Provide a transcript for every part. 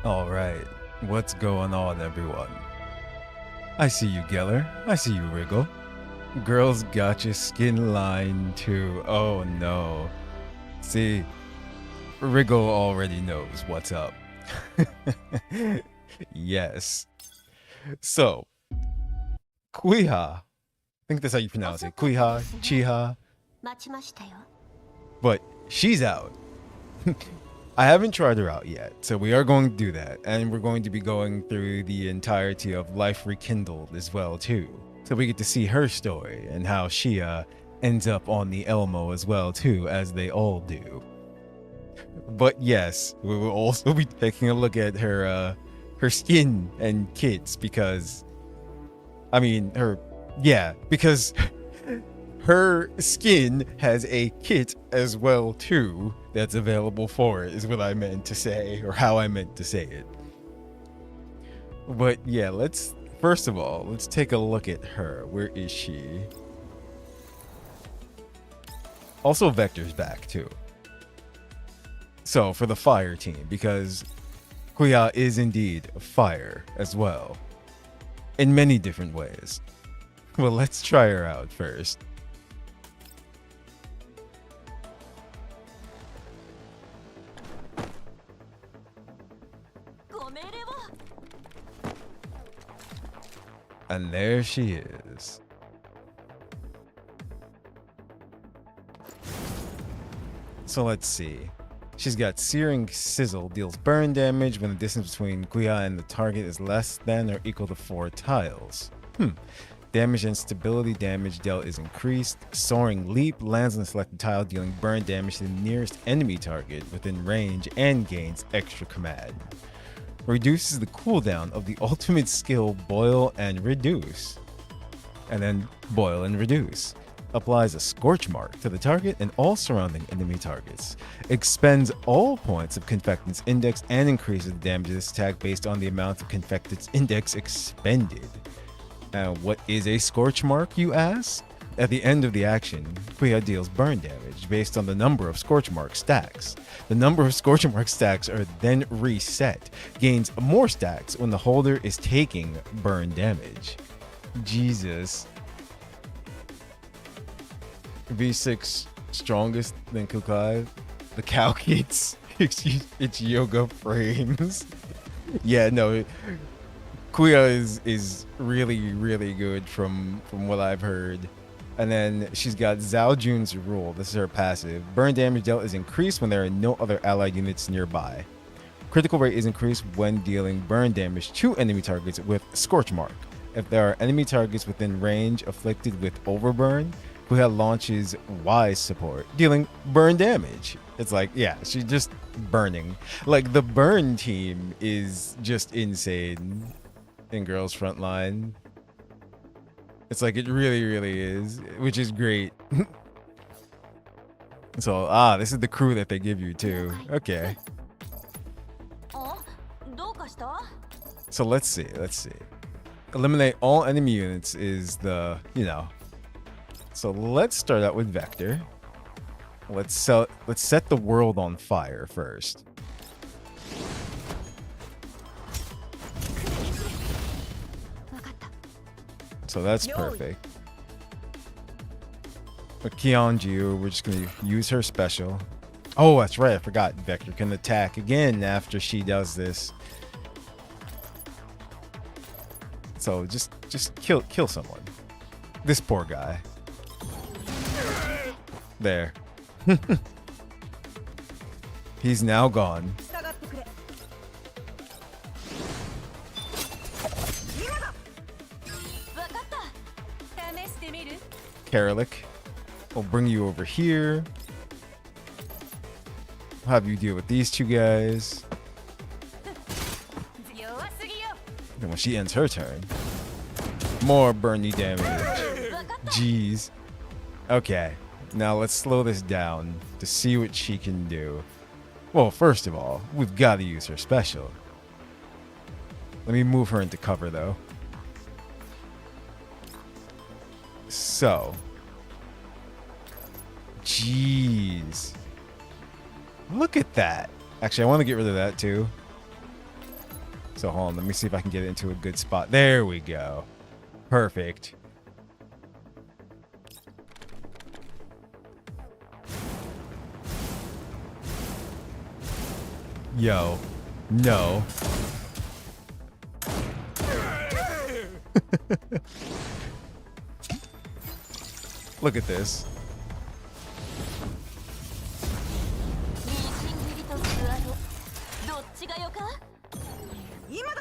Alright, what's going on, everyone? I see you, Geller. I see you, Wriggle. Girls gotcha skin line too. Oh no. See, Wriggle already knows what's up. Yes. So, Quihua. I think that's how you pronounce it. Quihua, Chiha. But she's out. I haven't tried her out yet, so we are going to do that, and we're going to be going through the entirety of Life Rekindled as well too, so we get to see her story and how she ends up on the Elmo as well too, as they all do. But yes, we will also be taking a look at her skin and kits because, because her skin has a kit as well too that's available for it, is what I meant to say, or how I meant to say it. But yeah, first of all, let's take a look at her. Where is she? Also, Vector's back too. So for the fire team, because Quihua is indeed fire as well, in many different ways. Well, let's try her out first. And there she is. So let's see. She's got Searing Sizzle, deals burn damage when the distance between Quihua and the target is less than or equal to 4 tiles. Damage and stability damage dealt is increased. Soaring Leap lands on the selected tile, dealing burn damage to the nearest enemy target within range and gains extra command. Reduces the cooldown of the ultimate skill Boil and Reduce. And then Boil and Reduce. Applies a Scorch Mark to the target and all surrounding enemy targets. Expends all points of Confectant's Index and increases the damage of this attack based on the amount of Confectant's Index expended. What is a Scorch Mark, you ask? At the end of the action, Quihua deals burn damage based on the number of Scorch Mark stacks. The number of Scorch Mark stacks are then reset. Gains more stacks when the holder is taking burn damage. Jesus. V6 strongest than Kukai. The cow kits. It's yoga frames. Yeah, no. Quihua is really, really good from what I've heard. And then she's got Zhao Jun's Rule. This is her passive. Burn damage dealt is increased when there are no other allied units nearby. Critical rate is increased when dealing burn damage to enemy targets with Scorch Mark. If there are enemy targets within range afflicted with Overburn, Quihua launches Wise Support, dealing burn damage. It's like, yeah, she's just burning. Like, the burn team is just insane in Girls Frontline. It's like, it really, really is, which is great. So, this is the crew that they give you too. Okay. So let's see. Eliminate all enemy units is the, So let's start out with Vector. Let's set the world on fire first. So that's perfect. With Keonju, we're just going to use her special. Oh, that's right. I forgot. Vector can attack again after she does this. So just kill someone. This poor guy. There. He's now gone. Karalik, I'll bring you over here. I'll have you deal with these two guys. And when she ends her turn, more burny damage. Jeez. Okay, now let's slow this down to see what she can do. Well, first of all, we've got to use her special. Let me move her into cover, though. So, jeez, look at that. Actually, I want to get rid of that too. So hold on, let me see if I can get it into a good spot. There we go. Perfect. Yo. No. Look at this.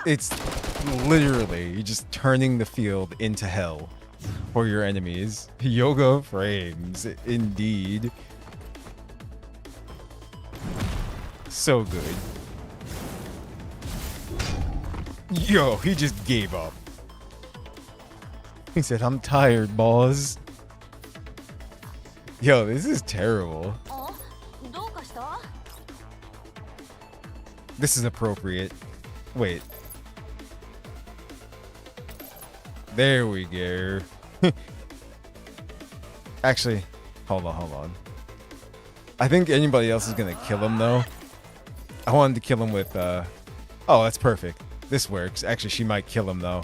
It's literally just turning the field into hell for your enemies. Yoga frames, indeed. So good. Yo, he just gave up. He said, I'm tired, boss. Yo, this is terrible. This is appropriate. Wait. There we go. Actually, hold on. I think anybody else is gonna kill him though. I wanted to kill him with oh, that's perfect. This works. Actually, she might kill him though.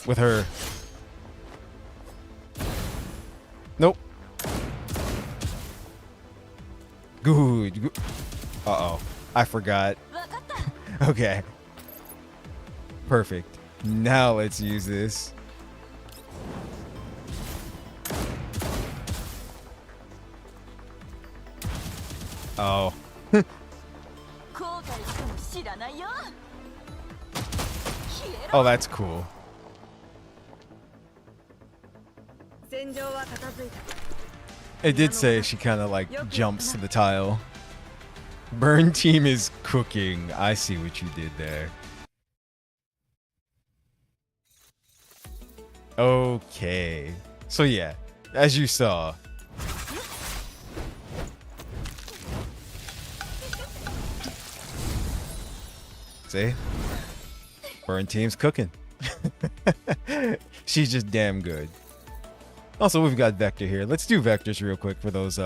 With her. Nope. Good. Uh-oh. I forgot. Okay. Perfect. Now let's use this. Oh. Oh, that's cool. It did say she kind of like jumps to the tile. Burn team is cooking. I see what you did there. Okay. So yeah, as you saw. See? Burn team's cooking. She's just damn good. Also, we've got Vector here. Let's do Vectors real quick for those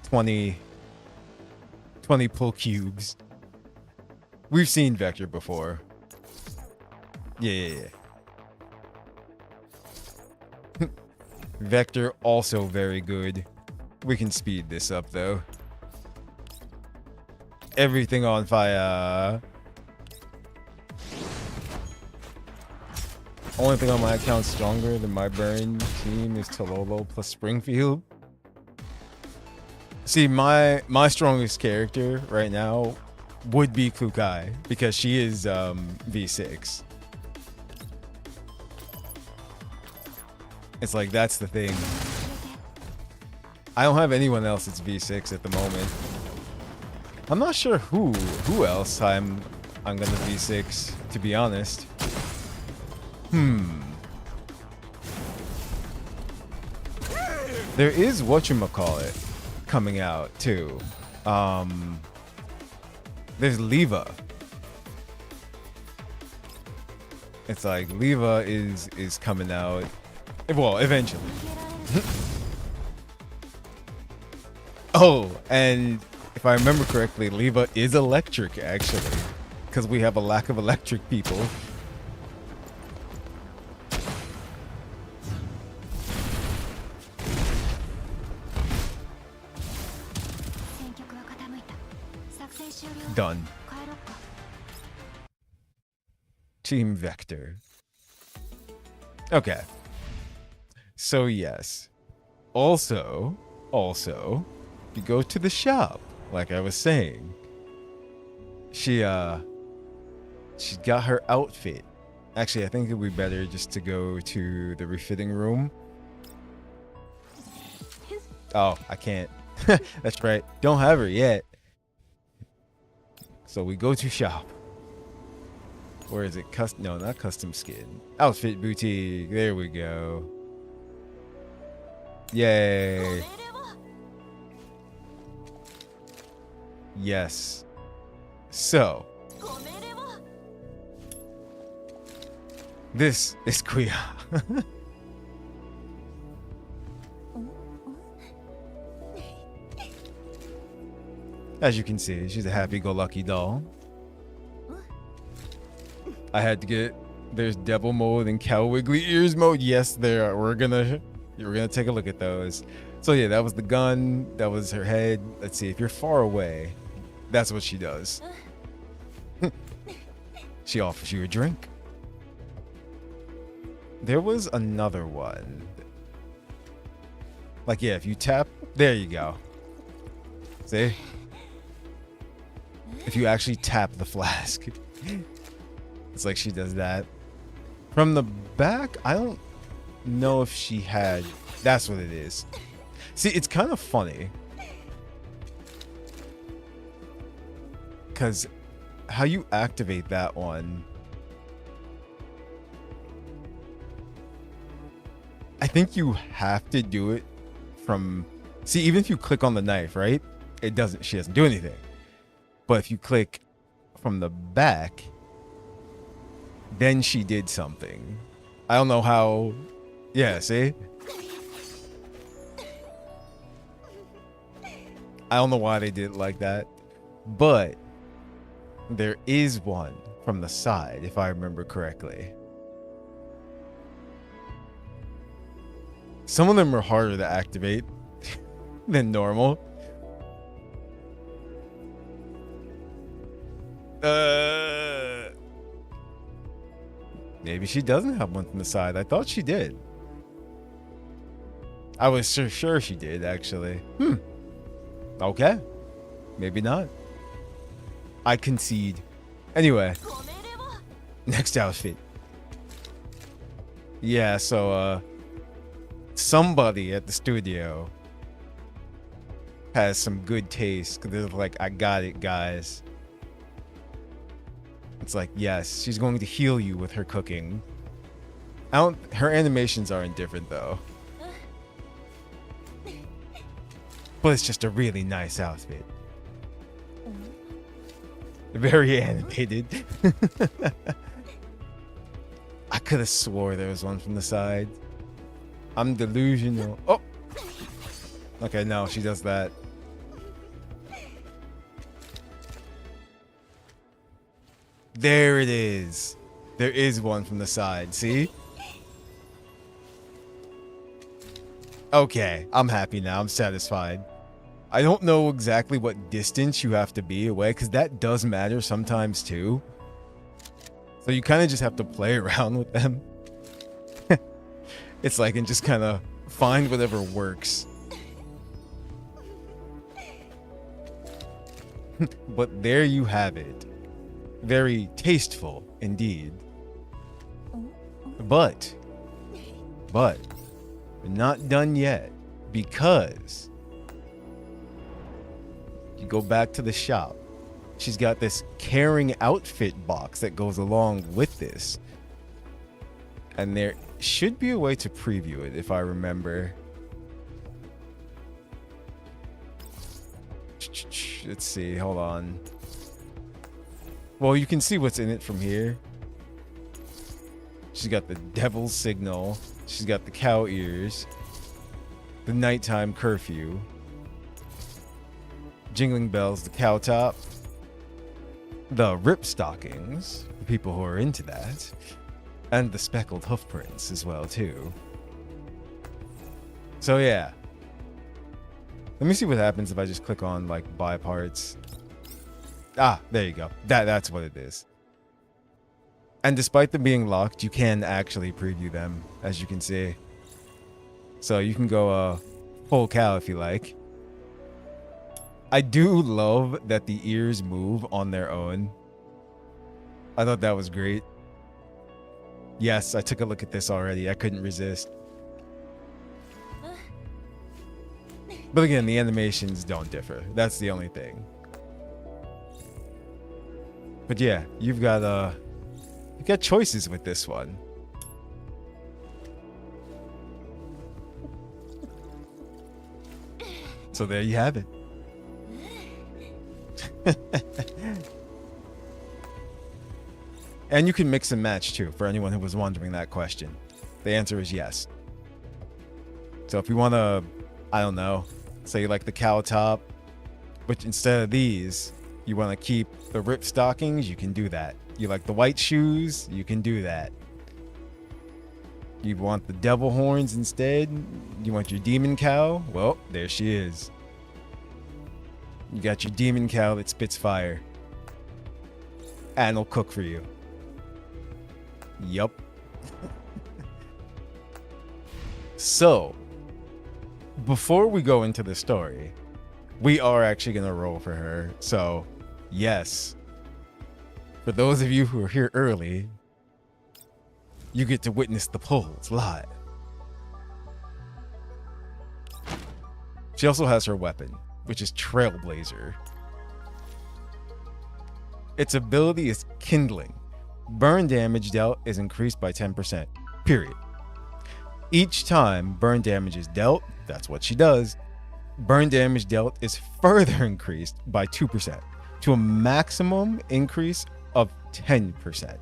20 pull cubes. We've seen Vector before. Yeah. Vector also very good. We can speed this up though. Everything on fire. Only thing on my account stronger than my burn team is Tololo plus Springfield. See, my strongest character right now would be Kukai because she is V6. It's like that's the thing. I don't have anyone else that's V6 at the moment. I'm not sure who else I'm gonna V6, to be honest. There is whatchamacallit coming out too. There's Leva. It's like Leva is coming out. Well, eventually. Oh, and if I remember correctly, Leva is electric actually, because we have a lack of electric people. Done. Team Vector. Okay. So yes. Also, you go to the shop, like I was saying. She got her outfit. Actually, I think it would be better just to go to the refitting room. Oh, I can't. That's right. Don't have her yet. So we go to shop. Where is it? No, not custom skin. Outfit boutique. There we go. Yay. Yes. So. This is Quihua. As you can see, she's a happy-go-lucky doll. I had to get, there's devil mode and cow wiggly ears mode. Yes, there are. We're gonna take a look at those. So yeah, that was the gun. That was her head. Let's see, if you're far away, that's what she does. She offers you a drink. There was another one. Like, yeah, if you tap, there you go. See? If you actually tap the flask. It's like she does that. From the back, I don't know if she had... That's what it is. See, it's kind of funny. Because how you activate that one... I think you have to do it from... See, even if you click on the knife, right? It doesn't... She doesn't do anything. But if you click from the back... Then she did something. I don't know how... Yeah, see? I don't know why they did it like that. But there is one from the side, if I remember correctly. Some of them are harder to activate than normal. Maybe she doesn't have one from the side. I thought she did. I was sure she did, actually. Okay. Maybe not. I concede. Anyway. Next outfit. Yeah, so, somebody at the studio has some good taste. Because they're like, I got it, guys. It's like, yes, she's going to heal you with her cooking. Her animations aren't different, though. But it's just a really nice outfit. Very animated. I could have swore there was one from the side. I'm delusional. Oh! Okay, no, she does that. There it is. There is one from the side. See? Okay, I'm happy now. I'm satisfied. I don't know exactly what distance you have to be away, because that does matter sometimes too. So you kind of just have to play around with them. It's like, and just kind of find whatever works. But there you have it. Very tasteful indeed. But we're not done yet, because you go back to the shop. She's got this caring outfit box that goes along with this. And there should be a way to preview it, if I remember. Let's see, hold on. Well, you can see what's in it from here. She's got the devil's signal. She's got the cow ears. The nighttime curfew. Jingling bells, the cow top. The rip stockings, for people who are into that. And the speckled hoof prints as well, too. So, yeah. Let me see what happens if I just click on, like, buy parts. Ah, there you go. That's what it is. And despite them being locked, you can actually preview them, as you can see. So you can go full cow if you like. I do love that the ears move on their own. I thought that was great. Yes, I took a look at this already. I couldn't resist. But again, the animations don't differ. That's the only thing. But yeah, you've got choices with this one. So there you have it. And you can mix and match too, for anyone who was wondering that question. The answer is yes. So if you want to, I don't know, say you like the cow top, But instead of these, you want to keep the ripped stockings, you can do that. You like the white shoes, you can do that. You want the devil horns instead? You want your demon cow? Well, there she is. You got your demon cow that spits fire. And will cook for you. Yup. So, before we go into the story, we are actually going to roll for her. So, yes. For those of you who are here early, you get to witness the polls live. She also has her weapon, which is Trailblazer. Its ability is Kindling. Burn damage dealt is increased by 10%, period. Each time burn damage is dealt, that's what she does, burn damage dealt is further increased by 2% to a maximum increase of 10%.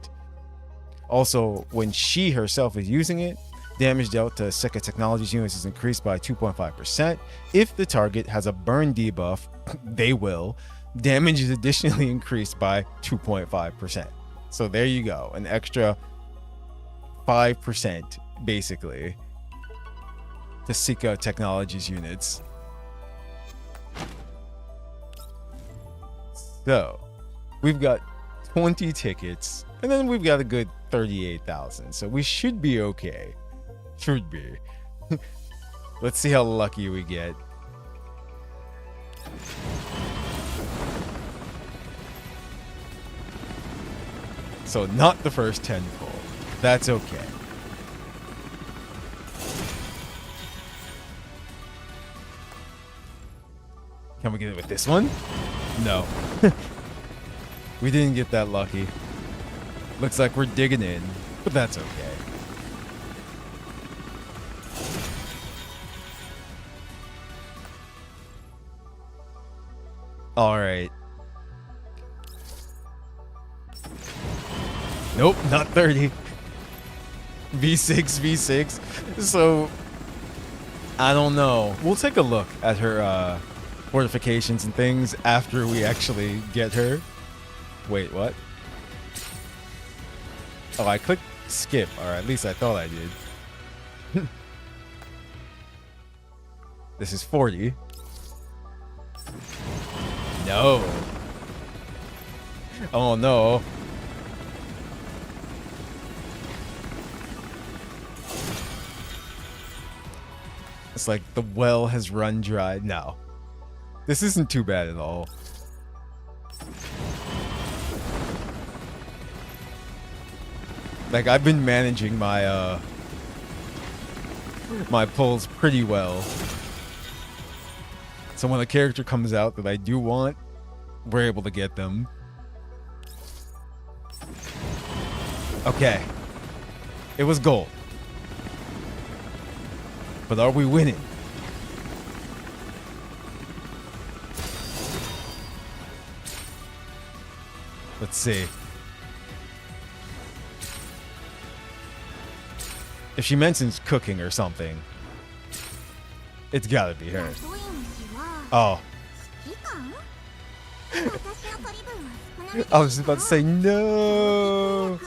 Also, when she herself is using it, damage dealt to Seka Technologies units is increased by 2.5%. If the target has a burn debuff, they will. Damage is additionally increased by 2.5%. So there you go, an extra 5% basically to Seka Technologies units. So we've got 20 tickets, and then we've got a good 38,000. So we should be okay. Should be. Let's see how lucky we get. So not the first 10 pull. That's okay. Can we get it with this one? No. We didn't get that lucky. Looks like we're digging in, but that's okay. All right. Nope, not 30. V6, V6. So, I don't know. We'll take a look at her fortifications and things after we actually get her. Wait, what? Oh, I clicked skip, or at least I thought I did. This is 40. No. Oh no. It's like the well has run dry. No. This isn't too bad at all. Like, I've been managing my my pulls pretty well. So when a character comes out that I do want, we're able to get them. Okay. It was gold. But are we winning? Let's see. If she mentions cooking or something, it's gotta be her. Oh. I was about to say no.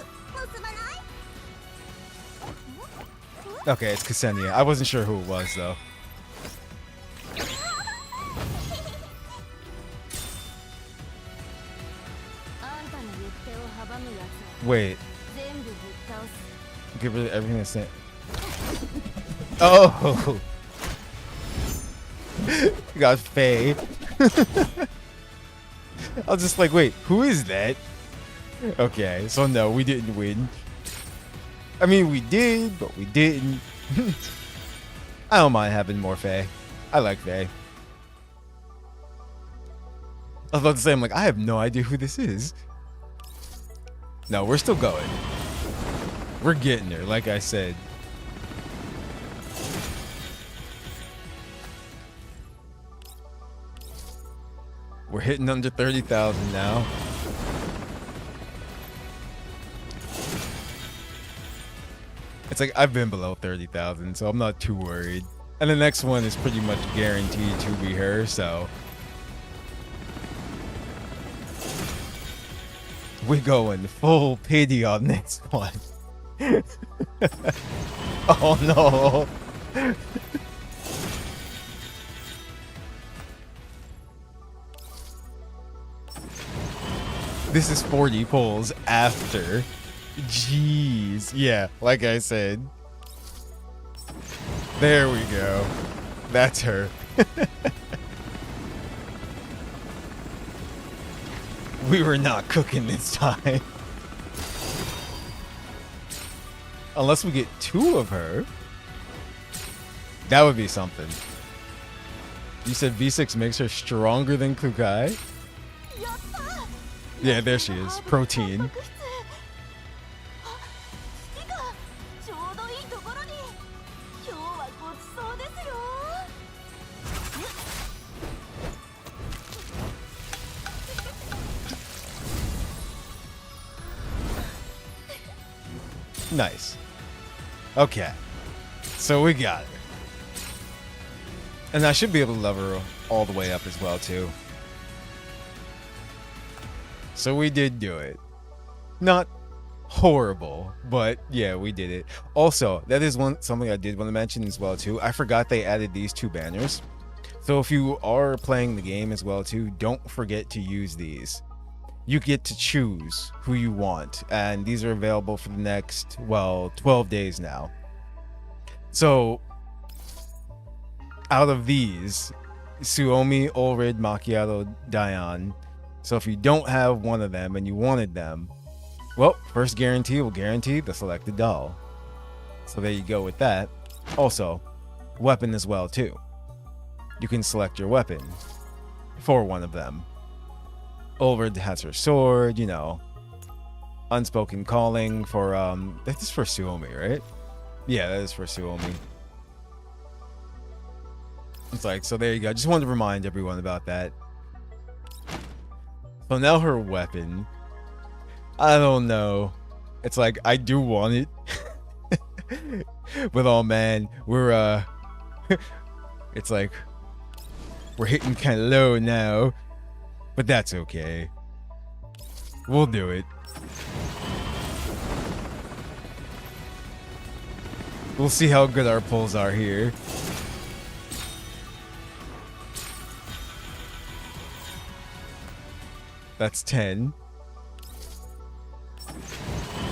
Okay, it's Ksenia. I wasn't sure who it was though. Wait. Get rid of everything that's in. Oh. You got Faye. I was just like, wait, who is that? Okay, so no, we didn't win. I mean, we did, but we didn't. I don't mind having more Faye. I like Faye. I was about to say, I'm like, I have no idea who this is. No, we're still going. We're getting her, like I said. We're hitting under 30,000 now. It's like I've been below 30,000, so I'm not too worried. And the next one is pretty much guaranteed to be her, so We're going full pity on this one. Oh no. This is 40 pulls after. Jeez. Yeah, like I said. There we go. That's her. We were not cooking this time. Unless we get 2 of her. That would be something. You said V6 makes her stronger than Kukai? Yeah, there she is. Protein. Nice. Okay. So we got her. And I should be able to level her all the way up as well, too. So we did do it. Not horrible, but yeah, we did it. Also, that is something I did want to mention as well, too. I forgot they added these 2 banners. So if you are playing the game as well, too, don't forget to use these. You get to choose who you want, and these are available for the next, well, 12 days now. So, out of these, Suomi, Ulrid, Macchiato, Dion. So if you don't have one of them and you wanted them, well, first guarantee will guarantee the selected doll. So there you go with that. Also, weapon as well, too. You can select your weapon for one of them. Ulrid has her sword, you know. Unspoken calling for, that is for Suomi, right? Yeah, that is for Suomi. It's like, so there you go. Just wanted to remind everyone about that. So now her weapon. I don't know. It's like, I do want it. But oh man, we're, it's like, we're hitting kind of low now. But that's okay. We'll do it. We'll see how good our pulls are here. That's 10.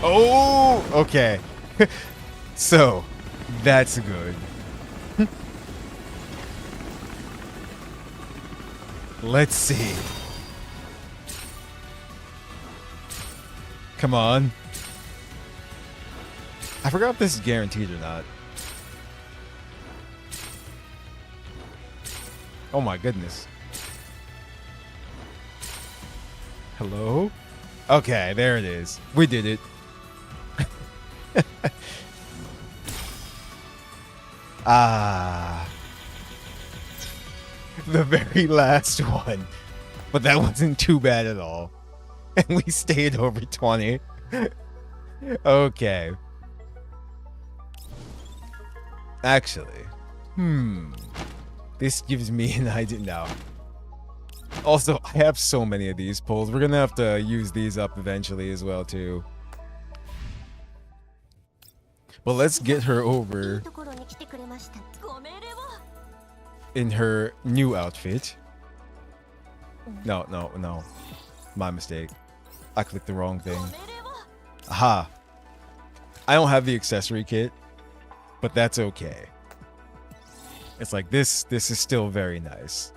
Oh, okay. So, that's good. Let's see. Come on. I forgot if this is guaranteed or not. Oh my goodness. Hello? Okay, there it is. We did it. Ah. The very last one. But that wasn't too bad at all. And we stayed over 20. Okay. Actually. This gives me an idea now. Also, I have so many of these pulls. We're gonna have to use these up eventually as well, too. But let's get her over in her new outfit. No. My mistake. I clicked the wrong thing. Aha. I don't have the accessory kit, but that's okay. It's like this is still very nice.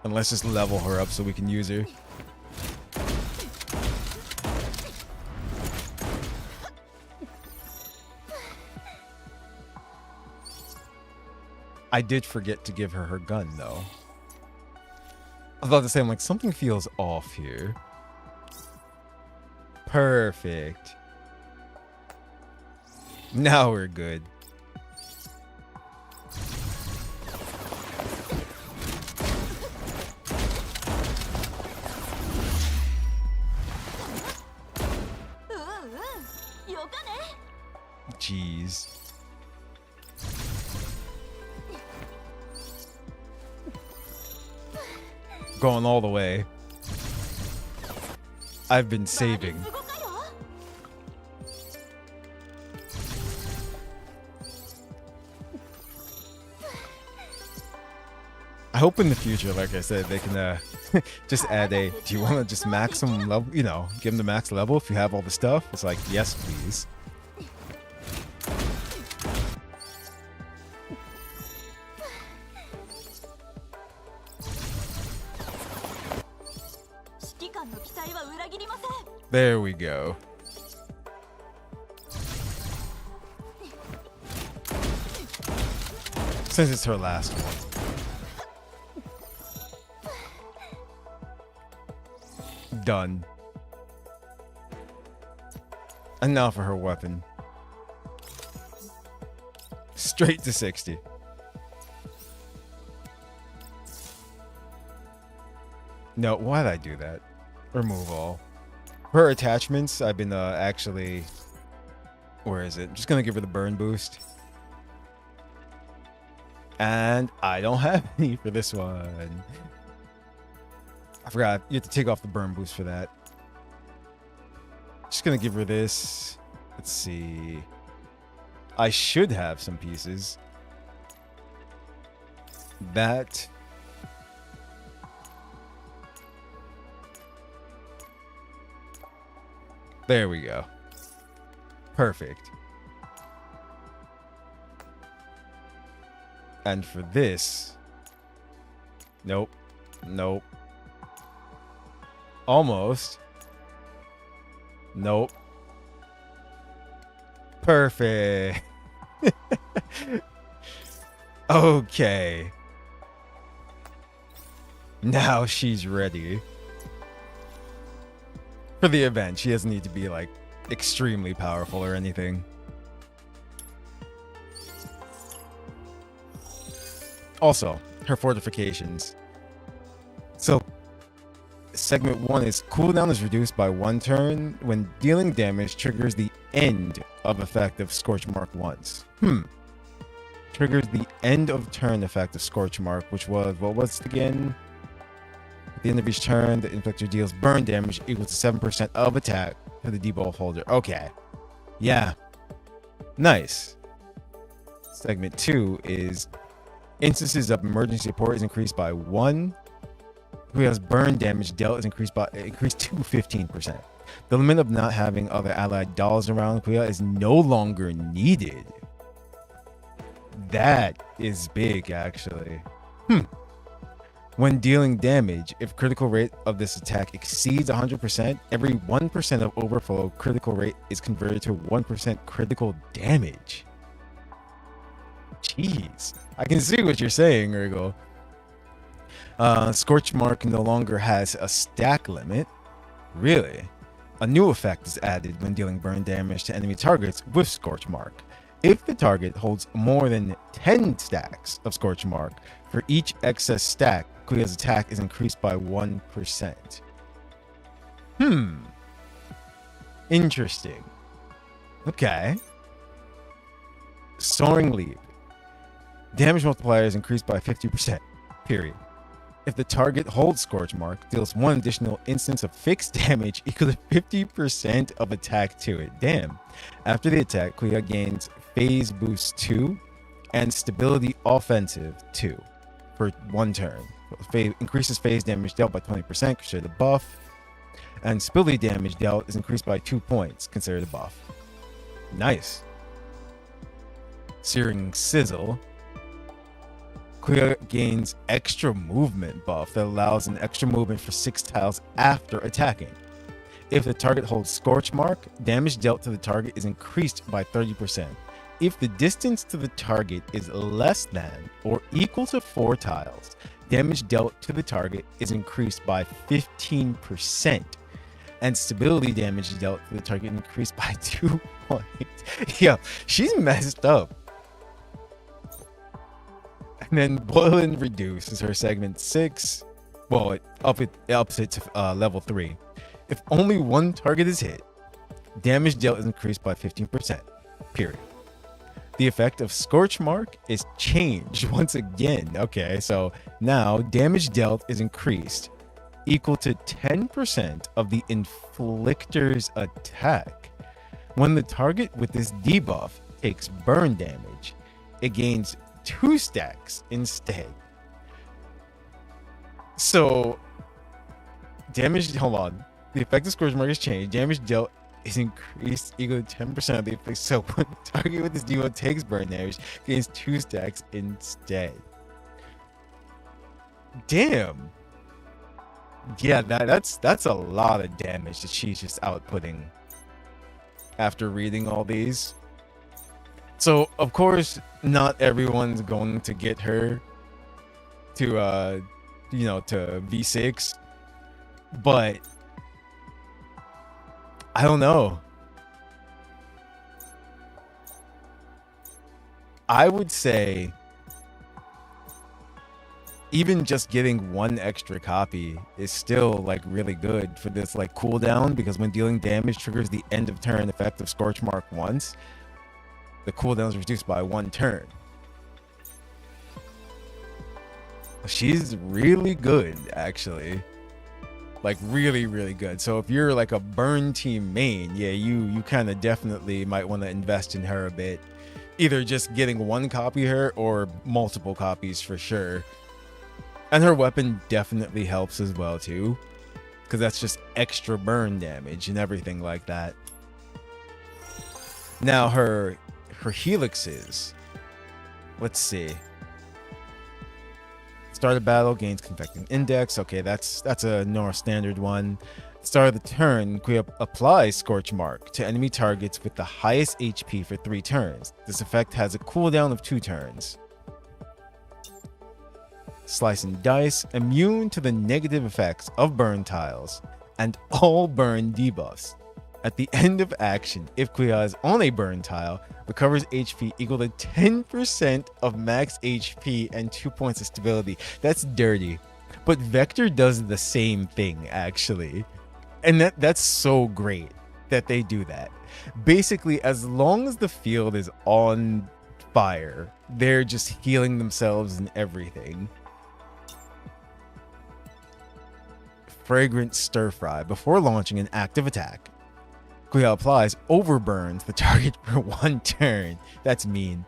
And let's just level her up so we can use her. I did forget to give her her gun, though. I was about to say, I'm like, something feels off here. Perfect. Now we're good. Jeez. Going all the way. I've been saving. I hope in the future, like I said, they can just add a, do you want to just maximum level, you know, give them the max level if you have all the stuff? It's like, yes, please. There we go. Since it's her last one. Done. And now for her weapon. Straight to 60. No, why did I do that? Remove all. Her attachments, I've been actually... Where is it? Just gonna give her the burn boost. And I don't have any for this one. I forgot. You have to take off the burn boost for that. Just gonna give her this. Let's see. I should have some pieces. That. There we go. Perfect. And for this. Nope. Nope. Almost. Nope. Perfect. Okay. Now she's ready. For the event, she doesn't need to be like extremely powerful or anything. Also, her fortifications. So, segment 1 is cooldown is reduced by 1 turn when dealing damage triggers the end of effect of Scorch Mark once. Triggers the end of turn effect of Scorch Mark, which was, what was it again? At the end of each turn, the inflictor deals burn damage equal to 7% of attack to the debuff holder. Okay. Yeah. Nice. Segment 2 is instances of emergency support is increased by 1. Quihwa's burn damage dealt is increased to 15%. The limit of not having other allied dolls around Quihwa is no longer needed. That is big, actually. When dealing damage, if critical rate of this attack exceeds 100%, every 1% of overflow critical rate is converted to 1% critical damage. Jeez. I can see what you're saying, Urgo. Scorch Mark no longer has a stack limit. Really? A new effect is added when dealing burn damage to enemy targets with Scorch Mark. If the target holds more than 10 stacks of Scorch Mark, for each excess stack, Quihwa's attack is increased by 1%. Interesting. Okay. Soaring Leap. Damage multiplier is increased by 50%. Period. If the target holds Scorch Mark, deals 1 additional instance of fixed damage equal to 50% of attack to it. Damn. After the attack, Quihwa gains Phase Boost 2 and Stability Offensive 2 for 1 turn. Increases phase damage dealt by 20%, consider the buff. And stability damage dealt is increased by 2 points, consider the buff. Nice. Searing Sizzle. Quihwa gains extra movement buff that allows an extra movement for 6 tiles after attacking. If the target holds Scorch Mark, damage dealt to the target is increased by 30%. If the distance to the target is less than or equal to 4 tiles, damage dealt to the target is increased by 15%. And stability damage dealt to the target increased by 2 points. Yo, she's messed up. And then Boil and Reduce is her segment 6. Well, it ups it to level 3. If only 1 target is hit, damage dealt is increased by 15%. Period. The effect of Scorch Mark is changed once again. Okay, so now damage dealt is increased equal to 10% of the inflictor's attack. When the target with this debuff takes burn damage, it gains 2 stacks instead. So, damage, hold on. The effective Scourge Mark has changed. Damage dealt is increased equal to 10% of the effect. So, when the target with this debuff takes burn damage, gains 2 stacks instead. Damn. Yeah, that's a lot of damage that she's just outputting after reading all these. So, of course, not everyone's going to get her to to V6, but I don't know. I would say even just getting 1 extra copy is still like really good for this like cooldown, because when dealing damage triggers the end of turn effect of Scorch Mark once, the cooldown is reduced by 1 turn. She's really good, actually. Like really, really good. So if you're like a burn team main, yeah, you kind of definitely might want to invest in her a bit. Either just getting 1 copy of her or multiple copies for sure. And her weapon definitely helps as well too, because that's just extra burn damage and everything like that. Now her helixes. Let's see. Start of battle gains Confecting Index. Okay, that's a normal standard one. Start of the turn, Quihua applies Scorch Mark to enemy targets with the highest HP for 3 turns. This effect has a cooldown of 2 turns. Slice and Dice, immune to the negative effects of burn tiles and all burn debuffs. At the end of action, if Quihua is on a burn tile, recovers HP equal to 10% of max HP and 2 points of stability. That's dirty. But Vector does the same thing, actually. And that's so great that they do that. Basically, as long as the field is on fire, they're just healing themselves and everything. Fragrant Stir Fry. Before launching an active attack, Quihua applies overburns the target for 1 turn. That's mean.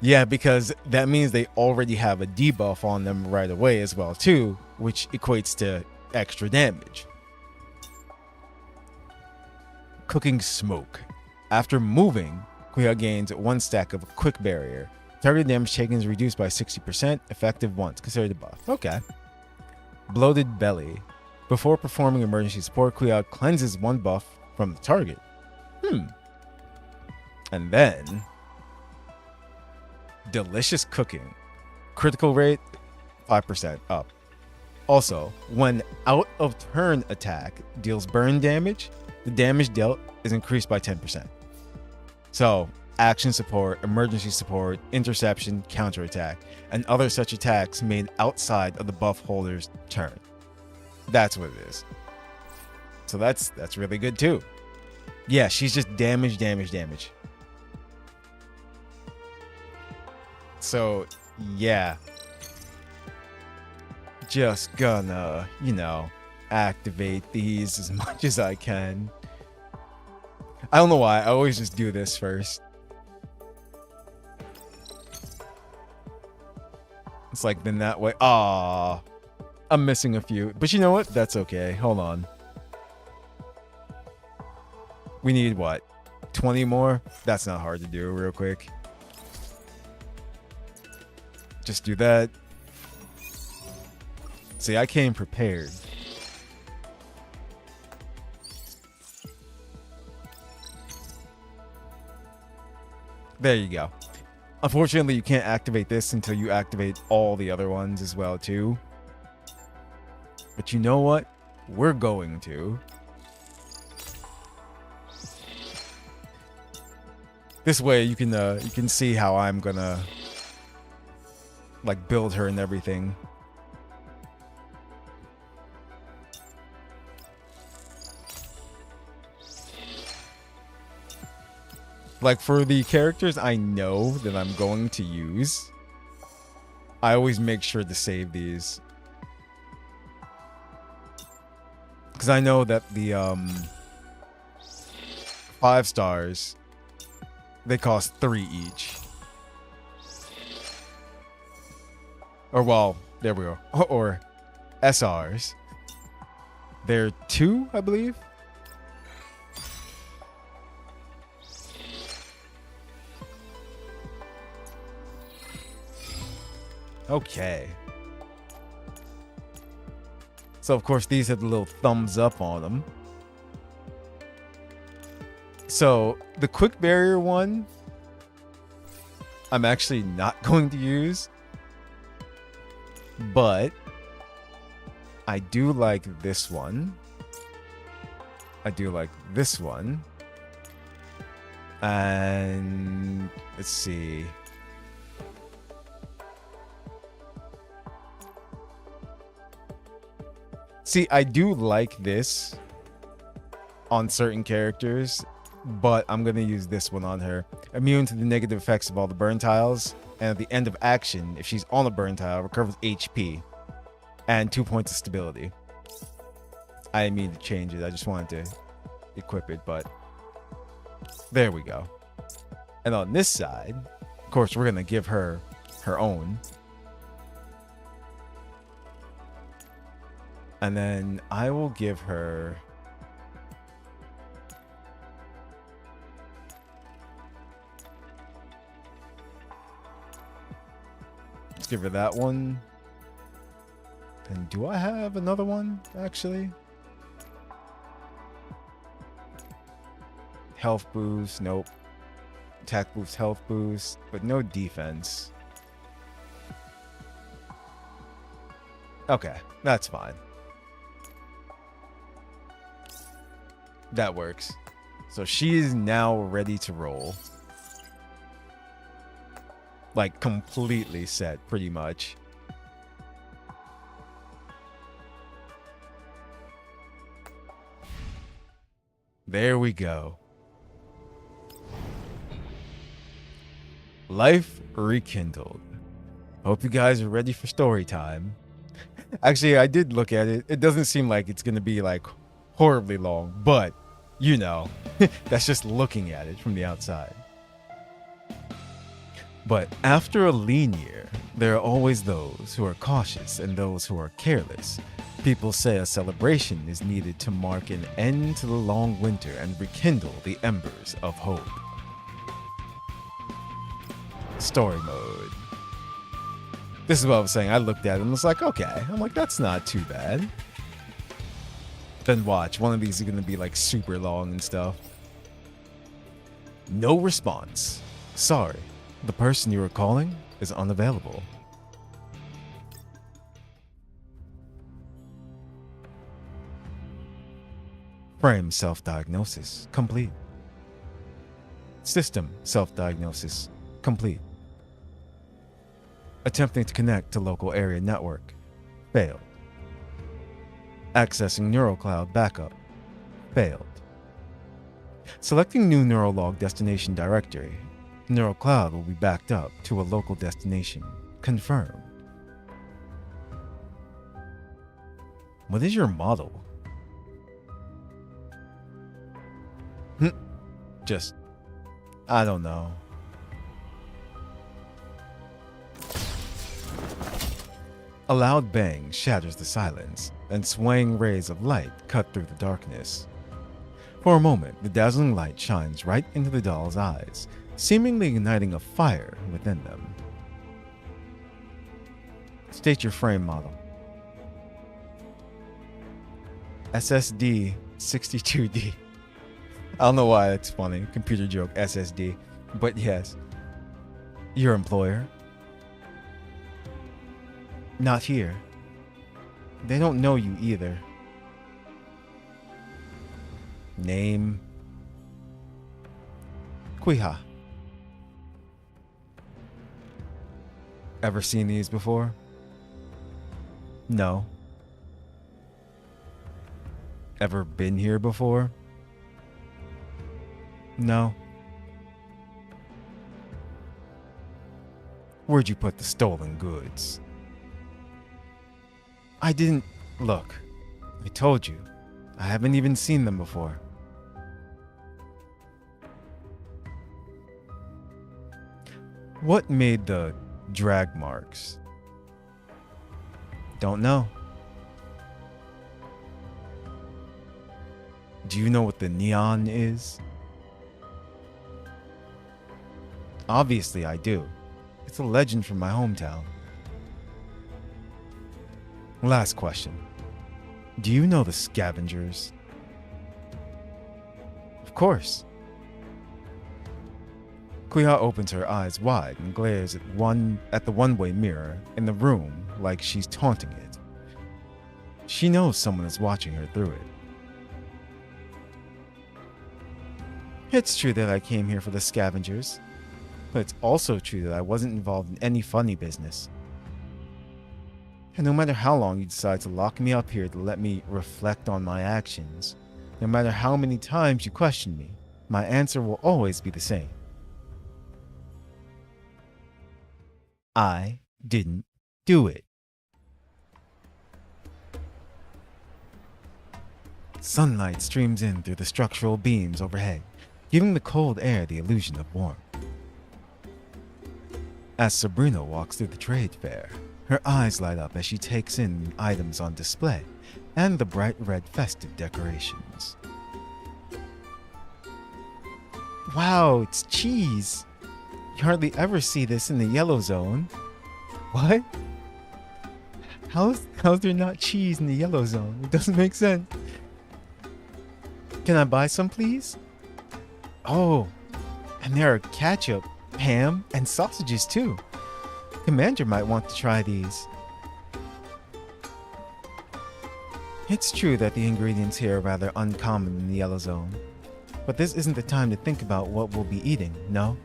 Yeah, because that means they already have a debuff on them right away as well too, which equates to extra damage. Cooking Smoke. After moving, Quihua gains 1 stack of a quick barrier. Target damage taken is reduced by 60%, effective once. Consider the buff. Okay. Bloated Belly. Before performing emergency support, Quihua cleanses 1 buff from the target. And then Delicious Cooking. Critical rate 5% up. Also, when out of turn attack deals burn damage, the damage dealt is increased by 10%. So, action support, emergency support, interception, counterattack, and other such attacks made outside of the buff holder's turn. That's what it is. So that's really good too. Yeah, she's just damage. So, yeah. Just gonna, activate these as much as I can. I don't know why. I always just do this first. It's like then that way. Ah, I'm missing a few. But you know what? That's okay. Hold on. We need what? 20 more? That's not hard to do real quick. Just do that. See, I came prepared. There you go. Unfortunately, you can't activate this until you activate all the other ones as well, too. But you know what? We're going to. This way, you can see how I'm gonna like build her and everything. Like for the characters I know that I'm going to use, I always make sure to save these. Because I know that the 5 stars, they cost 3 each. Or, well, there we go. Or SRs. They're 2, I believe. Okay. So, of course, these have the little thumbs up on them. So, the quick barrier one, I'm actually not going to use. But I do like this one. I do like this one. And let's see. See, I do like this on certain characters, but I'm going to use this one on her. Immune to the negative effects of all the burn tiles. And at the end of action, if she's on a burn tile, recovers HP and 2 points of stability. I didn't mean to change it. I just wanted to equip it, but there we go. And on this side, of course, we're going to give her her own. And then I will give her... Let's give her that one. And do I have another one, actually? Health boost, nope. Attack boost, health boost, but no defense. Okay, that's fine. That works. So she is now ready to roll. Like, completely set, pretty much. There we go. Life Rekindled. Hope you guys are ready for story time. Actually, I did look at it. It doesn't seem like it's going to be, like, horribly long. But, you know, that's just looking at it from the outside. But after a lean year, there are always those who are cautious and those who are careless. People say a celebration is needed to mark an end to the long winter and rekindle the embers of hope. Story mode. This is what I was saying. I looked at it and was like, okay. I'm like, that's not too bad. Then watch. One of these is going to be like super long and stuff. No response. Sorry. The person you were calling is unavailable. Frame self-diagnosis complete. System self-diagnosis complete. Attempting to connect to local area network. Failed. Accessing NeuroCloud backup. Failed. Selecting new Neurolog destination directory. NeuroCloud will be backed up to a local destination. Confirmed. What is your model? Just, I don't know. A loud bang shatters the silence, and swaying rays of light cut through the darkness. For a moment, the dazzling light shines right into the doll's eyes, seemingly igniting a fire within them. State your frame model. SSD 62D. I don't know why that's funny. Computer joke, SSD. But yes. Your employer? Not here. They don't know you either. Name? Quihua. Ever seen these before? No. Ever been here before? No. Where'd you put the stolen goods? I didn't... Look, I told you. I haven't even seen them before. What made the drag marks? Don't know. Do you know what the neon is? Obviously I do. It's a legend from my hometown. Last question. Do you know the scavengers? Of course. Quihua opens her eyes wide and glares at the one-way mirror in the room like she's taunting it. She knows someone is watching her through it. It's true that I came here for the scavengers, but it's also true that I wasn't involved in any funny business. And no matter how long you decide to lock me up here to let me reflect on my actions, no matter how many times you question me, my answer will always be the same. I didn't do it. Sunlight streams in through the structural beams overhead, giving the cold air the illusion of warmth. As Sabrina walks through the trade fair, her eyes light up as she takes in items on display and the bright red festive decorations. Wow, it's cheese! You hardly ever see this in the yellow zone. What? How's there not cheese in the yellow zone? It doesn't make sense. Can I buy some, please? Oh, and there are ketchup, ham, and sausages too. Commander might want to try these. It's true that the ingredients here are rather uncommon in the yellow zone, but this isn't the time to think about what we'll be eating, no?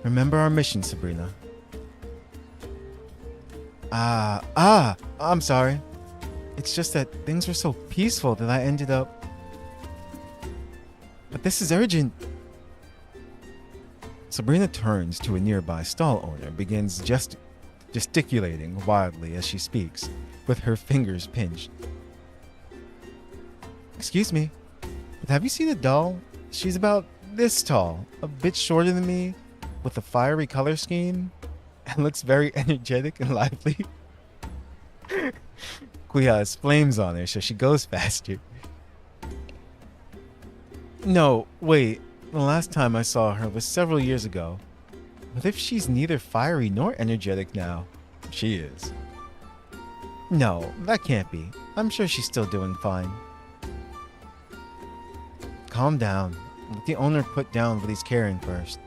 Remember our mission, Sabrina. I'm sorry. It's just that things were so peaceful that I ended up... But this is urgent. Sabrina turns to a nearby stall owner and begins gesticulating wildly as she speaks, with her fingers pinched. Excuse me, but have you seen a doll? She's about this tall, a bit shorter than me, with a fiery color scheme, and looks very energetic and lively. Quihua has flames on her, so she goes faster. No, wait. The last time I saw her was several years ago. What if she's neither fiery nor energetic now? She is. No, that can't be. I'm sure she's still doing fine. Calm down. Let the owner put down what he's carrying first.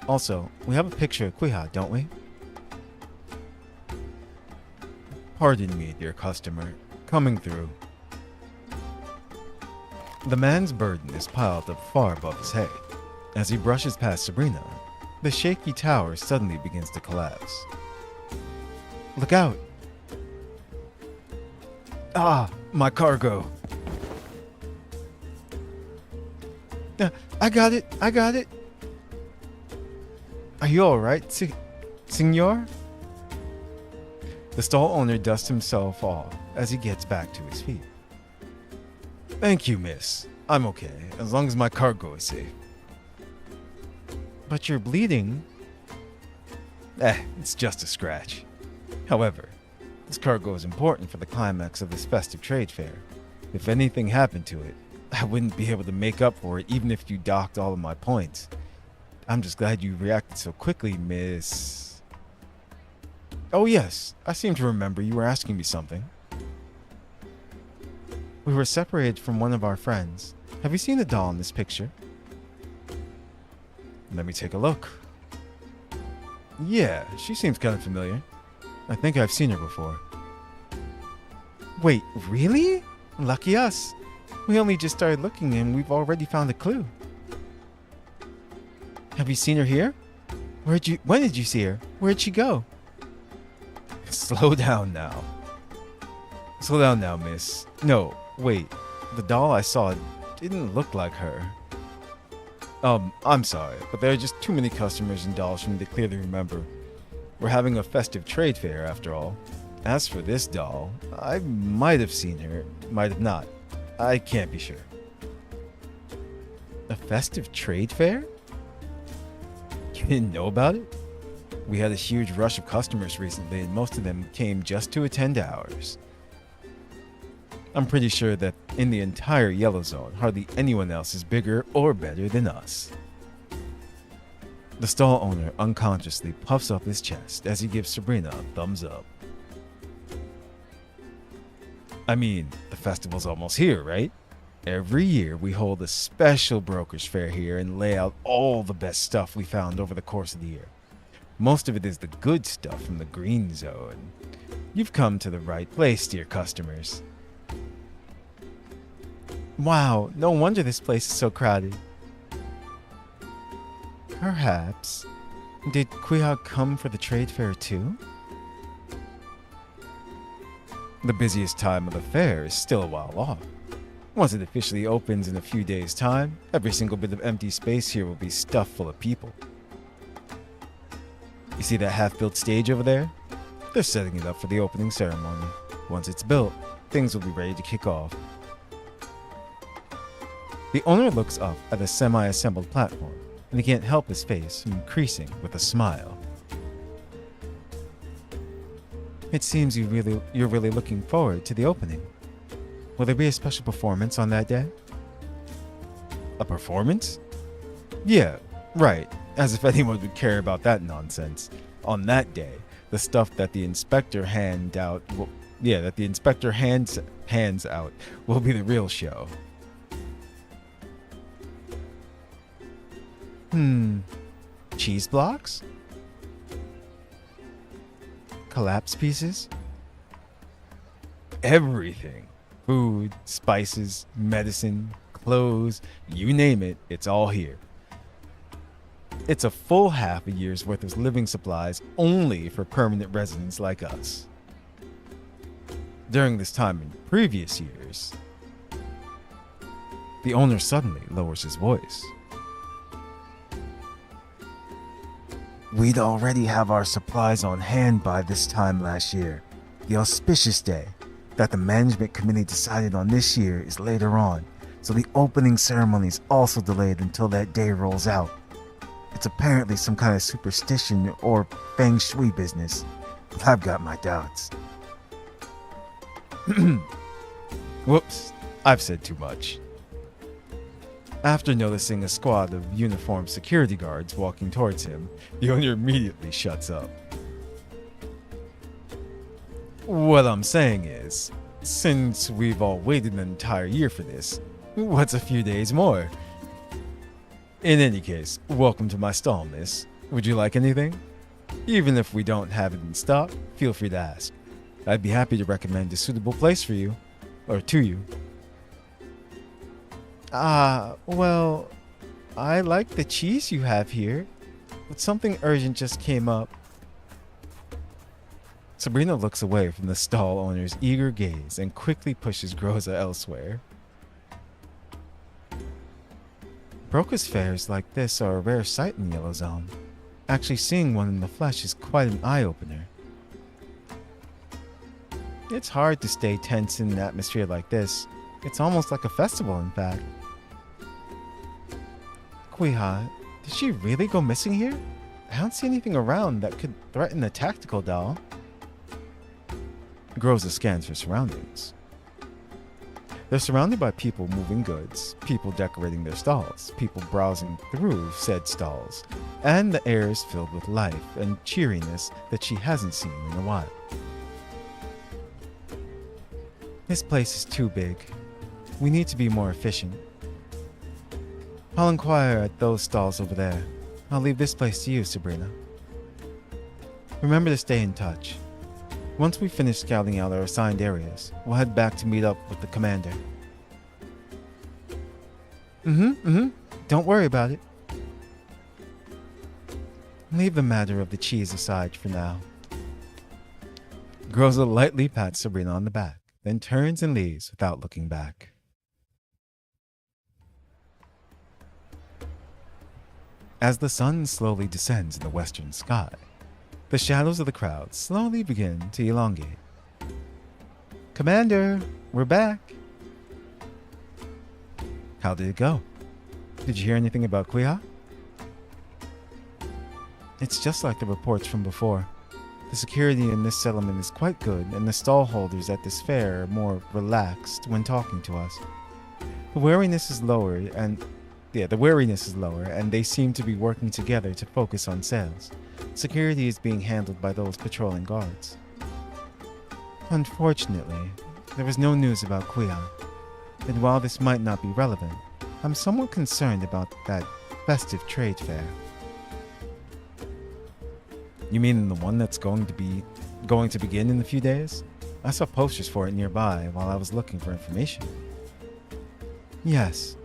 Also, we have a picture of Quihua, don't we? Pardon me, dear customer. Coming through. The man's burden is piled up far above his head. As he brushes past Sabrina, the shaky tower suddenly begins to collapse. Look out! Ah, my cargo! I got it! I got it! Are you alright, Signor? The stall owner dusts himself off as he gets back to his feet. Thank you, miss. I'm okay, as long as my cargo is safe. But you're bleeding. It's just a scratch. However, this cargo is important for the climax of this festive trade fair. If anything happened to it, I wouldn't be able to make up for it even if you docked all of my points. I'm just glad you reacted so quickly, miss... Oh yes, I seem to remember you were asking me something. We were separated from one of our friends. Have you seen the doll in this picture? Let me take a look. Yeah, she seems kind of familiar. I think I've seen her before. Wait, really? Lucky us. We only just started looking and we've already found a clue. Have you seen her here? When did you see her? Where'd she go? Slow down now. Slow down now, miss. No, wait. The doll I saw didn't look like her. I'm sorry, but there are just too many customers and dolls for me to clearly remember. We're having a festive trade fair, after all. As for this doll, I might have seen her, might have not. I can't be sure. A festive trade fair? You didn't know about it? We had a huge rush of customers recently, and most of them came just to attend ours. I'm pretty sure that in the entire Yellow Zone, hardly anyone else is bigger or better than us. The stall owner unconsciously puffs up his chest as he gives Sabrina a thumbs up. I mean, the festival's almost here, right? Every year we hold a special brokerage fair here and lay out all the best stuff we found over the course of the year. Most of it is the good stuff from the green zone. You've come to the right place, dear customers. Wow, no wonder this place is so crowded. Perhaps. Did Quihua come for the trade fair too? The busiest time of the fair is still a while off. Once it officially opens in a few days' time, every single bit of empty space here will be stuffed full of people. You see that half-built stage over there? They're setting it up for the opening ceremony. Once it's built, things will be ready to kick off. The owner looks up at the semi-assembled platform, and he can't help his face from creasing with a smile. It seems you're really looking forward to the opening. Will there be a special performance on that day? A performance? Yeah, right. As if anyone would care about that nonsense. On that day, the stuff that the inspector hands out will be the real show. Cheese blocks? Collapse pieces? Everything. Food, spices, medicine, clothes, you name it, it's all here. It's a full half a year's worth of living supplies only for permanent residents like us. During this time in previous years, the owner suddenly lowers his voice. We'd already have our supplies on hand by this time last year. The auspicious day that the management committee decided on this year is later on, so the opening ceremony is also delayed until that day rolls out. It's apparently some kind of superstition or feng shui business, but I've got my doubts. Whoops, I've said too much. After noticing a squad of uniformed security guards walking towards him, the owner immediately shuts up. What I'm saying is, since we've all waited an entire year for this, what's a few days more? In any case, welcome to my stall, miss. Would you like anything? Even if we don't have it in stock, feel free to ask. I'd be happy to recommend a suitable place for you, or to you. Well, I like the cheese you have here, but something urgent just came up. Sabrina looks away from the stall owner's eager gaze and quickly pushes Groza elsewhere. Broker's fairs like this are a rare sight in Yellow Zone. Actually seeing one in the flesh is quite an eye-opener. It's hard to stay tense in an atmosphere like this. It's almost like a festival, in fact. Quihua, did she really go missing here? I don't see anything around that could threaten the tactical doll. Groza scans her surroundings. They're surrounded by people moving goods, people decorating their stalls, people browsing through said stalls, and the air is filled with life and cheeriness that she hasn't seen in a while. This place is too big. We need to be more efficient. I'll inquire at those stalls over there. I'll leave this place to you, Sabrina. Remember to stay in touch. Once we finish scouting out our assigned areas, we'll head back to meet up with the commander. Don't worry about it. Leave the matter of the cheese aside for now. Groza lightly pats Sabrina on the back, then turns and leaves without looking back. As the sun slowly descends in the western sky, the shadows of the crowd slowly begin to elongate Commander, we're back. How did it go? Did you hear anything about Quihua? It's just like the reports from before. The security in this settlement is quite good, and the stallholders at this fair are more relaxed when talking to us. The wariness is lower, and they seem to be working together to focus on sales. Security is being handled by those patrolling guards. Unfortunately, there was no news about Quihua, and while this might not be relevant, I'm somewhat concerned about that festive trade fair. You mean the one that's going to begin in a few days? I saw posters for it nearby while I was looking for information. Yes.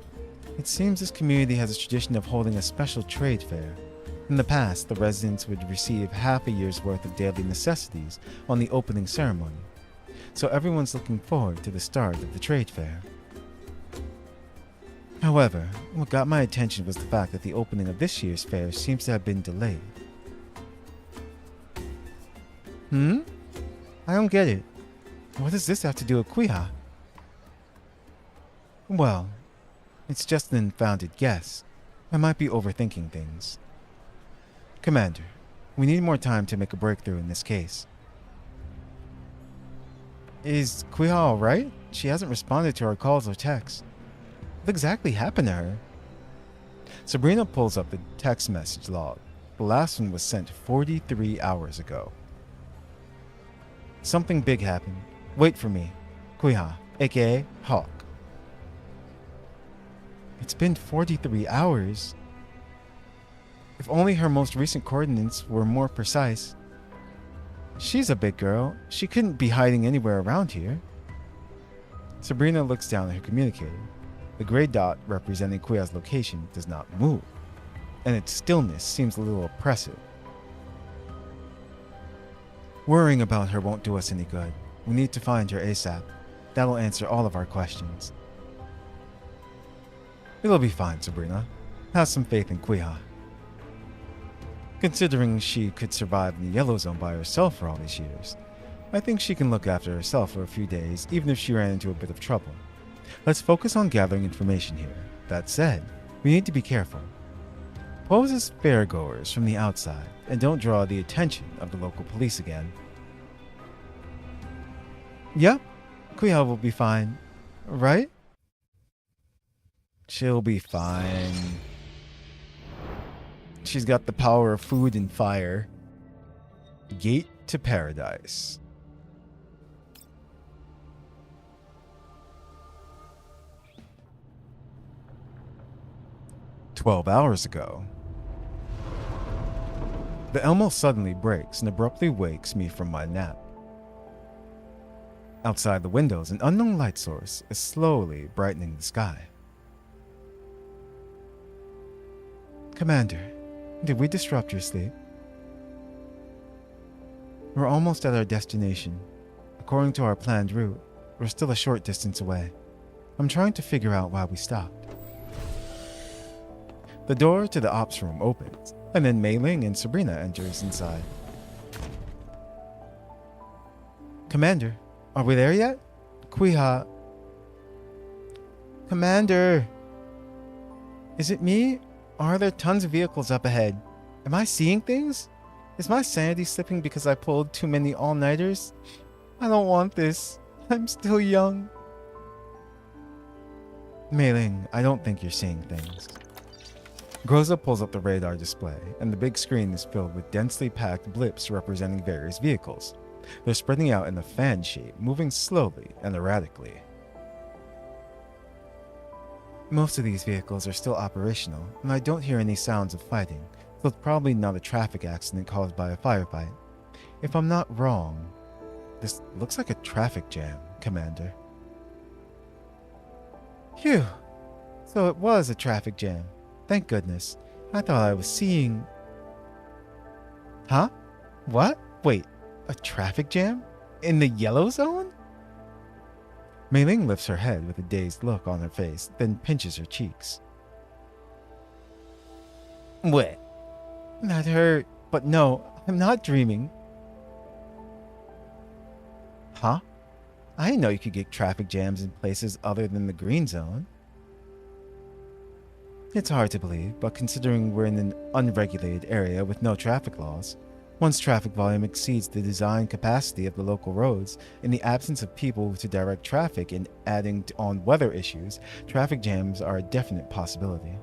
It seems this community has a tradition of holding a special trade fair. In the past, the residents would receive half a year's worth of daily necessities on the opening ceremony. So everyone's looking forward to the start of the trade fair. However, what got my attention was the fact that the opening of this year's fair seems to have been delayed. I don't get it. What does this have to do with Quihua? Well, it's just an unfounded guess. I might be overthinking things. Commander, we need more time to make a breakthrough in this case. Is Quihua alright? She hasn't responded to our calls or texts. What exactly happened to her? Sabrina pulls up the text message log. The last one was sent 43 hours ago. Something big happened. Wait for me. Quihua, aka Hawk. It's been 43 hours. If only her most recent coordinates were more precise. She's a big girl. She couldn't be hiding anywhere around here. Sabrina looks down at her communicator. The gray dot representing Quihua's location does not move, and its stillness seems a little oppressive. Worrying about her won't do us any good. We need to find her ASAP. That'll answer all of our questions. It'll be fine, Sabrina. Have some faith in Quihua. Considering she could survive in the Yellow Zone by herself for all these years, I think she can look after herself for a few days, even if she ran into a bit of trouble. Let's focus on gathering information here. That said, we need to be careful. Pose as fairgoers from the outside, and don't draw the attention of the local police again. Yep, Quihua will be fine, right? She'll be fine. She's got the power of food and fire. Gate to paradise. "12 hours ago. The Elmo suddenly breaks and abruptly wakes me from my nap. Outside the windows, an unknown light source is slowly brightening the sky. Commander, did we disrupt your sleep? We're almost at our destination. According to our planned route, we're still a short distance away. I'm trying to figure out why we stopped. The door to the ops room opens, and then Mei Ling and Sabrina enters inside. Commander, are we there yet? Quihua. Commander! Is it me? Or are there tons of vehicles up ahead? Am I seeing things? Is my sanity slipping because I pulled too many all-nighters? I don't want this. I'm still young. Mei Ling, I don't think you're seeing things. Groza pulls up the radar display, and the big screen is filled with densely packed blips representing various vehicles. They're spreading out in a fan shape, moving slowly and erratically. Most of these vehicles are still operational, and I don't hear any sounds of fighting, so it's probably not a traffic accident caused by a firefight. If I'm not wrong, this looks like a traffic jam, Commander. Phew! So it was a traffic jam. Thank goodness. I thought I was seeing... Huh? What? Wait, a traffic jam? In the Yellow Zone? Mei Ling lifts her head with a dazed look on her face, then pinches her cheeks. What? That hurt, but no, I'm not dreaming. Huh? I didn't know you could get traffic jams in places other than the green zone. It's hard to believe, but considering we're in an unregulated area with no traffic laws, once traffic volume exceeds the design capacity of the local roads, in the absence of people to direct traffic and adding on weather issues, traffic jams are a definite possibility.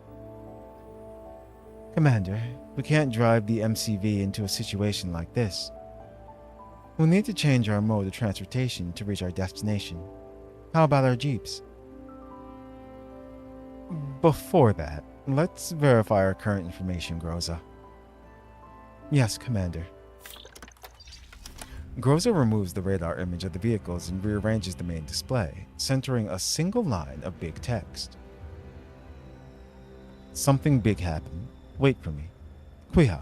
Commander, we can't drive the MCV into a situation like this. We'll need to change our mode of transportation to reach our destination. How about our jeeps? Before that, let's verify our current information, Groza. Yes, Commander. Groza removes the radar image of the vehicles and rearranges the main display, centering a single line of big text. Something big happened. Wait for me. Quihua,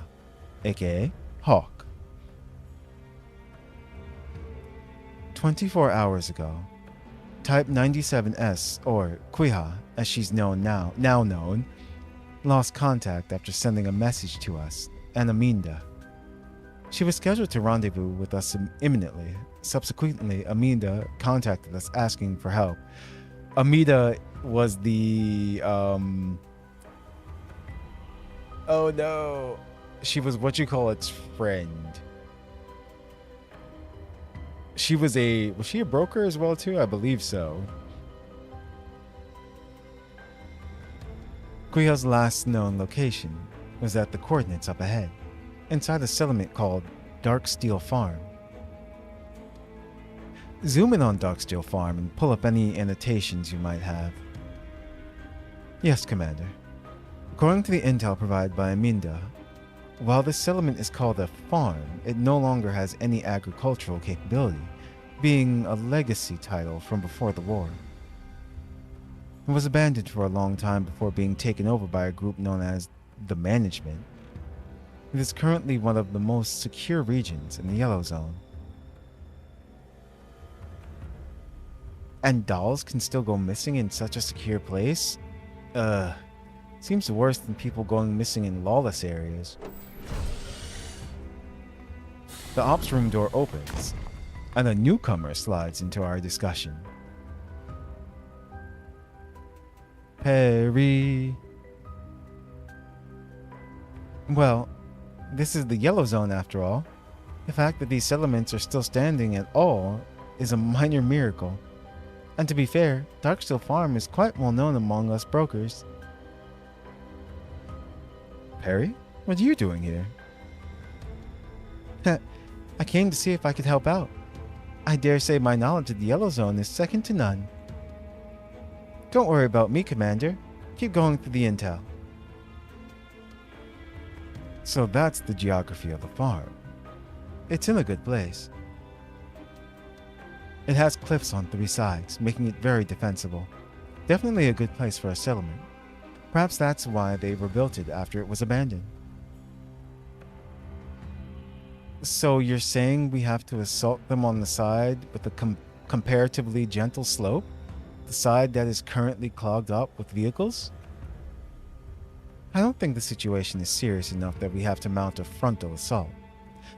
aka Hawk. 24 hours ago, Type 97S, or Quihua as she's now known, lost contact after sending a message to us and Aminda. She was scheduled to rendezvous with us imminently. Subsequently, Aminda contacted us asking for help. Aminda was the oh no. She was what you call its friend. Was she a broker as well too? I believe so. Quihua's last known location was at the coordinates up ahead, inside a settlement called Darksteel Farm. Zoom in on Darksteel Farm and pull up any annotations you might have. Yes, Commander. According to the intel provided by Aminda, while this settlement is called a farm, it no longer has any agricultural capability, being a legacy title from before the war. It was abandoned for a long time before being taken over by a group known as the Management. It is currently one of the most secure regions in the Yellow Zone. And dolls can still go missing in such a secure place? Seems worse than people going missing in lawless areas. The ops room door opens, and a newcomer slides into our discussion. Perry. Well, this is the Yellow Zone after all. The fact that these settlements are still standing at all is a minor miracle. And to be fair, Darksteel Farm is quite well known among us brokers. Perry, what are you doing here? I came to see if I could help out. I dare say my knowledge of the Yellow Zone is second to none. Don't worry about me, Commander. Keep going through the intel. So that's the geography of the farm. It's in a good place. It has cliffs on 3 sides, making it very defensible. Definitely a good place for a settlement. Perhaps that's why they rebuilt it after it was abandoned. So you're saying we have to assault them on the side with a comparatively gentle slope? The side that is currently clogged up with vehicles? I don't think the situation is serious enough that we have to mount a frontal assault.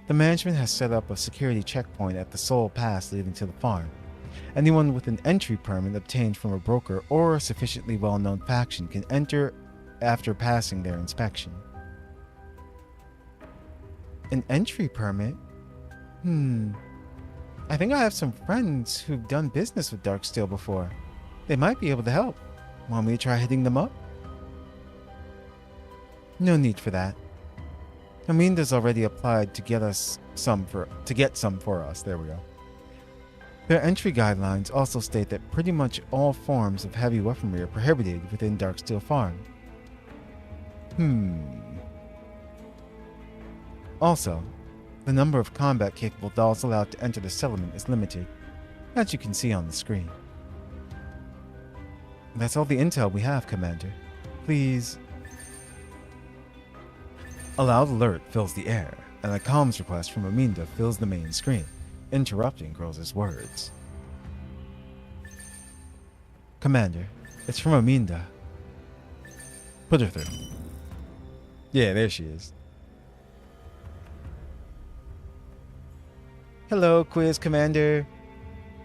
The management has set up a security checkpoint at the sole pass leading to the farm. Anyone with an entry permit obtained from a broker or a sufficiently well-known faction can enter after passing their inspection. An entry permit? I think I have some friends who've done business with Darksteel before. They might be able to help. Want me to try hitting them up? No need for that. Aminda's already applied to get some for us. There we go. Their entry guidelines also state that pretty much all forms of heavy weaponry are prohibited within Darksteel Farm. Also, the number of combat-capable dolls allowed to enter the settlement is limited, as you can see on the screen. That's all the intel we have, Commander. Please. A loud alert fills the air, and a comms request from Aminda fills the main screen, interrupting Groza's words. Commander, it's from Aminda. Put her through. Yeah, there she is. Hello, Quiz Commander.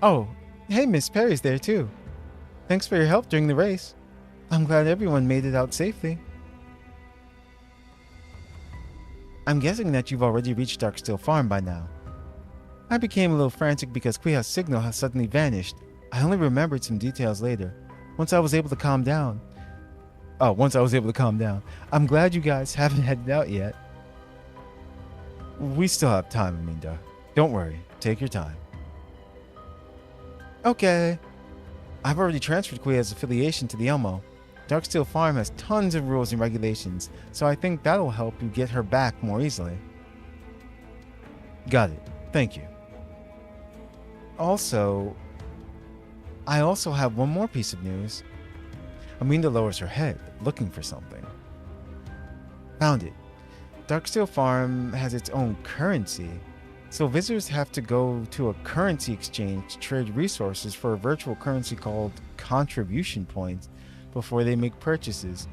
Oh, Hey, Miss Perry's there too. Thanks for your help during the race. I'm glad everyone made it out safely. I'm guessing that you've already reached Darksteel Farm by now. I became a little frantic because Quihua's signal has suddenly vanished. I only remembered some details later, once I was able to calm down. I'm glad you guys haven't headed out yet. We still have time, Aminda. Don't worry. Take your time. Okay. I've already transferred Quihua's affiliation to the Elmo. Darksteel Farm has tons of rules and regulations, so I think that'll help you get her back more easily. Got it. Thank you. I also have one more piece of news. Aminda lowers her head, looking for something. Found it. Darksteel Farm has its own currency, so visitors have to go to a currency exchange to trade resources for a virtual currency called contribution points before they make purchases.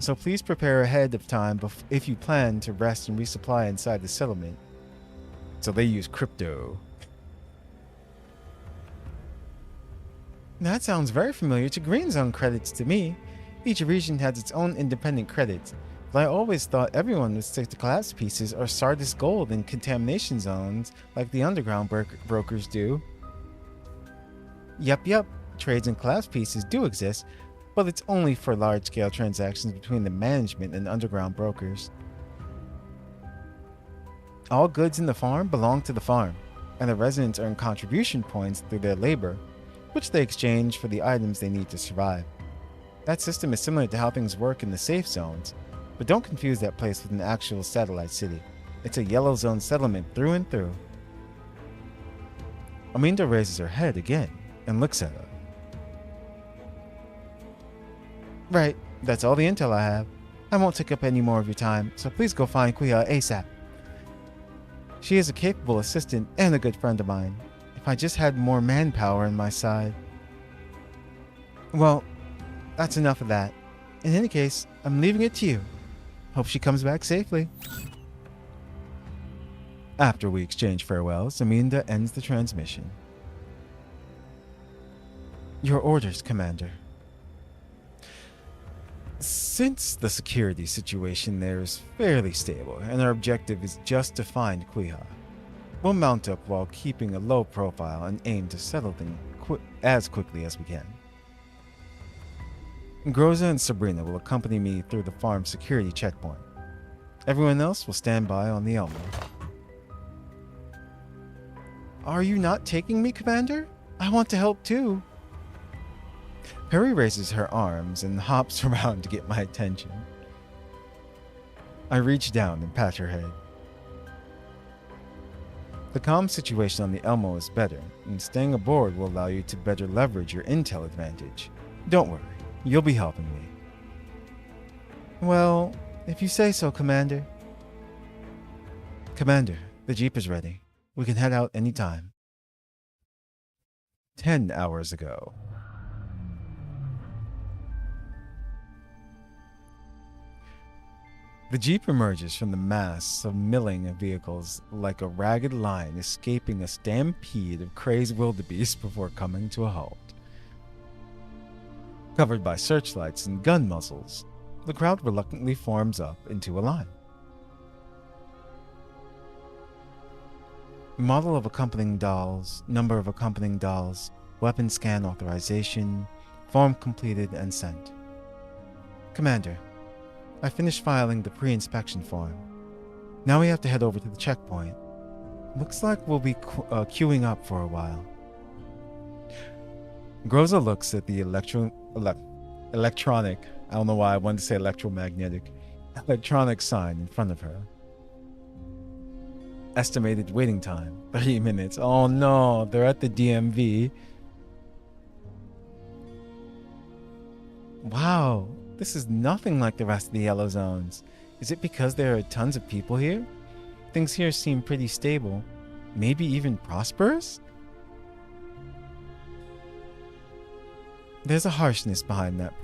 So please prepare ahead of time if you plan to rest and resupply inside the settlement. So they use crypto. That sounds very familiar to Green Zone credits to me. Each region has its own independent credits, but I always thought everyone would stick to class pieces or Sardis Gold in contamination zones like the underground brokers do. Yep, trades in class pieces do exist, but it's only for large-scale transactions between the management and underground brokers. All goods in the farm belong to the farm, and the residents earn contribution points through their labor, which they exchange for the items they need to survive. That system is similar to how things work in the safe zones, but don't confuse that place with an actual satellite city. It's a yellow zone settlement through and through. Aminda raises her head again and looks at her. Right, that's all the intel I have. I won't take up any more of your time, so please go find Quihua ASAP. She is a capable assistant and a good friend of mine. If I just had more manpower on my side. Well, that's enough of that. In any case, I'm leaving it to you. Hope she comes back safely. After we exchange farewells, Aminda ends the transmission. Your orders, Commander. Since the security situation there is fairly stable, and our objective is just to find Quihua, we'll mount up while keeping a low profile and aim to settle things as quickly as we can. Groza and Sabrina will accompany me through the farm's security checkpoint. Everyone else will stand by on the Elmo. Are you not taking me, Commander? I want to help too. Perry raises her arms and hops around to get my attention. I reach down and pat her head. The comm situation on the Elmo is better, and staying aboard will allow you to better leverage your intel advantage. Don't worry, you'll be helping me. Well, if you say so, Commander. Commander, the Jeep is ready. We can head out anytime. 10 hours ago. The Jeep emerges from the mass of milling of vehicles like a ragged line escaping a stampede of crazed wildebeest before coming to a halt. Covered by searchlights and gun muzzles, the crowd reluctantly forms up into a line. Model of accompanying dolls, number of accompanying dolls, weapon scan authorization, form completed and sent. Commander, I finished filing the pre-inspection form. Now we have to head over to the checkpoint. Looks like we'll be queuing up for a while. Groza looks at the electronic, I don't know why I wanted to say electromagnetic, electronic sign in front of her. Estimated waiting time, 30 minutes. Oh no, they're at the DMV. Wow, this is nothing like the rest of the yellow zones. Is it because there are tons of people here? Things here seem pretty stable, maybe even prosperous? There's a harshness behind that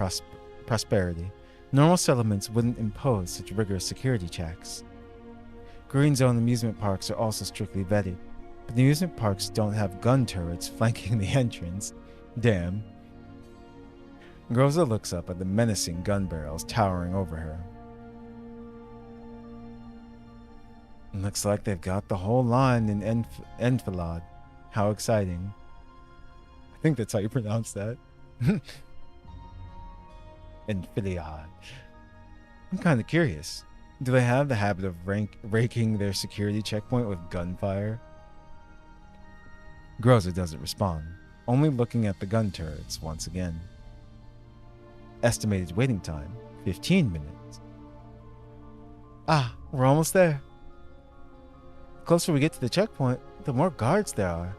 prosperity. Normal settlements wouldn't impose such rigorous security checks. Green Zone amusement parks are also strictly vetted. But the amusement parks don't have gun turrets flanking the entrance. Damn. Groza looks up at the menacing gun barrels towering over her. Looks like they've got the whole line in enfilade. How exciting. I think that's how you pronounce that. Enfilade. I'm kind of curious. Do they have the habit of raking their security checkpoint with gunfire? Groza doesn't respond, only looking at the gun turrets once again. Estimated waiting time, 15 minutes. Ah, we're almost there. The closer we get to the checkpoint, the more guards there are.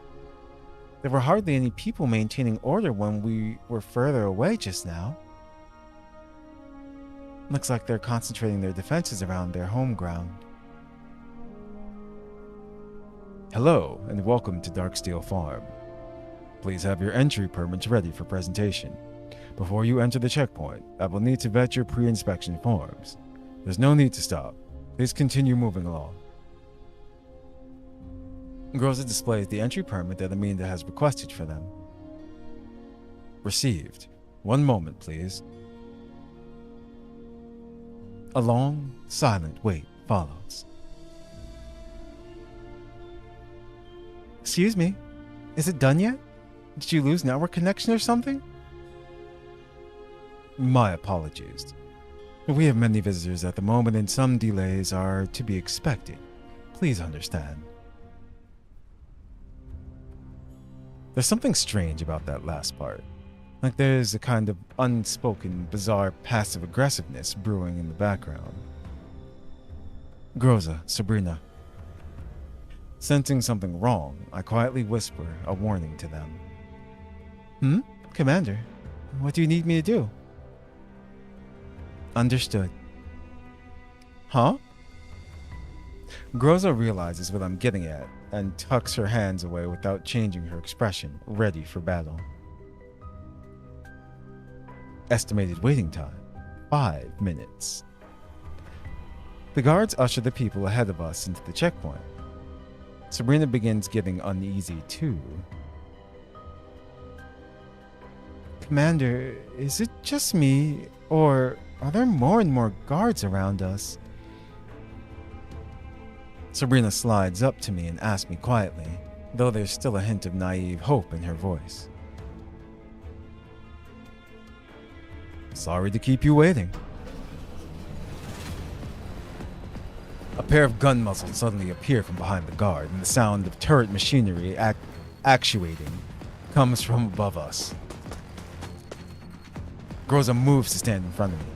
There were hardly any people maintaining order when we were further away just now. Looks like they're concentrating their defenses around their home ground. Hello, and welcome to Darksteel Farm. Please have your entry permits ready for presentation. Before you enter the checkpoint, I will need to vet your pre-inspection forms. There's no need to stop. Please continue moving along. Groza displays the entry permit that Aminda has requested for them. Received. One moment, please. A long, silent wait follows. Excuse me, is it done yet? Did you lose network connection or something? My apologies. We have many visitors at the moment and some delays are to be expected. Please understand. There's something strange about that last part. Like there's a kind of unspoken, bizarre passive aggressiveness brewing in the background. Groza, Sabrina. Sensing something wrong, I quietly whisper a warning to them. Commander, what do you need me to do? Understood. Huh? Groza realizes what I'm getting at and tucks her hands away without changing her expression, ready for battle. Estimated waiting time, 5 minutes. The guards usher the people ahead of us into the checkpoint. Sabrina begins getting uneasy too. Commander, is it just me, or are there more and more guards around us? Sabrina slides up to me and asks me quietly, though there's still a hint of naive hope in her voice. Sorry to keep you waiting. A pair of gun muzzles suddenly appear from behind the guard, and the sound of turret machinery actuating comes from above us. Groza moves to stand in front of me.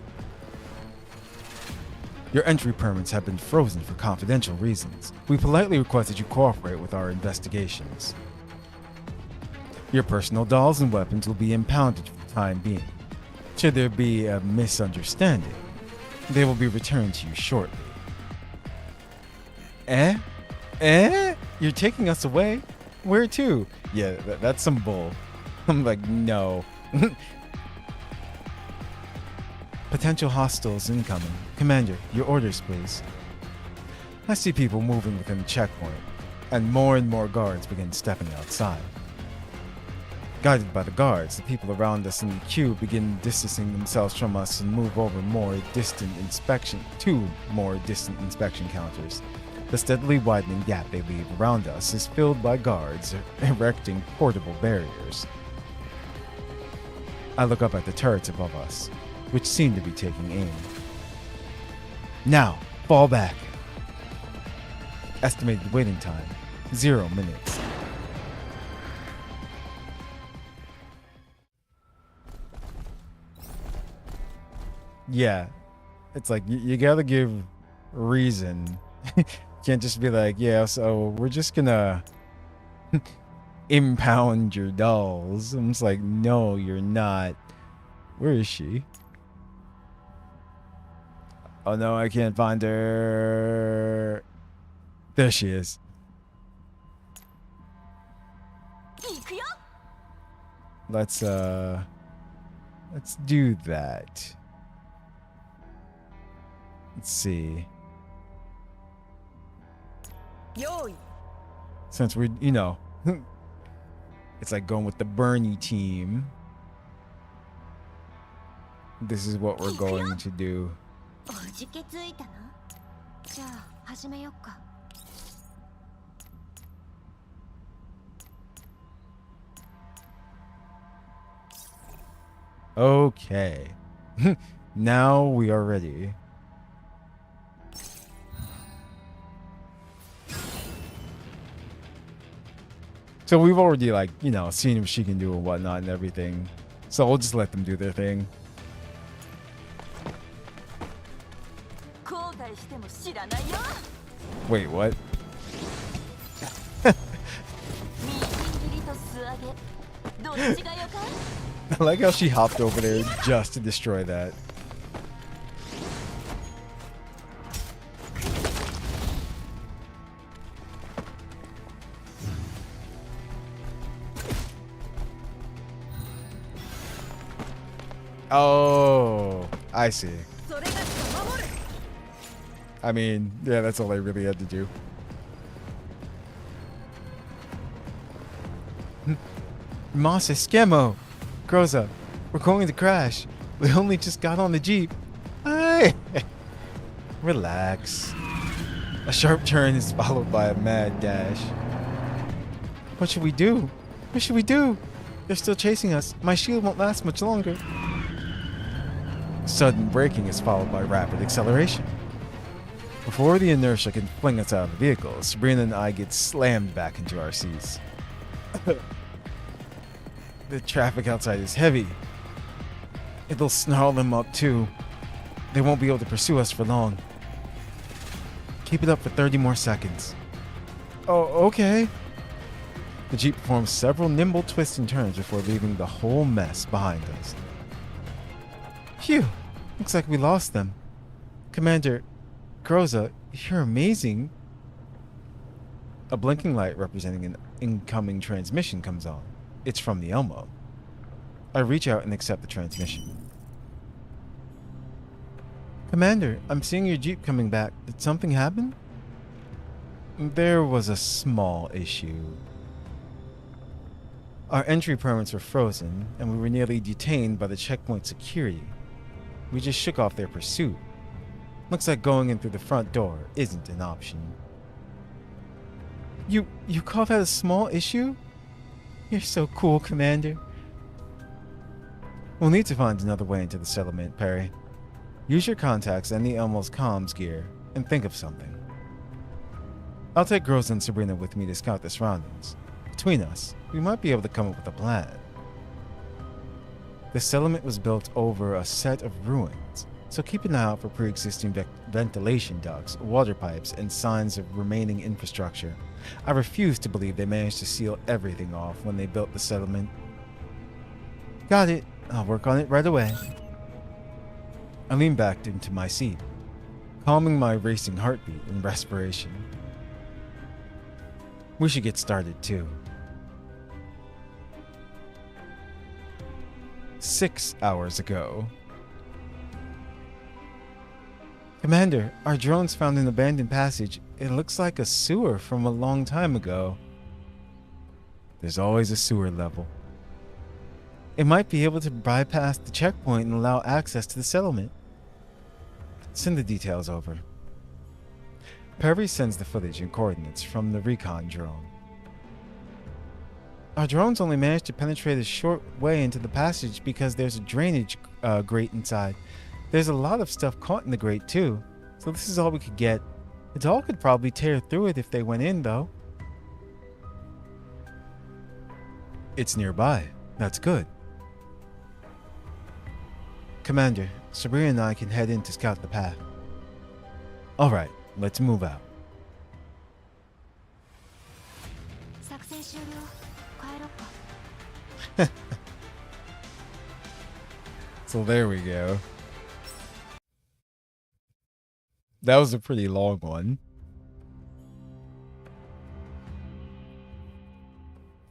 Your entry permits have been frozen for confidential reasons. We politely request that you cooperate with our investigations. Your personal dolls and weapons will be impounded for the time being. Should there be a misunderstanding, they will be returned to you shortly. You're taking us away? Where to? Yeah, that's some bull. I'm like, no. Potential hostiles incoming. Commander, your orders, please. I see people moving within the checkpoint, and more guards begin stepping outside. Guided by the guards, the people around us in the queue begin distancing themselves from us and move over to more distant inspection counters. The steadily widening gap they leave around us is filled by guards erecting portable barriers. I look up at the turrets above us, which seem to be taking aim. Now, fall back. Estimated waiting time, 0 minutes. Yeah, it's like you gotta give reason. Can't just be like, yeah, so we're just gonna impound your dolls. I'm just like, no, you're not. Where is she? Oh no, I can't find her. There she is. Let's do that. Let's see. Since we're, you know, it's like going with the Bernie team. This is what we're going to do. Okay. Now we are ready. So we've already, like, you know, seen what she can do and whatnot and everything. So we'll just let them do their thing. Wait, what? I like how she hopped over there just to destroy that. Oh, I see. I mean, yeah, that's all I really had to do. Mas Esquemo! Groza, we're going to crash. We only just got on the Jeep. Hey! Relax. A sharp turn is followed by a mad dash. What should we do? What should we do? They're still chasing us. My shield won't last much longer. Sudden braking is followed by rapid acceleration. Before the inertia can fling us out of the vehicle, Sabrina and I get slammed back into our seats. The traffic outside is heavy. It'll snarl them up too. They won't be able to pursue us for long. Keep it up for 30 more seconds. Oh, okay. The Jeep performs several nimble twists and turns before leaving the whole mess behind us. Phew, looks like we lost them. Commander, Groza, you're amazing. A blinking light representing an incoming transmission comes on. It's from the Elmo. I reach out and accept the transmission. Commander, I'm seeing your Jeep coming back. Did something happen? There was a small issue. Our entry permits were frozen, and we were nearly detained by the checkpoint security. We just shook off their pursuit. Looks like going in through the front door isn't an option. You call that a small issue? You're so cool, Commander. We'll need to find another way into the settlement, Perry. Use your contacts and the Elmo's comms gear, and think of something. I'll take Groza and Sabrina with me to scout the surroundings. Between us, we might be able to come up with a plan. The settlement was built over a set of ruins, so keep an eye out for pre-existing ventilation ducts, water pipes, and signs of remaining infrastructure. I refuse to believe they managed to seal everything off when they built the settlement. Got it. I'll work on it right away. I lean back into my seat, calming my racing heartbeat and respiration. We should get started too. 6 hours ago. Commander, our drones found an abandoned passage. It looks like a sewer from a long time ago. There's always a sewer level. It might be able to bypass the checkpoint and allow access to the settlement. Send the details over. Perry sends the footage and coordinates from the recon drone. Our drones only managed to penetrate a short way into the passage because there's a drainage grate inside. There's a lot of stuff caught in the grate too, so this is all we could get. The dog could probably tear through it if they went in though. It's nearby. That's good. Commander, Sabrina and I can head in to scout the path. Alright, let's move out. So there we go. That was a pretty long one.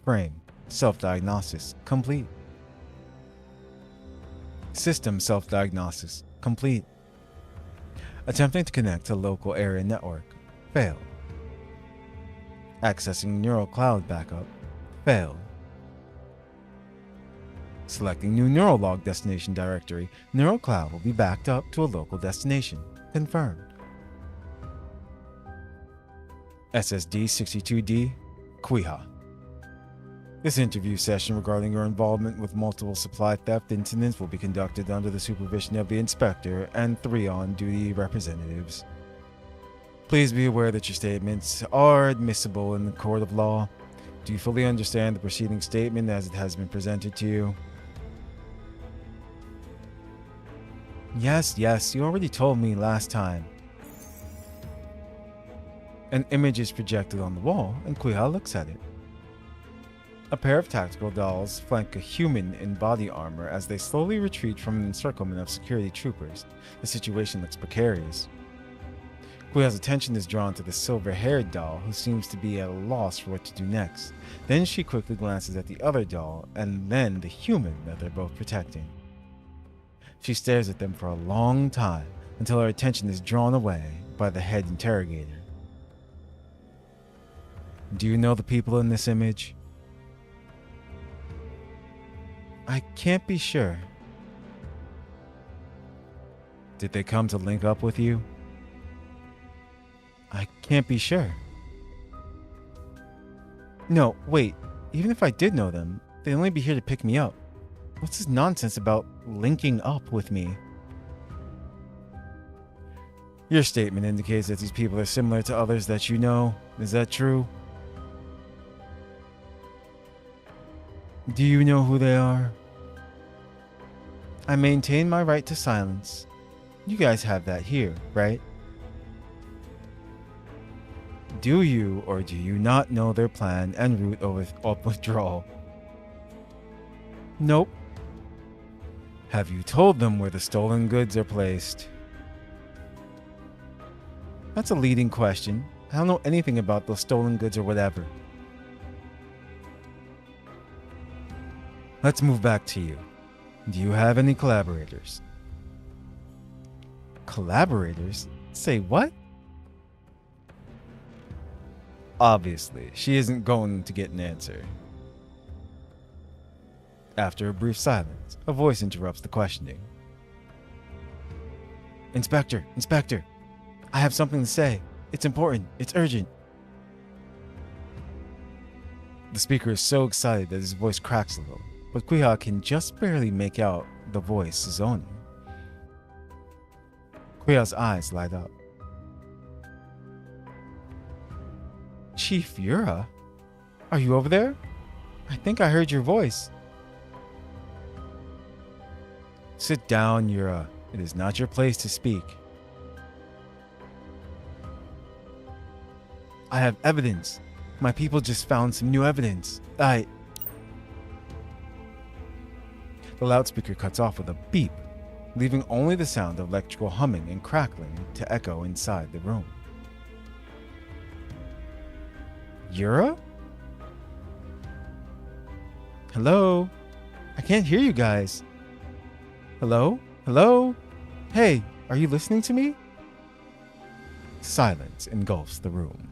Frame. Self-diagnosis complete. System self-diagnosis complete. Attempting to connect to local area network. Failed. Accessing neural cloud backup. Failed. Selecting new neural log destination directory. Neural cloud will be backed up to a local destination. Confirmed. SSD 62D, Quihua. This interview session regarding your involvement with multiple supply theft incidents will be conducted under the supervision of the inspector and 3 on-duty representatives. Please be aware that your statements are admissible in the court of law. Do you fully understand the preceding statement as it has been presented to you? Yes, you already told me last time. An image is projected on the wall, and Quihua looks at it. A pair of tactical dolls flank a human in body armor as they slowly retreat from an encirclement of security troopers. The situation looks precarious. Quihua's attention is drawn to the silver-haired doll, who seems to be at a loss for what to do next. Then she quickly glances at the other doll, and then the human that they're both protecting. She stares at them for a long time, until her attention is drawn away by the head interrogator. Do you know the people in this image? I can't be sure. Did they come to link up with you? I can't be sure. No, wait. Even if I did know them, they'd only be here to pick me up. What's this nonsense about linking up with me? Your statement indicates that these people are similar to others that you know. Is that true? Do you know who they are? I maintain my right to silence. You guys have that here, right? Do you or do you not know their plan and route of withdrawal? Nope. Have you told them where the stolen goods are placed? That's a leading question. I don't know anything about those stolen goods or whatever. Let's move back to you. Do you have any collaborators? Collaborators? Say what? Obviously, she isn't going to get an answer. After a brief silence, a voice interrupts the questioning. Inspector, I have something to say. It's important. It's urgent. The speaker is so excited that his voice cracks a little, but Quihua can just barely make out the voice zoning. Quihua's eyes light up. Chief Yura? Are you over there? I think I heard your voice. Sit down, Yura. It is not your place to speak. I have evidence. My people just found some new evidence. The loudspeaker cuts off with a beep, leaving only the sound of electrical humming and crackling to echo inside the room. Yura? Hello? I can't hear you guys. Hello? Hello? Hey, are you listening to me? Silence engulfs the room.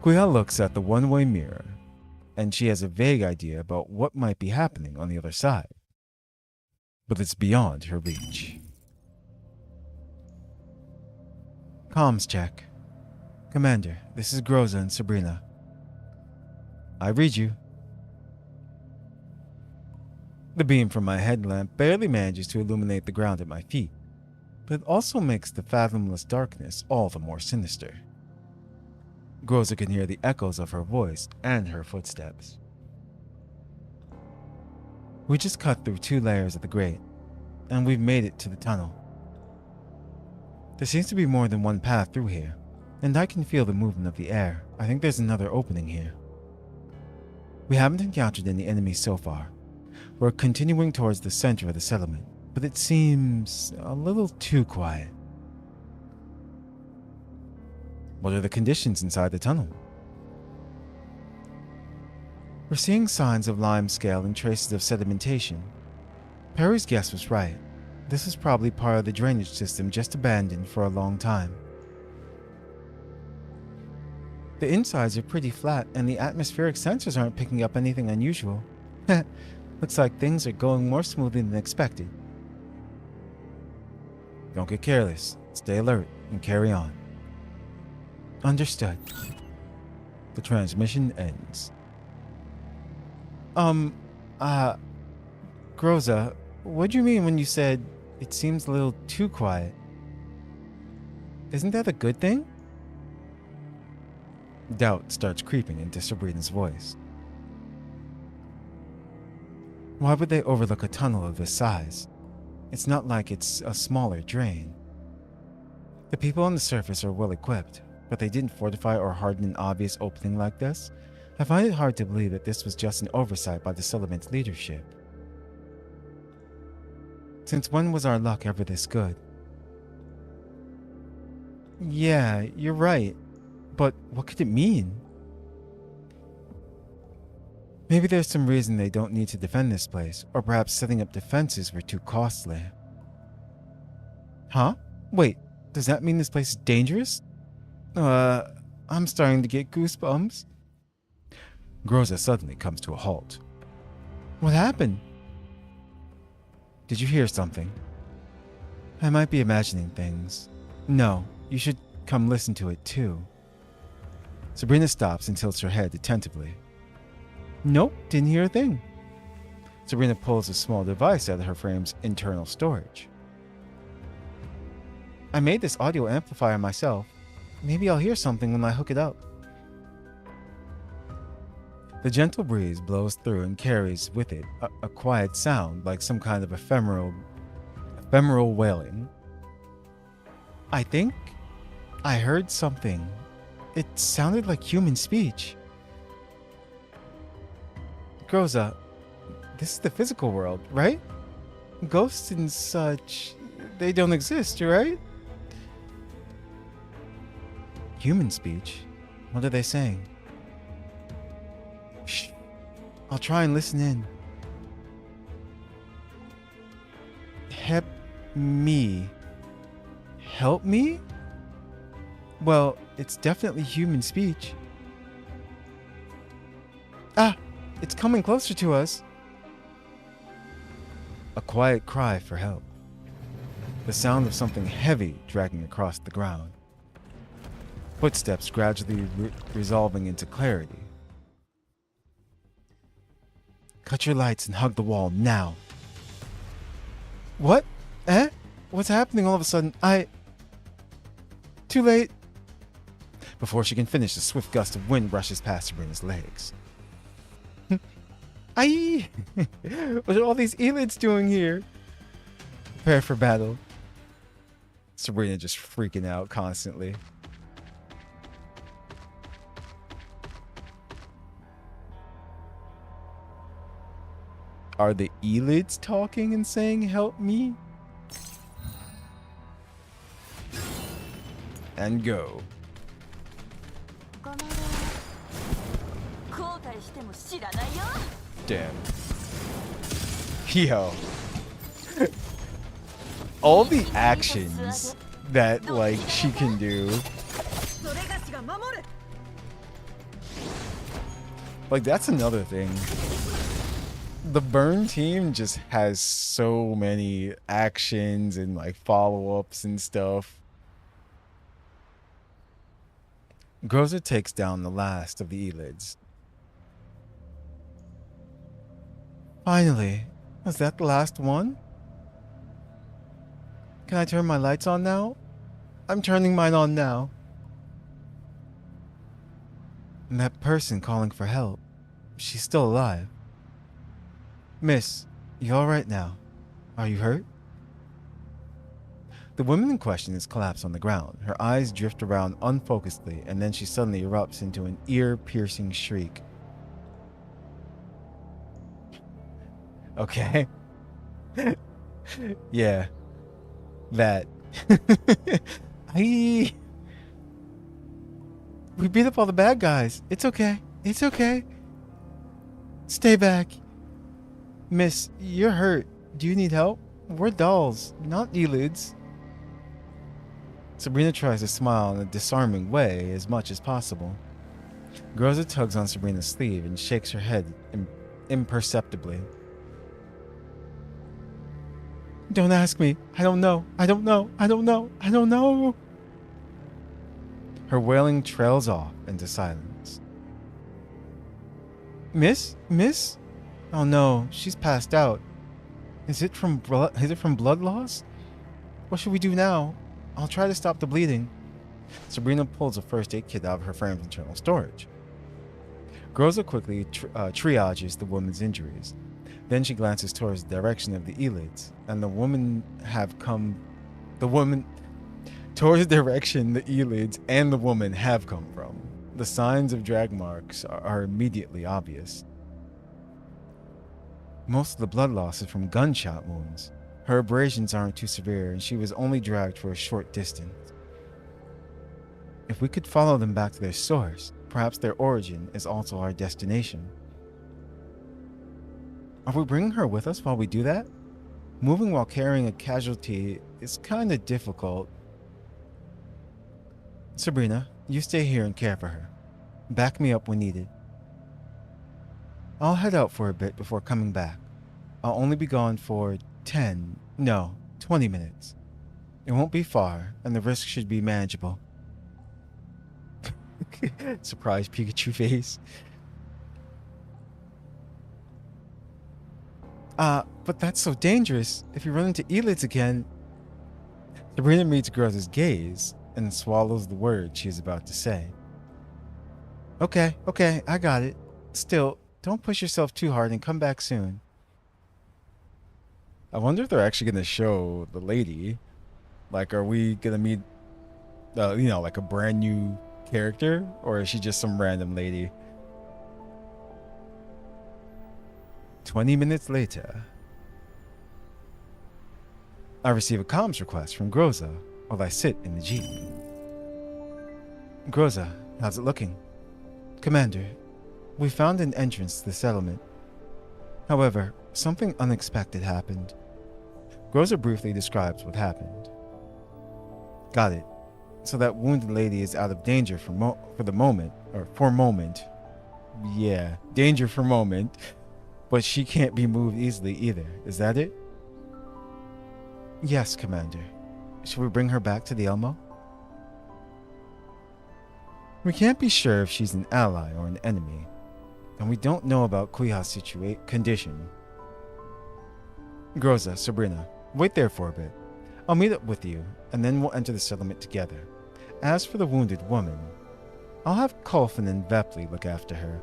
Quihua looks at the one-way mirror, and she has a vague idea about what might be happening on the other side. But it's beyond her reach. Comms check. Commander, this is Groza and Sabrina. I read you. The beam from my headlamp barely manages to illuminate the ground at my feet, but it also makes the fathomless darkness all the more sinister. Groza can hear the echoes of her voice and her footsteps. We just cut through 2 layers of the grate, and we've made it to the tunnel. There seems to be more than one path through here, and I can feel the movement of the air. I think there's another opening here. We haven't encountered any enemies so far. We're continuing towards the center of the settlement, but it seems a little too quiet. What are the conditions inside the tunnel? We're seeing signs of limescale and traces of sedimentation. Perry's guess was right. This is probably part of the drainage system just abandoned for a long time. The insides are pretty flat, and the atmospheric sensors aren't picking up anything unusual. Looks like things are going more smoothly than expected. Don't get careless. Stay alert and carry on. Understood. The transmission ends. Groza, what do you mean when you said it seems a little too quiet? Isn't that a good thing? Doubt starts creeping into Sabrina's voice. Why would they overlook a tunnel of this size? It's not like it's a smaller drain. The people on the surface are well equipped, but they didn't fortify or harden an obvious opening like this. I find it hard to believe that this was just an oversight by the settlement's leadership. Since when was our luck ever this good? Yeah, you're right. But what could it mean? Maybe there's some reason they don't need to defend this place, or perhaps setting up defenses were too costly. Huh? Wait, does that mean this place is dangerous? I'm starting to get goosebumps. Groza suddenly comes to a halt. What happened? Did you hear something? I might be imagining things. No, you should come listen to it too. Sabrina stops and tilts her head attentively. Nope, didn't hear a thing. Sabrina pulls a small device out of her frame's internal storage. I made this audio amplifier myself. Maybe I'll hear something when I hook it up. The gentle breeze blows through and carries with it a quiet sound like some kind of ephemeral wailing. I think I heard something. It sounded like human speech. Groza, this is the physical world, right? Ghosts and such, they don't exist, right? Human speech? What are they saying? Shh. I'll try and listen in. Help me. Help me? Well, it's definitely human speech. Ah! It's coming closer to us. A quiet cry for help. The sound of something heavy dragging across the ground. Footsteps gradually resolving into clarity. Cut your lights and hug the wall now. What? Eh? What's happening all of a sudden? Too late. Before she can finish, a swift gust of wind rushes past Sabrina's legs. Aye! What are all these elids doing here? Prepare for battle. Sabrina just freaking out constantly. Are the elids talking and saying, help me? And go. Damn. Yo. All the actions that, like, she can do. Like, that's another thing. The Burn team just has so many actions and, like, follow-ups and stuff. Groza takes down the last of the elids. Finally. Was that the last one? Can I turn my lights on now? I'm turning mine on now. And that person calling for help. She's still alive. Miss, you alright now? Are you hurt? The woman in question is collapsed on the ground. Her eyes drift around unfocusedly, and then she suddenly erupts into an ear-piercing shriek. Okay. Yeah. That. We beat up all the bad guys. It's okay. It's okay. Stay back. Miss, you're hurt. Do you need help? We're dolls, not elids. Sabrina tries to smile in a disarming way as much as possible. Groza tugs on Sabrina's sleeve and shakes her head imperceptibly. Don't ask me. I don't know. I don't know. I don't know. I don't know. Her wailing trails off into silence. Miss? Miss? Oh no, she's passed out. Is it from blood loss? What should we do now? I'll try to stop the bleeding. Sabrina pulls a first aid kit out of her frame's internal storage. Groza quickly triages the woman's injuries. Then she glances towards the direction of the eyelids, and towards the direction the eyelids and the woman have come from. The signs of drag marks are immediately obvious. Most of the blood loss is from gunshot wounds. Her abrasions aren't too severe, and she was only dragged for a short distance. If we could follow them back to their source, perhaps their origin is also our destination. Are we bringing her with us while we do that? Moving while carrying a casualty is kinda difficult. Sabrina, you stay here and care for her. Back me up when needed. I'll head out for a bit before coming back. I'll only be gone for 20 minutes. It won't be far, and the risk should be manageable. Surprise Pikachu face. But that's so dangerous. If you run into eyelids again... Sabrina meets Groza's gaze and swallows the word she is about to say. Okay, I got it. Still, don't push yourself too hard and come back soon. I wonder if they're actually going to show the lady. Like, are we going to meet, like a brand new character? Or is she just some random lady? 20 minutes later, I receive a comms request from Groza while I sit in the Jeep. Groza, how's it looking? Commander, we found an entrance to the settlement. However, something unexpected happened. Groza briefly describes what happened. Got it. So that wounded lady is out of danger for moment. Yeah, danger for moment. But she can't be moved easily either. Is that it? Yes, Commander. Should we bring her back to the Elmo? We can't be sure if she's an ally or an enemy, and we don't know about Quihua's condition. Groza, Sabrina, wait there for a bit. I'll meet up with you, and then we'll enter the settlement together. As for the wounded woman, I'll have Kolfin and Vepley look after her.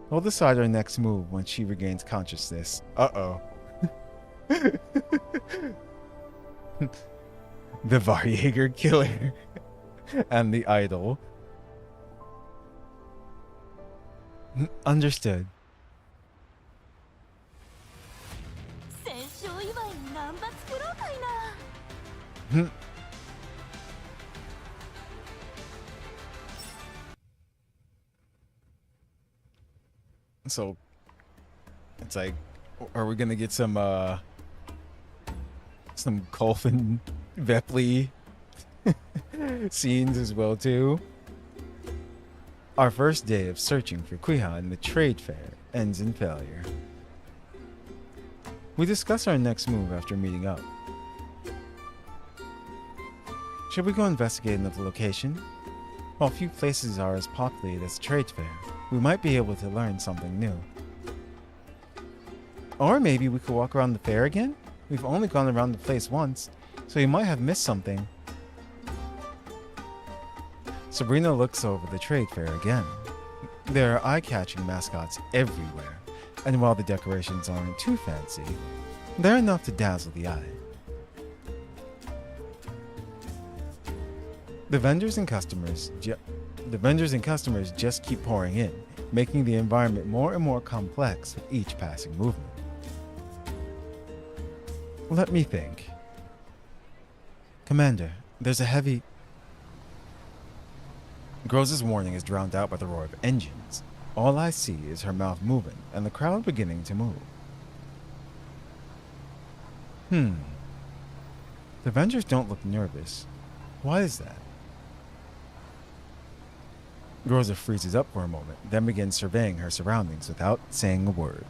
We'll decide our next move when she regains consciousness. Uh-oh. The Varjager killer and the idol. Understood. So, it's like, are we gonna get some Kolfin Vepley scenes as well too? Our first day of searching for Quihua in the trade fair ends in failure. We discuss our next move after meeting up. Should we go investigate another location? While few places are as populated as the trade fair, we might be able to learn something new. Or maybe we could walk around the fair again? We've only gone around the place once, so you might have missed something. Sabrina looks over the trade fair again. There are eye-catching mascots everywhere, and while the decorations aren't too fancy, they're enough to dazzle the eye. The vendors and customers just keep pouring in, making the environment more and more complex with each passing movement. Let me think. Commander, there's a heavy... Groza's warning is drowned out by the roar of engines. All I see is her mouth moving and the crowd beginning to move. The vendors don't look nervous. Why is that? Rosa freezes up for a moment, then begins surveying her surroundings without saying a word.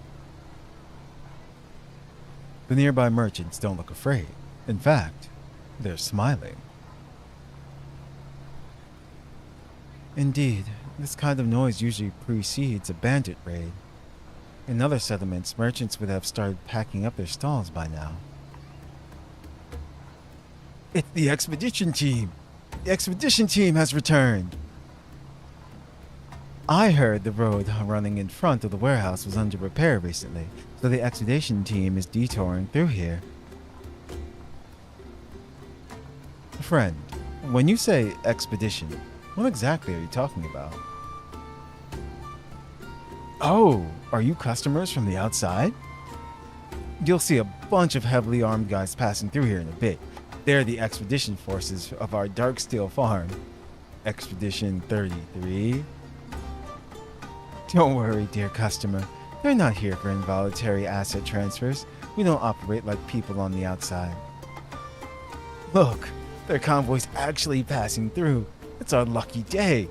The nearby merchants don't look afraid. In fact, they're smiling. Indeed, this kind of noise usually precedes a bandit raid. In other settlements, merchants would have started packing up their stalls by now. It's the expedition team! The expedition team has returned! I heard the road running in front of the warehouse was under repair recently, so the expedition team is detouring through here. Friend, when you say expedition, what exactly are you talking about? Oh, are you customers from the outside? You'll see a bunch of heavily armed guys passing through here in a bit. They're the expedition forces of our Darksteel farm. Expedition 33. Don't worry, dear customer. They're not here for involuntary asset transfers. We don't operate like people on the outside. Look, their convoy's actually passing through. It's our lucky day.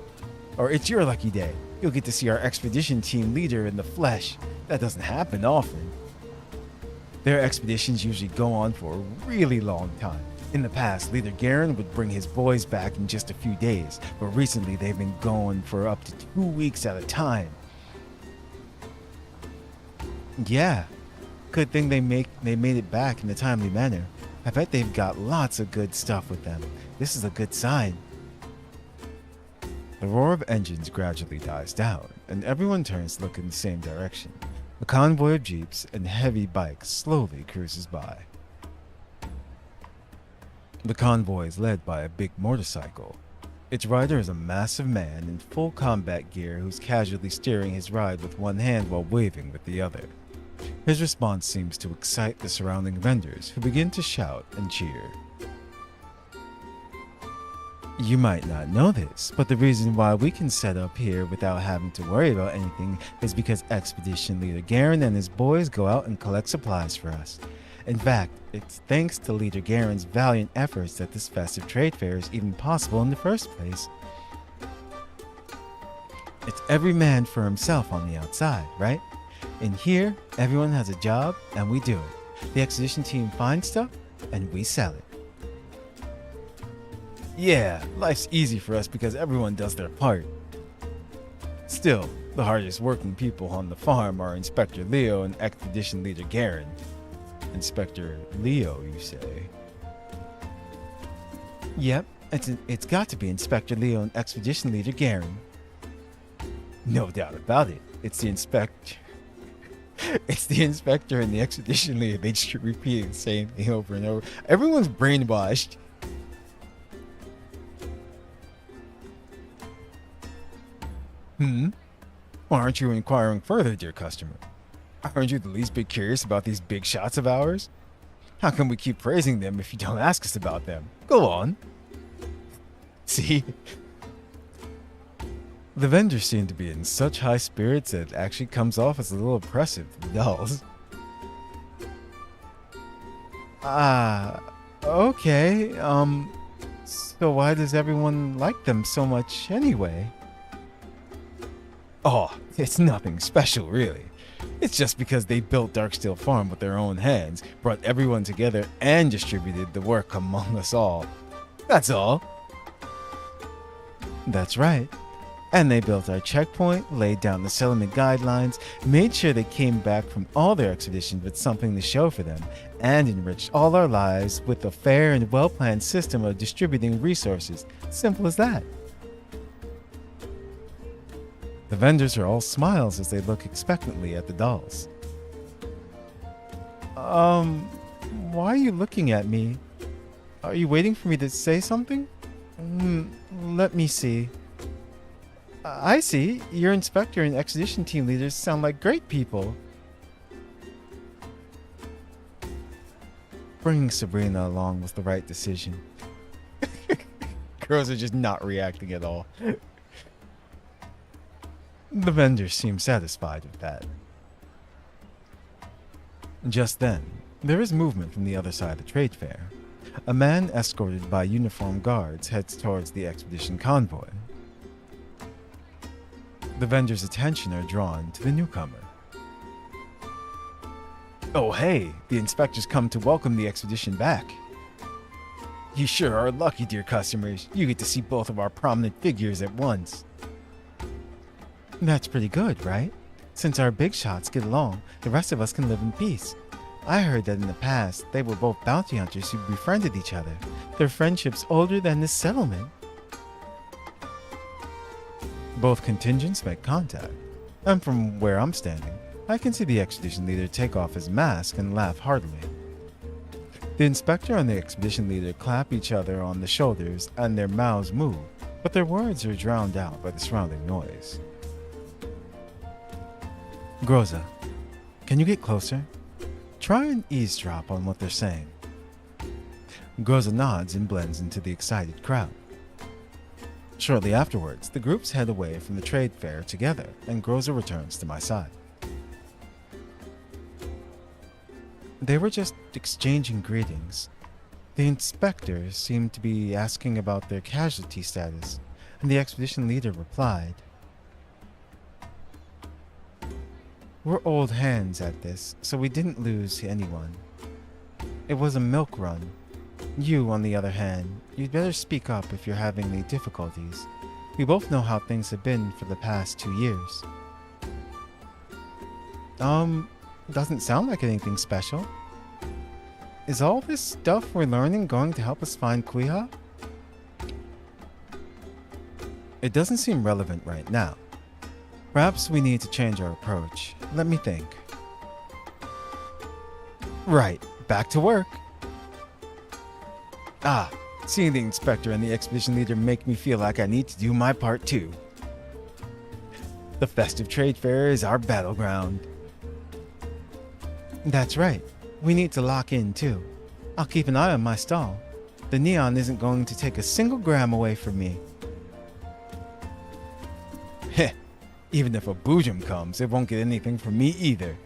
Or it's your lucky day. You'll get to see our expedition team leader in the flesh. That doesn't happen often. Their expeditions usually go on for a really long time. In the past, Leader Garen would bring his boys back in just a few days, but recently they've been going for up to 2 weeks at a time. Yeah, good thing they made it back in a timely manner. I bet they've got lots of good stuff with them. This is a good sign. The roar of engines gradually dies down, and everyone turns to look in the same direction. A convoy of jeeps and heavy bikes slowly cruises by. The convoy is led by a big motorcycle. Its rider is a massive man in full combat gear who's casually steering his ride with one hand while waving with the other. His response seems to excite the surrounding vendors, who begin to shout and cheer. You might not know this, but the reason why we can set up here without having to worry about anything is because Expedition Leader Garen and his boys go out and collect supplies for us. In fact, it's thanks to Leader Garen's valiant efforts that this festive trade fair is even possible in the first place. It's every man for himself on the outside, right? In here, everyone has a job, and we do it. The expedition team finds stuff, and we sell it. Yeah, life's easy for us because everyone does their part. Still, the hardest working people on the farm are Inspector Leo and Expedition Leader Garen. Inspector Leo, you say? Yep, it's got to be Inspector Leo and Expedition Leader Garen. No doubt about it. It's the inspector and the expedition leader. They just repeat the same thing over and over. Everyone's brainwashed. Why aren't you inquiring further, dear customer? Aren't you the least bit curious about these big shots of ours? How can we keep praising them if you don't ask us about them? Go on. See? The vendors seem to be in such high spirits that it actually comes off as a little oppressive to the dolls. Okay, so why does everyone like them so much anyway? Oh, it's nothing special, really. It's just because they built Darksteel Farm with their own hands, brought everyone together, and distributed the work among us all. That's all. That's right. And they built our checkpoint, laid down the settlement guidelines, made sure they came back from all their expeditions with something to show for them, and enriched all our lives with a fair and well-planned system of distributing resources. Simple as that. The vendors are all smiles as they look expectantly at the dolls. Why are you looking at me? Are you waiting for me to say something? Let me see. I see. Your inspector and expedition team leaders sound like great people. Bringing Sabrina along was the right decision. Girls are just not reacting at all. The vendors seem satisfied with that. Just then, there is movement from the other side of the trade fair. A man escorted by uniformed guards heads towards the expedition convoy. The vendor's attention are drawn to the newcomer. Oh hey, the inspectors come to welcome the expedition back. You sure are lucky, dear customers. You get to see both of our prominent figures at once. That's pretty good, right? Since our big shots get along, the rest of us can live in peace. I heard that in the past, they were both bounty hunters who befriended each other. Their friendship's older than this settlement. Both contingents make contact, and from where I'm standing, I can see the expedition leader take off his mask and laugh heartily. The inspector and the expedition leader clap each other on the shoulders and their mouths move, but their words are drowned out by the surrounding noise. Groza, can you get closer? Try and eavesdrop on what they're saying. Groza nods and blends into the excited crowd. Shortly afterwards, the groups head away from the trade fair together, and Groza returns to my side. They were just exchanging greetings. The inspector seemed to be asking about their casualty status, and the expedition leader replied, "We're old hands at this, so we didn't lose anyone. It was a milk run. You, on the other hand, you'd better speak up if you're having any difficulties. We both know how things have been for the past 2 years." Doesn't sound like anything special. Is all this stuff we're learning going to help us find Quihua? It doesn't seem relevant right now. Perhaps we need to change our approach. Let me think. Right, back to work. Seeing the inspector and the expedition leader make me feel like I need to do my part too. The festive trade fair is our battleground. That's right. We need to lock in too. I'll keep an eye on my stall. The neon isn't going to take a single gram away from me. Heh. Even if a boojum comes, it won't get anything from me either.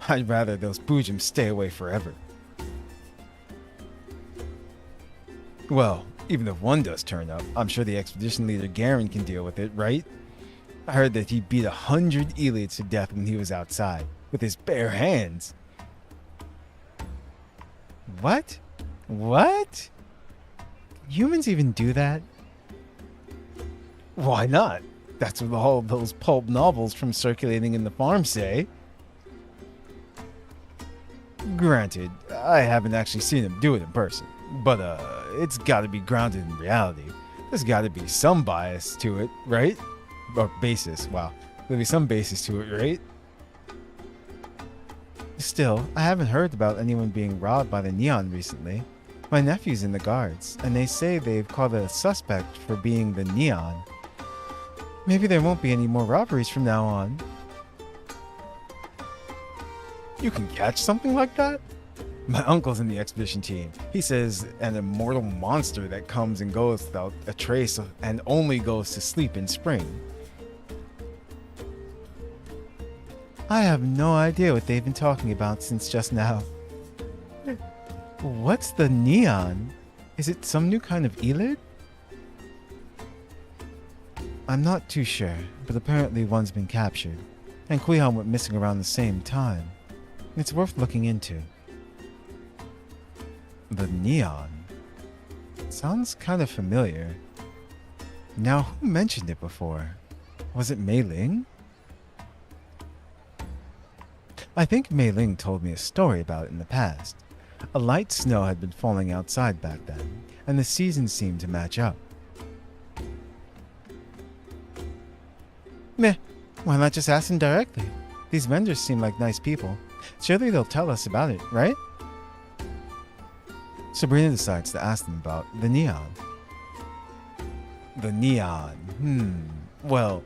I'd rather those boojums stay away forever. Well, even if one does turn up, I'm sure the expedition leader Garen can deal with it, right? I heard that he beat 100 elites to death when he was outside, with his bare hands. What? What? Humans even do that? Why not? That's what all those pulp novels from circulating in the farm say. Granted, I haven't actually seen him do it in person, but it's gotta be grounded in reality. There's gotta be some bias to it, right? Or basis, wow. There'll be some basis to it, right? Still, I haven't heard about anyone being robbed by the neon recently. My nephew's in the guards, and they say they've caught a suspect for being the neon. Maybe there won't be any more robberies from now on. You can catch something like that? My uncle's in the expedition team. He says an immortal monster that comes and goes without a trace and only goes to sleep in spring. I have no idea what they've been talking about since just now. What's the neon? Is it some new kind of elid? I'm not too sure, but apparently one's been captured, and Quihua went missing around the same time. It's worth looking into. The neon. Sounds kind of familiar. Now, who mentioned it before? Was it Mei Ling? I think Mei Ling told me a story about it in the past. A light snow had been falling outside back then, and the seasons seemed to match up. Meh, why not just ask them directly? These vendors seem like nice people. Surely they'll tell us about it, right? Sabrina decides to ask them about the neon. The neon, Well,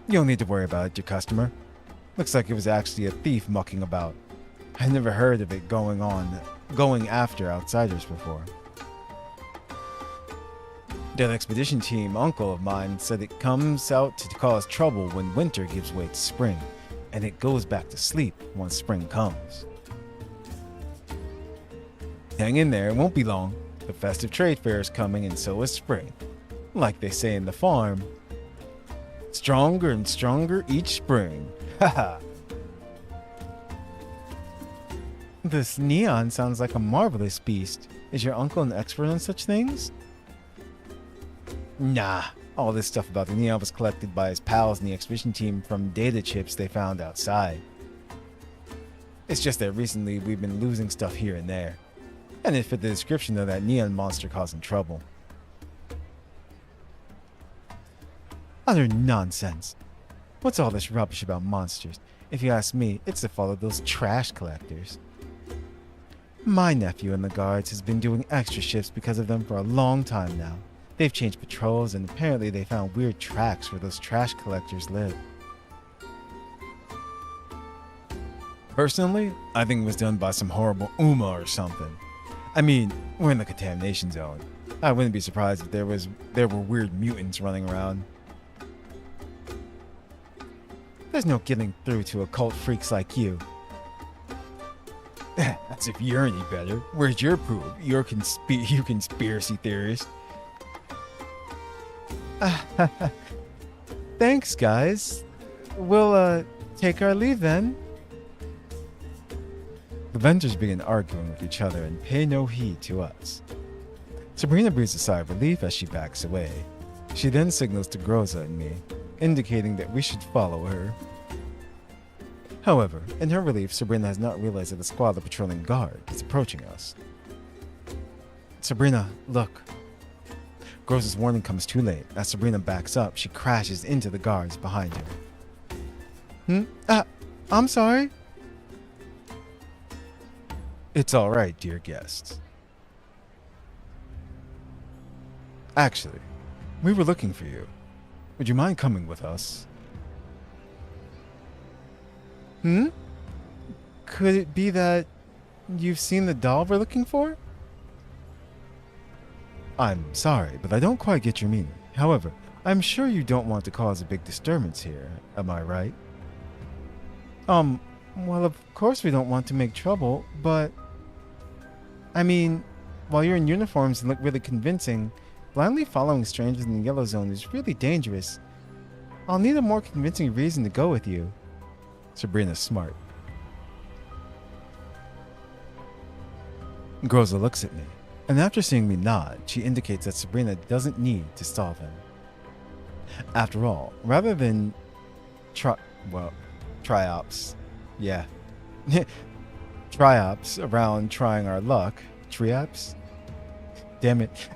you don't need to worry about it, your customer. Looks like it was actually a thief mucking about. I never heard of it going after outsiders before. That expedition team uncle of mine said it comes out to cause trouble when winter gives way to spring, and it goes back to sleep once spring comes. Hang in there, it won't be long. The festive trade fair is coming and so is spring. Like they say in the farm, stronger and stronger each spring. Haha. This neon sounds like a marvelous beast. Is your uncle an expert on such things? Nah, all this stuff about the neon was collected by his pals in the expedition team from data chips they found outside. It's just that recently we've been losing stuff here and there, and it fit the description of that neon monster causing trouble. Utter nonsense. What's all this rubbish about monsters? If you ask me, it's the fault of those trash collectors. My nephew in the guards has been doing extra shifts because of them for a long time now. They've changed patrols, and apparently they found weird tracks where those trash collectors live. Personally, I think it was done by some horrible Uma or something. I mean, we're in the contamination zone. I wouldn't be surprised if there were weird mutants running around. There's no getting through to occult freaks like you. As if you're any better. Where's your proof? You conspiracy theorist. Thanks, guys. We'll take our leave then. The vendors begin arguing with each other and pay no heed to us. Sabrina breathes a sigh of relief as she backs away. She then signals to Groza and me, indicating that we should follow her. However, in her relief, Sabrina has not realized that the squad of patrolling guard is approaching us. Sabrina, look. Groza's warning comes too late. As Sabrina backs up, she crashes into the guards behind her. I'm sorry. It's all right, dear guests. Actually, we were looking for you. Would you mind coming with us? Could it be that you've seen the doll we're looking for? I'm sorry, but I don't quite get your meaning. However, I'm sure you don't want to cause a big disturbance here, am I right? Well, of course we don't want to make trouble, but... I mean, while you're in uniforms and look really convincing, blindly following strangers in the yellow zone is really dangerous. I'll need a more convincing reason to go with you. Sabrina's smart. Groza looks at me, and after seeing me nod, she indicates that Sabrina doesn't need to stall him. After all, rather than triops. Yeah. Triops around trying our luck. Triops? Damn it.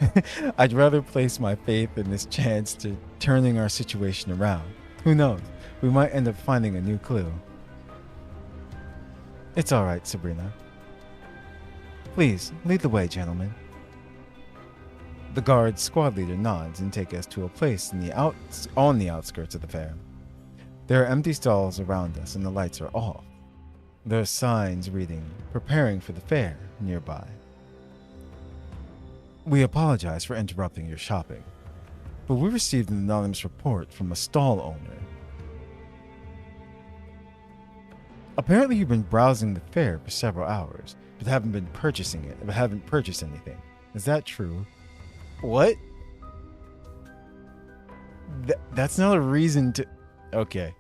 I'd rather place my faith in this chance to turning our situation around. Who knows? We might end up finding a new clue. It's alright, Sabrina. Please, lead the way, gentlemen. The guard squad leader nods and takes us to a place on the outskirts of the fair. There are empty stalls around us and the lights are off. There are signs reading, "Preparing for the fair," nearby. We apologize for interrupting your shopping, but we received an anonymous report from a stall owner. Apparently you've been browsing the fair for several hours, but haven't purchased anything. Is that true? What? That's not a reason to... Okay.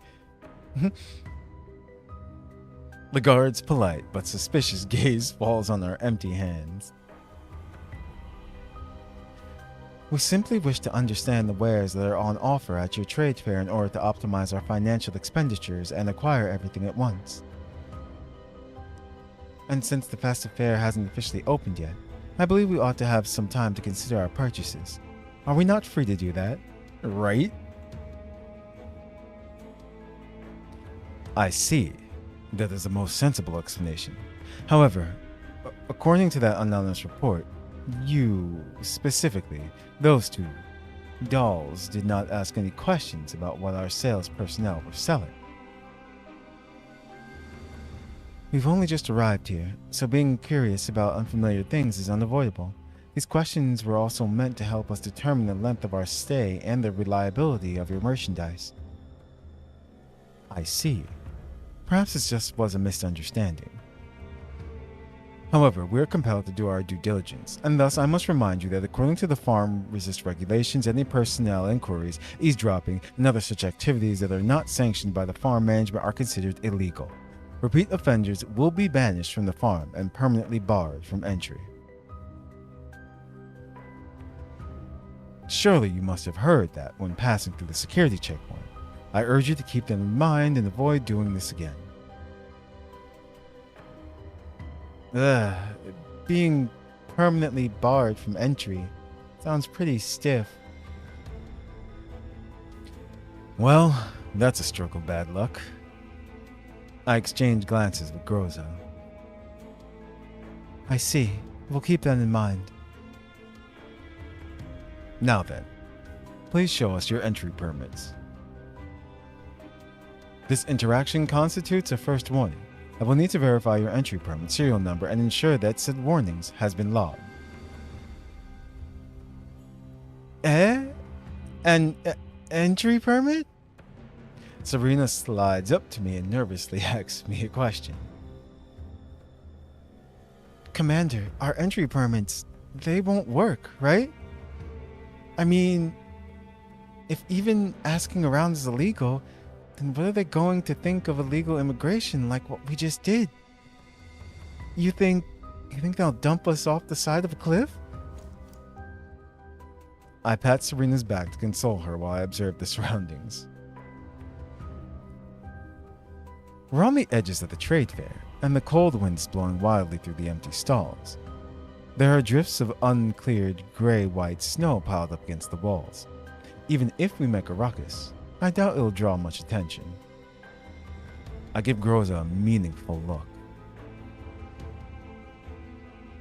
The guard's polite but suspicious gaze falls on our empty hands. We simply wish to understand the wares that are on offer at your trade fair in order to optimize our financial expenditures and acquire everything at once. And since the festive fair hasn't officially opened yet, I believe we ought to have some time to consider our purchases. Are we not free to do that? Right? I see. That is the most sensible explanation. However, according to that anonymous report, you, specifically, those two dolls, did not ask any questions about what our sales personnel were selling. We've only just arrived here, so being curious about unfamiliar things is unavoidable. These questions were also meant to help us determine the length of our stay and the reliability of your merchandise. I see. Perhaps it just was a misunderstanding. However, we are compelled to do our due diligence, and thus I must remind you that according to the farm resist regulations, any personnel inquiries, eavesdropping, and other such activities that are not sanctioned by the farm management are considered illegal. Repeat offenders will be banished from the farm and permanently barred from entry. Surely you must have heard that when passing through the security checkpoint. I urge you to keep that in mind and avoid doing this again. Ugh, being permanently barred from entry sounds pretty stiff. Well, that's a stroke of bad luck. I exchanged glances with Groza. I see. We'll keep that in mind. Now then, please show us your entry permits. This interaction constitutes a first warning. I will need to verify your entry permit serial number and ensure that said warnings has been logged. An entry permit? Sabrina slides up to me and nervously asks me a question. Commander, our entry permits, they won't work, right? I mean, if even asking around is illegal, then what are they going to think of illegal immigration like what we just did? You think they'll dump us off the side of a cliff? I pat Sabrina's back to console her while I observe the surroundings. We're on the edges of the trade fair, and the cold wind is blowing wildly through the empty stalls. There are drifts of uncleared gray-white snow piled up against the walls. Even if we make a ruckus, I doubt it'll draw much attention. I give Groza a meaningful look.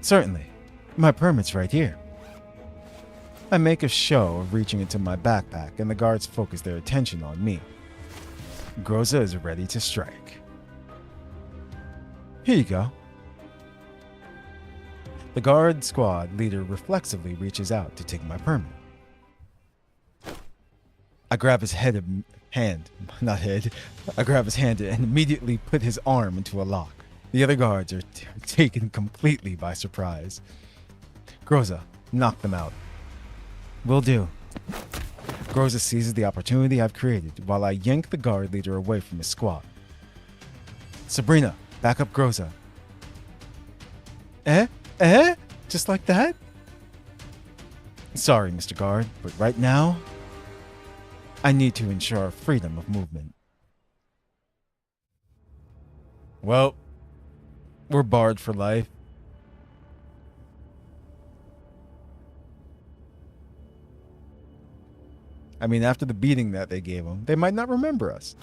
Certainly. My permit's right here. I make a show of reaching into my backpack, and the guards focus their attention on me. Groza is ready to strike. Here you go. The guard squad leader reflexively reaches out to take my permit. I grab his hand and immediately put his arm into a lock. The other guards are taken completely by surprise. Groza, knock them out. Will do. Groza seizes the opportunity I've created while I yank the guard leader away from his squad. Sabrina, back up Groza. Just like that? Sorry, Mr. Guard, but right now, I need to ensure freedom of movement. Well, we're barred for life. I mean, after the beating that they gave him, they might not remember us.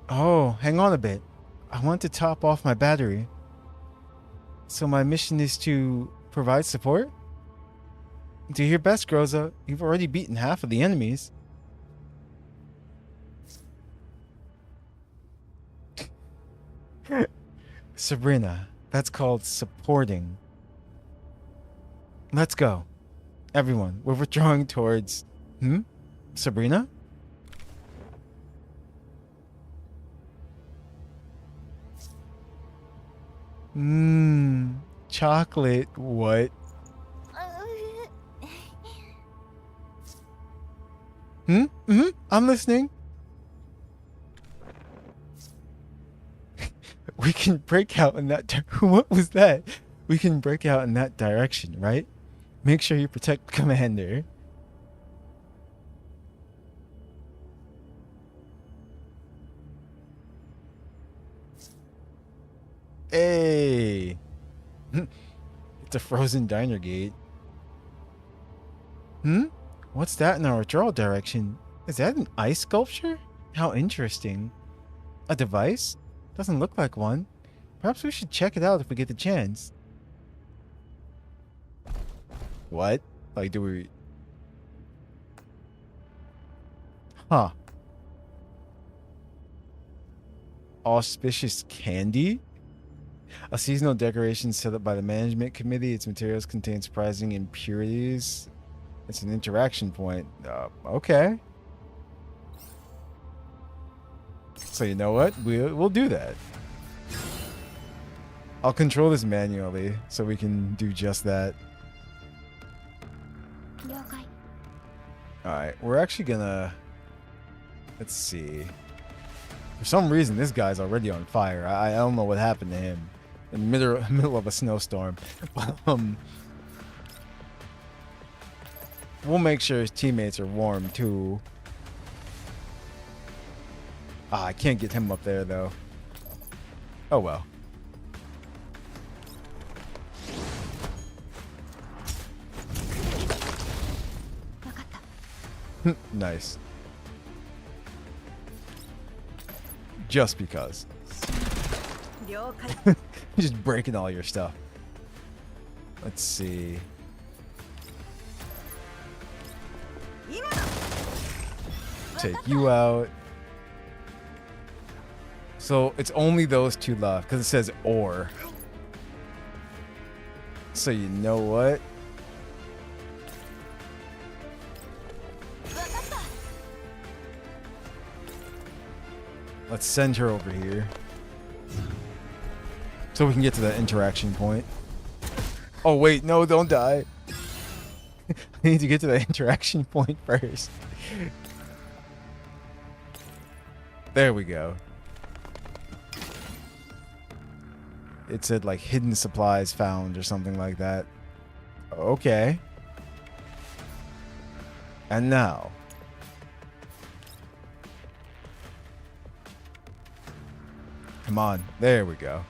Oh, hang on a bit. I want to top off my battery. So my mission is to provide support? Do your best, Groza. You've already beaten half of the enemies. Sabrina, that's called supporting. Let's go. Everyone, we're withdrawing towards... Sabrina? Chocolate, what? I'm listening. We can break out in that... What was that? We can break out in that direction, right? Make sure you protect Commander. Hey! It's a frozen diner gate. What's that in our withdrawal direction? Is that an ice sculpture? How interesting. A device? Doesn't look like one. Perhaps we should check it out if we get the chance. What? Like, do we... Huh. Auspicious candy? A seasonal decoration set up by the management committee. Its materials contain surprising impurities. It's an interaction point. Okay. So you know what? We'll do that. I'll control this manually so we can do just that. Alright, we're actually gonna... Let's see. For some reason, this guy's already on fire. I don't know what happened to him. In the middle of a snowstorm. We'll make sure his teammates are warm, too. Ah, I can't get him up there, though. Oh, well. Nice. Just because. Just breaking all your stuff. Let's see. Take you out. So it's only those two left because it says or. So you know what? Let's send her over here. So we can get to that interaction point. Oh wait, no, don't die. I need to get to the interaction point first. There we go. It said like hidden supplies found or something like that. Okay. And now. Come on. There we go.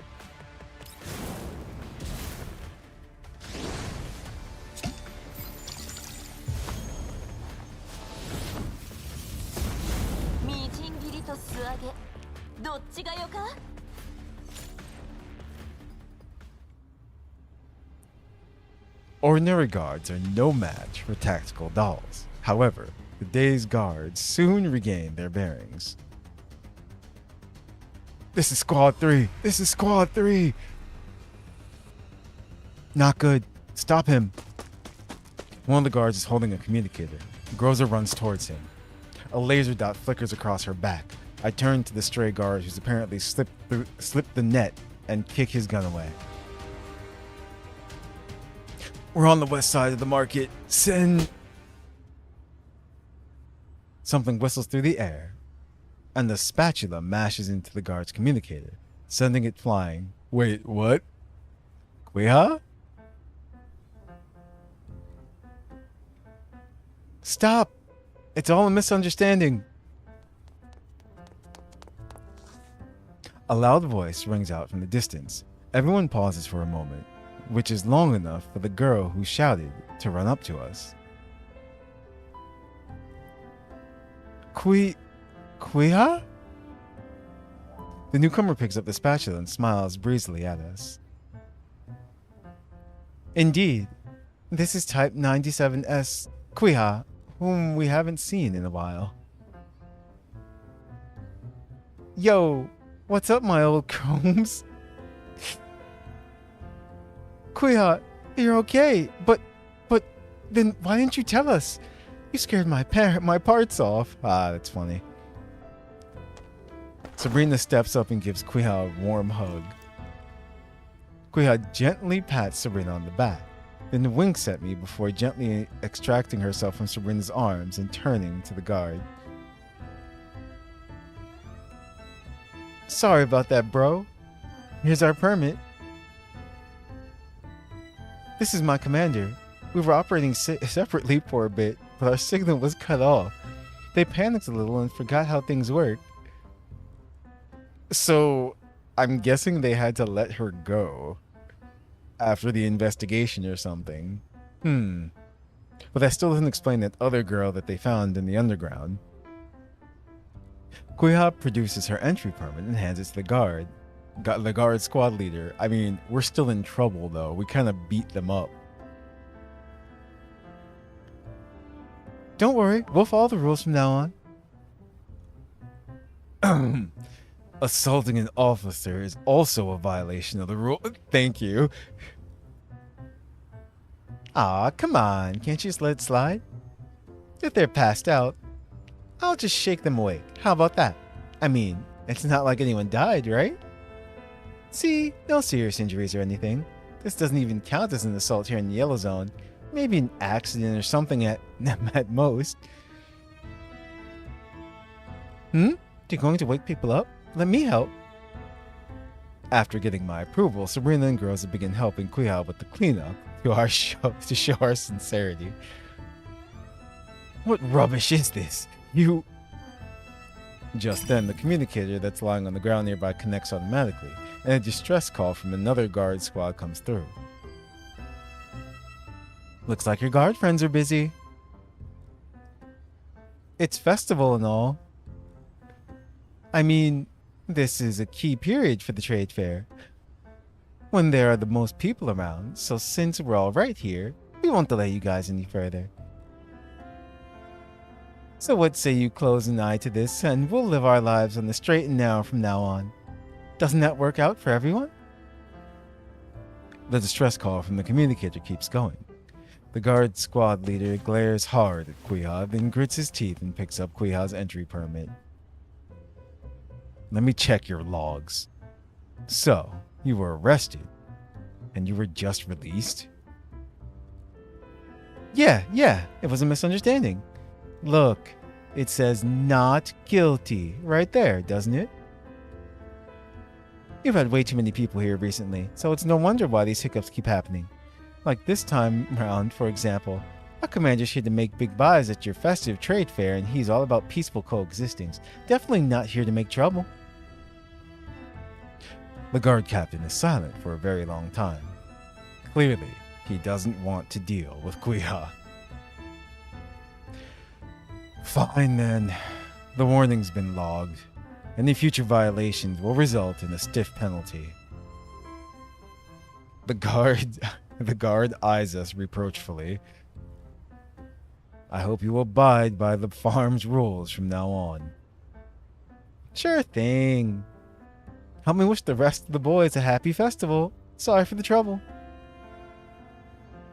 Ordinary guards are no match for tactical dolls. However, the day's guards soon regain their bearings. This is Squad 3. This is Squad 3. Not good. Stop him. One of the guards is holding a communicator. Groza runs towards him. A laser dot flickers across her back. I turn to the stray guard who's apparently slipped the net and kick his gun away. We're on the west side of the market. Send... Something whistles through the air, and the spatula mashes into the guard's communicator, sending it flying. Wait, what? Quihua? Stop! It's all a misunderstanding. A loud voice rings out from the distance. Everyone pauses for a moment, which is long enough for the girl who shouted to run up to us. Quihua? The newcomer picks up the spatula and smiles breezily at us. Indeed, this is Type 97S Quihua, whom we haven't seen in a while. Yo, what's up, my old chromes? Quihua, you're okay, but then why didn't you tell us? You scared my parts off. Ah, that's funny. Sabrina steps up and gives Quihua a warm hug. Quihua gently pats Sabrina on the back, then winks at me before gently extracting herself from Sabrina's arms and turning to the guard. Sorry about that, bro. Here's our permit. This is my commander. We were operating separately for a bit, but our signal was cut off. They panicked a little and forgot how things work. So, I'm guessing they had to let her go after the investigation or something. But that still doesn't explain that other girl that they found in the underground. Quihua produces her entry permit and hands it to the guard. The guard squad leader. I mean, we're still in trouble though. We kind of beat them up. Don't worry, we'll follow the rules from now on. Assaulting an officer is also a violation of the rule. Thank you. Aw, come on. Can't you just let it slide? If they're passed out, I'll just shake them awake. How about that? I mean, It's not like anyone died, right? See, no serious injuries or anything. This doesn't even count as an assault here in the yellow zone. Maybe an accident or something at most. You're going to wake people up? Let me help. After getting my approval, Sabrina and girls have begun helping Quihua with the cleanup to show our sincerity. What rubbish is this? You... Just then, the communicator that's lying on the ground nearby connects automatically, and a distress call from another guard squad comes through. Looks like your guard friends are busy. It's festival and all. I mean, this is a key period for the trade fair, when there are the most people around, so since we're all right here, we won't delay you guys any further. So what say you close an eye to this and we'll live our lives on the straight and narrow from now on. Doesn't that work out for everyone? The distress call from the communicator keeps going. The guard squad leader glares hard at Quihua, then grits his teeth and picks up Quihua's entry permit. Let me check your logs. So, you were arrested, and you were just released? Yeah, it was a misunderstanding. Look, it says not guilty right there, doesn't it? You've had way too many people here recently, so it's no wonder why these hiccups keep happening. Like this time round, for example, our commander's here to make big buys at your festive trade fair, and he's all about peaceful coexisting. Definitely not here to make trouble. The guard captain is silent for a very long time. Clearly, he doesn't want to deal with Quihua. Fine then. The warning's been logged. Any future violations will result in a stiff penalty. The guard eyes us reproachfully. I hope you abide by the farm's rules from now on. Sure thing. Help me wish the rest of the boys a happy festival. Sorry for the trouble.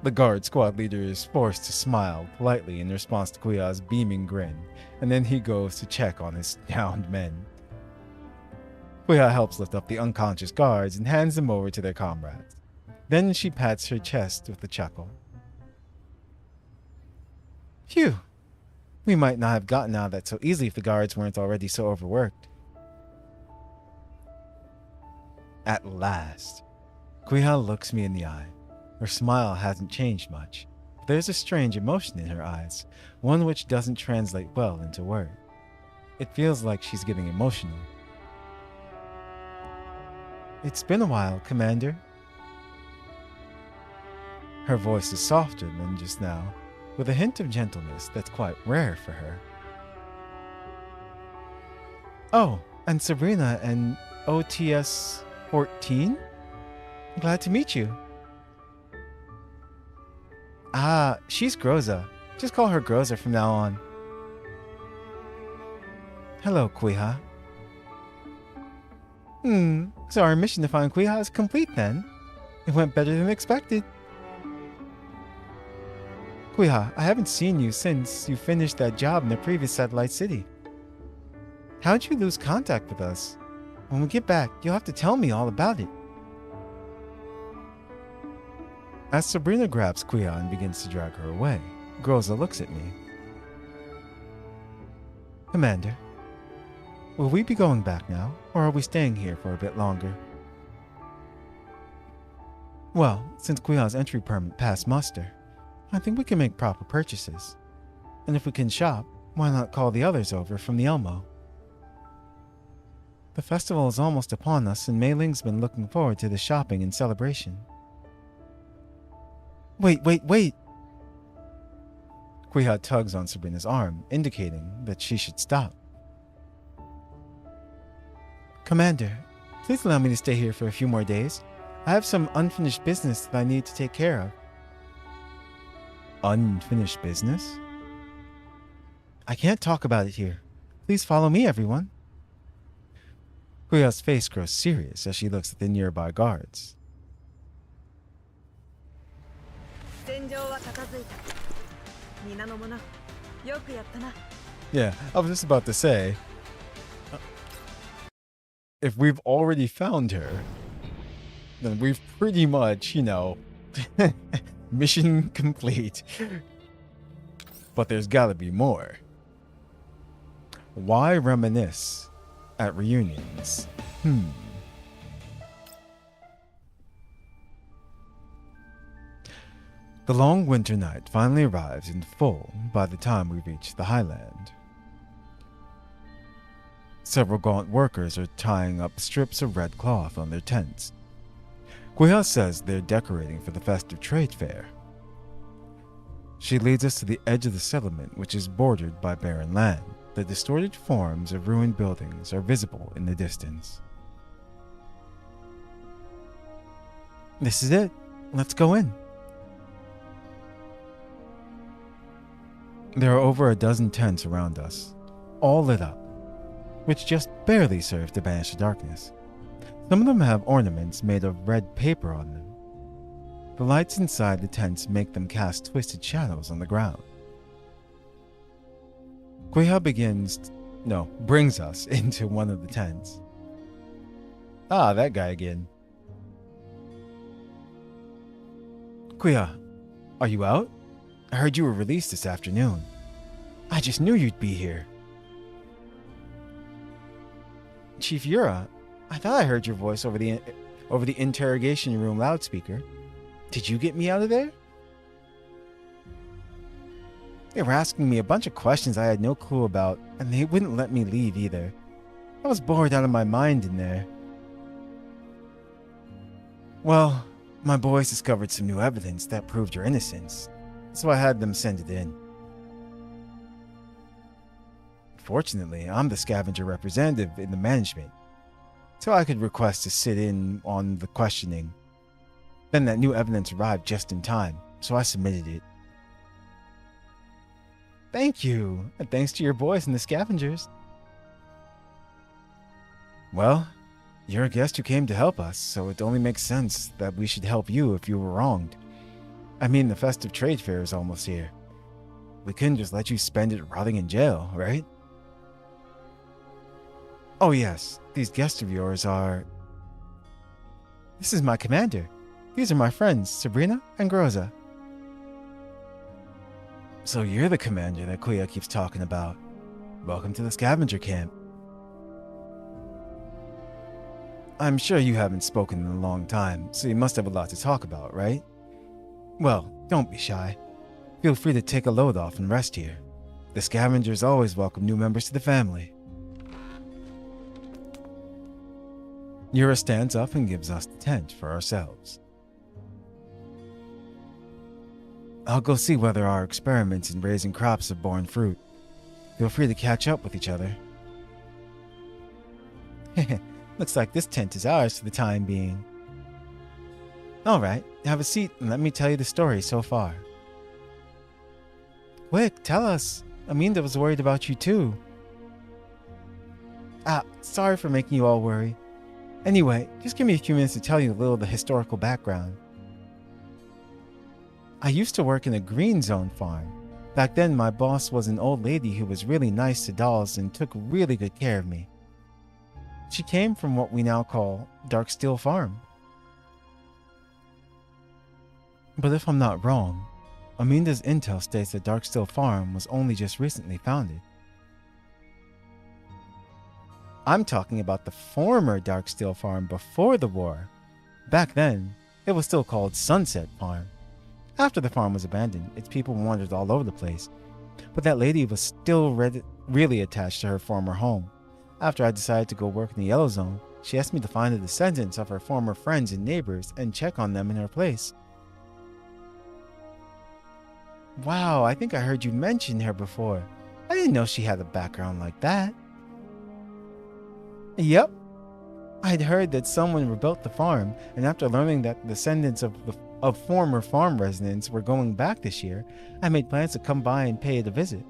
The guard squad leader is forced to smile politely in response to Quihua's beaming grin, and then he goes to check on his downed men. Quihua helps lift up the unconscious guards and hands them over to their comrades. Then she pats her chest with a chuckle. Phew! We might not have gotten out of that so easily if the guards weren't already so overworked. At last, Quihua looks me in the eye. Her smile hasn't changed much. There's a strange emotion in her eyes, one which doesn't translate well into words. It feels like she's getting emotional. It's been a while, Commander. Her voice is softer than just now, with a hint of gentleness that's quite rare for her. Oh, and Sabrina and OTS 14? Glad to meet you. Ah, she's Groza. Just call her Groza from now on. Hello, Quihua. So our mission to find Quihua is complete then. It went better than expected. Quihua, I haven't seen you since you finished that job in the previous satellite city. How'd you lose contact with us? When we get back, you'll have to tell me all about it. As Sabrina grabs Quihua and begins to drag her away, Groza looks at me. Commander, will we be going back now, or are we staying here for a bit longer? Well, since Quihua's entry permit passed muster, I think we can make proper purchases. And if we can shop, why not call the others over from the Elmo? The festival is almost upon us, and Mei Ling's been looking forward to the shopping and celebration. Wait! Quihua tugs on Sabrina's arm, indicating that she should stop. Commander, please allow me to stay here for a few more days. I have some unfinished business that I need to take care of. Unfinished business? I can't talk about it here. Please follow me, everyone. Quihua's face grows serious as she looks at the nearby guards. Yeah, I was just about to say, if we've already found her, then we've pretty much, mission complete. But there's gotta be more. Why reminisce at reunions? The long winter night finally arrives in full by the time we reach the highland. Several gaunt workers are tying up strips of red cloth on their tents. Quihua says they're decorating for the festive trade fair. She leads us to the edge of the settlement, which is bordered by barren land. The distorted forms of ruined buildings are visible in the distance. This is it. Let's go in. There are over a dozen tents around us, all lit up, which just barely serve to banish the darkness. Some of them have ornaments made of red paper on them. The lights inside the tents make them cast twisted shadows on the ground. Quihua brings us into one of the tents. Ah, that guy again. Quihua, are you out? I heard you were released this afternoon. I just knew you'd be here. Chief Yura, I thought I heard your voice over the interrogation room loudspeaker. Did you get me out of there? They were asking me a bunch of questions I had no clue about, and they wouldn't let me leave either. I was bored out of my mind in there. Well, my boys discovered some new evidence that proved your innocence, so I had them send it in. Fortunately, I'm the scavenger representative in the management, so I could request to sit in on the questioning. Then that new evidence arrived just in time, so I submitted it. Thank you, and thanks to your boys and the scavengers. Well, you're a guest who came to help us, so it only makes sense that we should help you if you were wronged. I mean, the festive trade fair is almost here. We couldn't just let you spend it rotting in jail, right? Oh yes, these guests of yours are... This is my commander. These are my friends, Sabrina and Groza. So you're the commander that Quihua keeps talking about. Welcome to the scavenger camp. I'm sure you haven't spoken in a long time, so you must have a lot to talk about, right? Well, don't be shy. Feel free to take a load off and rest here. The scavengers always welcome new members to the family. Yura stands up and gives us the tent for ourselves. I'll go see whether our experiments in raising crops have borne fruit. Feel free to catch up with each other. Looks like this tent is ours for the time being. Alright, have a seat and let me tell you the story so far. Quick, tell us. Aminda was worried about you too. Sorry for making you all worry. Anyway, just give me a few minutes to tell you a little of the historical background. I used to work in a green zone farm. Back then, my boss was an old lady who was really nice to dolls and took really good care of me. She came from what we now call Darksteel Farm. But if I'm not wrong, Aminda's intel states that Darksteel Farm was only just recently founded. I'm talking about the former Darksteel Farm before the war. Back then, it was still called Sunset Farm. After the farm was abandoned, its people wandered all over the place. But that lady was still really attached to her former home. After I decided to go work in the Yellow Zone, she asked me to find the descendants of her former friends and neighbors and check on them in her place. Wow, I think I heard you mention her before. I didn't know she had a background like that. Yep. I'd heard that someone rebuilt the farm, and after learning that the descendants of former farm residents were going back this year, I made plans to come by and pay it a visit.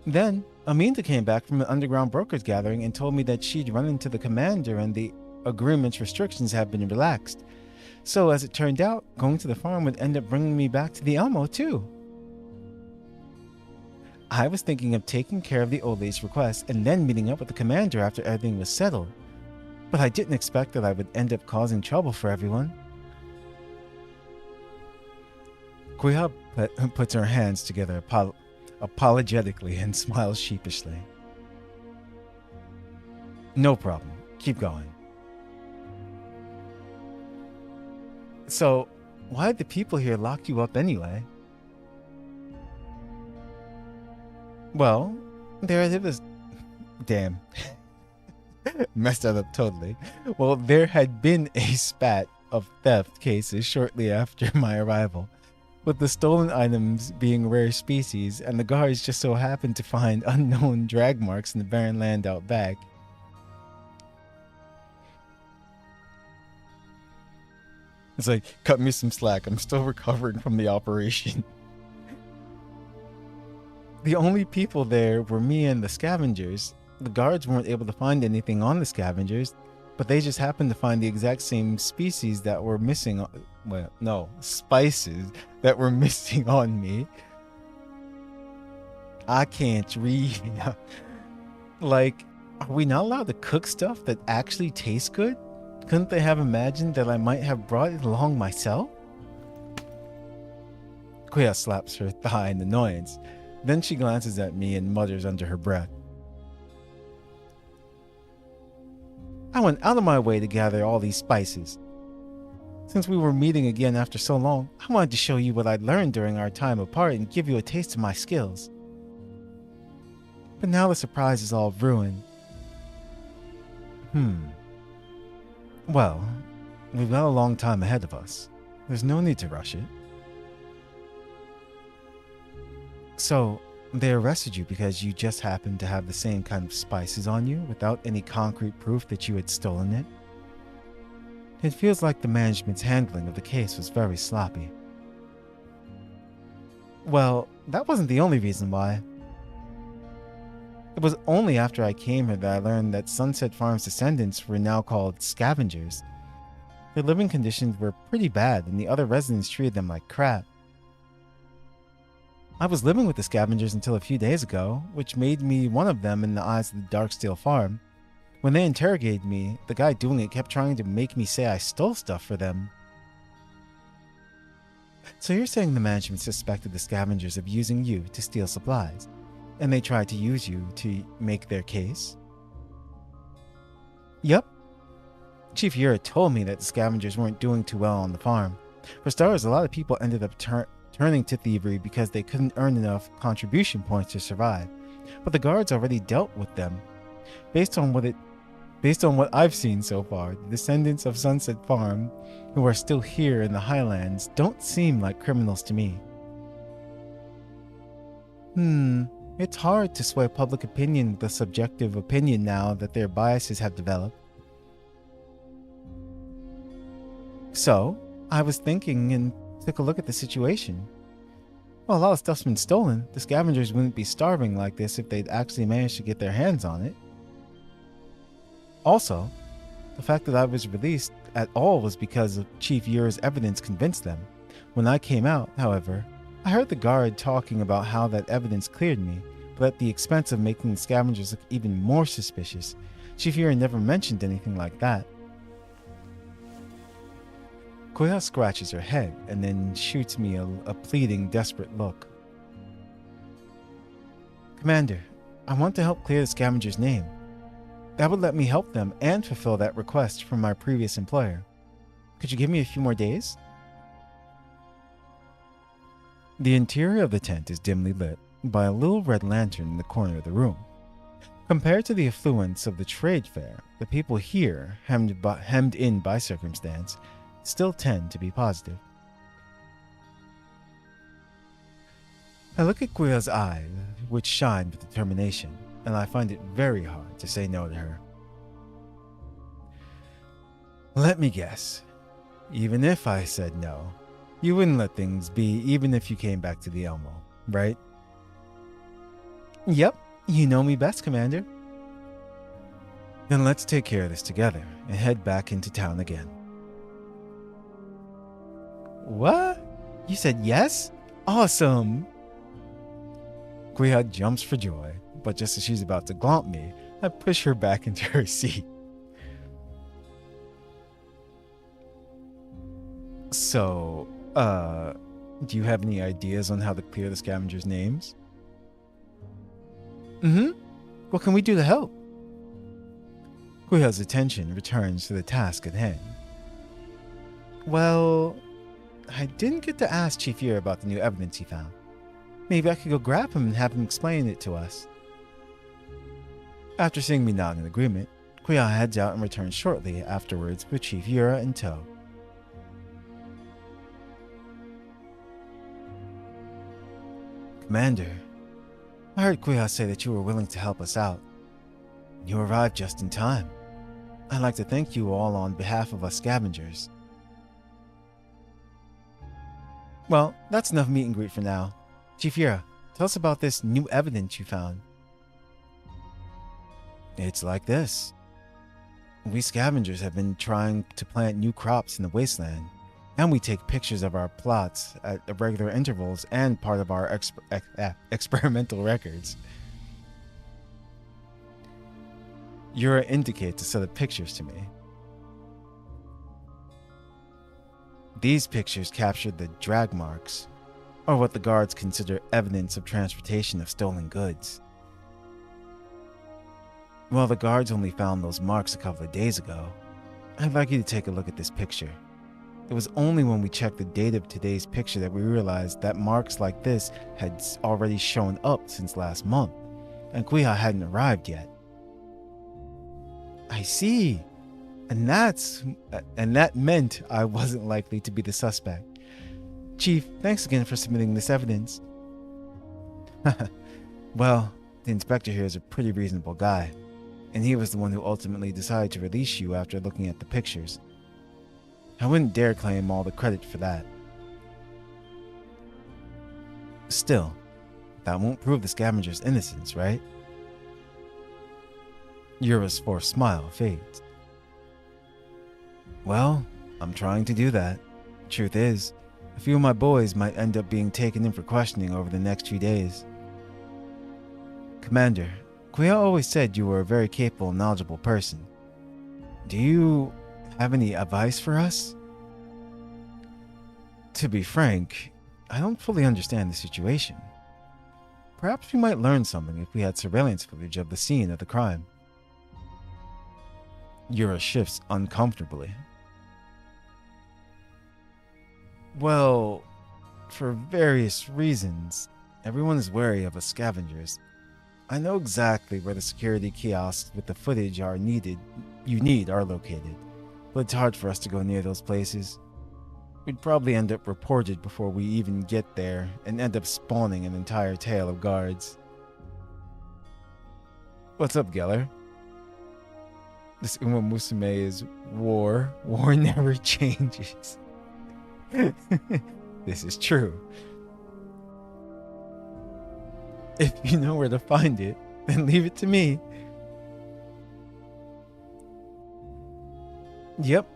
Then, Aminta came back from an underground brokers gathering and told me that she'd run into the commander and the agreement's restrictions have been relaxed. So as it turned out, going to the farm would end up bringing me back to the Elmo too. I was thinking of taking care of the old lady's request and then meeting up with the commander after everything was settled. But I didn't expect that I would end up causing trouble for everyone. Quihua puts her hands together apologetically and smiles sheepishly. No problem. Keep going. So, why did the people here lock you up anyway? Well, there it was. Damn. Messed that up totally. Well, there had been a spat of theft cases shortly after my arrival, with the stolen items being rare species, and the guards just so happened to find unknown drag marks in the barren land out back. It's like, cut me some slack. I'm still recovering from the operation. The only people there were me and the scavengers. The guards weren't able to find anything on the scavengers, but they just happened to find the exact same species that were missing. Well, no, spices that were missing on me. I can't read. Like, are we not allowed to cook stuff that actually tastes good? Couldn't they have imagined that I might have brought it along myself? Quihua slaps her thigh in annoyance. Then she glances at me and mutters under her breath. I went out of my way to gather all these spices. Since we were meeting again after so long, I wanted to show you what I'd learned during our time apart and give you a taste of my skills. But now the surprise is all ruined. Well, we've got a long time ahead of us. There's no need to rush it. So, they arrested you because you just happened to have the same kind of spices on you without any concrete proof that you had stolen it? It feels like the management's handling of the case was very sloppy. Well, that wasn't the only reason why. It was only after I came here that I learned that Sunset Farm's descendants were now called scavengers. Their living conditions were pretty bad and the other residents treated them like crap. I was living with the scavengers until a few days ago, which made me one of them in the eyes of the Darksteel Farm. When they interrogated me, the guy doing it kept trying to make me say I stole stuff for them. So you're saying the management suspected the scavengers of using you to steal supplies, and they tried to use you to make their case? Yup. Chief Yura told me that the scavengers weren't doing too well on the farm. For starters, a lot of people ended up turning to thievery because they couldn't earn enough contribution points to survive. But the guards already dealt with them. Based on what I've seen so far, the descendants of Sunset Farm, who are still here in the Highlands, don't seem like criminals to me. It's hard to sway public opinion with a subjective opinion now that their biases have developed. So, I was thinking and took a look at the situation. Well, a lot of stuff's been stolen. The scavengers wouldn't be starving like this if they'd actually managed to get their hands on it. Also, the fact that I was released at all was because of Chief Yura's evidence convinced them. When I came out, however, I heard the guard talking about how that evidence cleared me, but at the expense of making the scavengers look even more suspicious. Chief Yura never mentioned anything like that. Quihua scratches her head and then shoots me a pleading, desperate look. Commander, I want to help clear the scavenger's name. That would let me help them and fulfill that request from my previous employer. Could you give me a few more days? The interior of the tent is dimly lit by a little red lantern in the corner of the room. Compared to the affluence of the trade fair, the people here, hemmed in by circumstance, still tend to be positive. I look at Quilla's eyes, which shine with determination, and I find it very hard to say no to her. Let me guess. Even if I said no, you wouldn't let things be even if you came back to the Elmo, right? Yep, you know me best, Commander. Then let's take care of this together and head back into town again. What? You said yes? Awesome! Quihua jumps for joy, but just as she's about to glomp me, I push her back into her seat. So, do you have any ideas on how to clear the scavengers' names? What can we do to help? Quihua's attention returns to the task at hand. Well, I didn't get to ask Chief Yura about the new evidence he found. Maybe I could go grab him and have him explain it to us. After seeing me nod in agreement, Quihua heads out and returns shortly afterwards with Chief Yura in tow. Commander, I heard Quihua say that you were willing to help us out. You arrived just in time. I'd like to thank you all on behalf of us scavengers. Well, that's enough meet and greet for now. Chief Yura, tell us about this new evidence you found. It's like this. We scavengers have been trying to plant new crops in the wasteland, and we take pictures of our plots at regular intervals and part of our experimental records. Yura indicates a set of pictures to me. These pictures captured the drag marks, or what the guards consider evidence of transportation of stolen goods. Well, the guards only found those marks a couple of days ago. I'd like you to take a look at this picture. It was only when we checked the date of today's picture that we realized that marks like this had already shown up since last month, and Quihua hadn't arrived yet. I see. And that meant I wasn't likely to be the suspect. Chief, thanks again for submitting this evidence. Well, the inspector here is a pretty reasonable guy, and he was the one who ultimately decided to release you after looking at the pictures. I wouldn't dare claim all the credit for that. Still, that won't prove the scavenger's innocence, right? Yura's forced smile fades. Well, I'm trying to do that. Truth is, a few of my boys might end up being taken in for questioning over the next few days. Commander, Quihua always said you were a very capable and knowledgeable person. Do you have any advice for us? To be frank, I don't fully understand the situation. Perhaps we might learn something if we had surveillance footage of the scene of the crime. Yura shifts uncomfortably. Well, for various reasons, everyone is wary of us scavengers. I know exactly where the security kiosks with the footage you need are located, but it's hard for us to go near those places. We'd probably end up reported before we even get there and end up spawning an entire tail of guards. What's up, Geller? This Uma Musume is war. War never changes. This is true. If you know where to find it, then leave it to me. Yep.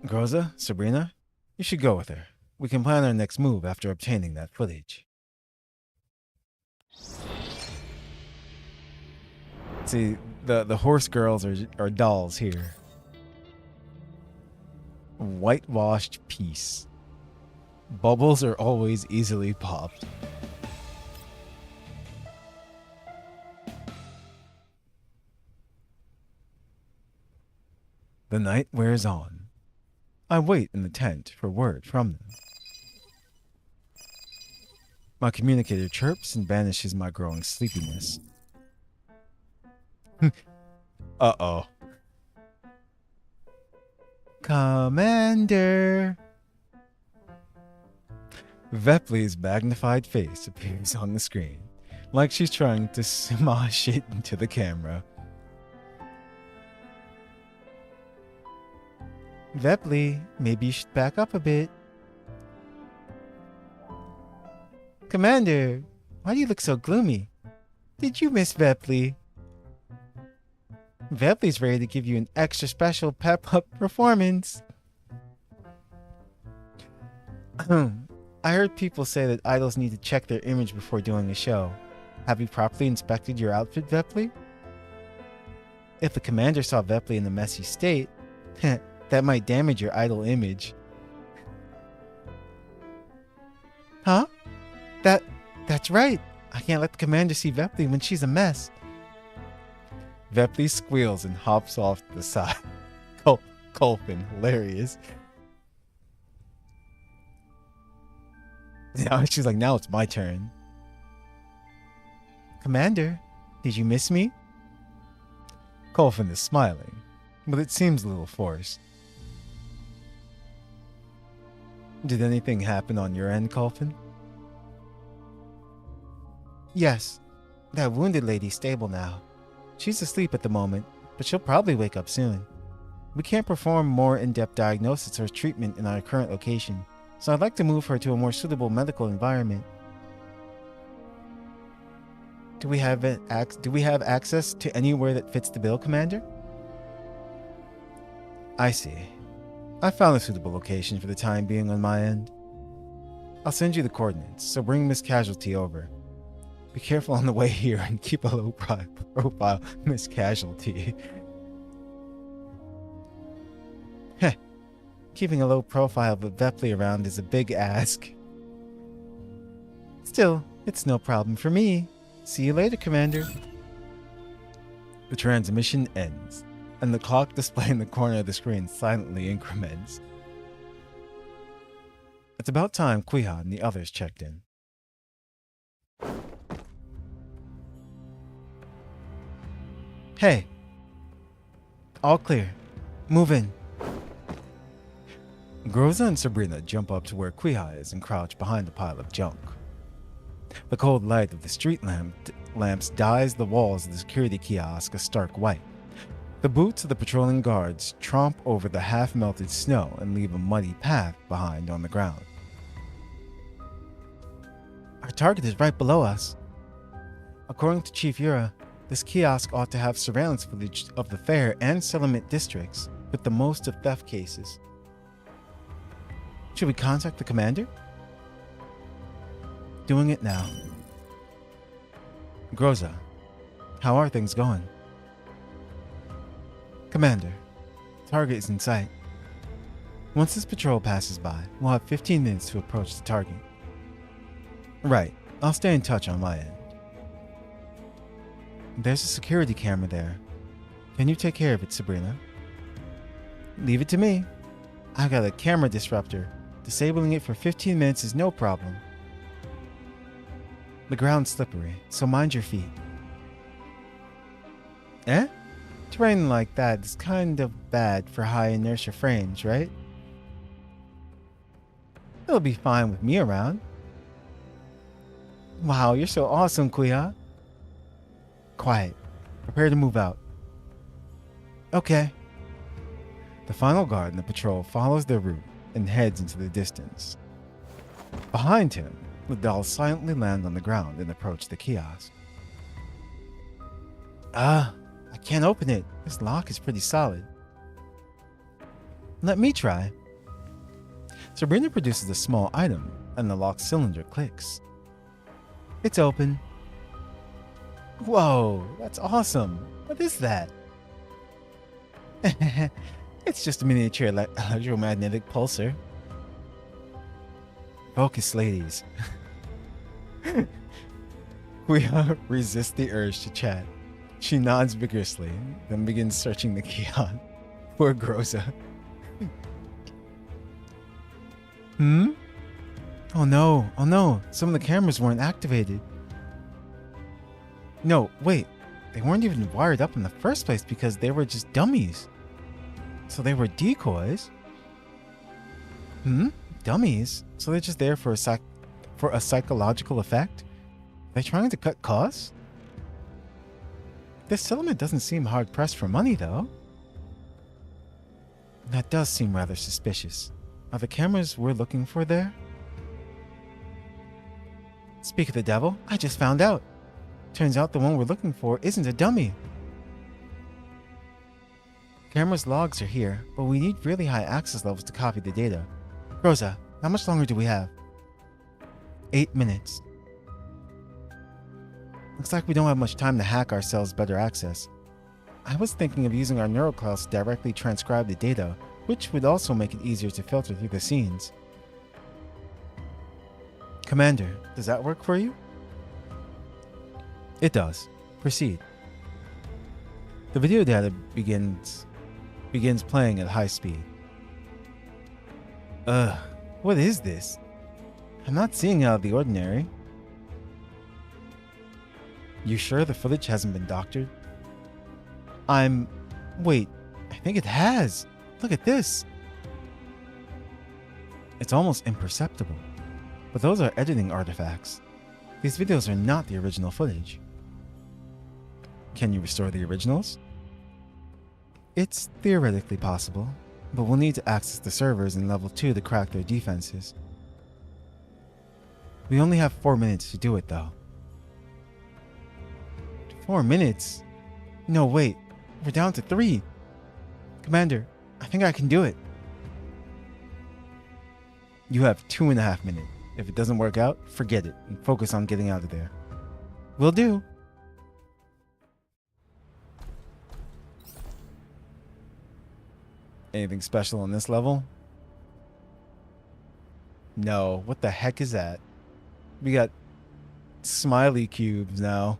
Groza, Sabrina, you should go with her. We can plan our next move after obtaining that footage. See, the horse girls are dolls here. Whitewashed peace. Bubbles are always easily popped. The night wears on. I wait in the tent for word from them. My communicator chirps and banishes my growing sleepiness. Uh-oh. Commander! Vepley's magnified face appears on the screen, like she's trying to smash it into the camera. Vepley, maybe you should back up a bit. Commander, why do you look so gloomy? Did you miss Vepley? Vepley's ready to give you an extra special pep-up performance. I heard people say that idols need to check their image before doing a show. Have you properly inspected your outfit, Vepli? If the commander saw Vepli in a messy state, that might damage your idol image. Huh? That's right. I can't let the commander see Vepli when she's a mess. Vepli squeals and hops off to the side. Colfin, hilarious. Now she's like, now it's my turn. Commander, did you miss me? Colfin is smiling, but it seems a little forced. Did anything happen on your end, Colfin? Yes. That wounded lady's stable now. She's asleep at the moment, but she'll probably wake up soon. We can't perform more in-depth diagnosis or treatment in our current location, so I'd like to move her to a more suitable medical environment. Do we have access to anywhere that fits the bill, Commander? I see. I found a suitable location for the time being on my end. I'll send you the coordinates, so bring Miss Casualty over. Be careful on the way here and keep a low profile, Miss Casualty. Heh. Keeping a low profile with Vepli around is a big ask. Still, it's no problem for me. See you later, Commander. The transmission ends, and the clock display in the corner of the screen silently increments. It's about time Quihua and the others checked in. Hey. All clear. Move in. Groza and Sabrina jump up to where Quihua is and crouch behind a pile of junk. The cold light of the street lamps dyes the walls of the security kiosk a stark white. The boots of the patrolling guards tromp over the half-melted snow and leave a muddy path behind on the ground. Our target is right below us. According to Chief Yura, this kiosk ought to have surveillance footage of the fair and settlement districts, with the most of theft cases. Should we contact the commander? Doing it now. Groza, how are things going? Commander, target is in sight. Once this patrol passes by, we'll have 15 minutes to approach the target. Right, I'll stay in touch on my end. There's a security camera there. Can you take care of it, Sabrina? Leave it to me. I've got a camera disruptor. Disabling it for 15 minutes is no problem. The ground's slippery, so mind your feet. Eh? Terrain like that is kind of bad for high inertia frames, right? It'll be fine with me around. Wow, you're so awesome, Quihua. Quiet. Prepare to move out. Okay. The final guard in the patrol follows their route and heads into the distance. Behind him, the dolls silently land on the ground and approach the kiosk. I can't open it. This lock is pretty solid. Let me try. Sabrina produces a small item, and the lock cylinder clicks. It's open. Whoa, that's awesome. What is that? It's just a miniature electromagnetic pulsar. Focus, ladies. Quihua resists the urge to chat. She nods vigorously, then begins searching the kiosk. Poor Groza. Oh no, some of the cameras weren't activated. No, wait, they weren't even wired up in the first place because they were just dummies. So they were decoys? Dummies? So they're just there for a psychological effect? Are they trying to cut costs? This settlement doesn't seem hard-pressed for money, though. That does seem rather suspicious. Are the cameras we're looking for there? Speak of the devil, I just found out. Turns out the one we're looking for isn't a dummy. Camera's logs are here, but we need really high access levels to copy the data. Rosa, how much longer do we have? 8 minutes. Looks like we don't have much time to hack ourselves better access. I was thinking of using our neural clouds to directly transcribe the data, which would also make it easier to filter through the scenes. Commander, does that work for you? It does. Proceed. The video data begins playing at high speed. What is this? I'm not seeing out of the ordinary. You sure the footage hasn't been doctored? Wait, I think it has. Look at this. It's almost imperceptible. But those are editing artifacts. These videos are not the original footage. Can you restore the originals? It's theoretically possible, but we'll need to access the servers in level 2 to crack their defenses. We only have 4 minutes to do it, though. 4 minutes? No, wait. We're down to 3. Commander, I think I can do it. You have 2.5 minutes. If it doesn't work out, forget it and focus on getting out of there. Will do. Anything special on this level? No. What the heck is that? We got smiley cubes now.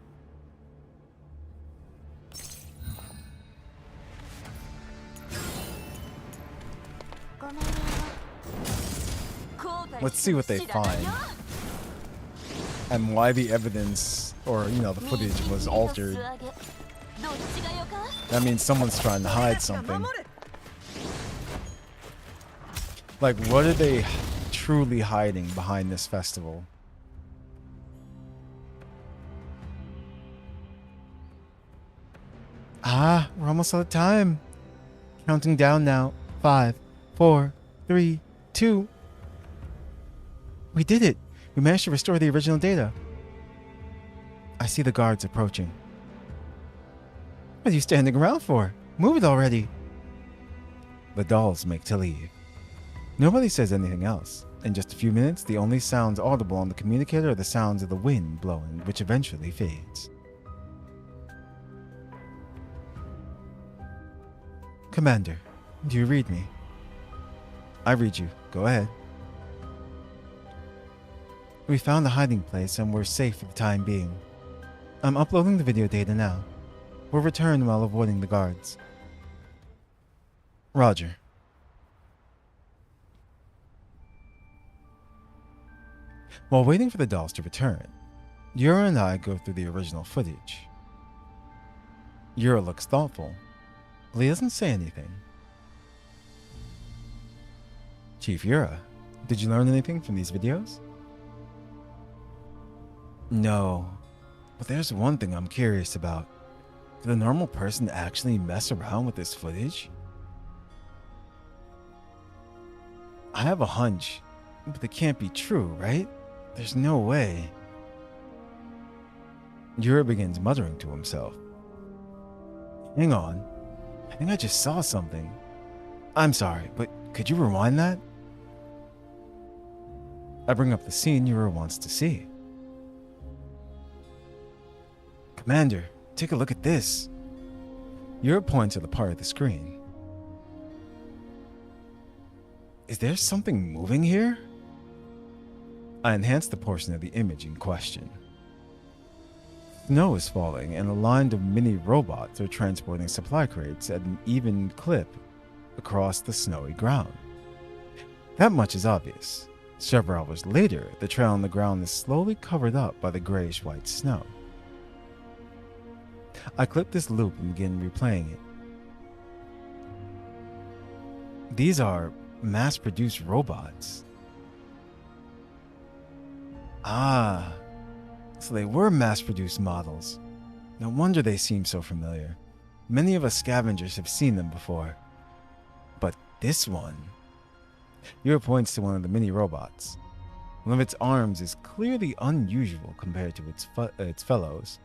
Let's see what they find. And why the evidence, or, the footage was altered. That means someone's trying to hide something. Like, what are they truly hiding behind this festival? We're almost out of time. Counting down now. 5, 4, 3, 2. We did it! We managed to restore the original data. I see the guards approaching. What are you standing around for? Move it already! The dolls make to leave. Nobody says anything else. In just a few minutes, the only sounds audible on the communicator are the sounds of the wind blowing, which eventually fades. Commander, do you read me? I read you. Go ahead. We found a hiding place and we're safe for the time being. I'm uploading the video data now. We'll return while avoiding the guards. Roger. While waiting for the dolls to return, Yura and I go through the original footage. Yura looks thoughtful, but he doesn't say anything. Chief Yura, did you learn anything from these videos? No, but there's one thing I'm curious about. Could a normal person actually mess around with this footage? I have a hunch, but it can't be true, right? There's no way. Yura begins muttering to himself. Hang on, I think I just saw something. I'm sorry, but could you rewind that? I bring up the scene Yura wants to see. Commander, take a look at this. Yura points at the part of the screen. Is there something moving here? I enhance the portion of the image in question. Snow is falling and a line of mini robots are transporting supply crates at an even clip across the snowy ground. That much is obvious. Several hours later, the trail on the ground is slowly covered up by the grayish-white snow. I clip this loop and begin replaying it. These are mass-produced robots. So they were mass-produced models. No wonder they seem so familiar. Many of us scavengers have seen them before. But this one... Yura points to one of the mini robots. One of its arms is clearly unusual compared to its fellows.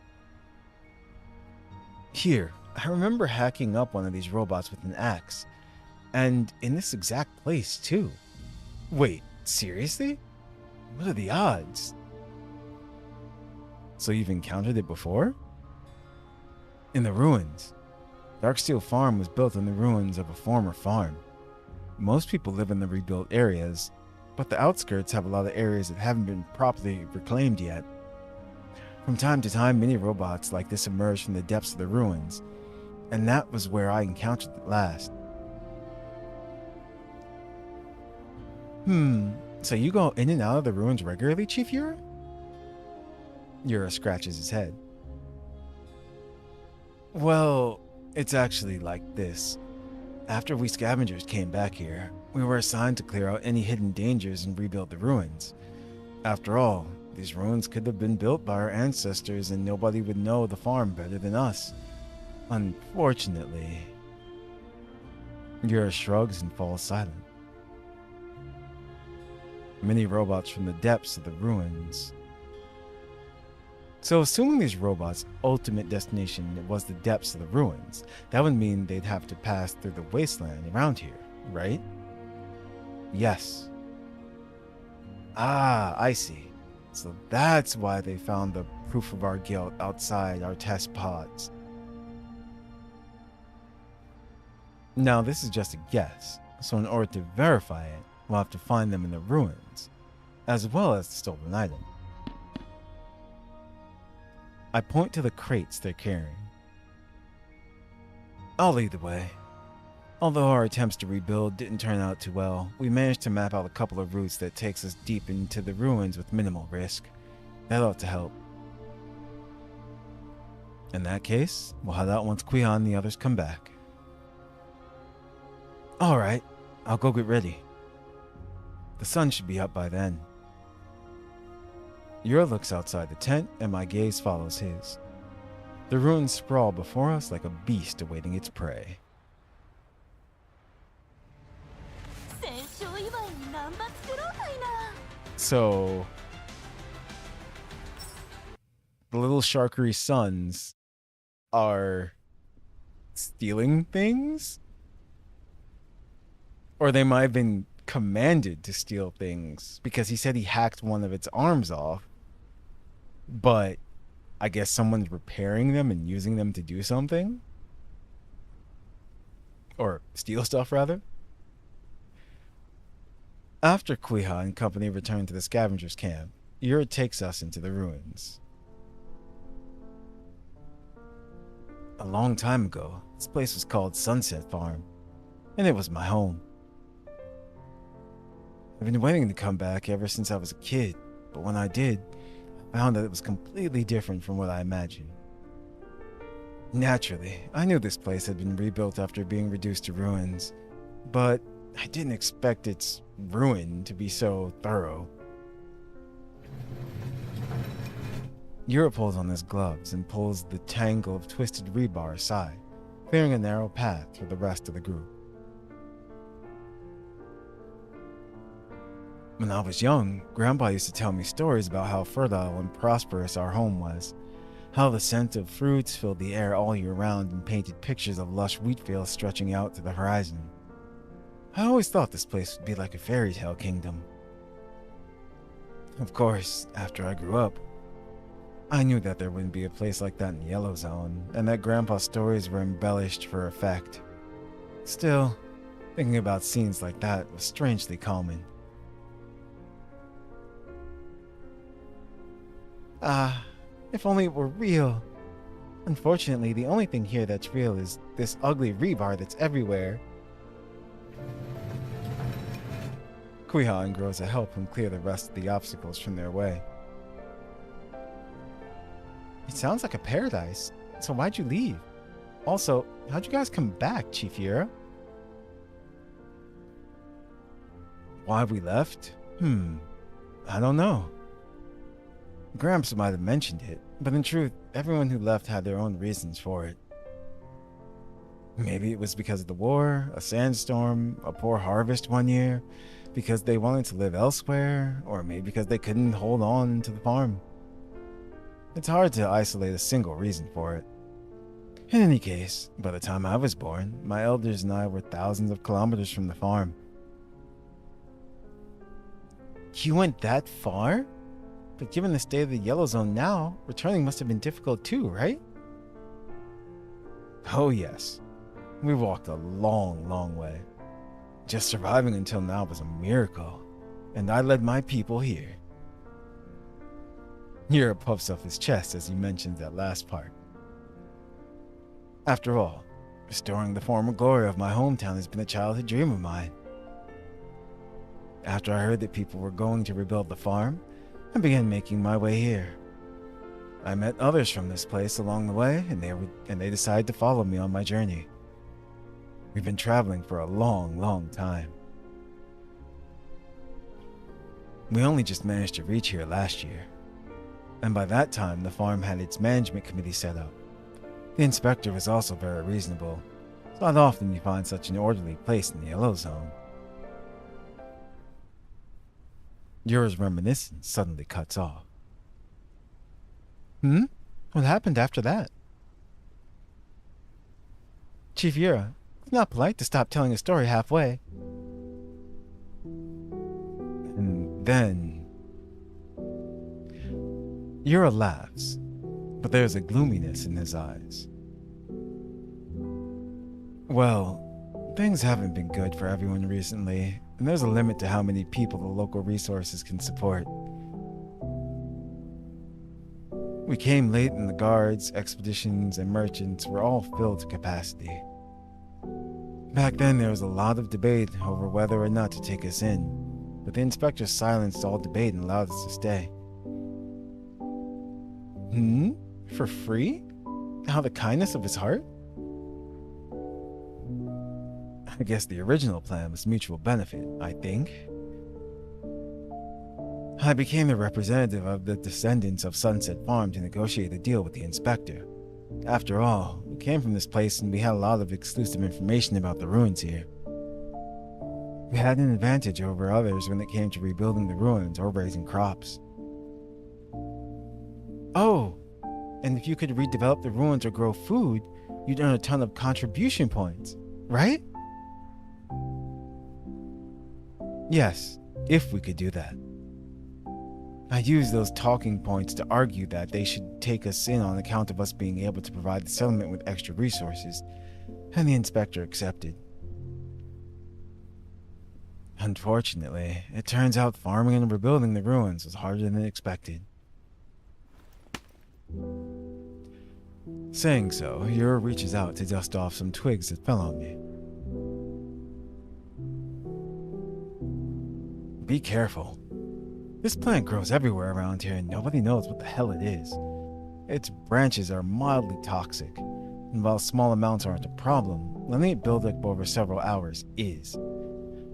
Here, I remember hacking up one of these robots with an axe. And in this exact place, too. Wait, seriously? What are the odds? So you've encountered it before? In the ruins. Darksteel Farm was built in the ruins of a former farm. Most people live in the rebuilt areas, but the outskirts have a lot of areas that haven't been properly reclaimed yet. From time to time, many robots like this emerge from the depths of the ruins, and that was where I encountered it last. So you go in and out of the ruins regularly, Chief Yura? Yura scratches his head. Well, it's actually like this. After we scavengers came back here, we were assigned to clear out any hidden dangers and rebuild the ruins. After all, these ruins could have been built by our ancestors and nobody would know the farm better than us. Unfortunately. Yura shrugs and falls silent. Many robots from the depths of the ruins. So assuming these robots' ultimate destination was the depths of the ruins, that would mean they'd have to pass through the wasteland around here, right? Yes. Ah, I see. So that's why they found the proof of our guilt outside our test pods. Now this is just a guess, so in order to verify it, we'll have to find them in the ruins, as well as the stolen item. I point to the crates they're carrying. I'll lead the way. Although our attempts to rebuild didn't turn out too well, we managed to map out a couple of routes that takes us deep into the ruins with minimal risk. That ought to help. In that case, we'll head out once Quihua and the others come back. Alright, I'll go get ready. The sun should be up by then. Yura looks outside the tent, and my gaze follows his. The ruins sprawl before us like a beast awaiting its prey. So, the little Sharkery sons are stealing things? Or they might have been commanded to steal things, because he said he hacked one of its arms off. But I guess someone's repairing them and using them to do something? Or steal stuff, rather? After Quihua and company return to the scavengers' camp, Yura takes us into the ruins. A long time ago, this place was called Sunset Farm, and it was my home. I've been waiting to come back ever since I was a kid, but when I did, I found that it was completely different from what I imagined. Naturally, I knew this place had been rebuilt after being reduced to ruins, but I didn't expect its ruin to be so thorough. Yura pulls on his gloves and pulls the tangle of twisted rebar aside, clearing a narrow path for the rest of the group. When I was young, Grandpa used to tell me stories about how fertile and prosperous our home was, how the scent of fruits filled the air all year round and painted pictures of lush wheat fields stretching out to the horizon. I always thought this place would be like a fairy tale kingdom. Of course, after I grew up, I knew that there wouldn't be a place like that in the Yellow Zone, and that Grandpa's stories were embellished for effect. Still, thinking about scenes like that was strangely calming. If only it were real. Unfortunately, the only thing here that's real is this ugly rebar that's everywhere. Quihua grows to help him clear the rest of the obstacles from their way. It sounds like a paradise, so why'd you leave? Also, how'd you guys come back, Chief Yura? Why we left? I don't know. Gramps might have mentioned it, but in truth, everyone who left had their own reasons for it. Maybe it was because of the war, a sandstorm, a poor harvest one year, because they wanted to live elsewhere, or maybe because they couldn't hold on to the farm. It's hard to isolate a single reason for it. In any case, by the time I was born, my elders and I were thousands of kilometers from the farm. You went that far? But given the state of the yellow zone now, returning must have been difficult too, right? Oh yes. We walked a long, long way. Just surviving until now was a miracle, and I led my people here. Yura puffs up his chest as he mentions that last part. After all, restoring the former glory of my hometown has been a childhood dream of mine. After I heard that people were going to rebuild the farm, I began making my way here. I met others from this place along the way, and they decided to follow me on my journey. We've been traveling for a long, long time. We only just managed to reach here last year, and by that time the farm had its management committee set up. The inspector was also very reasonable. It's not often you find such an orderly place in the yellow zone. Yura's reminiscence suddenly cuts off. What happened after that? Chief Yura, it's not polite to stop telling a story halfway. And then Yura laughs, but there's a gloominess in his eyes. Well, things haven't been good for everyone recently, and there's a limit to how many people the local resources can support. We came late and the guards, expeditions, and merchants were all filled to capacity. Back then there was a lot of debate over whether or not to take us in, but the inspector silenced all debate and allowed us to stay. For free? Out of the kindness of his heart? I guess the original plan was mutual benefit, I think. I became the representative of the descendants of Sunset Farm to negotiate a deal with the inspector. After all, we came from this place and we had a lot of exclusive information about the ruins here. We had an advantage over others when it came to rebuilding the ruins or raising crops. Oh, and if you could redevelop the ruins or grow food, you'd earn a ton of contribution points, right? Yes, if we could do that. I used those talking points to argue that they should take us in on account of us being able to provide the settlement with extra resources, and the inspector accepted. Unfortunately, it turns out farming and rebuilding the ruins was harder than expected. Saying so, Yura reaches out to dust off some twigs that fell on me. Be careful. This plant grows everywhere around here and nobody knows what the hell it is. Its branches are mildly toxic, and while small amounts aren't a problem, letting it build up over several hours is.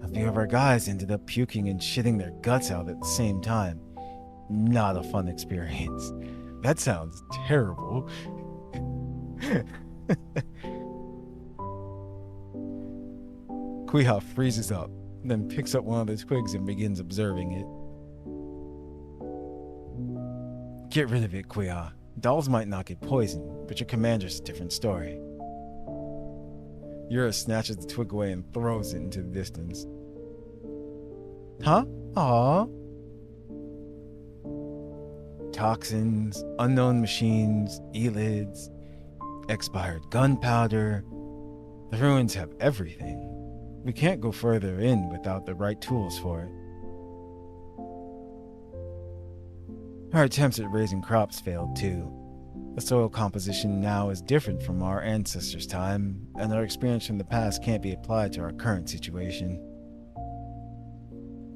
A few of our guys ended up puking and shitting their guts out at the same time. Not a fun experience. That sounds terrible. Quihua freezes up, then picks up one of the twigs and begins observing it. Get rid of it, Quihua. Dolls might not get poisoned, but your commander's a different story. Yura snatches the twig away and throws it into the distance. Huh? Aww. Toxins, unknown machines, elids, expired gunpowder. The ruins have everything. We can't go further in without the right tools for it. Our attempts at raising crops failed too. The soil composition now is different from our ancestors' time, and our experience from the past can't be applied to our current situation.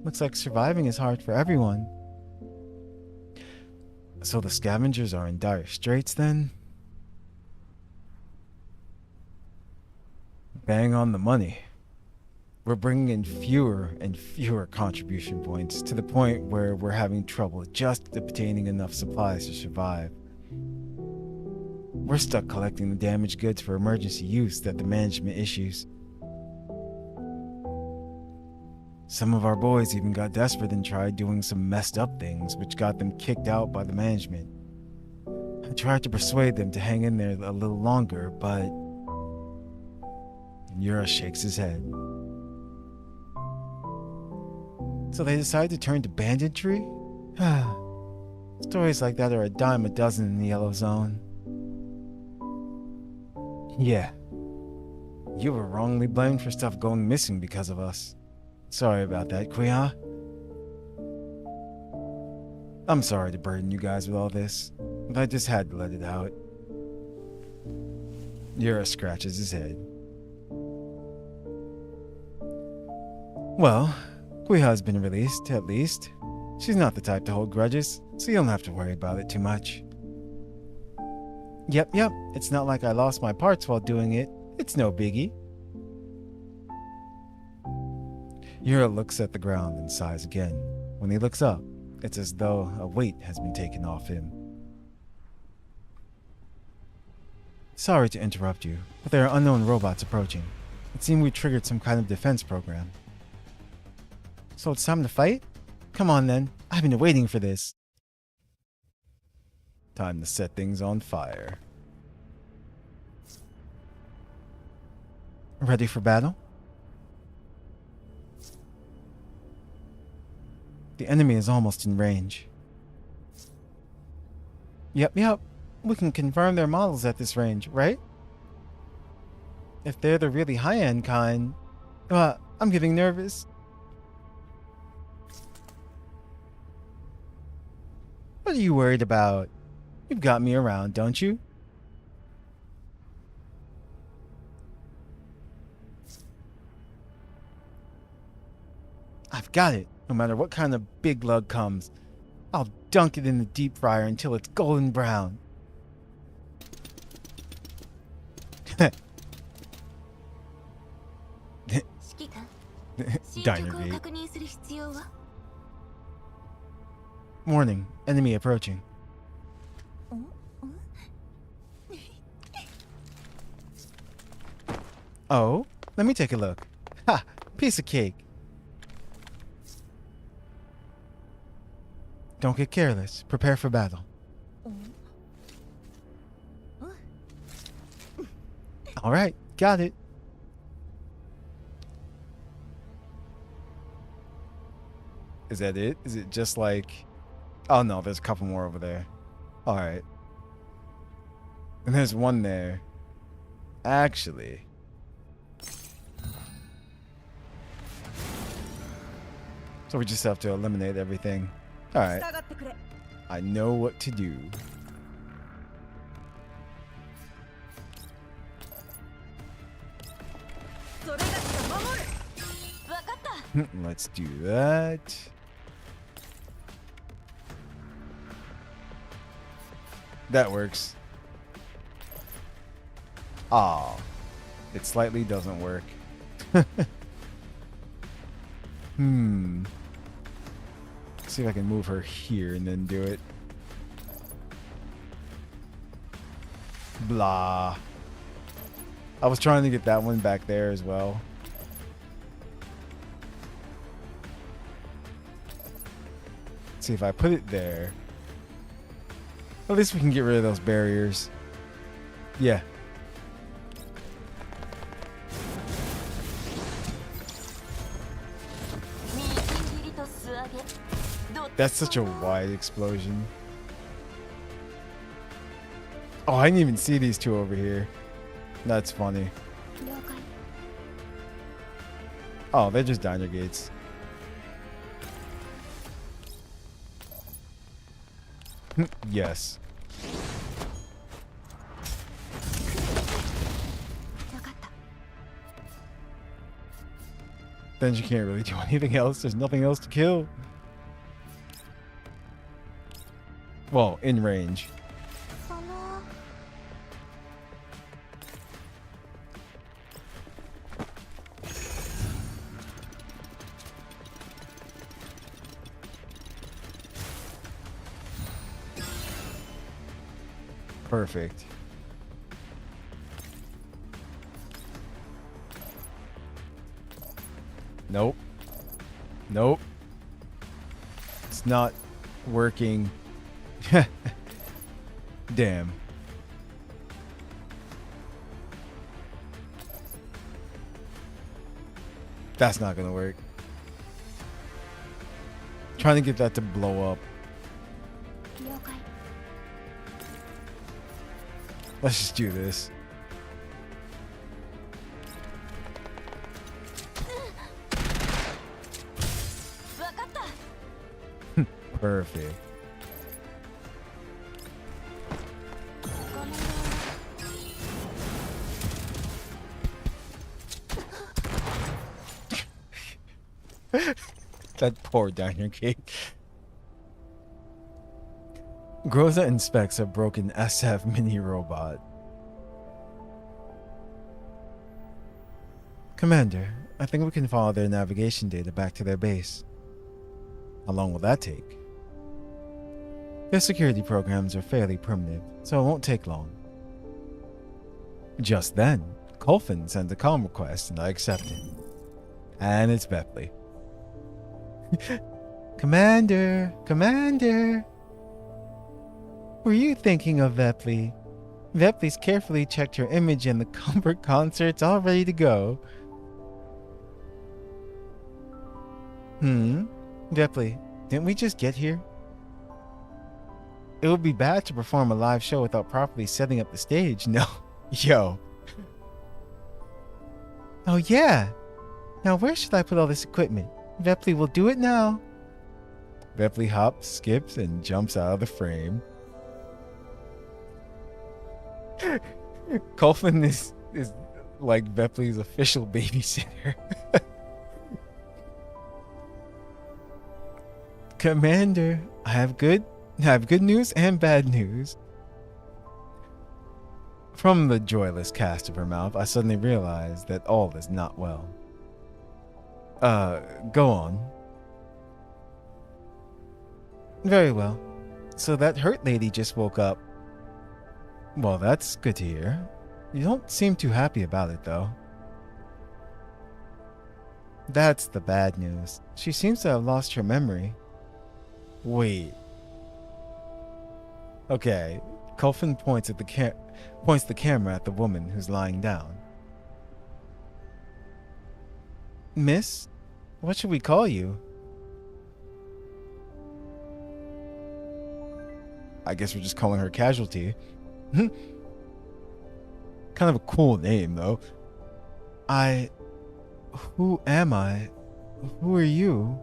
Looks like surviving is hard for everyone. So the scavengers are in dire straits then? Bang on the money. We're bringing in fewer and fewer contribution points to the point where we're having trouble just obtaining enough supplies to survive. We're stuck collecting the damaged goods for emergency use that the management issues. Some of our boys even got desperate and tried doing some messed up things, which got them kicked out by the management. I tried to persuade them to hang in there a little longer, but Yura shakes his head. So they decided to turn to banditry? Stories like that are a dime a dozen in the Yellow Zone. Yeah. You were wrongly blamed for stuff going missing because of us. Sorry about that, Quihua. I'm sorry to burden you guys with all this, but I just had to let it out. Yura scratches his head. Well, Quihua's been released, at least. She's not the type to hold grudges, so you don't have to worry about it too much. Yep, it's not like I lost my parts while doing it. It's no biggie. Yura looks at the ground and sighs again. When he looks up, it's as though a weight has been taken off him. Sorry to interrupt you, but there are unknown robots approaching. It seemed we triggered some kind of defense program. So it's time to fight? Come on then, I've been waiting for this. Time to set things on fire. Ready for battle? The enemy is almost in range. Yep. We can confirm their models at this range, right? If they're the really high-end kind... I'm getting nervous. What are you worried about? You've got me around, don't you? I've got it. No matter what kind of big lug comes, I'll dunk it in the deep fryer until it's golden brown. Diner gate. Warning, enemy approaching. Oh, let me take a look. Ha! Piece of cake. Don't get careless. Prepare for battle. Alright, got it. Is that it? Is it just like... Oh no, there's a couple more over there. Alright. And there's one there. Actually... So we just have to eliminate everything. Alright. I know what to do. Let's do that. That works. Ah, it slightly doesn't work. See if I can move her here and then do it. Blah. I was trying to get that one back there as well. See if I put it there. At least we can get rid of those barriers. Yeah. That's such a wide explosion. Oh, I didn't even see these two over here. That's funny. Oh, they're just diner gates. Yes. Then you can't really do anything else. There's nothing else to kill. Well, in range. Perfect. Nope. Nope. It's not working. Damn. That's not gonna work. Trying to get that to blow up. Let's just do this. Perfect. That poor diner cake. Groza inspects a broken SF mini robot. Commander, I think we can follow their navigation data back to their base. How long will that take? Their security programs are fairly primitive, so it won't take long. Just then, Colfin sends a comm request and I accept it. And it's Bepley. Commander! Commander! Were you thinking of Bepley? Bepley's carefully checked her image and the Comfort concert's all ready to go. Bepley, didn't we just get here? It would be bad to perform a live show without properly setting up the stage. No. Yo. Oh yeah. Now where should I put all this equipment? Bepley will do it now. Bepley hops, skips, and jumps out of the frame. Colfin is like Bepley's official babysitter. Commander, I have good news and bad news. From the joyless cast of her mouth, I suddenly realized that all is not well. Go on. Very well. So that hurt lady just woke up. Well, that's good to hear. You don't seem too happy about it, though. That's the bad news. She seems to have lost her memory. Wait. Okay. Colfin points the camera at the woman who's lying down. Miss, what should we call you? I guess we're just calling her Casualty. Kind of a cool name, though. Who am I? Who are you?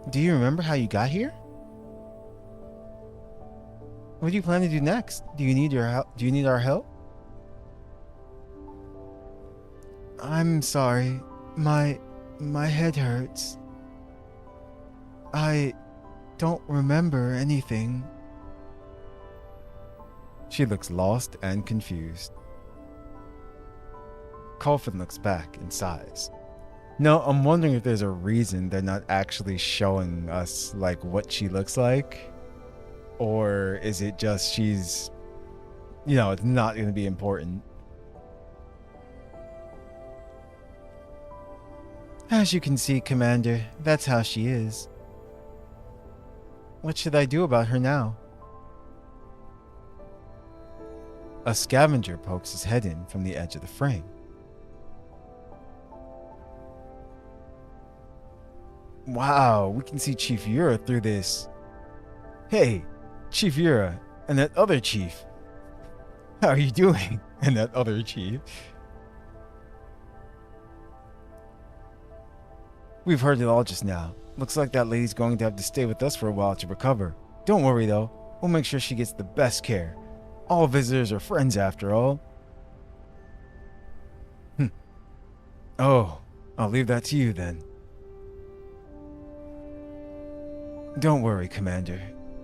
Do you remember how you got here? What do you plan to do next? Do you need our help? I'm sorry. My head hurts. I don't remember anything. She looks lost and confused. Colfin looks back and sighs. No, I'm wondering if there's a reason they're not actually showing us like what she looks like. Or is it just she's, it's not going to be important. As you can see, Commander, that's how she is. What should I do about her now? A scavenger pokes his head in from the edge of the frame. Wow, we can see Chief Yura through this. Hey, Chief Yura, and that other chief. How are you doing? And that other chief. We've heard it all just now. Looks like that lady's going to have to stay with us for a while to recover. Don't worry though, we'll make sure she gets the best care. All visitors are friends after all. Oh, I'll leave that to you then. Don't worry, Commander.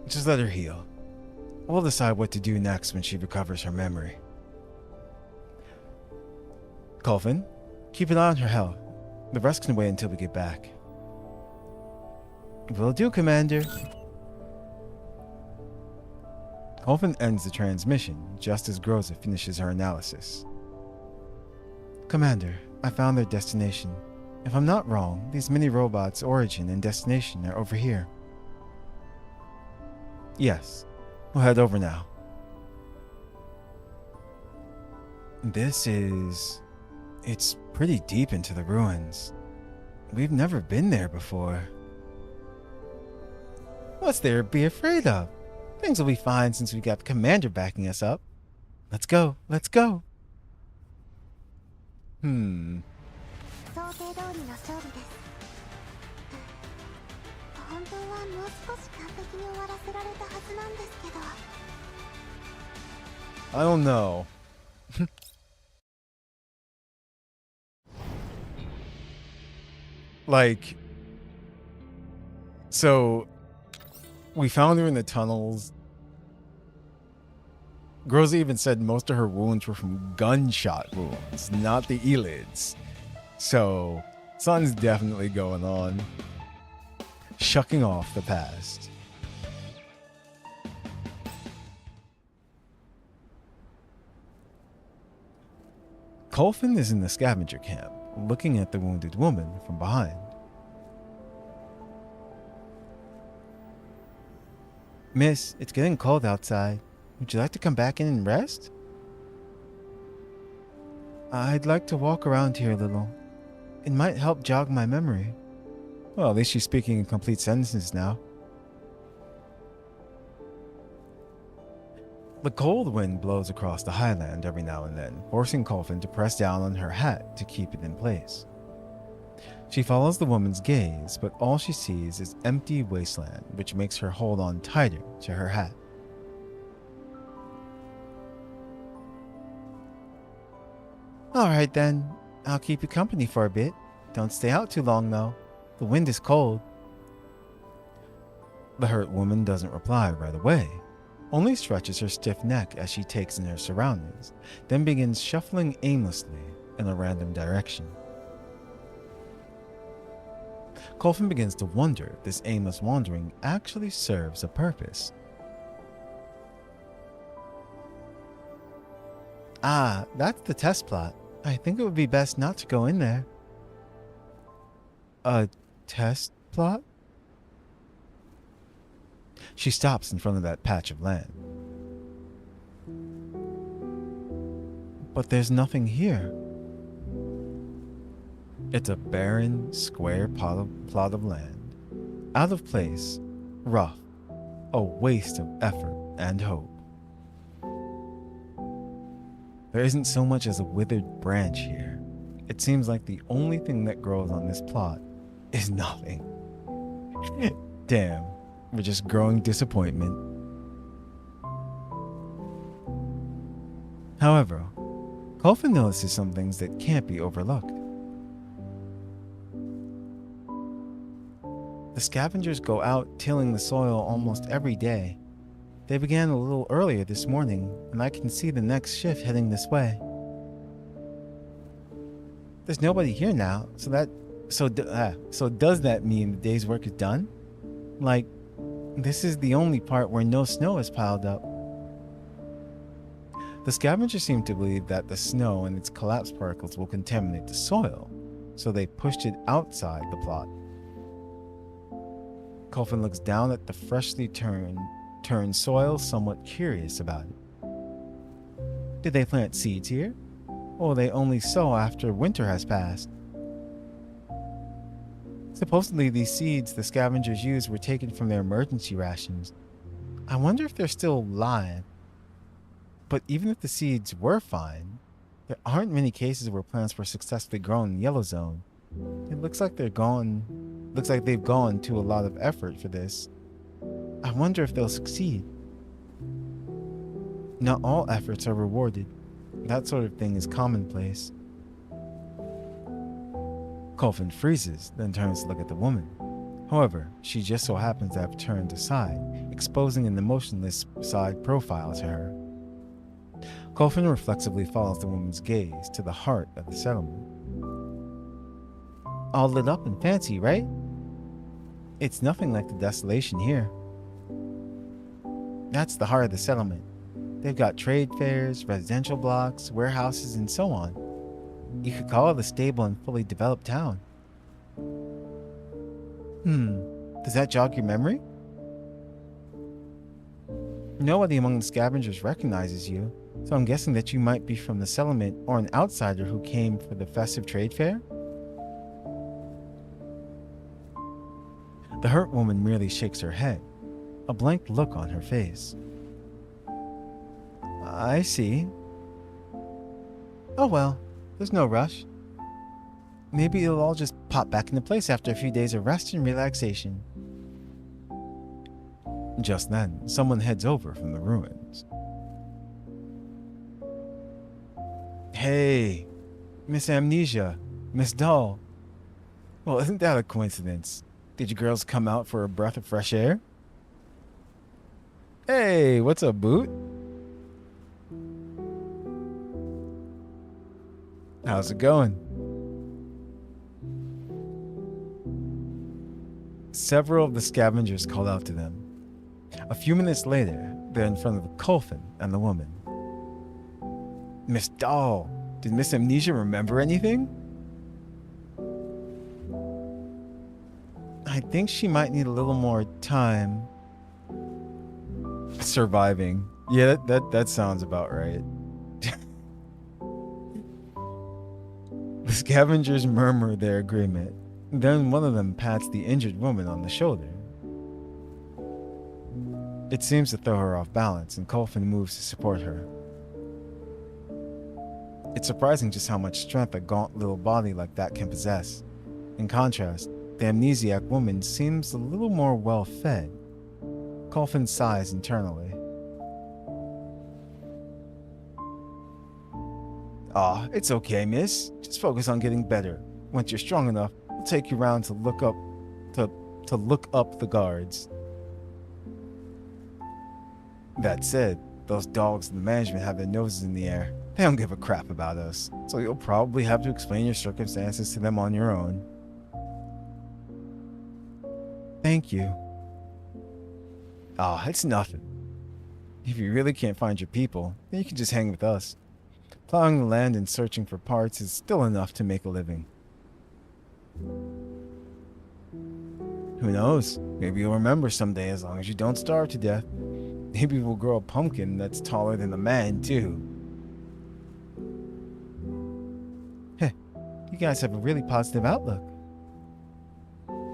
Just let her heal. We'll decide what to do next when she recovers her memory. Colfin, keep an eye on her health. The rest can wait until we get back. Will do, Commander. Colfin ends the transmission just as Groza finishes her analysis. Commander, I found their destination. If I'm not wrong, these mini-robots' origin and destination are over here. Yes, we'll head over now. It's pretty deep into the ruins. We've never been there before. What's there to be afraid of? Things will be fine since we got the commander backing us up. Let's go, let's go. 想定通りの勝利です。本当はもう少し完璧に終わらせられたはずなんですけど。I don't know. Like, so we found her in the tunnels. Groza even said most of her wounds were from gunshot wounds, not the elids. So something's definitely going on. Shucking off the past. Colfin is in the scavenger camp, looking at the wounded woman from behind. Miss, it's getting cold outside. Would you like to come back in and rest? I'd like to walk around here a little. It might help jog my memory. Well, at least she's speaking in complete sentences now. The cold wind blows across the highland every now and then, forcing Colfin to press down on her hat to keep it in place. She follows the woman's gaze, but all she sees is empty wasteland, which makes her hold on tighter to her hat. Alright then, I'll keep you company for a bit. Don't stay out too long though. The wind is cold. The hurt woman doesn't reply right away, only stretches her stiff neck as she takes in her surroundings, then begins shuffling aimlessly in a random direction. Colfin begins to wonder if this aimless wandering actually serves a purpose. Ah, that's the test plot. I think it would be best not to go in there. A test plot? She stops in front of that patch of land. But there's nothing here. It's a barren, square plot of land. Out of place, rough, a waste of effort and hope. There isn't so much as a withered branch here. It seems like the only thing that grows on this plot is nothing. Damn, we're just growing disappointment. However, Colfin notices some things that can't be overlooked. The scavengers go out tilling the soil almost every day. They began a little earlier this morning, and I can see the next shift heading this way. There's nobody here now, so does that mean the day's work is done? Like, this is the only part where no snow is piled up. The scavengers seem to believe that the snow and its collapsed particles will contaminate the soil, so they pushed it outside the plot. Colfin looks down at the freshly turned soil, somewhat curious about it. Did they plant seeds here? Or they only sow after winter has passed? Supposedly these seeds the scavengers used were taken from their emergency rations. I wonder if they're still live. But even if the seeds were fine, there aren't many cases where plants were successfully grown in the yellow zone. It looks like they've gone to a lot of effort for this. I wonder if they'll succeed. Not all efforts are rewarded. That sort of thing is commonplace. Colfin freezes, then turns to look at the woman. However, she just so happens to have turned aside, exposing an emotionless side profile to her. Colfin reflexively follows the woman's gaze to the heart of the settlement. All lit up and fancy, right? It's nothing like the desolation here. That's the heart of the settlement. They've got trade fairs, residential blocks, warehouses, and so on. You could call it a stable and fully developed town. Does that jog your memory? Nobody among the scavengers recognizes you, so I'm guessing that you might be from the settlement or an outsider who came for the festive trade fair? The hurt woman merely shakes her head. a blank look on her face. I see. Oh well, there's no rush. Maybe it'll all just pop back into place after a few days of rest and relaxation. Just then, someone heads over from the ruins. Hey, Miss Amnesia, Miss Doll. Well, isn't that a coincidence? Did you girls come out for a breath of fresh air? Hey, what's up, Boot? How's it going? Several of the scavengers called out to them. A few minutes later, they're in front of the coffin and the woman. Miss Doll, did Miss Amnesia remember anything? I think she might need a little more time surviving. Yeah, that sounds about right. The scavengers murmur their agreement. Then one of them pats the injured woman on the shoulder. It seems to throw her off balance, and Coffin moves to support her. It's surprising just how much strength a gaunt little body like that can possess. In contrast, the amnesiac woman seems a little more well-fed. Coffin sighs internally. Aw, it's okay, miss. Just focus on getting better. Once you're strong enough, we'll take you round to look up the guards. That said, those dogs in the management have their noses in the air. They don't give a crap about us, so you'll probably have to explain your circumstances to them on your own. Thank you. Aw, it's nothing. If you really can't find your people, then you can just hang with us. Plowing the land and searching for parts is still enough to make a living. Who knows? Maybe you'll remember someday as long as you don't starve to death. Maybe we'll grow a pumpkin that's taller than a man, too. Heh, you guys have a really positive outlook.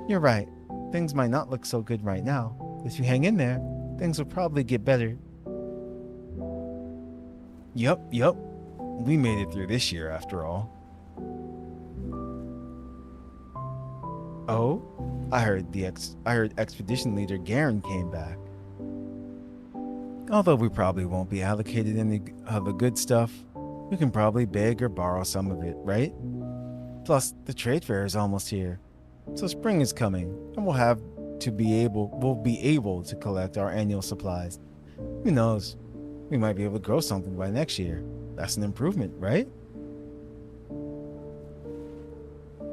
You're right. Things might not look so good right now, but if you hang in there, things will probably get better. Yup. We made it through this year after all. Oh? I heard expedition leader Garen came back. Although we probably won't be allocated any of the good stuff, we can probably beg or borrow some of it, right? Plus, the trade fair is almost here. So spring is coming, and we'll be able to collect our annual supplies. Who knows? We might be able to grow something by next year. That's an improvement, right?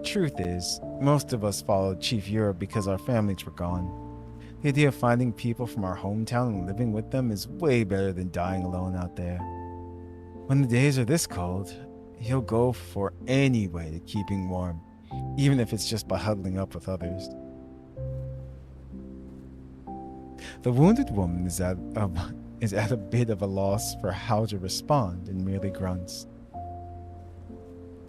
Truth is, most of us followed Chief Europe because our families were gone. The idea of finding people from our hometown and living with them is way better than dying alone out there. When the days are this cold, he'll go for any way to keeping warm, even if it's just by huddling up with others. The wounded woman is at a bit of a loss for how to respond and merely grunts.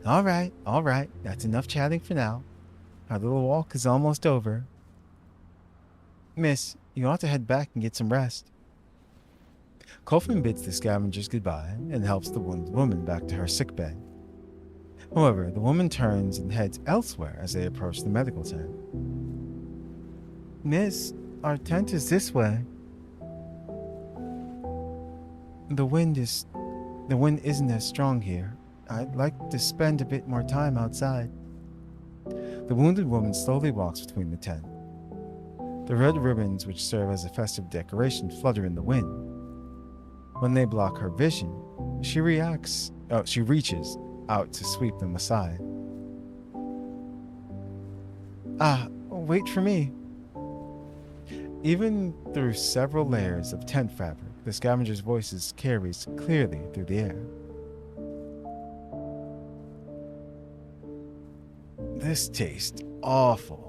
All right, that's enough chatting for now. Our little walk is almost over. Miss, you ought to head back and get some rest. Coffin bids the scavengers goodbye and helps the wounded woman back to her sickbed. However, the woman turns and heads elsewhere as they approach the medical tent. Miss, our tent is this way. The wind isn't as strong here. I'd like to spend a bit more time outside. The wounded woman slowly walks between the tent. The red ribbons which serve as a festive decoration flutter in the wind. When they block her vision, she reaches out to sweep them aside. Wait for me. Even through several layers of tent fabric, the scavenger's voices carries clearly through the air. This tastes awful.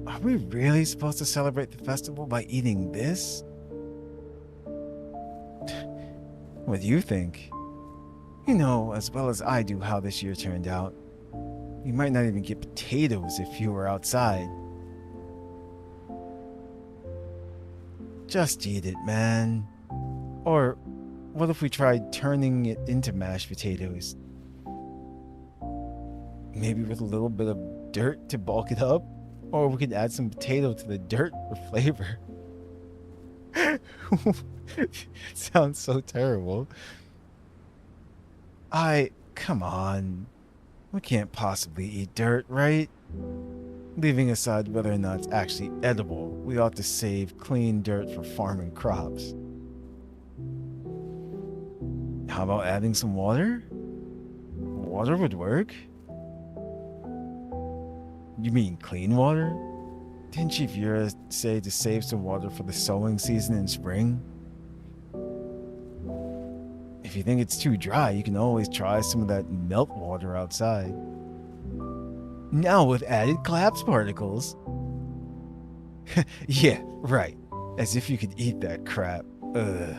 Are we really supposed to celebrate the festival by eating this? What do you think? You know as well as I do how this year turned out. You might not even get potatoes if you were outside. Just eat it, man. Or what if we tried turning it into mashed potatoes? Maybe with a little bit of dirt to bulk it up? Or we could add some potato to the dirt for flavor. It sounds so terrible. Come on. We can't possibly eat dirt, right? Leaving aside whether or not it's actually edible, we ought to save clean dirt for farming crops. How about adding some water? Water would work? You mean clean water? Didn't Chief Yura say to save some water for the sowing season in spring? If you think it's too dry, you can always try some of that melt water outside. Now with added collapse particles. Yeah, right. As if you could eat that crap. Ugh.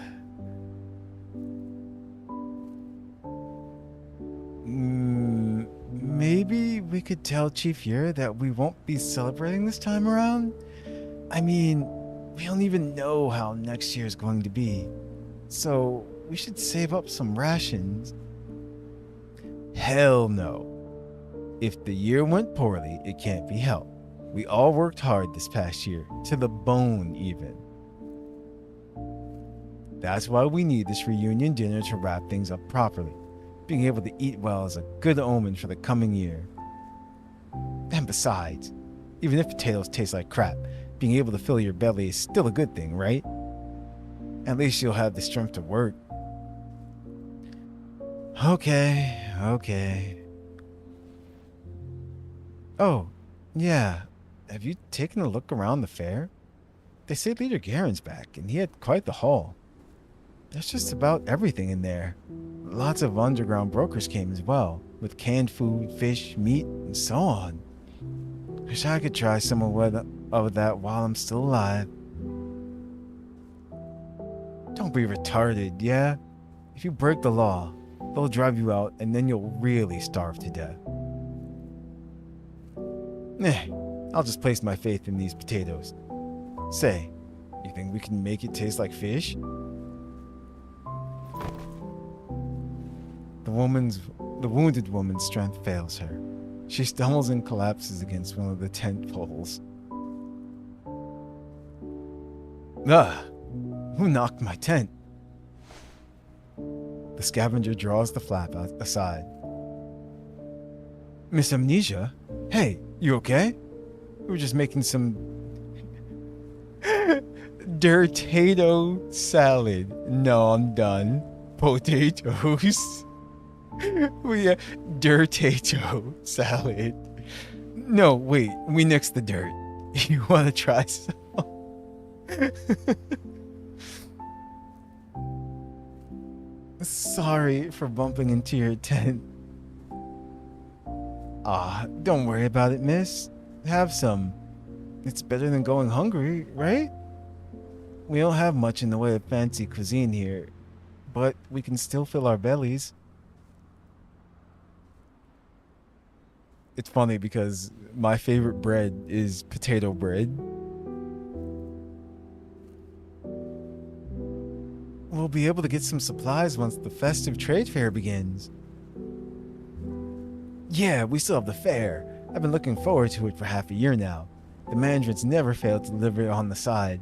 Maybe we could tell Chief Yura that we won't be celebrating this time around? I mean, we don't even know how next year's going to be. So we should save up some rations. Hell no. If the year went poorly, it can't be helped. We all worked hard this past year, to the bone even. That's why we need this reunion dinner to wrap things up properly. Being able to eat well is a good omen for the coming year. And besides, even if potatoes taste like crap, being able to fill your belly is still a good thing, right? At least you'll have the strength to work. Okay. Oh, yeah. Have you taken a look around the fair? They say Leader Garen's back, and he had quite the haul. There's just about everything in there. Lots of underground brokers came as well, with canned food, fish, meat, and so on. Wish I could try some of that while I'm still alive. Don't be retarded, yeah? If you break the law, they'll drive you out and then you'll really starve to death. I'll just place my faith in these potatoes. Say, you think we can make it taste like fish? The wounded woman's strength fails her. She stumbles and collapses against one of the tent poles. Who knocked my tent? The scavenger draws the flap aside. Miss Amnesia? Hey, you okay? We were just making some dirtato salad. No, I'm done. Potatoes. Dirtato salad. No, wait, we nixed the dirt. You want to try some? Sorry for bumping into your tent. Don't worry about it, miss. Have some. It's better than going hungry, right? We don't have much in the way of fancy cuisine here, but we can still fill our bellies. It's funny because my favorite bread is potato bread. We'll be able to get some supplies once the festive trade fair begins. Yeah, we still have the fair. I've been looking forward to it for half a year now. The mandarins never fail to deliver on the side.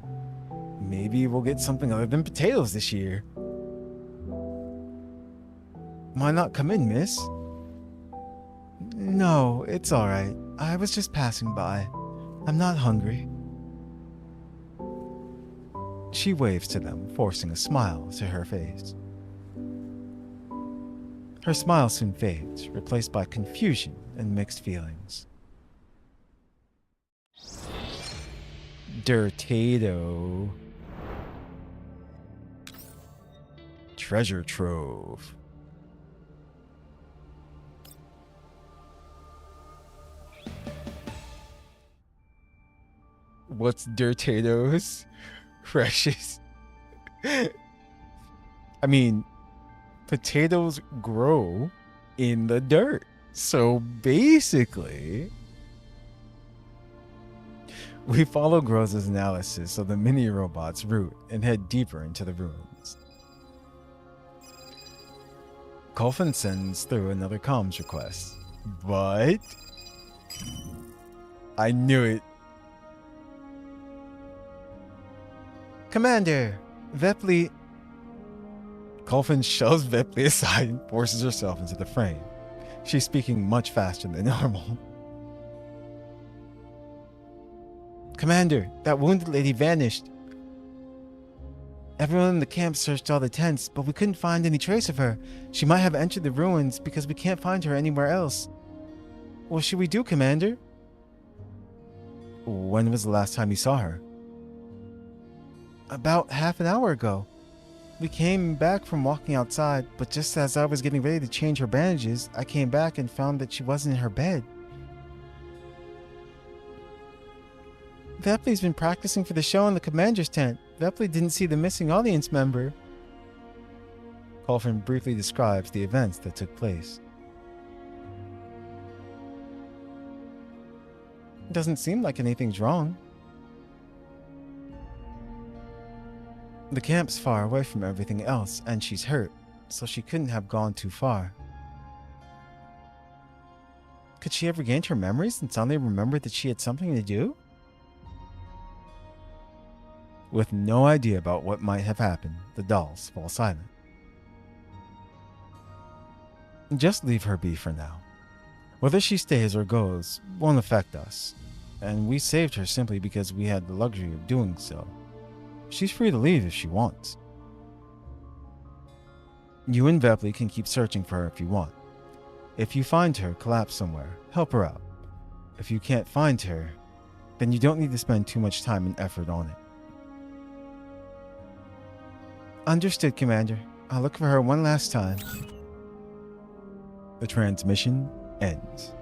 Maybe we'll get something other than potatoes this year. Why not come in, miss? No, it's alright. I was just passing by. I'm not hungry. She waves to them, forcing a smile to her face. Her smile soon fades, replaced by confusion and mixed feelings. Dirtato. Treasure trove. What's dirtatoes? Precious. I mean, potatoes grow in the dirt. So basically, We follow Groza's analysis of the mini-robot's route and head deeper into the ruins. Colfin sends through another comms request. But... I knew it. Commander, Vepley... Colfin shoves Vepley aside and forces herself into the frame. She's speaking much faster than normal. Commander, that wounded lady vanished. Everyone in the camp searched all the tents, but we couldn't find any trace of her. She might have entered the ruins because we can't find her anywhere else. What should we do, Commander? When was the last time you saw her? About half an hour ago. We came back from walking outside, but just as I was getting ready to change her bandages, I came back and found that she wasn't in her bed. Vepley's been practicing for the show in the commander's tent. Vepley didn't see the missing audience member. Colfin briefly describes the events that took place. It doesn't seem like anything's wrong. The camp's far away from everything else, and she's hurt, so she couldn't have gone too far. Could she have regained her memories and suddenly remembered that she had something to do? With no idea about what might have happened, the dolls fall silent. Just leave her be for now. Whether she stays or goes won't affect us, and we saved her simply because we had the luxury of doing so. She's free to leave if she wants. You and Vepley can keep searching for her if you want. If you find her collapsed somewhere, help her out. If you can't find her, then you don't need to spend too much time and effort on it. Understood, Commander. I'll look for her one last time. The transmission ends.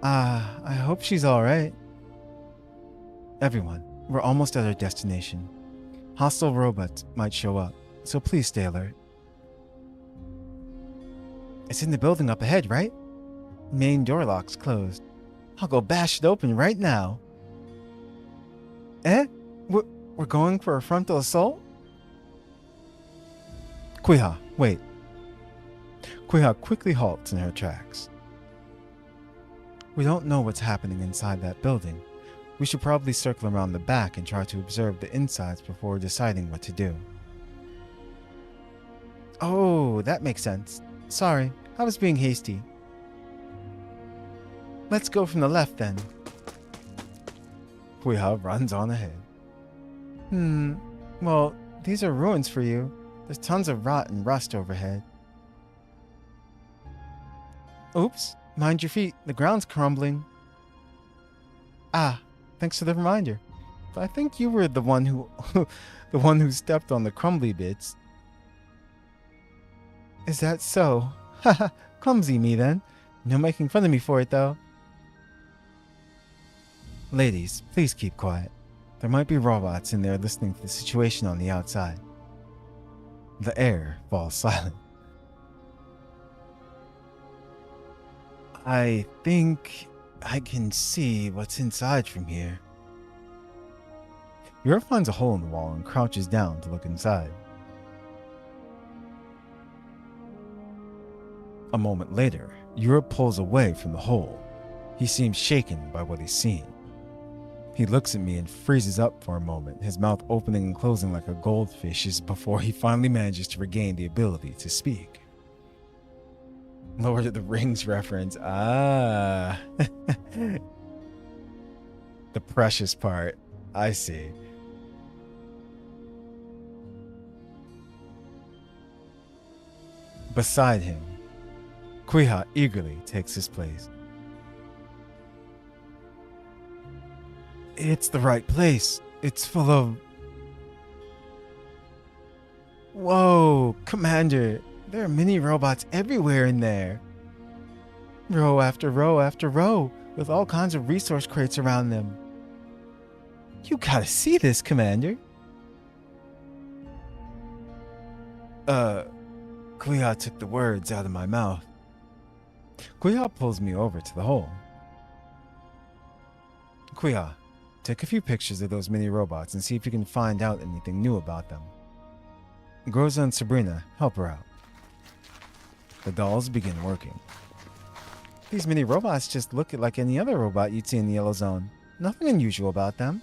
I hope she's alright. Everyone, we're almost at our destination. Hostile robots might show up, so please stay alert. It's in the building up ahead, right? Main door lock's closed. I'll go bash it open right now. Eh? We're going for a frontal assault? Quihua, wait. Quihua quickly halts in her tracks. We don't know what's happening inside that building. We should probably circle around the back and try to observe the insides before deciding what to do. Oh, that makes sense. Sorry, I was being hasty. Let's go from the left then. Quihua runs on ahead. Well, these are ruins for you. There's tons of rot and rust overhead. Oops, mind your feet, the ground's crumbling. Ah, thanks for the reminder. But I think you were the one who who stepped on the crumbly bits. Is that so? Haha, clumsy me then. No making fun of me for it though. Ladies, please keep quiet. There might be robots in there listening to the situation on the outside. The air falls silent. I think I can see what's inside from here. Yura finds a hole in the wall and crouches down to look inside. A moment later, Yura pulls away from the hole. He seems shaken by what he's seen. He looks at me and freezes up for a moment, his mouth opening and closing like a goldfish's before he finally manages to regain the ability to speak. Lord of the Rings reference. Ah. The precious part. I see. Beside him, Quihua eagerly takes his place. It's the right place. It's full of... Whoa, Commander. There are mini robots everywhere in there. Row after row after row, with all kinds of resource crates around them. You gotta see this, Commander. Quihua took the words out of my mouth. Quihua pulls me over to the hole. Quihua, take a few pictures of those mini robots and see if you can find out anything new about them. Groza and Sabrina, help her out. The dolls begin working. These mini robots just look like any other robot you'd see in the Yellow Zone. Nothing unusual about them.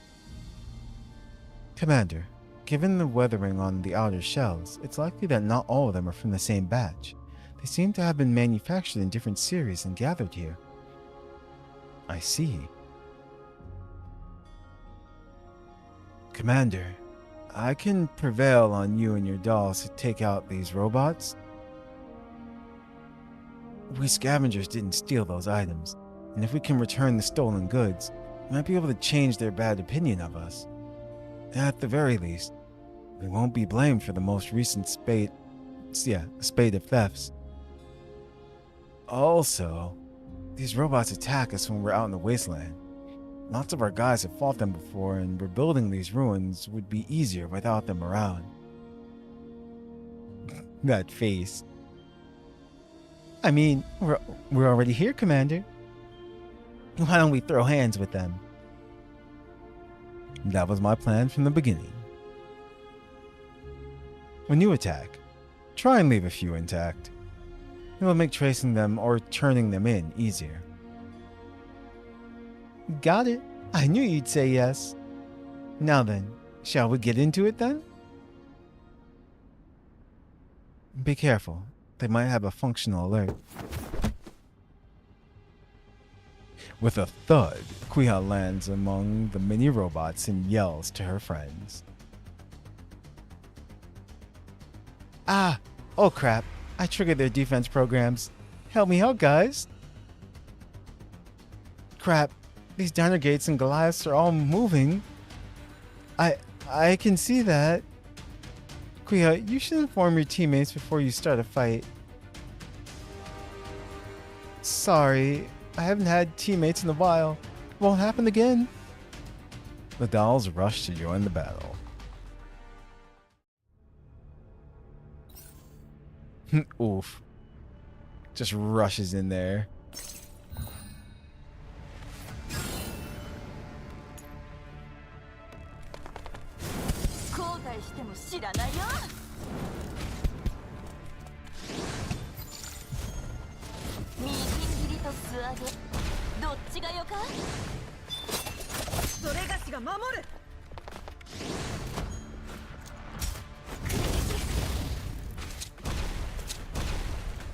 Commander, given the weathering on the outer shells, it's likely that not all of them are from the same batch. They seem to have been manufactured in different series and gathered here. I see. Commander, I can prevail on you and your dolls to take out these robots. We scavengers didn't steal those items, and if we can return the stolen goods, we might be able to change their bad opinion of us. At the very least, we won't be blamed for the most recent spate of thefts. Also, these robots attack us when we're out in the wasteland. Lots of our guys have fought them before, and rebuilding these ruins would be easier without them around. That face. I mean, we're already here, Commander. Why don't we throw hands with them? That was my plan from the beginning. When you attack, try and leave a few intact. It will make tracing them or turning them in easier. Got it. I knew you'd say yes. Now then, shall we get into it then? Be careful. They might have a functional alert. With a thud, Quihua lands among the mini robots and yells to her friends. Ah! Oh crap. I triggered their defense programs. Help me out, guys. Crap. These diner gates and Goliaths are all moving. I can see that. Quihua, you should inform your teammates before you start a fight. Sorry, I haven't had teammates in a while. Won't happen again. The dolls rush to join the battle. Oof. Just rushes in there.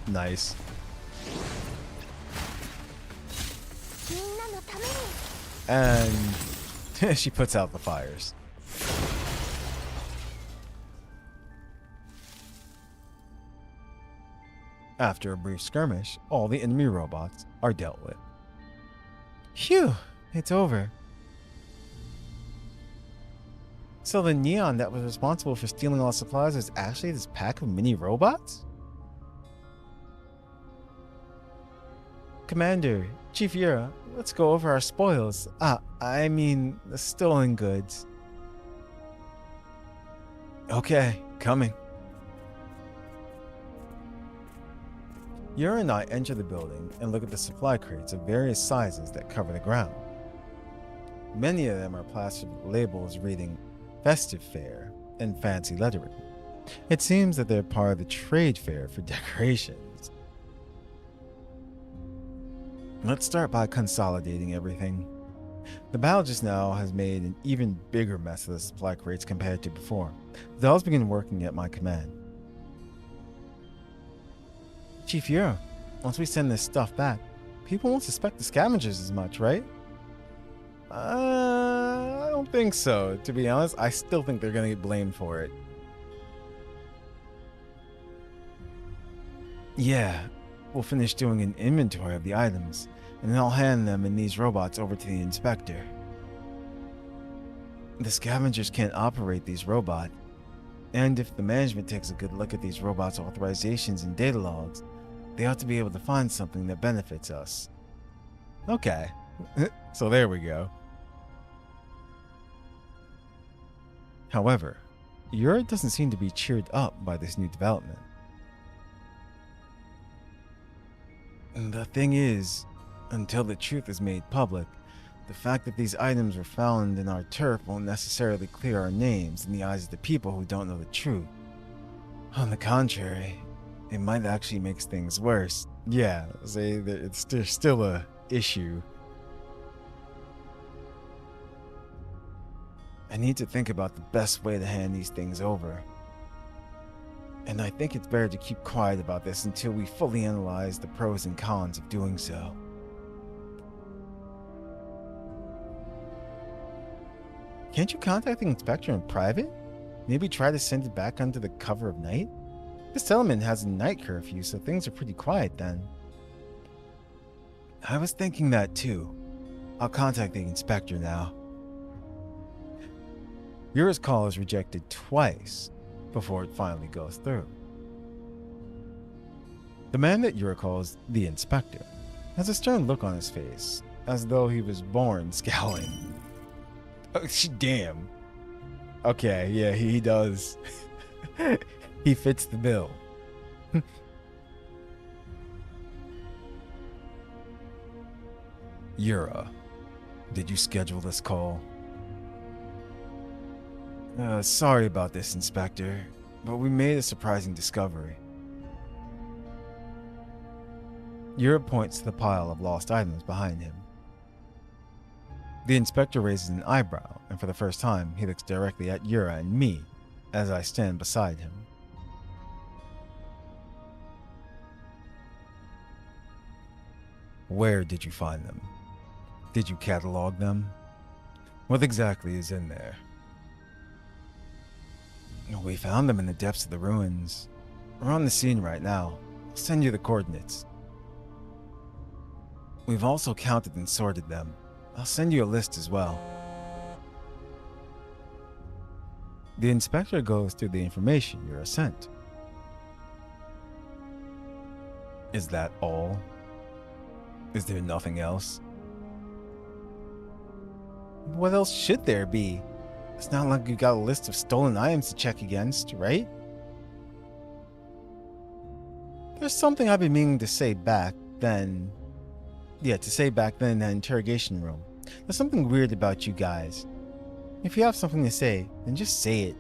Nice. And she puts out the fires. After a brief skirmish, all the enemy robots are dealt with. Phew, it's over. So the neon that was responsible for stealing all supplies is actually this pack of mini robots? Commander, Chief Yura, let's go over our spoils. I mean, the stolen goods. Okay, coming. Yura and I enter the building and look at the supply crates of various sizes that cover the ground. Many of them are plastered with labels reading Festive Fair and fancy lettering. It seems that they're part of the trade fair for decorations. Let's start by consolidating everything. The battle just now has made an even bigger mess of the supply crates compared to before. The dolls begin working at my command. Chief Yura, once we send this stuff back, people won't suspect the scavengers as much, right? I don't think so. To be honest, I still think they're gonna get blamed for it. Yeah, we'll finish doing an inventory of the items, and then I'll hand them and these robots over to the inspector. The scavengers can't operate these robots, and if the management takes a good look at these robots' authorizations and data logs, they ought to be able to find something that benefits us. Okay, so there we go. However, Yura doesn't seem to be cheered up by this new development. And the thing is, until the truth is made public, The fact that these items were found in our turf won't necessarily clear our names in the eyes of the people who don't know the truth. On the contrary, it might actually make things worse. Yeah, say that there's still a issue. I need to think about the best way to hand these things over. And I think it's better to keep quiet about this until we fully analyze the pros and cons of doing so. Can't you contact the inspector in private? Maybe try to send it back under the cover of night? This settlement has a night curfew, so things are pretty quiet then. I was thinking that too. I'll contact the inspector now. Yura's call is rejected twice before it finally goes through. The man that Yura calls the inspector has a stern look on his face, as though he was born scowling. Oh, damn. Okay, yeah, he does. He fits the bill. Yura, did you schedule this call? Sorry about this, Inspector, but we made a surprising discovery. Yura points to the pile of lost items behind him. The inspector raises an eyebrow, and for the first time, he looks directly at Yura and me as I stand beside him. Where did you find them? Did you catalog them? What exactly is in there? We found them in the depths of the ruins. We're on the scene right now. I'll send you the coordinates. We've also counted and sorted them. I'll send you a list as well. The inspector goes through the information Yura sent. Is that all? Is there nothing else? What else should there be? It's not like you got a list of stolen items to check against, right? There's something I've been meaning to say back then. Yeah, to say back then in that interrogation room. There's something weird about you guys. If you have something to say, then just say it.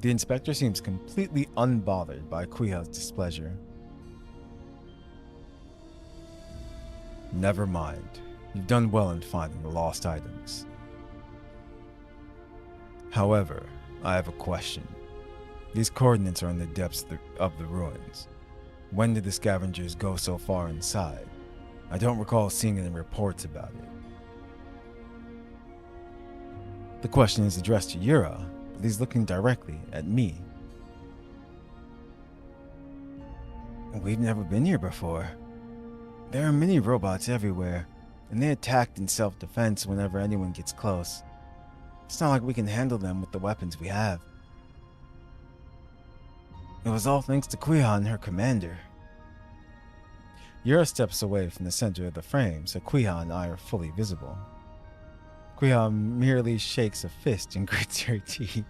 The inspector seems completely unbothered by Quihua's displeasure. Never mind. You've done well in finding the lost items. However, I have a question. These coordinates are in the depths of the ruins. When did the scavengers go so far inside? I don't recall seeing any reports about it. The question is addressed to Yura, but he's looking directly at me. We've never been here before. There are many robots everywhere, and they attack in self-defense whenever anyone gets close. It's not like we can handle them with the weapons we have. It was all thanks to Quihua and her commander. Yura steps away from the center of the frame so Quihua and I are fully visible. Quihua merely shakes a fist and grits her teeth.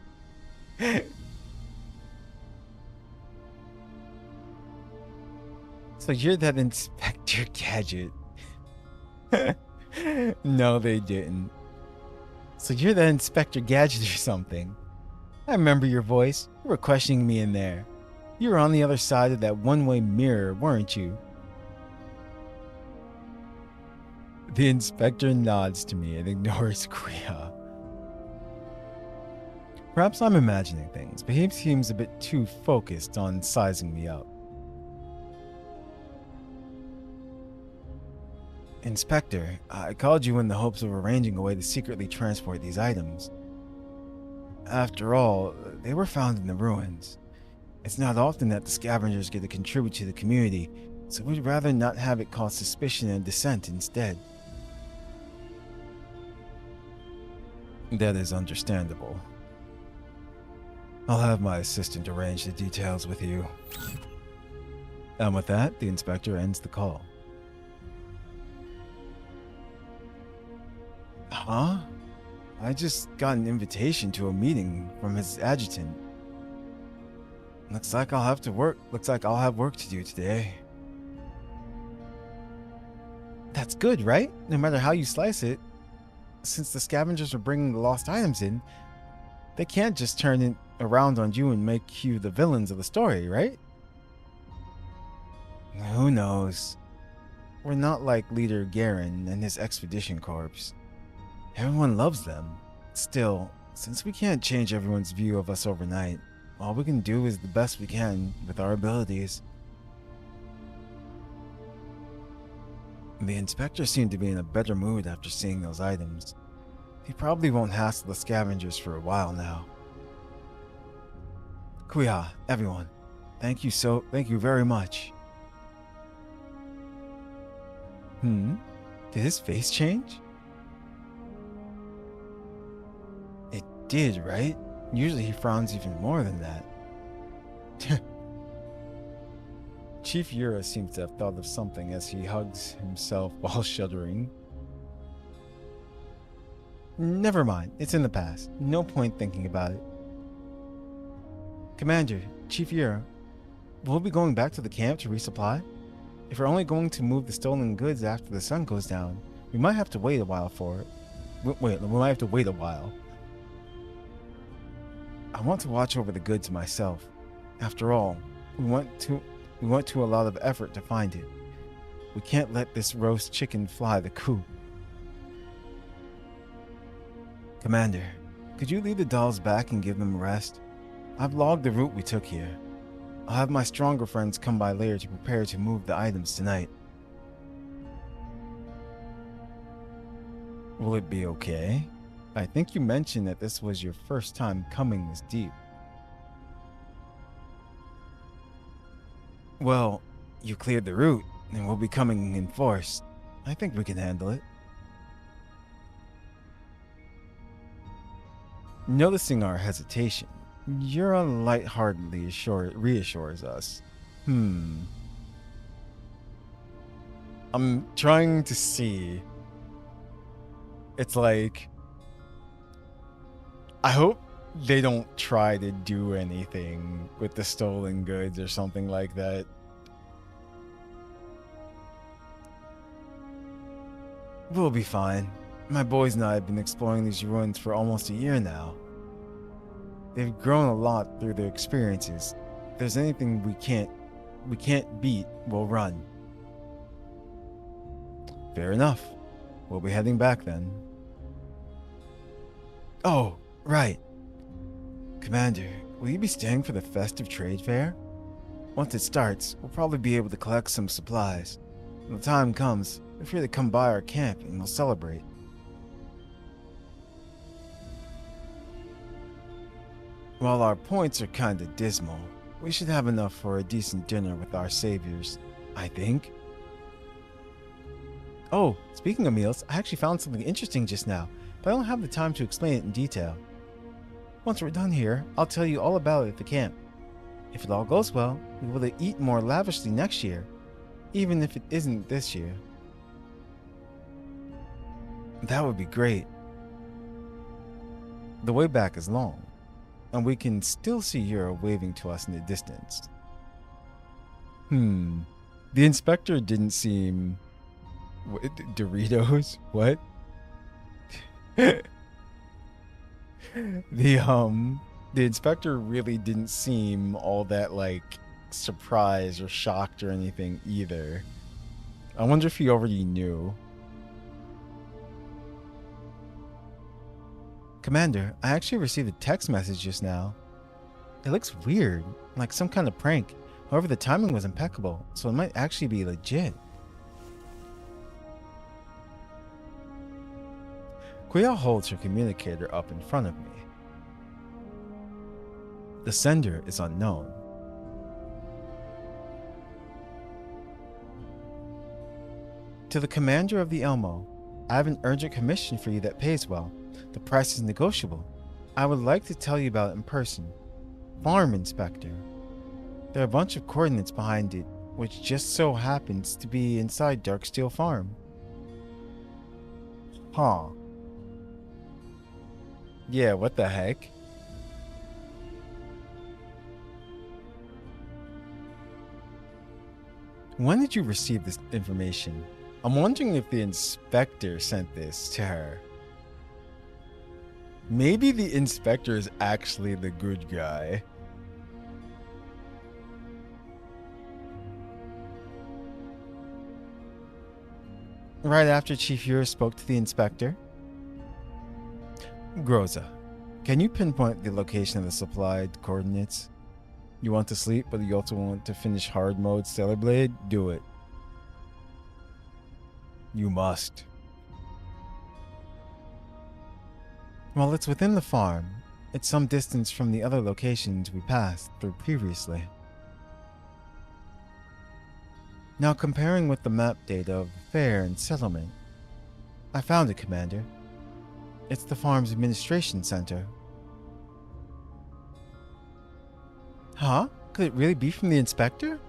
So you're that Inspector Gadget. No, they didn't. So you're that Inspector Gadget or something. I remember your voice. You were questioning me in there. You were on the other side of that one-way mirror, weren't you? The inspector nods to me and ignores Quihua. Perhaps I'm imagining things, but he seems a bit too focused on sizing me up. Inspector, I called you in the hopes of arranging a way to secretly transport these items. After all, they were found in the ruins. It's not often that the scavengers get to contribute to the community, so we'd rather not have it cause suspicion and dissent instead. That is understandable. I'll have my assistant arrange the details with you. And with that, the inspector ends the call. Huh? I just got an invitation to a meeting from his adjutant. Looks like I'll have work to do today. That's good, right? No matter how you slice it. Since the scavengers are bringing the lost items in, they can't just turn it around on you and make you the villains of the story, right? Who knows? We're not like Leader Garen and his expedition corps. Everyone loves them. Still, since we can't change everyone's view of us overnight, all we can do is the best we can with our abilities. The inspector seemed to be in a better mood after seeing those items. He probably won't hassle the scavengers for a while now. Quihua, everyone, thank you very much. Did his face change? It did, right? Usually he frowns even more than that. Chief Yura seems to have thought of something as he hugs himself while shuddering. Never mind, it's in the past. No point thinking about it. Commander, Chief Yura, we'll be going back to the camp to resupply? If we're only going to move the stolen goods after the sun goes down, we might have to wait a while for it. We might have to wait a while. I want to watch over the goods myself. After all, we went to a lot of effort to find it. We can't let this roast chicken fly the coop. Commander, could you lead the dolls back and give them a rest? I've logged the route we took here. I'll have my stronger friends come by later to prepare to move the items tonight. Will it be okay? I think you mentioned that this was your first time coming this deep. Well, you cleared the route, and we'll be coming in force. I think we can handle it. Noticing our hesitation, Yura lightheartedly reassures us. I'm trying to see. It's like, I hope they don't try to do anything with the stolen goods or something like that. We'll be fine. My boys and I have been exploring these ruins for almost a year now. They've grown a lot through their experiences. If there's anything we can't beat, we'll run. Fair enough. We'll be heading back then. Oh, right. Commander, will you be staying for the festive trade fair? Once it starts, we'll probably be able to collect some supplies. When the time comes, feel free to come by our camp and we'll celebrate. While our points are kinda dismal, we should have enough for a decent dinner with our saviors, I think. Oh, speaking of meals, I actually found something interesting just now, but I don't have the time to explain it in detail. Once we're done here, I'll tell you all about it at the camp. If it all goes well, we will eat more lavishly next year, even if it isn't this year. That would be great. The way back is long, and we can still see Yura waving to us in the distance. The inspector didn't seem... Doritos? What? The inspector really didn't seem all that, like, surprised or shocked or anything either. I wonder if he already knew. Commander, I actually received a text message just now. It looks weird, like some kind of prank. However, the timing was impeccable, so it might actually be legit. Quihua holds her communicator up in front of me. The sender is unknown. To the commander of the Elmo, I have an urgent commission for you that pays well. The price is negotiable. I would like to tell you about it in person. Farm Inspector. There are a bunch of coordinates behind it, which just so happens to be inside Darksteel Farm. Huh. Yeah, what the heck? When did you receive this information? I'm wondering if the inspector sent this to her. Maybe the inspector is actually the good guy. Right after Chief Ure spoke to the inspector. Groza, can you pinpoint the location of the supplied coordinates? You want to sleep, but you also want to finish hard mode Stellar Blade? Do it. You must. Well, it's within the farm. It's some distance from the other locations we passed through previously. Now, comparing with the map data of the fair and settlement, I found it, Commander. It's the farm's administration center. Huh? Could it really be from the inspector?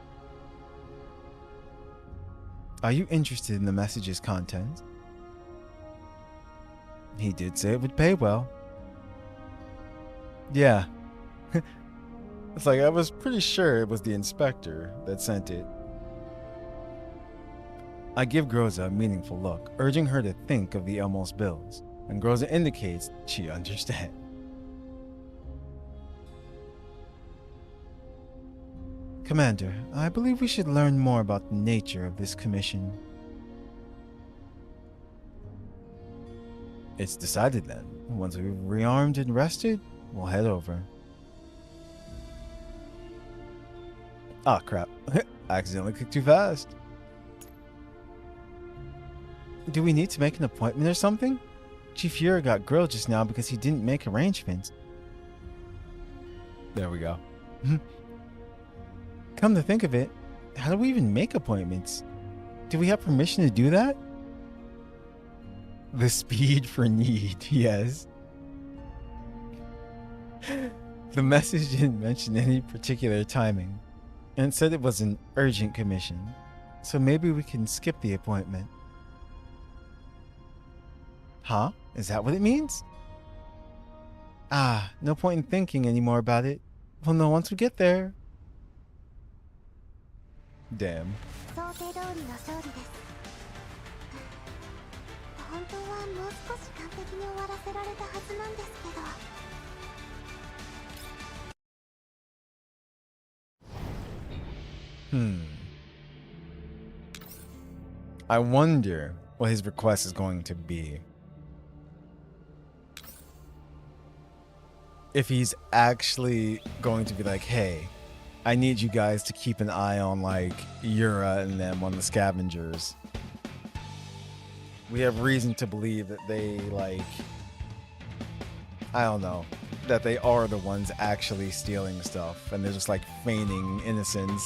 Are you interested in the message's content? He did say it would pay well. Yeah. It's like I was pretty sure it was the inspector that sent it. I give Groza a meaningful look, urging her to think of the Elmos bills, and Groza indicates she understands. Commander, I believe we should learn more about the nature of this commission. It's decided then. Once we've rearmed and rested, we'll head over. Ah, crap. I accidentally clicked too fast. Do we need to make an appointment or something? Chief Ure got grilled just now because he didn't make arrangements. There we go. Come to think of it, how do we even make appointments? Do we have permission to do that? The speed for need, yes. The message didn't mention any particular timing, and said it was an urgent commission, so maybe we can skip the appointment. Huh? Is that what it means? Ah, no point in thinking anymore about it. We'll know once we get there. Damn. 想定通りの勝利です。本当はもう少し完璧に終わらせられたはずなんですけど。I wonder what his request is going to be. If he's actually going to be like, hey, I need you guys to keep an eye on like Yura and them on the scavengers. We have reason to believe that they like, I don't know, that they are the ones actually stealing stuff and they're just like feigning innocence.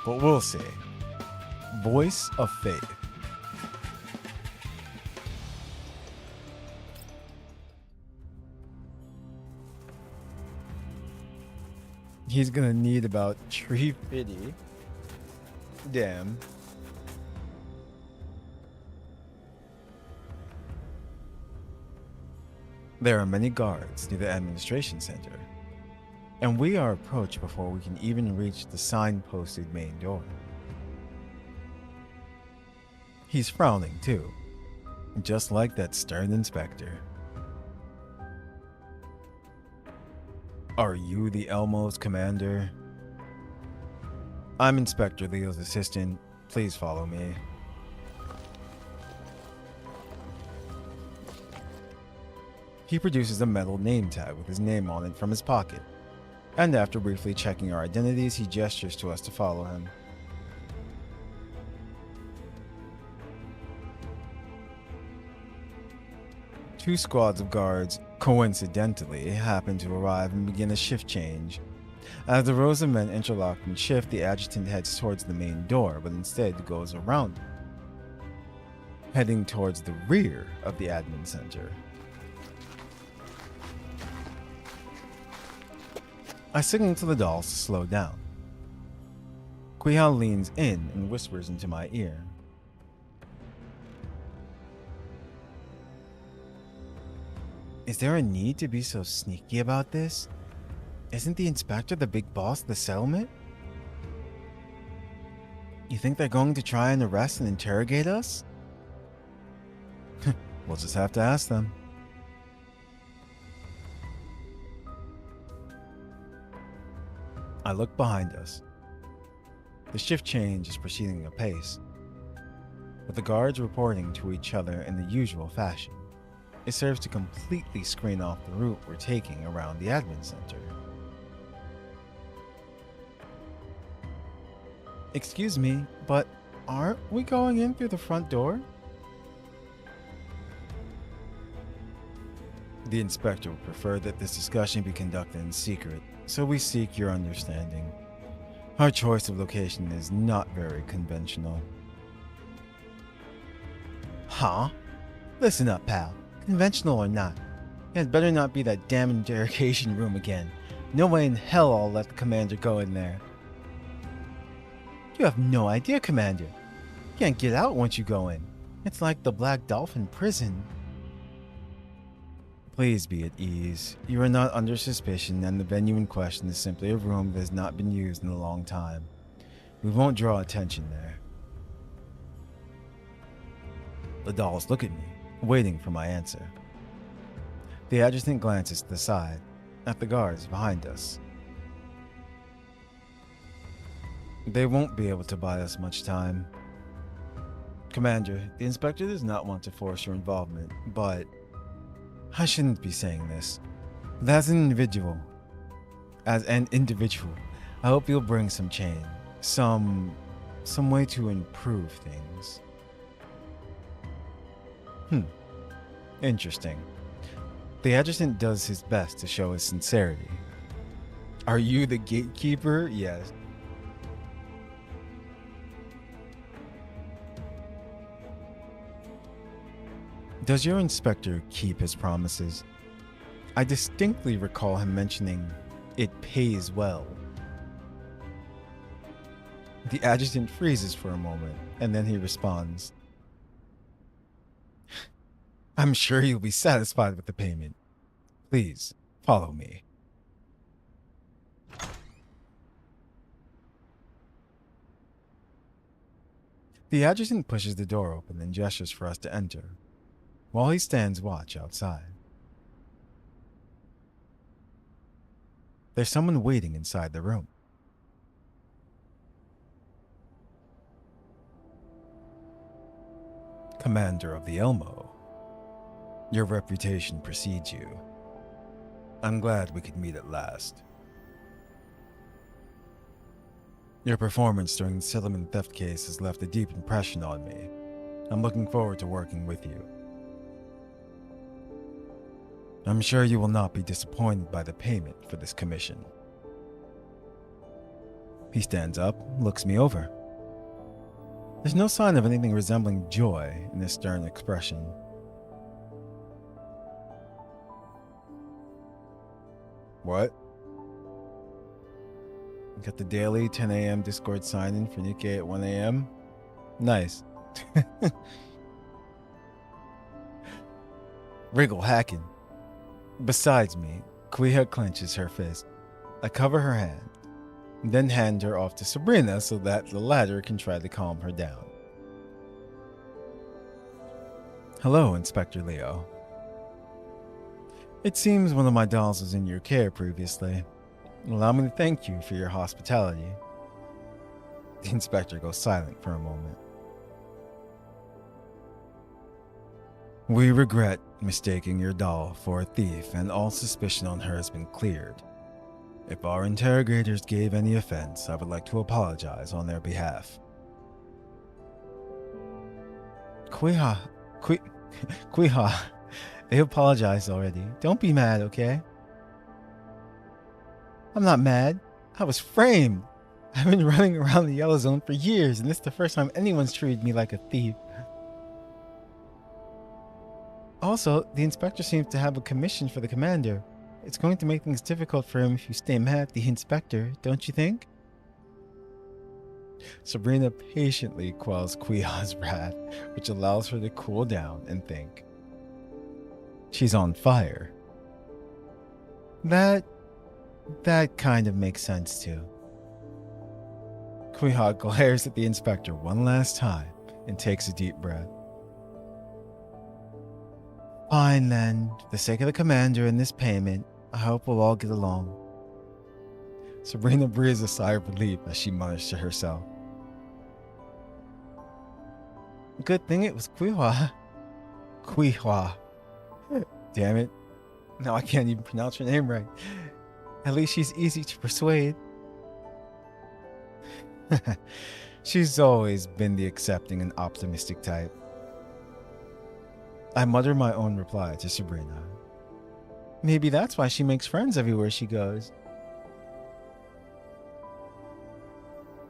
But we'll see. Voice of Faith. He's gonna need about 350. Damn. There are many guards near the administration center, and we are approached before we can even reach the sign-posted main door. He's frowning too, just like that stern inspector. Are you the Elmos commander? I'm Inspector Leo's assistant. Please follow me. He produces a metal name tag with his name on it from his pocket, and after briefly checking our identities, he gestures to us to follow him. Two squads of guards, coincidentally, happen to arrive and begin a shift change. As the rows of men interlock and shift, the adjutant heads towards the main door, but instead goes around it, heading towards the rear of the admin center. I signal to the dolls to slow down. Quihua leans in and whispers into my ear. Is there a need to be so sneaky about this? Isn't the inspector the big boss of the settlement? You think they're going to try and arrest and interrogate us? We'll just have to ask them. I look behind us. The shift change is proceeding apace, with the guards reporting to each other in the usual fashion. It serves to completely screen off the route we're taking around the admin center. Excuse me, but aren't we going in through the front door? The inspector would prefer that this discussion be conducted in secret, so we seek your understanding. Our choice of location is not very conventional. Huh? Listen up, pal. Conventional or not, it better not be that damn interrogation room again. No way in hell I'll let the commander go in there. You have no idea, Commander. You can't get out once you go in. It's like the Black Dolphin prison. Please be at ease. You are not under suspicion, and the venue in question is simply a room that has not been used in a long time. We won't draw attention there. The dolls look at me, waiting for my answer. The adjutant glances to the side, at the guards behind us. They won't be able to buy us much time. Commander, the inspector does not want to force your involvement, but I shouldn't be saying this. But as an individual, I hope you'll bring some change, some way to improve things. Interesting. The adjutant does his best to show his sincerity. Are you the gatekeeper? Yes. Does your inspector keep his promises? I distinctly recall him mentioning it pays well. The adjutant freezes for a moment, and then he responds, I'm sure you'll be satisfied with the payment. Please, follow me. The adjutant pushes the door open and gestures for us to enter, while he stands watch outside. There's someone waiting inside the room. Commander of the Elmo, your reputation precedes you. I'm glad we could meet at last. Your performance during the Silliman theft case has left a deep impression on me. I'm looking forward to working with you. I'm sure you will not be disappointed by the payment for this commission. He stands up, looks me over. There's no sign of anything resembling joy in his stern expression. What? Got the daily 10 a.m. Discord sign-in for Nikkei at 1 a.m.? Nice. Wriggle hacking. Besides me, Quihua clenches her fist. I cover her hand, then hand her off to Sabrina so that the latter can try to calm her down. Hello, Inspector Leo. It seems one of my dolls was in your care previously. Allow me to thank you for your hospitality. The inspector goes silent for a moment. We regret mistaking your doll for a thief, and all suspicion on her has been cleared. If our interrogators gave any offense, I would like to apologize on their behalf. Quihua, they apologized already. Don't be mad, okay? I'm not mad. I was framed. I've been running around the Yellow Zone for years, and this is the first time anyone's treated me like a thief. Also, the inspector seems to have a commission for the commander. It's going to make things difficult for him if you stay mad at the inspector, don't you think? Sabrina patiently quells Quihua's wrath, which allows her to cool down and think. She's on fire. That kind of makes sense too. Quihua glares at the inspector one last time and takes a deep breath. Fine then, for the sake of the commander and this payment, I hope we'll all get along. Sabrina breathes a sigh of relief as she mutters to herself. Good thing it was Quihua. Quihua. Damn it. Now I can't even pronounce her name right. At least she's easy to persuade. She's always been the accepting and optimistic type. I mutter my own reply to Sabrina. Maybe that's why she makes friends everywhere she goes.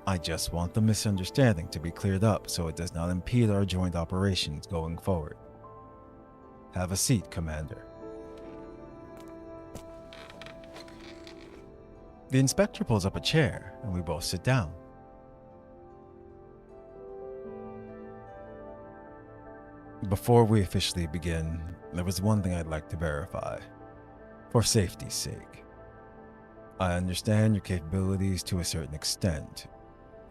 I just want the misunderstanding to be cleared up so it does not impede our joint operations going forward. Have a seat, Commander. The inspector pulls up a chair and we both sit down. Before we officially begin, there was one thing I'd like to verify, for safety's sake. I understand your capabilities to a certain extent,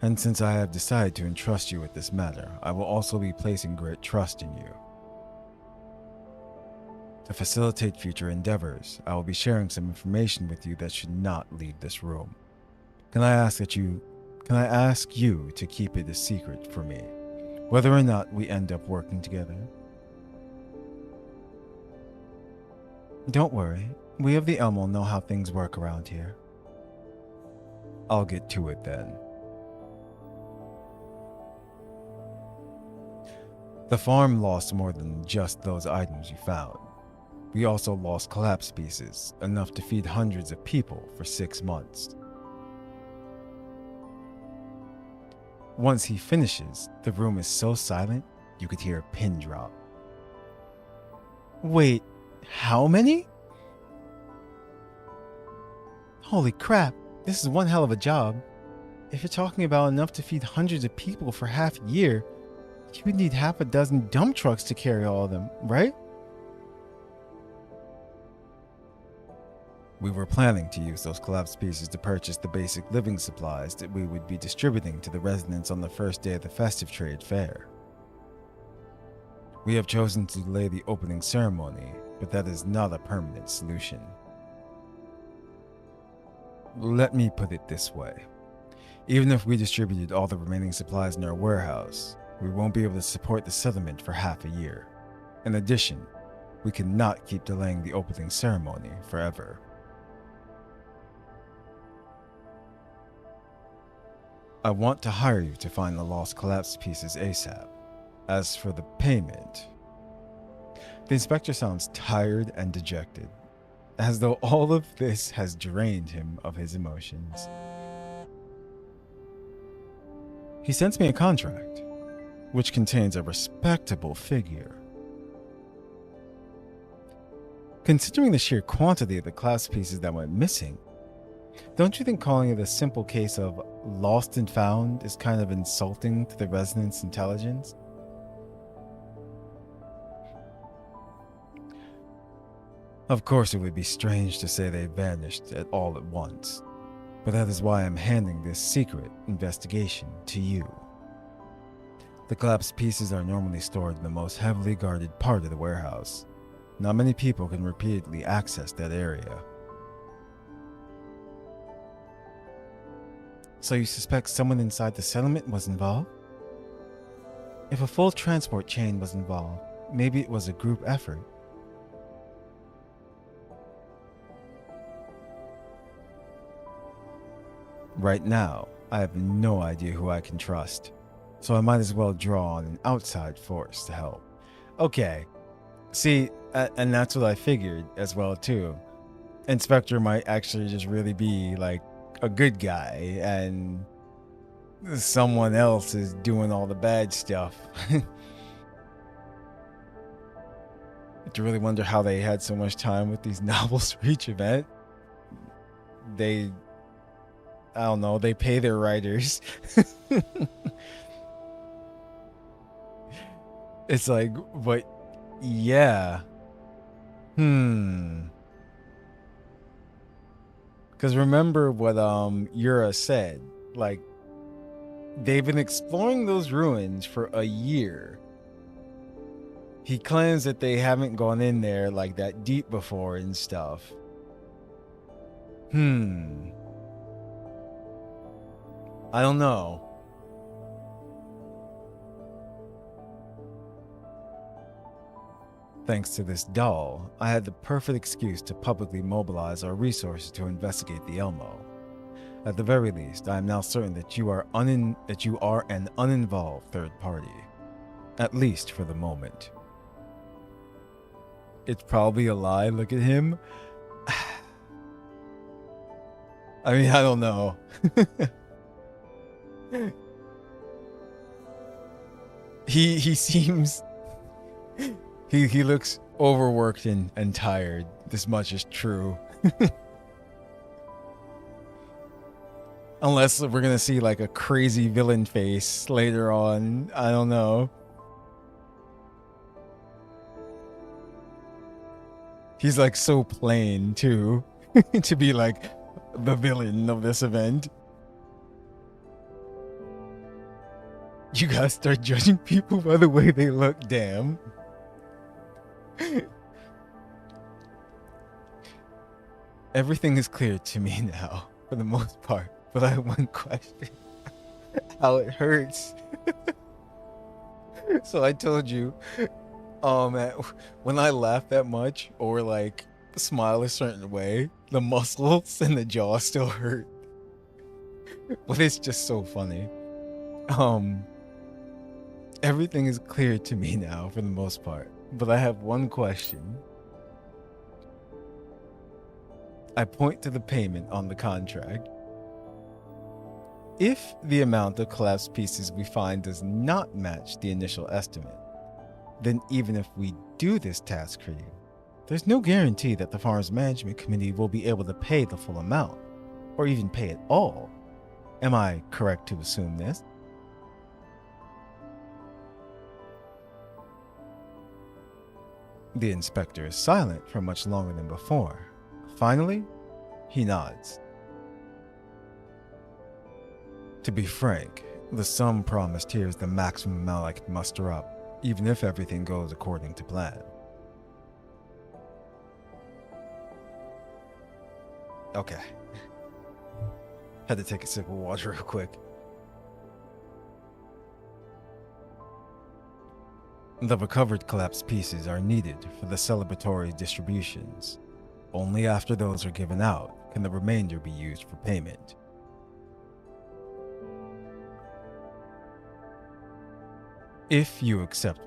and since I have decided to entrust you with this matter, I will also be placing great trust in you. To facilitate future endeavors, I will be sharing some information with you that should not leave this room. Can I ask you to keep it a secret for me, whether or not we end up working together? Don't worry, we of the Elmo know how things work around here. I'll get to it then. The farm lost more than just those items you found. We also lost collapse pieces, enough to feed hundreds of people for 6 months. Once he finishes, the room is so silent, you could hear a pin drop. Wait, how many? Holy crap, this is one hell of a job. If you're talking about enough to feed hundreds of people for half a year, you would need half a dozen dump trucks to carry all of them, right? We were planning to use those collapsed pieces to purchase the basic living supplies that we would be distributing to the residents on the first day of the festive trade fair. We have chosen to delay the opening ceremony, but that is not a permanent solution. Let me put it this way. Even if we distributed all the remaining supplies in our warehouse, we won't be able to support the settlement for half a year. In addition, we cannot keep delaying the opening ceremony forever. I want to hire you to find the lost collapsed pieces ASAP. As for the payment... The inspector sounds tired and dejected, as though all of this has drained him of his emotions. He sends me a contract, which contains a respectable figure. Considering the sheer quantity of the collapsed pieces that went missing, don't you think calling it a simple case of lost and found is kind of insulting to the residents' intelligence? Of course, it would be strange to say they vanished all at once, but that is why I'm handing this secret investigation to you. The collapsed pieces are normally stored in the most heavily guarded part of the warehouse. Not many people can repeatedly access that area. So you suspect someone inside the settlement was involved? If a full transport chain was involved, maybe it was a group effort. Right now, I have no idea who I can trust, so I might as well draw on an outside force to help. Okay, see, and that's what I figured as well too. Inspector might actually just really be like a good guy, and someone else is doing all the bad stuff. I really wonder how they had so much time with these novels for each event. I don't know, they pay their writers. It's like, but yeah. Because remember what Yura said, like, They've been exploring those ruins for a year. He claims that they haven't gone in there like that deep before and stuff. I don't know. Thanks to this doll, I had the perfect excuse to publicly mobilize our resources to investigate the Elmo. At the very least, I am now certain that you are an uninvolved third party. At least for the moment. It's probably a lie, look at him. I mean, I don't know. He seems... He looks overworked and tired. This much is true. Unless we're gonna see like a crazy villain face later on. I don't know. He's like so plain too. To be like the villain of this event. You gotta start judging people by the way they look, damn. Everything is clear to me now, for the most part. But I have one question. How it hurts. So I told you, when I laugh that much or like smile a certain way, the muscles in the jaw still hurt. But it's just so funny. Everything is clear to me now for the most part. But I have one question. I point to the payment on the contract. If the amount of collapsed pieces we find does not match the initial estimate, then even if we do this task for you, there's no guarantee that the farm's management committee will be able to pay the full amount, or even pay it all. Am I correct to assume this? The inspector is silent for much longer than before. Finally, he nods. To be frank, the sum promised here is the maximum amount I can muster up, even if everything goes according to plan. Okay. Had to take a sip of water real quick. The recovered collapsed pieces are needed for the celebratory distributions. Only after those are given out can the remainder be used for payment. If you accept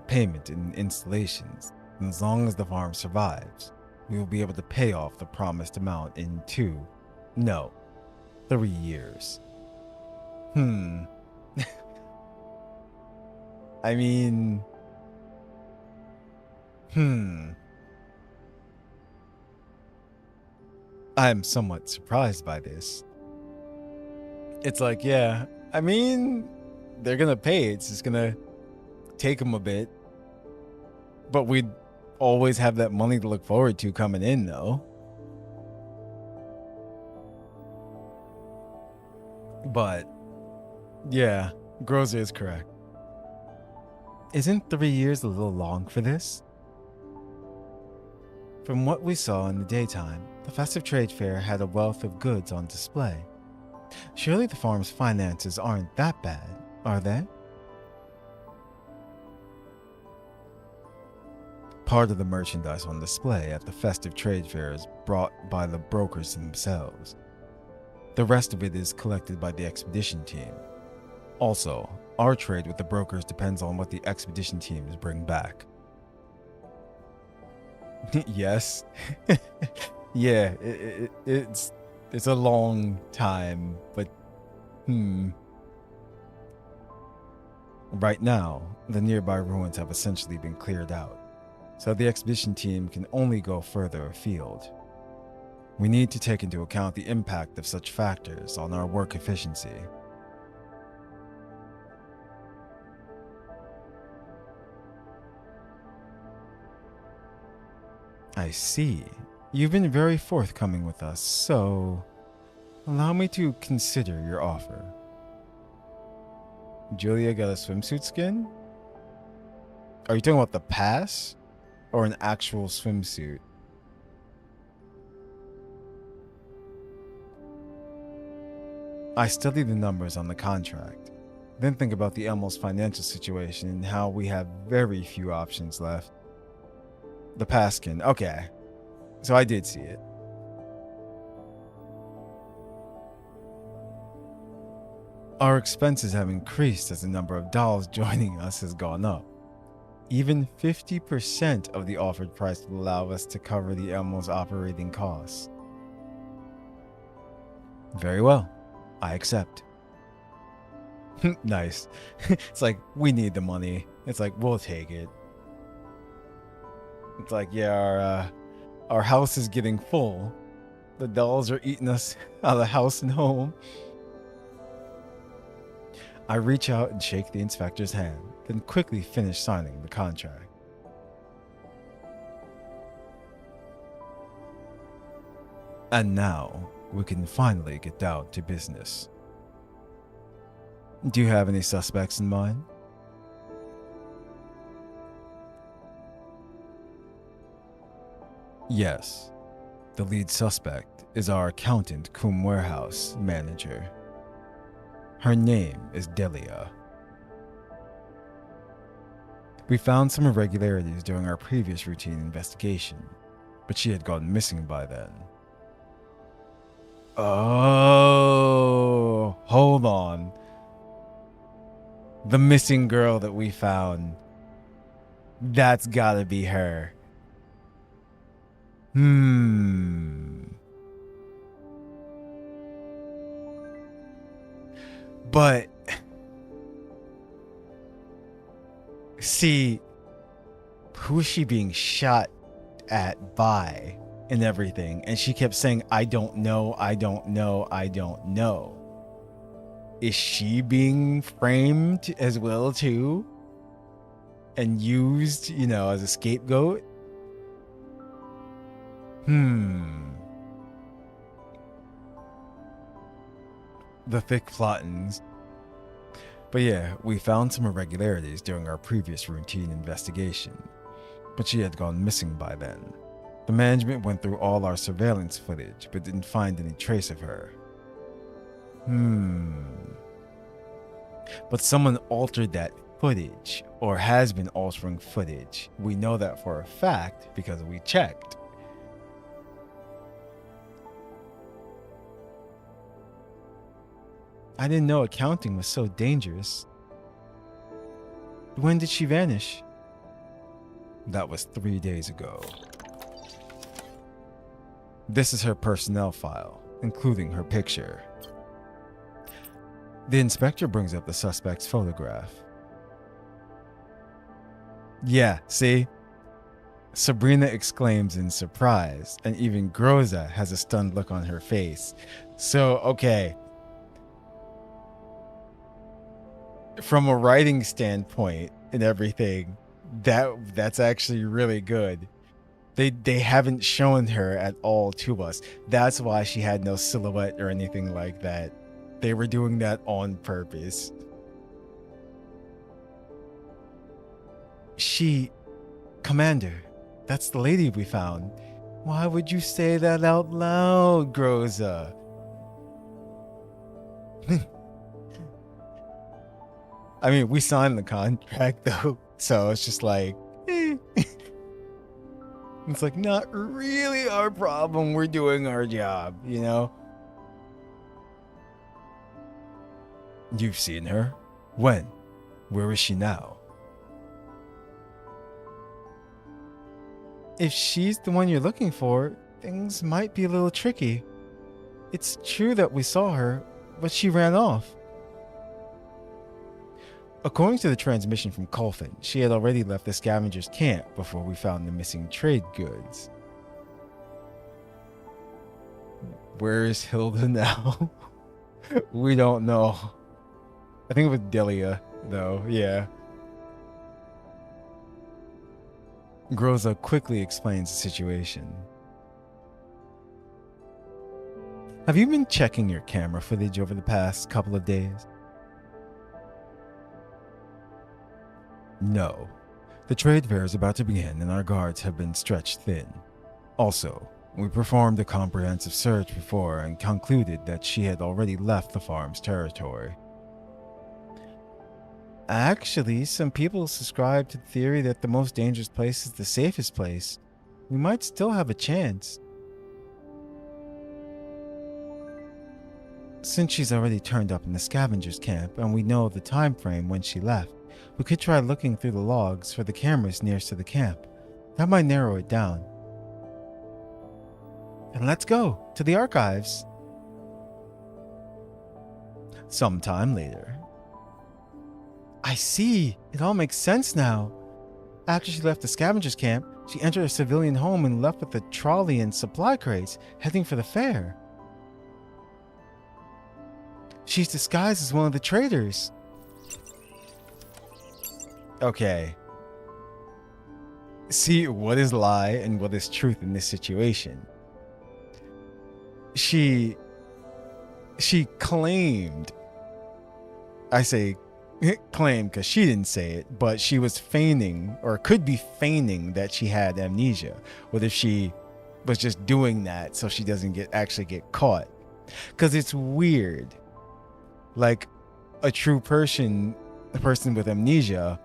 payment in installations, then as long as the farm survives, we will be able to pay off the promised amount in 3 years. I mean... I'm somewhat surprised by this. It's like, yeah, I mean, they're gonna pay. It's just gonna take them a bit. But we'd always have that money to look forward to coming in, though. But, yeah, Groza is correct. Isn't 3 years a little long for this? From what we saw in the daytime, the festive trade fair had a wealth of goods on display. Surely the farm's finances aren't that bad, are they? Part of the merchandise on display at the festive trade fair is brought by the brokers themselves. The rest of it is collected by the expedition team. Also, our trade with the brokers depends on what the expedition teams bring back. Yes. Yeah, it's a long time, but Right now, the nearby ruins have essentially been cleared out, so the expedition team can only go further afield. We need to take into account the impact of such factors on our work efficiency. I see. You've been very forthcoming with us, so allow me to consider your offer. Julia got a swimsuit skin? Are you talking about the pass? Or an actual swimsuit? I studied the numbers on the contract. Then think about the Elmo's financial situation and how we have very few options left. The pass skin. Okay. So I did see it. Our expenses have increased as the number of dolls joining us has gone up. Even 50% of the offered price will allow us to cover the Elmo's operating costs. Very well. I accept. Nice. It's like, we need the money. It's like, we'll take it. It's like, yeah, our house is getting full. The dolls are eating us out of house and home. I reach out and shake the inspector's hand, then quickly finish signing the contract. And now, we can finally get down to business. Do you have any suspects in mind? Yes. The lead suspect is our accountant cum warehouse manager. Her name is Delia. We found some irregularities during our previous routine investigation, but she had gone missing by then. Oh, hold on. The missing girl that we found, that's gotta be her. But see, who is she being shot at by and everything? And she kept saying, I don't know, I don't know, I don't know. Is she being framed as well too? And used, as a scapegoat? The thick plottings. But yeah, we found some irregularities during our previous routine investigation, but she had gone missing by then. The management went through all our surveillance footage, but didn't find any trace of her. But someone altered that footage, or has been altering footage. We know that for a fact because we checked. I didn't know accounting was so dangerous. When did she vanish? That was 3 days ago. This is her personnel file, including her picture. The inspector brings up the suspect's photograph. Yeah, see? Sabrina exclaims in surprise, and even Groza has a stunned look on her face. So, okay. From a writing standpoint and everything, that's actually really good. They haven't shown her at all to us. That's why she had no silhouette or anything like that. They were doing that on purpose. Commander, that's the lady we found. Why would you say that out loud, Groza? I mean, we signed the contract though, so it's just like, It's like, not really our problem. We're doing our job, You've seen her? When? Where is she now? If she's the one you're looking for, things might be a little tricky. It's true that we saw her, but she ran off. According to the transmission from Colfin, she had already left the scavenger's camp before we found the missing trade goods. Where is Hilda now? We don't know. I think it was Delia, though, yeah. Groza quickly explains the situation. Have you been checking your camera footage over the past couple of days? No. The trade fair is about to begin and our guards have been stretched thin. Also, we performed a comprehensive search before and concluded that she had already left the farm's territory. Actually, some people subscribe to the theory that the most dangerous place is the safest place. We might still have a chance. Since she's already turned up in the scavengers camp and we know the time frame when she left, we could try looking through the logs for the cameras nearest to the camp. That might narrow it down. And let's go to the archives. Sometime later. I see. It all makes sense now. After she left the scavengers camp, she entered a civilian home and left with a trolley and supply crates, heading for the fair. She's disguised as one of the traders. Okay. See what is lie and what is truth in this situation. She claimed, I say claimed because she didn't say it, but she was feigning or could be feigning that she had amnesia. What if she was just doing that so she doesn't actually get caught? Because it's weird. Like a true person, a person with amnesia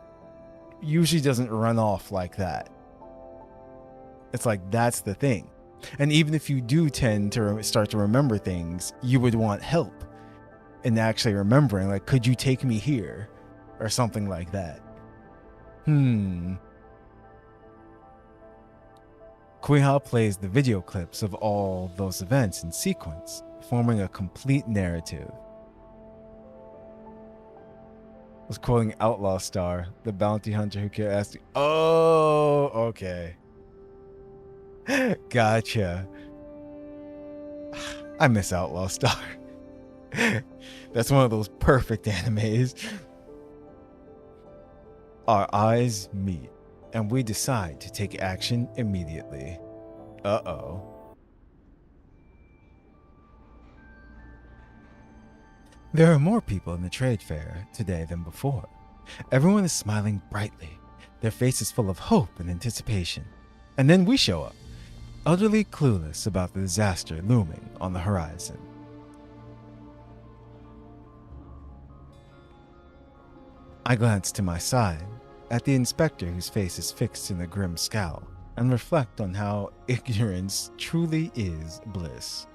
usually doesn't run off like that. It's like that's the thing. And even if you do tend to start to remember things, you would want help in actually remembering, like, could you take me here? Or something like that. Quihua plays the video clips of all those events in sequence, forming a complete narrative. I was quoting Outlaw Star, the bounty hunter who kept asking, oh, okay. Gotcha. I miss Outlaw Star. That's one of those perfect animes. Our eyes meet, and we decide to take action immediately. Uh-oh. There are more people in the trade fair today than before. Everyone is smiling brightly, their faces full of hope and anticipation. And then we show up, utterly clueless about the disaster looming on the horizon. I glance to my side, at the inspector whose face is fixed in a grim scowl, and reflect on how ignorance truly is bliss.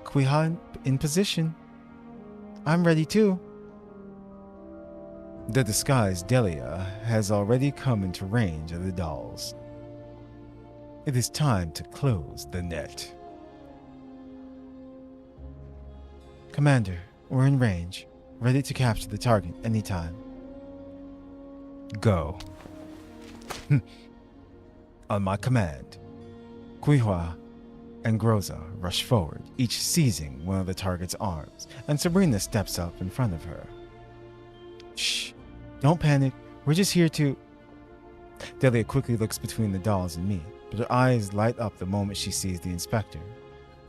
Quihua in position. I'm ready too. The disguised Delia has already come into range of the dolls. It is time to close the net. Commander, we're in range, ready to capture the target anytime. Go. On my command, Quihua and Groza rush forward, each seizing one of the target's arms, and Sabrina steps up in front of her. Shh, don't panic, we're just here to... Delia quickly looks between the dolls and me, but her eyes light up the moment she sees the inspector,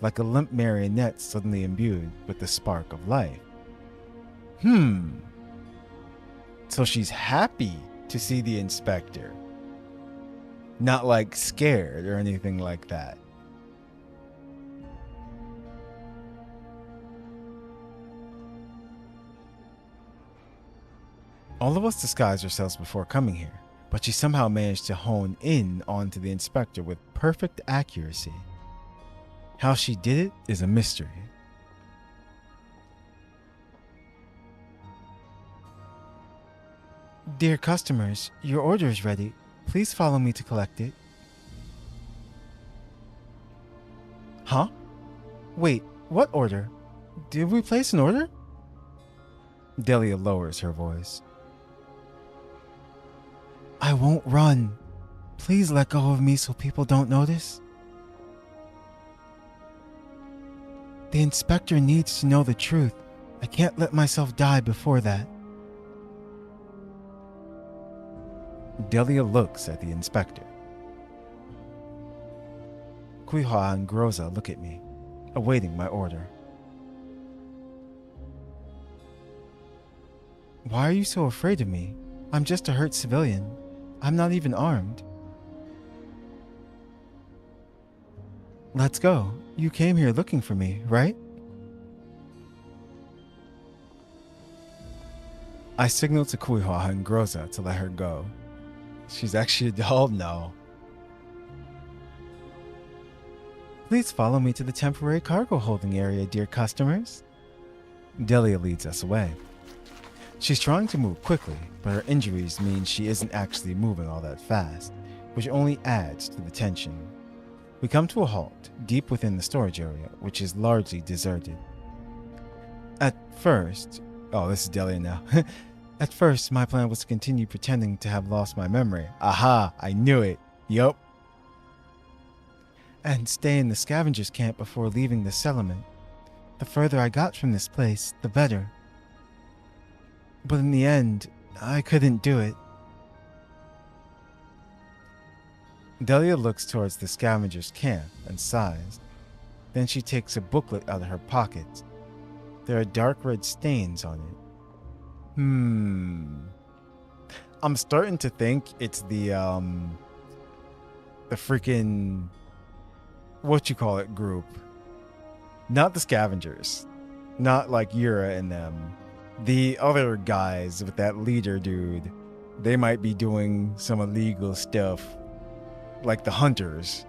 like a limp marionette suddenly imbued with the spark of life. So she's happy to see the inspector. Not like scared or anything like that. All of us disguised ourselves before coming here, but she somehow managed to hone in onto the inspector with perfect accuracy. How she did it is a mystery. Dear customers, your order is ready. Please follow me to collect it. Huh? Wait, what order? Did we place an order? Delia lowers her voice. I won't run. Please let go of me so people don't notice. The inspector needs to know the truth. I can't let myself die before that. Delia looks at the inspector. Quihua and Groza look at me, awaiting my order. Why are you so afraid of me? I'm just a hurt civilian. I'm not even armed. Let's go. You came here looking for me, right? I signaled to Quihua and Groza to let her go. She's actually a doll now. Please follow me to the temporary cargo holding area, dear customers. Delia leads us away. She's trying to move quickly, but her injuries mean she isn't actually moving all that fast, which only adds to the tension. We come to a halt deep within the storage area, which is largely deserted. At first, this is Delia now. At first, my plan was to continue pretending to have lost my memory. Aha, I knew it. Yup. And stay in the scavengers camp before leaving the settlement. The further I got from this place, the better. But in the end, I couldn't do it. Delia looks towards the scavengers camp and sighs. Then she takes a booklet out of her pocket. There are dark red stains on it. I'm starting to think it's the freaking group. Not the scavengers. Not like Yura and them. The other guys with that leader dude. They might be doing some illegal stuff. Like the hunters.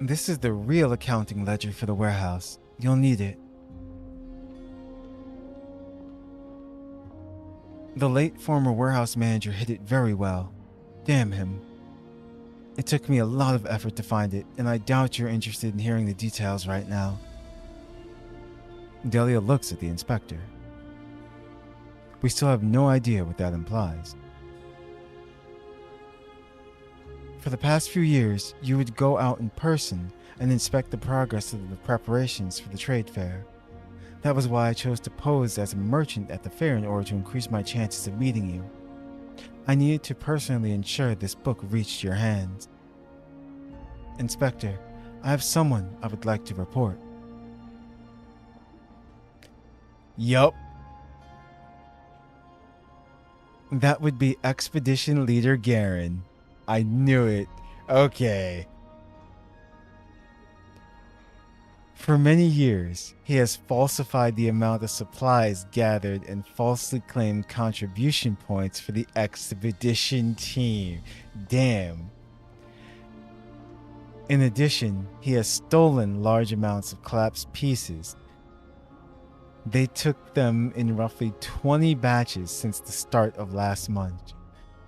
This is the real accounting ledger for the warehouse. You'll need it. The late former warehouse manager hid it very well. Damn him. It took me a lot of effort to find it, and I doubt you're interested in hearing the details right now. Delia looks at the inspector. We still have no idea what that implies. For the past few years, you would go out in person and inspect the progress of the preparations for the trade fair. That was why I chose to pose as a merchant at the fair in order to increase my chances of meeting you. I needed to personally ensure this book reached your hands. Inspector, I have someone I would like to report. Yup. That would be Expedition Leader Garen. I knew it. Okay. For many years, he has falsified the amount of supplies gathered and falsely claimed contribution points for the expedition team. Damn. In addition, he has stolen large amounts of collapsed pieces. They took them in roughly 20 batches since the start of last month.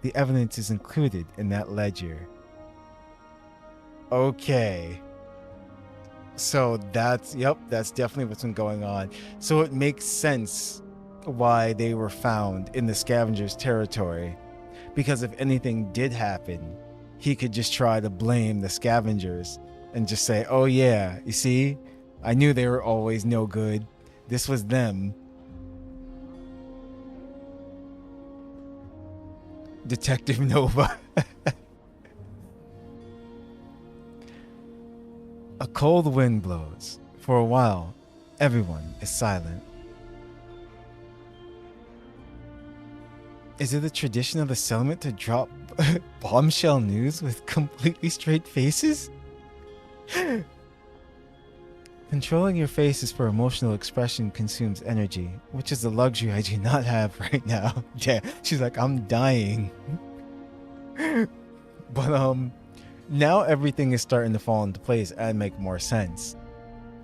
The evidence is included in that ledger. Okay. So that's definitely what's been going on. So it makes sense why they were found in the scavengers' territory. Because if anything did happen, he could just try to blame the scavengers and just say, oh yeah, you see? I knew they were always no good. This was them. Detective Nova. A cold wind blows. For a while, everyone is silent. Is it a tradition of the settlement to drop bombshell news with completely straight faces? Controlling your faces for emotional expression consumes energy, which is a luxury I do not have right now. Yeah, she's like, I'm dying. But now everything is starting to fall into place and make more sense.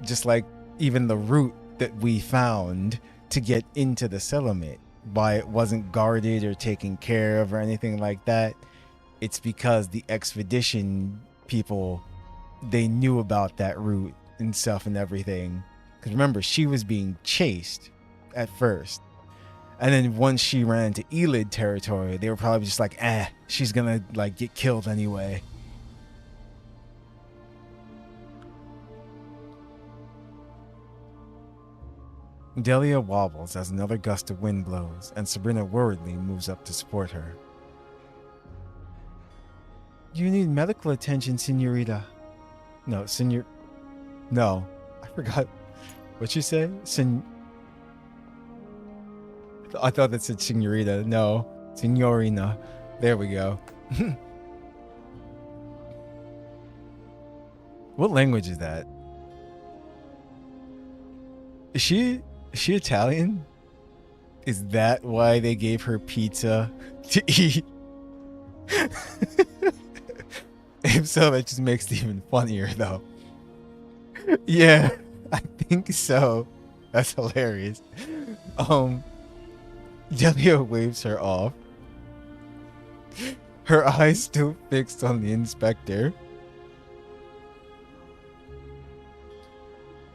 Just like even the route that we found to get into the settlement, why it wasn't guarded or taken care of or anything like that. It's because the expedition people, they knew about that route and stuff and everything. Because remember, she was being chased at first. And then once she ran into Elid territory, they were probably just like, she's gonna like get killed anyway. Delia wobbles as another gust of wind blows, and Sabrina worriedly moves up to support her. You need medical attention, Senorita. No, Senor... No, I forgot what you say. I thought that said senorita. No, signorina. There we go. What language is that? Is she Italian? Is that why they gave her pizza to eat? If so, that just makes it even funnier, though. Yeah, I think so. That's hilarious. Delia waves her off. Her eyes still fixed on the inspector.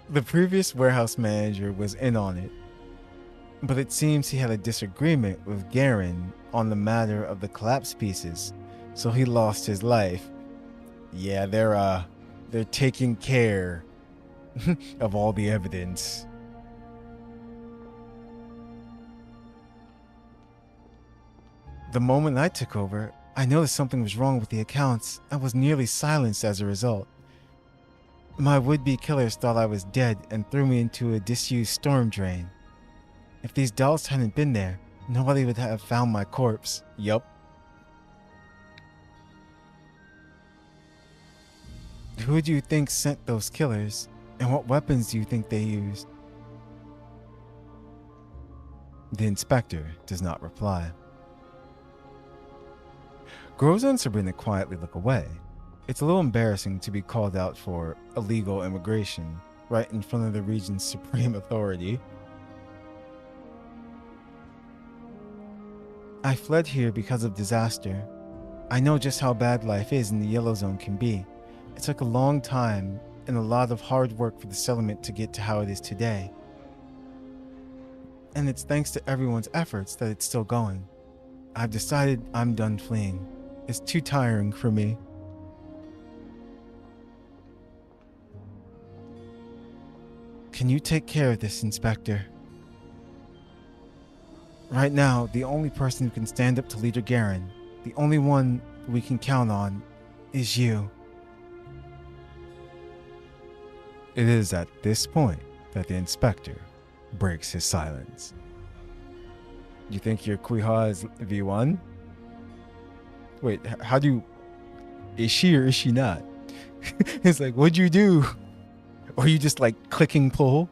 The previous warehouse manager was in on it, but it seems he had a disagreement with Garen on the matter of the collapsed pieces, so he lost his life. Yeah, they're taking care of all the evidence. The moment I took over, I noticed something was wrong with the accounts and was nearly silenced as a result. My would-be killers thought I was dead and threw me into a disused storm drain. If these dolls hadn't been there, nobody would have found my corpse. Yup. Who do you think sent those killers? And what weapons do you think they used? The inspector does not reply. Groza and Sabrina quietly look away. It's a little embarrassing to be called out for illegal immigration right in front of the region's supreme authority. I fled here because of disaster. I know just how bad life is in the Yellow Zone can be. It took a long time and a lot of hard work for the settlement to get to how it is today. And it's thanks to everyone's efforts that it's still going. I've decided I'm done fleeing. It's too tiring for me. Can you take care of this, Inspector? Right now, the only person who can stand up to Leader Garen, the only one we can count on, is you. It is at this point that the Inspector breaks his silence. You think your Quihua is V1? Wait, how do you... Is she or is she not? It's like, what'd you do? Or you just like clicking pull?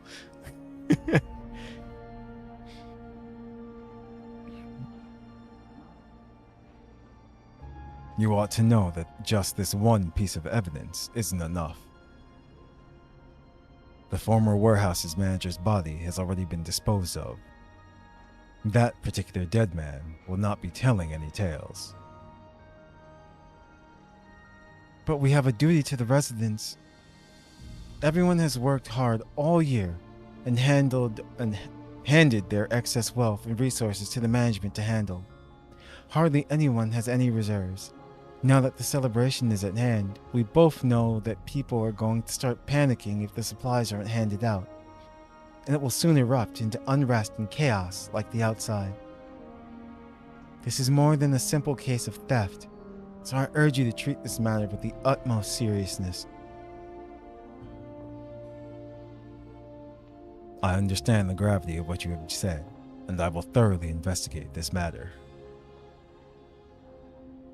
You ought to know that just this one piece of evidence isn't enough. The former warehouse's manager's body has already been disposed of. That particular dead man will not be telling any tales. But we have a duty to the residents. Everyone has worked hard all year and handed their excess wealth and resources to the management to handle. Hardly anyone has any reserves. Now that the celebration is at hand, we both know that people are going to start panicking if the supplies aren't handed out, and it will soon erupt into unrest and chaos like the outside. This is more than a simple case of theft, so I urge you to treat this matter with the utmost seriousness. I understand the gravity of what you have said, and I will thoroughly investigate this matter.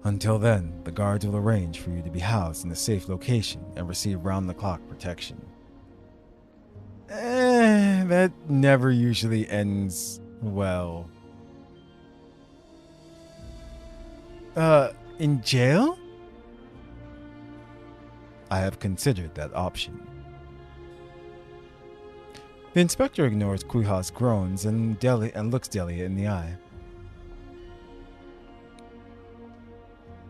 Until then, the guards will arrange for you to be housed in a safe location and receive round-the-clock protection. That never usually ends well. In jail? I have considered that option. The inspector ignores Quihua's groans and looks Delia in the eye.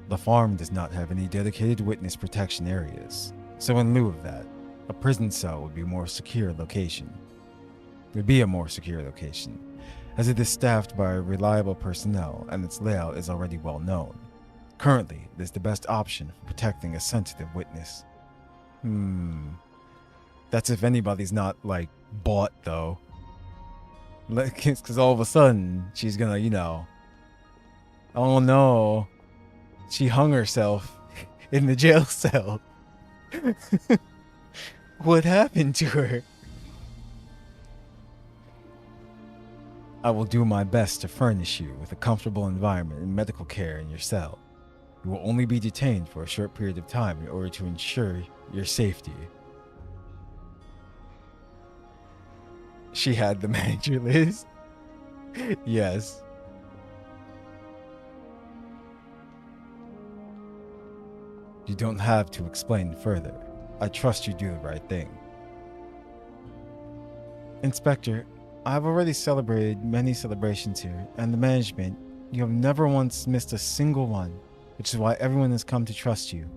The farm does not have any dedicated witness protection areas, so in lieu of that, a prison cell would be a more secure location. As it is staffed by reliable personnel and its layout is already well known. Currently, it is the best option for protecting a sensitive witness. That's if anybody's not, like, bought, though. Because all of a sudden, she's gonna, oh no, she hung herself in the jail cell. What happened to her? I will do my best to furnish you with a comfortable environment and medical care in your cell. You will only be detained for a short period of time in order to ensure your safety. She had the manager list. Yes. You don't have to explain further. I trust you do the right thing. Inspector, I've already celebrated many celebrations here, and the management, you have never once missed a single one, which is why everyone has come to trust you.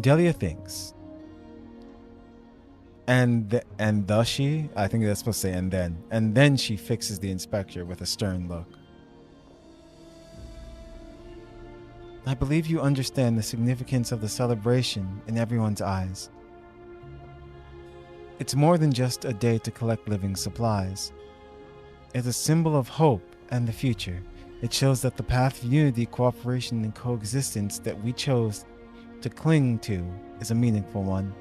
Delia thinks. And thus she, I think that's supposed to say and then she fixes the inspector with a stern look. I believe you understand the significance of the celebration in everyone's eyes. It's more than just a day to collect living supplies. It's a symbol of hope and the future. It shows that the path of unity, cooperation, and coexistence that we chose to cling to is a meaningful one.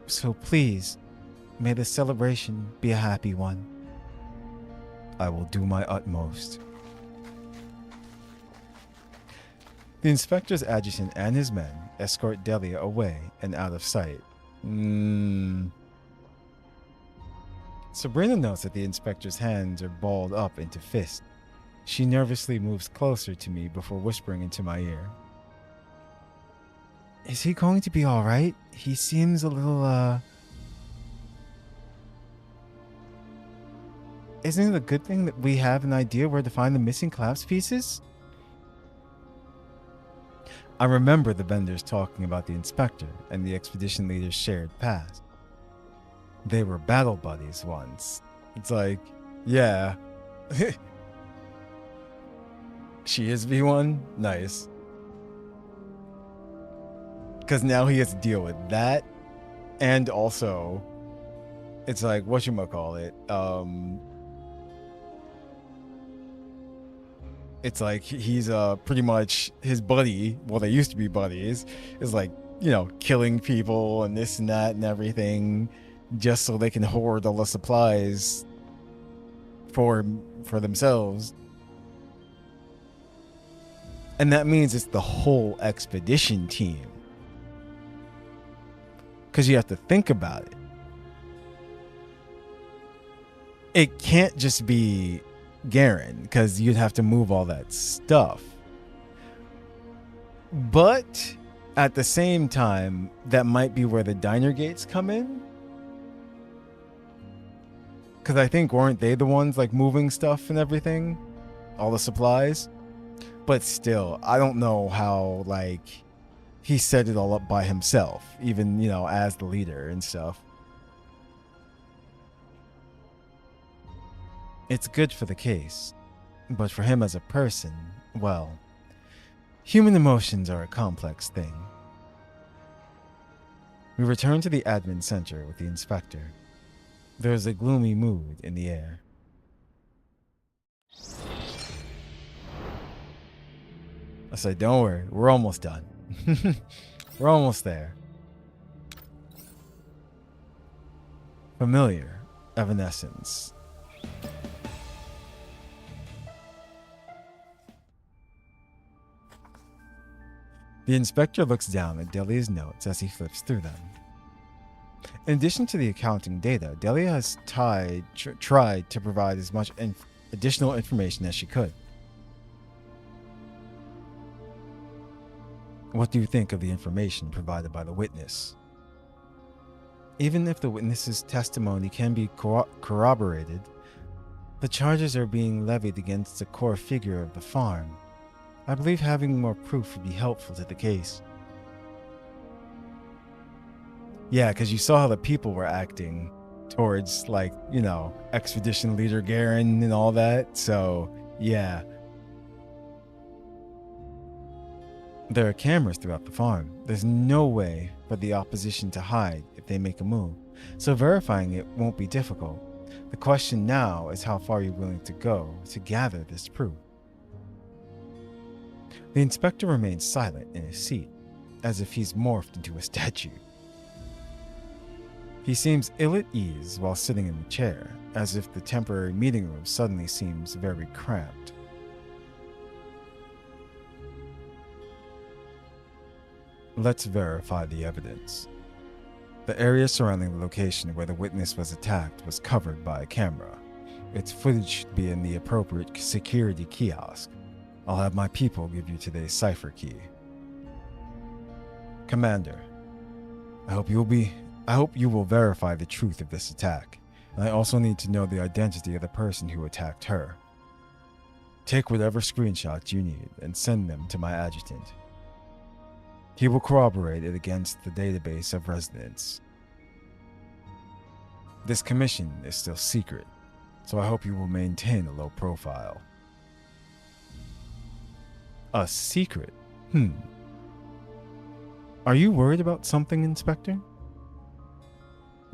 So please, may the celebration be a happy one. I will do my utmost. The inspector's adjutant and his men escort Delia away and out of sight. Sabrina notes that the inspector's hands are balled up into fists. She nervously moves closer to me before whispering into my ear. Is he going to be alright? He seems a little, Isn't it a good thing that we have an idea where to find the missing collapse pieces? I remember the vendors talking about the inspector and the expedition leader's shared past. They were battle buddies once. It's like, yeah. She is V1? Nice. Because now he has to deal with that. And also, it's like, whatchamacallit? It's like he's pretty much his buddy, well, they used to be buddies, is like, you know, killing people and this and that and everything just so they can hoard all the supplies for themselves. And that means it's the whole expedition team. Because you have to think about it. It can't just be Garen, because you'd have to move all that stuff. But at the same time, that might be where the diner gates come in. Because I think, weren't they the ones like moving stuff and everything? All the supplies? But still, I don't know how, like, he set it all up by himself, even, you know, as the leader and stuff. It's good for the case, but for him as a person, well, human emotions are a complex thing. We return to the admin center with the inspector. There is a gloomy mood in the air. I said, don't worry, we're almost done. We're almost there. Familiar, Evanescence. The inspector looks down at Delia's notes as he flips through them. In addition to the accounting data, Delia has tried to provide as much additional information as she could. What do you think of the information provided by the witness? Even if the witness's testimony can be corroborated, the charges are being levied against the core figure of the farm. I believe having more proof would be helpful to the case. Yeah, because you saw how the people were acting towards, like, you know, expedition leader Garen and all that. So, yeah. There are cameras throughout the farm. There's no way for the opposition to hide if they make a move. So verifying it won't be difficult. The question now is how far you're willing to go to gather this proof. The inspector remains silent in his seat as if he's morphed into a statue. He seems ill at ease while sitting in the chair, as if the temporary meeting room suddenly seems very cramped. Let's verify the evidence. The area surrounding the location where the witness was attacked was covered by a camera. Its footage should be in the appropriate security kiosk. I'll have my people give you today's cipher key. Commander, I hope you will verify the truth of this attack, and I also need to know the identity of the person who attacked her. Take whatever screenshots you need and send them to my adjutant. He will corroborate it against the database of residents. This commission is still secret, so I hope you will maintain a low profile. A secret? Are you worried about something, Inspector?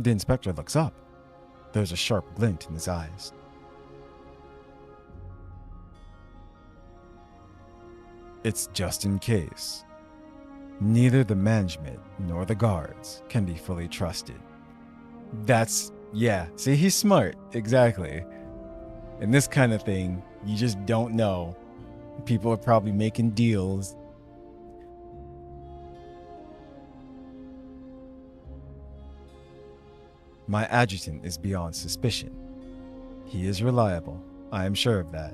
The inspector looks up. There's a sharp glint in his eyes. It's just in case. Neither the management nor the guards can be fully trusted. Yeah, see, he's smart. Exactly. In this kind of thing, you just don't know. People are probably making deals. My adjutant is beyond suspicion. He is reliable. I am sure of that.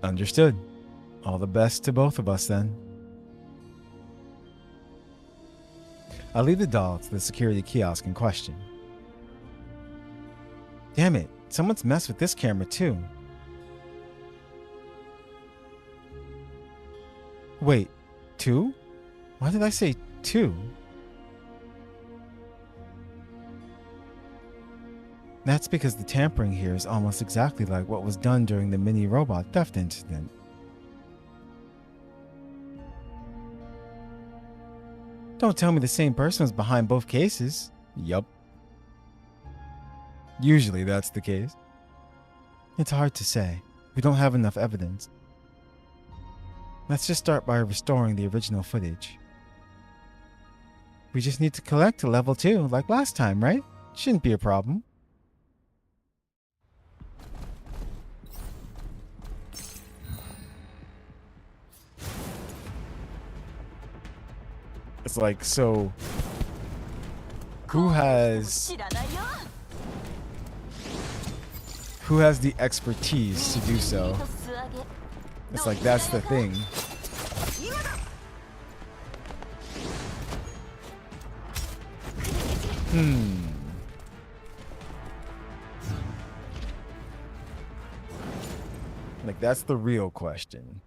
Understood. All the best to both of us then. I'll leave the doll to the security kiosk in question. Damn it, someone's messed with this camera too. Wait, 2? Why did I say 2? That's because the tampering here is almost exactly like what was done during the mini robot theft incident. Don't tell me the same person was behind both cases. Yup. Usually that's the case. It's hard to say. We don't have enough evidence. Let's just start by restoring the original footage. We just need to collect to level 2 like last time, right? Shouldn't be a problem. It's like, so who has the expertise to do so? It's like, that's the thing. Like, that's the real question.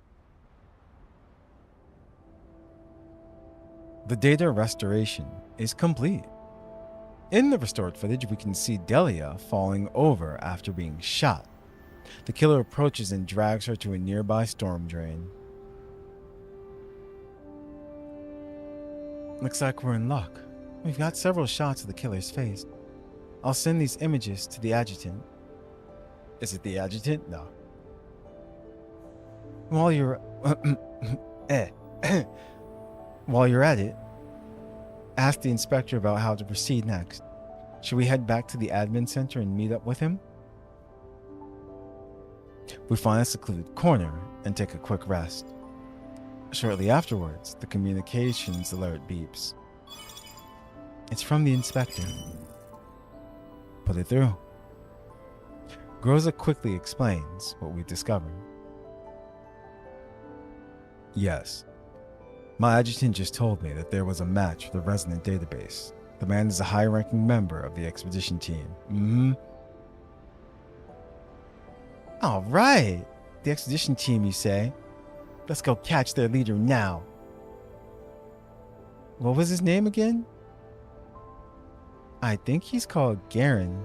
The data restoration is complete. In the restored footage, we can see Delia falling over after being shot. The killer approaches and drags her to a nearby storm drain. Looks like we're in luck. We've got several shots of the killer's face. I'll send these images to the adjutant. Is it the adjutant? No. While you're While you're at it, ask the inspector about how to proceed next. Should we head back to the admin center and meet up with him? We find a secluded corner and take a quick rest. Shortly afterwards, the communications alert beeps. It's from the inspector. Put it through. Groza quickly explains what we've discovered. Yes. My adjutant just told me that there was a match for the resident database. The man is a high-ranking member of the expedition team. All right. The expedition team, you say? Let's go catch their leader now. What was his name again? I think he's called Garen.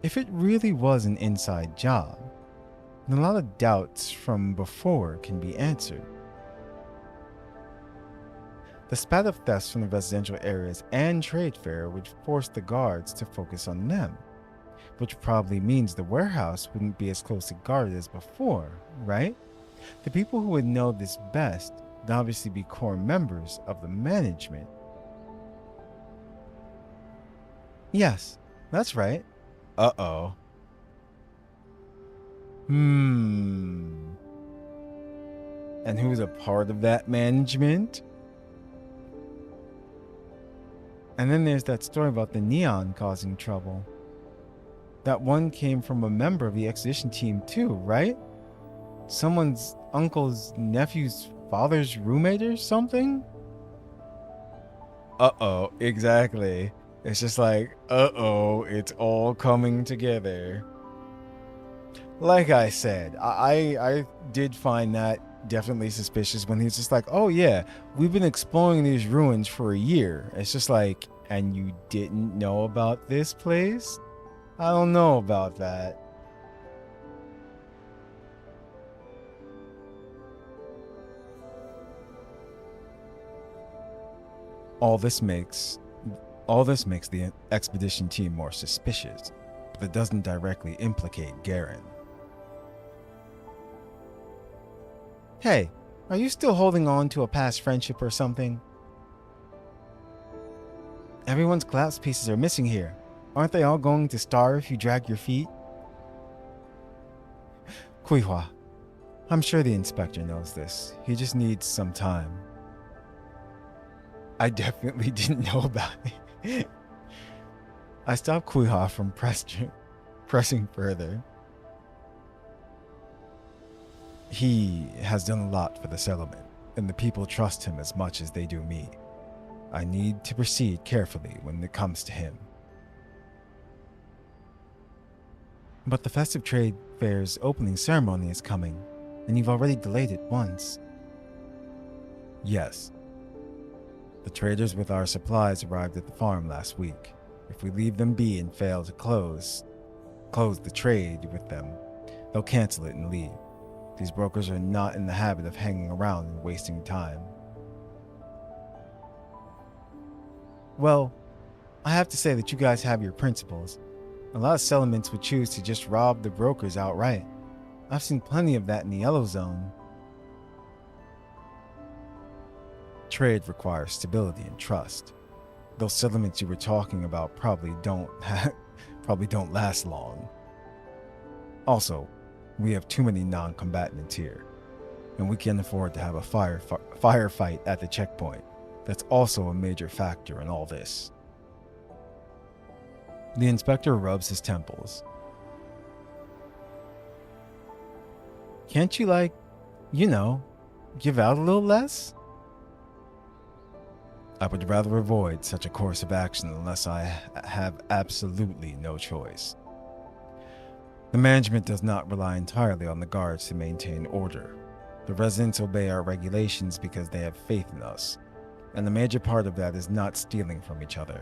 If it really was an inside job, then a lot of doubts from before can be answered. The spat of thefts from the residential areas and trade fair would force the guards to focus on them. which probably means the warehouse wouldn't be as closely guarded as before, right? The people who would know this best would obviously be core members of the management. Yes, that's right. Uh-oh. And who's a part of that management? And then there's that story about the neon causing trouble. That one came from a member of the expedition team too, right? Someone's uncle's nephew's father's roommate or something? Uh-oh, exactly. It's just like, uh-oh, it's all coming together. Like I said, I did find that definitely suspicious when he's just like, oh yeah, we've been exploring these ruins for a year. It's just like, and you didn't know about this place? I don't know about that. All this makes the expedition team more suspicious, but it doesn't directly implicate Garen. Hey, are you still holding on to a past friendship or something? Everyone's collapse pieces are missing here. Aren't they all going to starve if you drag your feet? Quihua, I'm sure the inspector knows this. He just needs some time. I definitely didn't know about it. I stopped Quihua from pressing further. He has done a lot for the settlement, and the people trust him as much as they do me. I need to proceed carefully when it comes to him. But the festive trade fair's opening ceremony is coming, and you've already delayed it once. Yes. The traders with our supplies arrived at the farm last week. If we leave them be and fail to close the trade with them, they'll cancel it and leave. These brokers are not in the habit of hanging around and wasting time. Well, I have to say that you guys have your principles. A lot of settlements would choose to just rob the brokers outright. I've seen plenty of that in the Yellow Zone. Trade requires stability and trust. Those settlements you were talking about probably don't last long. Also, we have too many non-combatants here, and we can't afford to have a firefight at the checkpoint. That's also a major factor in all this. The inspector rubs his temples. Can't you, give out a little less? I would rather avoid such a course of action unless I have absolutely no choice. The management does not rely entirely on the guards to maintain order. The residents obey our regulations because they have faith in us, and the major part of that is not stealing from each other.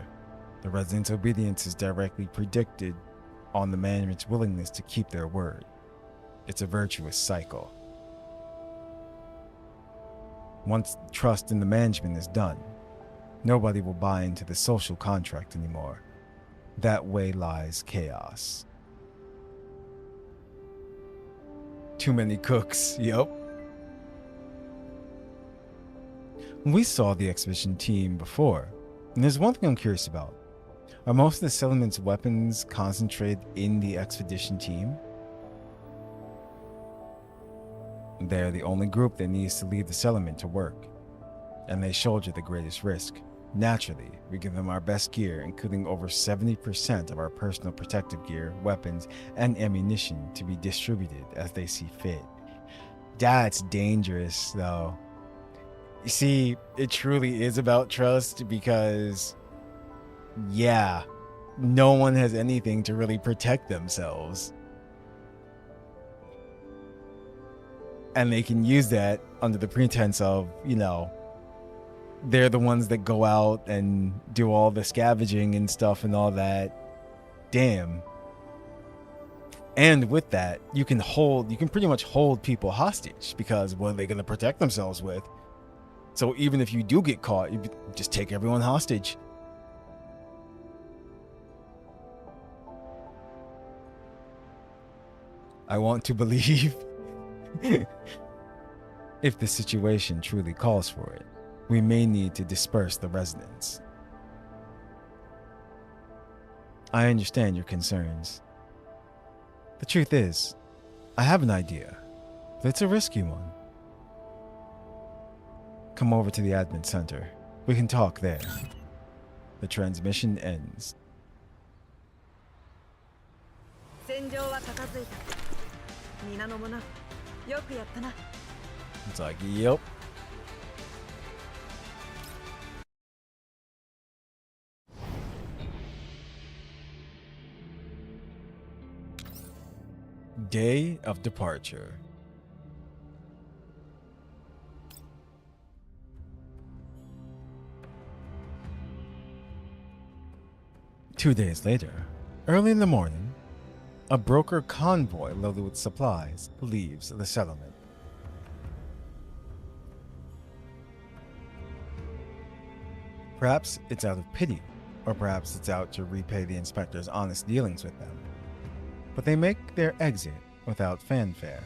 The residents' obedience is directly predicted on the management's willingness to keep their word. It's a virtuous cycle. Once trust in the management is done, nobody will buy into the social contract anymore. That way lies chaos. Too many cooks, yep. We saw the expedition team before, and there's one thing I'm curious about. Are most of the settlement's weapons concentrated in the expedition team? They're the only group that needs to leave the settlement to work, and they shoulder the greatest risk. Naturally, we give them our best gear, including over 70% of our personal protective gear, weapons, and ammunition to be distributed as they see fit. That's dangerous, though. You see, it truly is about trust because, yeah, no one has anything to really protect themselves. And they can use that under the pretense of, they're the ones that go out and do all the scavenging and stuff and all that. Damn. And with that, you can pretty much hold people hostage because what are they going to protect themselves with? So even if you do get caught, you just take everyone hostage. I want to believe. If the situation truly calls for it, we may need to disperse the residents. I understand your concerns. The truth is, I have an idea, but it's a risky one. Come over to the admin center. We can talk there. The transmission ends. It's like, yep. Day of departure. Two days later, early in the morning, a broker convoy loaded with supplies leaves the settlement. Perhaps it's out of pity, or perhaps it's out to repay the inspector's honest dealings with them. But they make their exit without fanfare.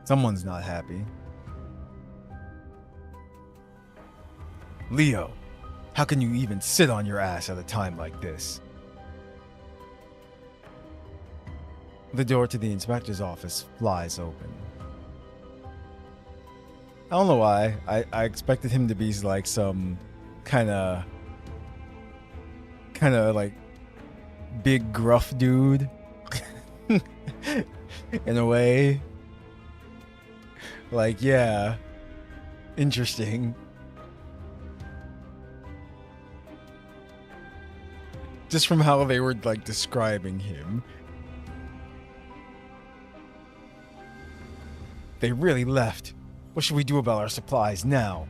Someone's not happy. Leo, how can you even sit on your ass at a time like this? The door to the inspector's office flies open. I don't know why. I expected him to be like some kind of like big gruff dude in a way. Like, yeah, interesting. Just from how they were like describing him. They really left. What should we do about our supplies now?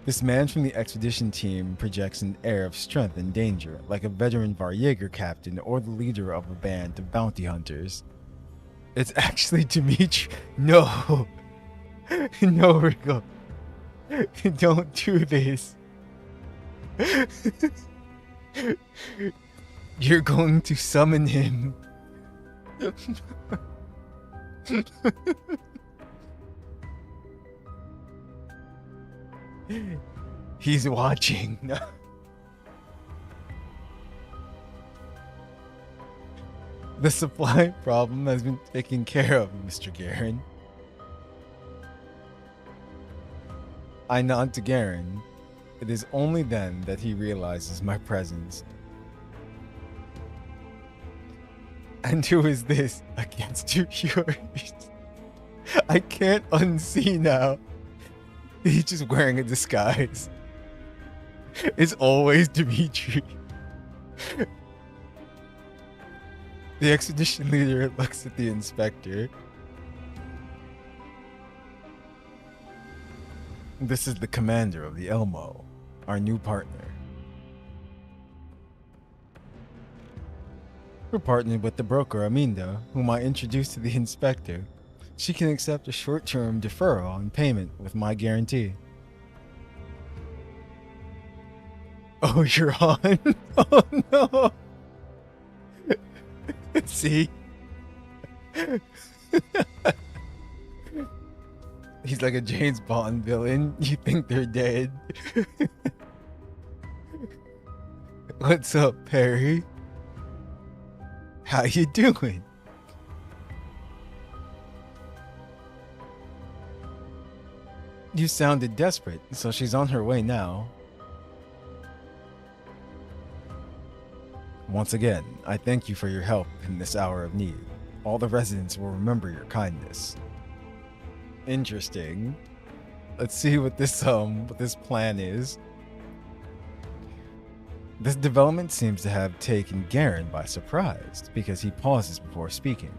This man from the expedition team projects an air of strength and danger, like a veteran Varjager captain or the leader of a band of bounty hunters. It's actually Dimitri. No. No, Rico. Don't do this. You're going to summon him. He's watching. The supply problem has been taken care of, Mr. Garen. I nod to Garen. It is only then that he realizes my presence. And who is this against your furies? I can't unsee now. He's just wearing a disguise. It's always Dimitri. The expedition leader looks at the inspector. This is the commander of the Elmo, our new partner. We're partnered with the broker Aminda, whom I introduced to the inspector. She can accept a short-term deferral on payment with my guarantee. Oh, you're on? Oh no! See? He's like a James Bond villain. You think they're dead. What's up, Perry? How you doing? You sounded desperate, so she's on her way now. Once again, I thank you for your help in this hour of need. All the residents will remember your kindness. Interesting. Let's see what this plan is. This development seems to have taken Garen by surprise because he pauses before speaking.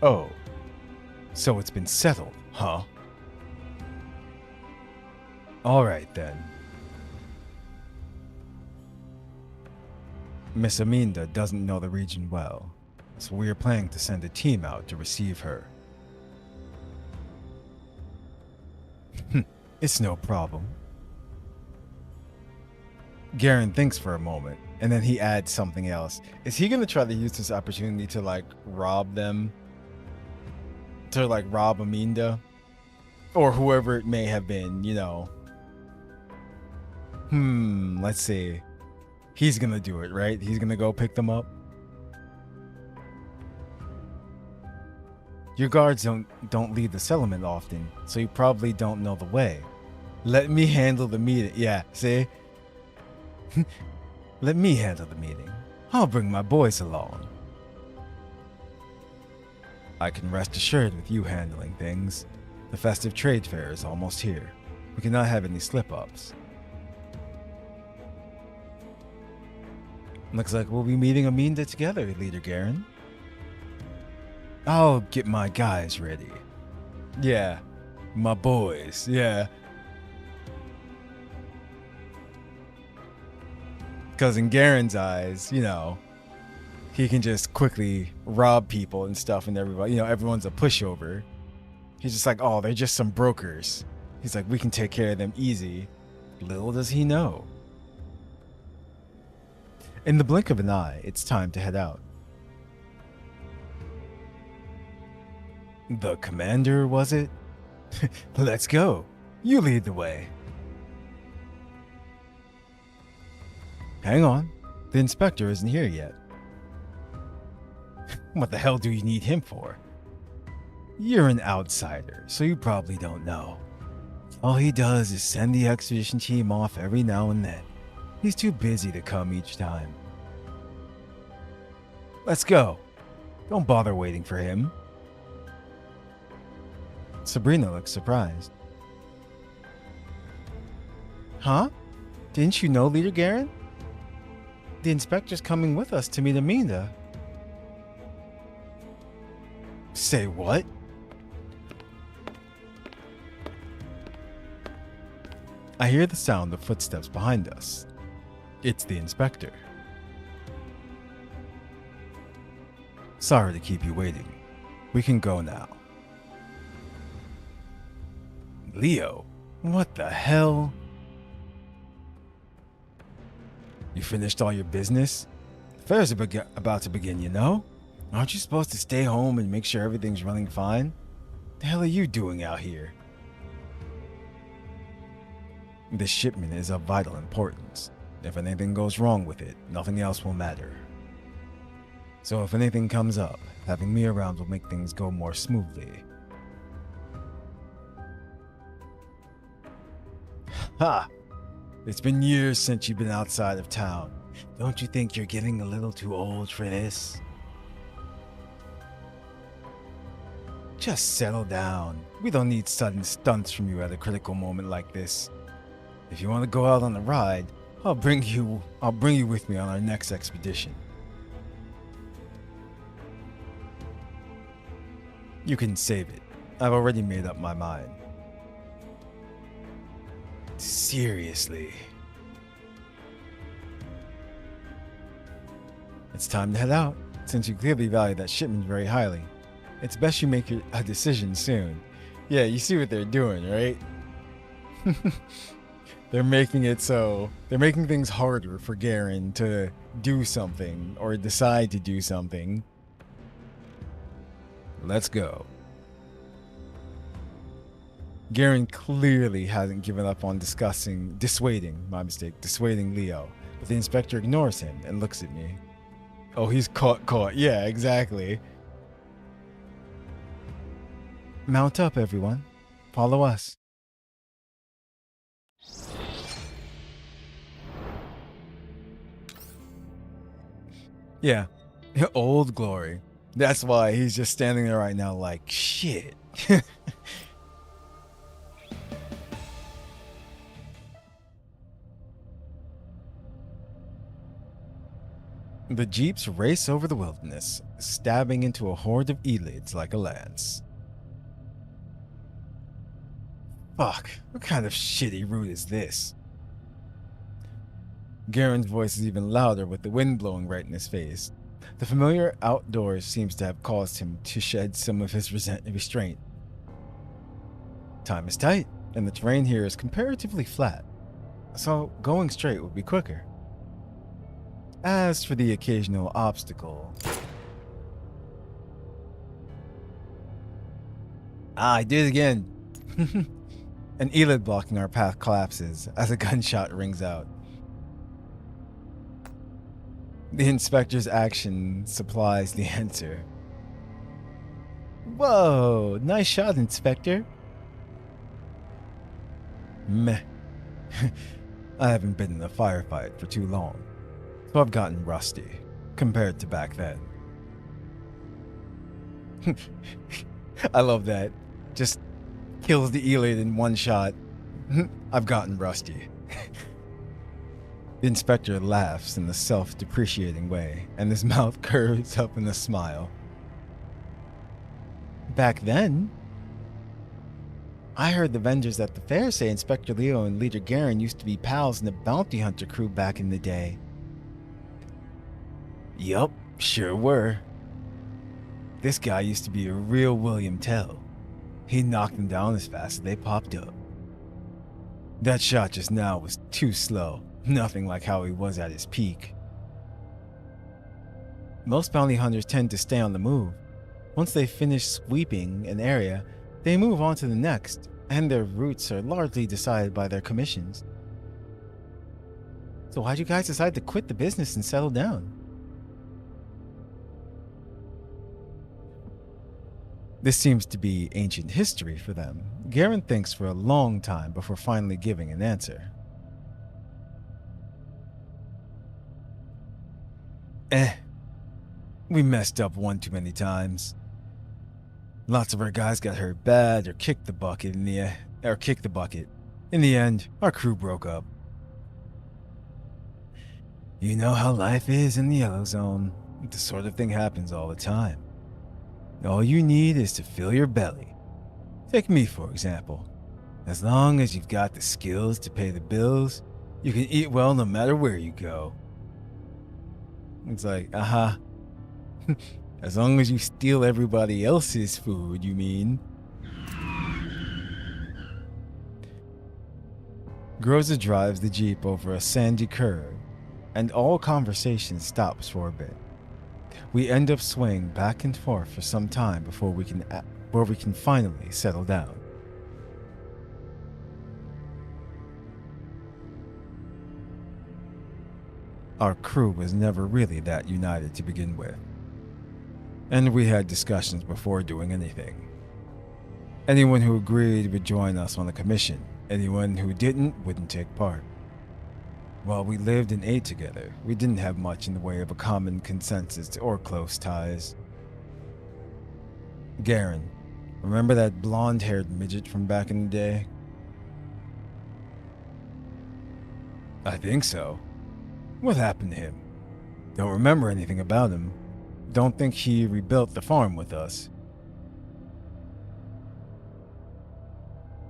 Oh, so it's been settled, huh? All right then. Miss Aminda doesn't know the region well, so we are planning to send a team out to receive her. It's no problem. Garen thinks for a moment, and then he adds something else. Is he gonna try to use this opportunity to like rob them? To like rob Aminda? Or whoever it may have been, you know. Let's see. He's gonna do it, right? He's gonna go pick them up. Your guards don't leave the settlement often, so you probably don't know the way. Let me handle the meeting. Yeah, see? Let me handle the meeting. I'll bring my boys along. I can rest assured with you handling things. The festive trade fair is almost here. We cannot have any slip-ups. Looks like we'll be meeting Aminda together, Leader Garen. I'll get my guys ready. Yeah, my boys, yeah. Because in Garen's eyes, you know, he can just quickly rob people and stuff and everybody, you know, everyone's a pushover. He's just like, oh, they're just some brokers. He's like, we can take care of them easy. Little does he know. In the blink of an eye, it's time to head out. The commander, was it? Let's go. You lead the way. Hang on. The inspector isn't here yet. What the hell do you need him for? You're an outsider, so you probably don't know. All he does is send the expedition team off every now and then. He's too busy to come each time. Let's go. Don't bother waiting for him. Sabrina looks surprised. Huh? Didn't you know, Leader Garen? The inspector's coming with us to meet Aminda. Say what? I hear the sound of footsteps behind us. It's the inspector. Sorry to keep you waiting. We can go now. Leo, what the hell? You finished all your business? The fair's about to begin, you know? Aren't you supposed to stay home and make sure everything's running fine? The hell are you doing out here? This shipment is of vital importance. If anything goes wrong with it, nothing else will matter. So if anything comes up, having me around will make things go more smoothly. Ha! It's been years since you've been outside of town. Don't you think you're getting a little too old for this? Just settle down. We don't need sudden stunts from you at a critical moment like this. If you want to go out on a ride, I'll bring you with me on our next expedition. You can save it. I've already made up my mind. Seriously. It's time to head out, since you clearly value that shipment very highly. It's best you make a decision soon. Yeah, you see what they're doing, right? They're making things harder for Garen to do something or decide to do something. Let's go. Garen clearly hasn't given up on dissuading Leo, but the inspector ignores him and looks at me. Oh, he's caught. Yeah, exactly. Mount up, everyone. Follow us. Yeah, old glory. That's why he's just standing there right now like, shit. The jeeps race over the wilderness, stabbing into a horde of elids like a lance. Fuck, what kind of shitty route is this? Garen's voice is even louder with the wind blowing right in his face. The familiar outdoors seems to have caused him to shed some of his restraint. Time is tight. and the terrain here is comparatively flat, so going straight would be quicker. As for the occasional obstacle... I did it again! An eyelid blocking our path collapses as a gunshot rings out. The inspector's action supplies the answer. Whoa, nice shot, Inspector. Meh. I haven't been in a firefight for too long, so I've gotten rusty compared to back then. I love that. Just kills the eyelid in one shot. I've gotten rusty. The inspector laughs in a self-depreciating way, and his mouth curves up in a smile. Back then? I heard the vendors at the fair say Inspector Leo and Leader Garen used to be pals in the bounty hunter crew back in the day. Yup, sure were. This guy used to be a real William Tell. He knocked them down as fast as they popped up. That shot just now was too slow, nothing like how he was at his peak. Most bounty hunters tend to stay on the move. Once they finish sweeping an area, they move on to the next, and their routes are largely decided by their commissions. So why'd you guys decide to quit the business and settle down? This seems to be ancient history for them. Garen thinks for a long time before finally giving an answer. We messed up one too many times. Lots of our guys got hurt bad or kicked the bucket in the end, our crew broke up. You know how life is in the Yellow Zone. This sort of thing happens all the time. All you need is to fill your belly. Take me, for example. As long as you've got the skills to pay the bills, you can eat well no matter where you go. It's like, As long as you steal everybody else's food, you mean? Groza drives the Jeep over a sandy curve, and all conversation stops for a bit. We end up swaying back and forth for some time before we can finally settle down. Our crew was never really that united to begin with, and we had discussions before doing anything. Anyone who agreed would join us on the commission. Anyone who didn't wouldn't take part. While we lived and ate together, we didn't have much in the way of a common consensus or close ties. Garen, remember that blonde-haired midget from back in the day? I think so. What happened to him? Don't remember anything about him. Don't think he rebuilt the farm with us.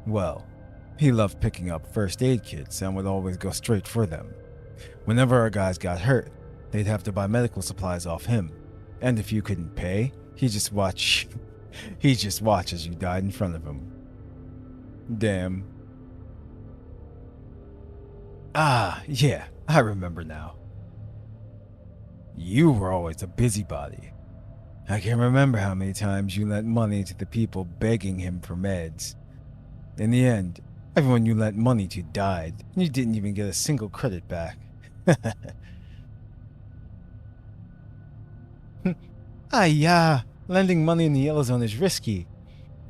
Well, he loved picking up first aid kits and would always go straight for them. Whenever our guys got hurt, they'd have to buy medical supplies off him. And if you couldn't pay, he'd just watch as you died in front of him. Damn. Ah, yeah, I remember now. You were always a busybody. I can't remember how many times you lent money to the people begging him for meds. In the end, everyone you lent money to died, and you didn't even get a single credit back. Lending money in the Yellow Zone is risky.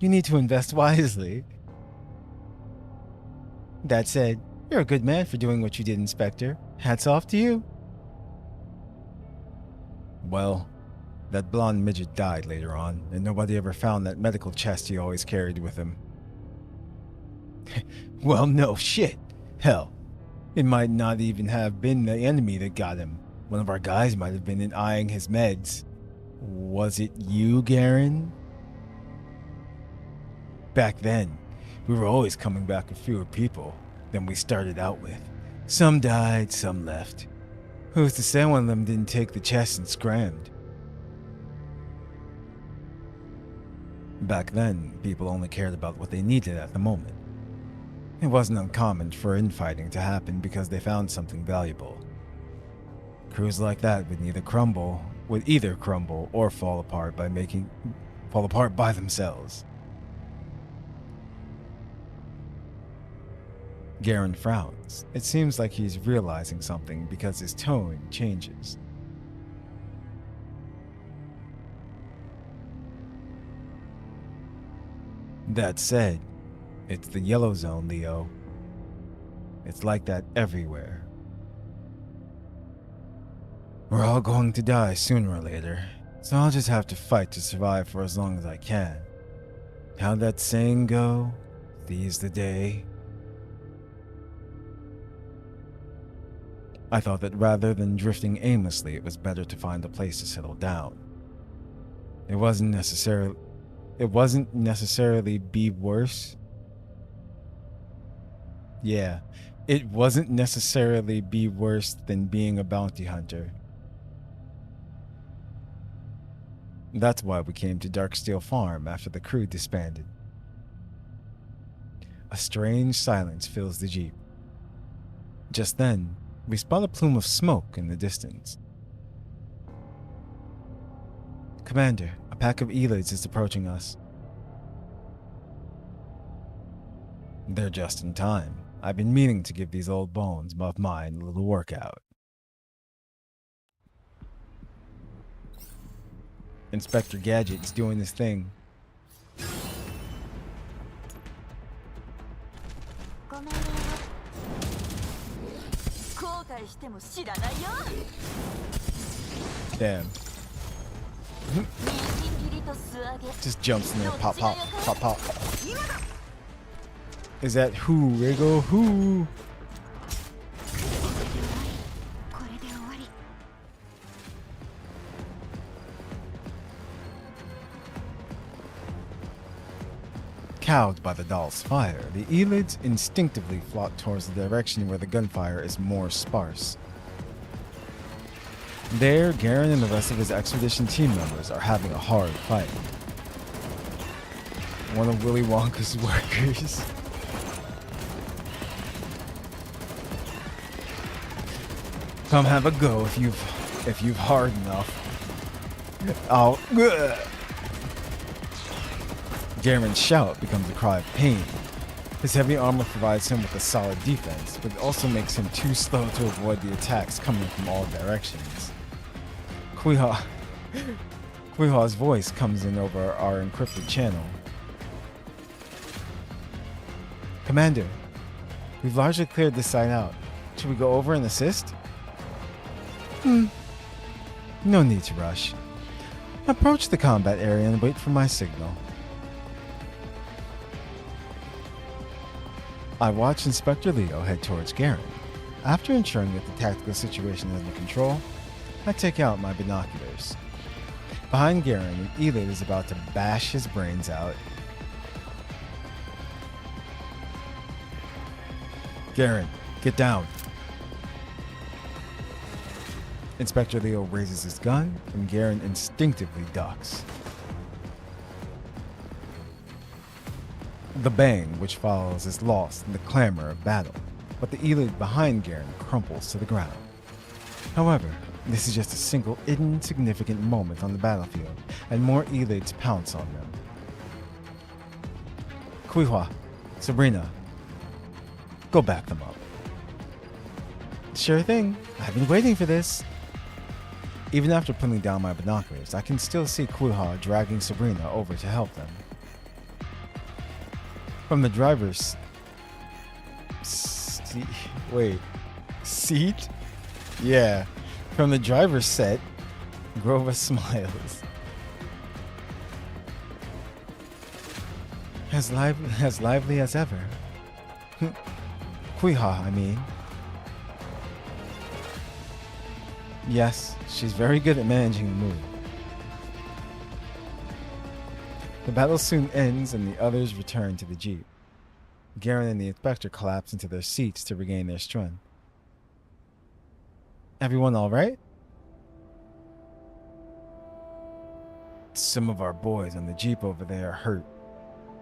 You need to invest wisely. That said, you're a good man for doing what you did, Inspector. Hats off to you. Well, that blonde midget died later on, and nobody ever found that medical chest he always carried with him. Well, no shit. Hell, it might not even have been the enemy that got him. One of our guys might have been in eyeing his meds. Was it you, Garen? Back then, we were always coming back with fewer people than we started out with. Some died, some left. Who's to say one of them didn't take the chest and scrammed? Back then, people only cared about what they needed at the moment. It wasn't uncommon for infighting to happen because they found something valuable. Crews like that would either crumble or fall apart by themselves. Garen frowns. It seems like he's realizing something because his tone changes. That said, it's the yellow zone, Leo. It's like that everywhere. We're all going to die sooner or later, so I'll just have to fight to survive for as long as I can. How'd that saying go? Seize the day. I thought that rather than drifting aimlessly, it was better to find a place to settle down. It wasn't necessarily be worse. Yeah, it wasn't necessarily be worse than being a bounty hunter. That's why we came to Darksteel Farm after the crew disbanded. A strange silence fills the jeep. Just then, we spot a plume of smoke in the distance. Commander, a pack of ELIDs is approaching us. They're just in time. I've been meaning to give these old bones of mine a little workout. Inspector Gadget's doing his thing. Damn. Just jumps in there, pop, pop, pop, pop. Is that who, Rigo? Who? Cowed by the doll's fire, the ELIDs instinctively flock towards the direction where the gunfire is more sparse. There, Garen and the rest of his expedition team members are having a hard fight. One of Willy Wonka's workers. Come have a go if you've hard enough. Oh, ugh. Garen's shout becomes a cry of pain. His heavy armor provides him with a solid defense, but it also makes him too slow to avoid the attacks coming from all directions. Quihua's voice comes in over our encrypted channel. Commander, we've largely cleared this site out. Should we go over and assist? No need to rush. Approach the combat area and wait for my signal. I watch Inspector Leo head towards Garen. After ensuring that the tactical situation is under control, I take out my binoculars. Behind Garen, an ELID is about to bash his brains out. Garen, get down. Inspector Leo raises his gun, and Garen instinctively ducks. The bang which follows is lost in the clamor of battle, but the ELID behind Garen crumples to the ground. However, this is just a single insignificant moment on the battlefield, and more ELIDs pounce on them. Quihua, Sabrina, go back them up. Sure thing, I've been waiting for this. Even after putting down my binoculars, I can still see Quihua dragging Sabrina over to help them. From the driver's seat? Yeah, from the driver's set, Grova smiles. As lively as ever. Quihua, I mean. Yes, she's very good at managing the mood. The battle soon ends and the others return to the jeep. Garen and the inspector collapse into their seats to regain their strength. Everyone all right? Some of our boys on the jeep over there are hurt.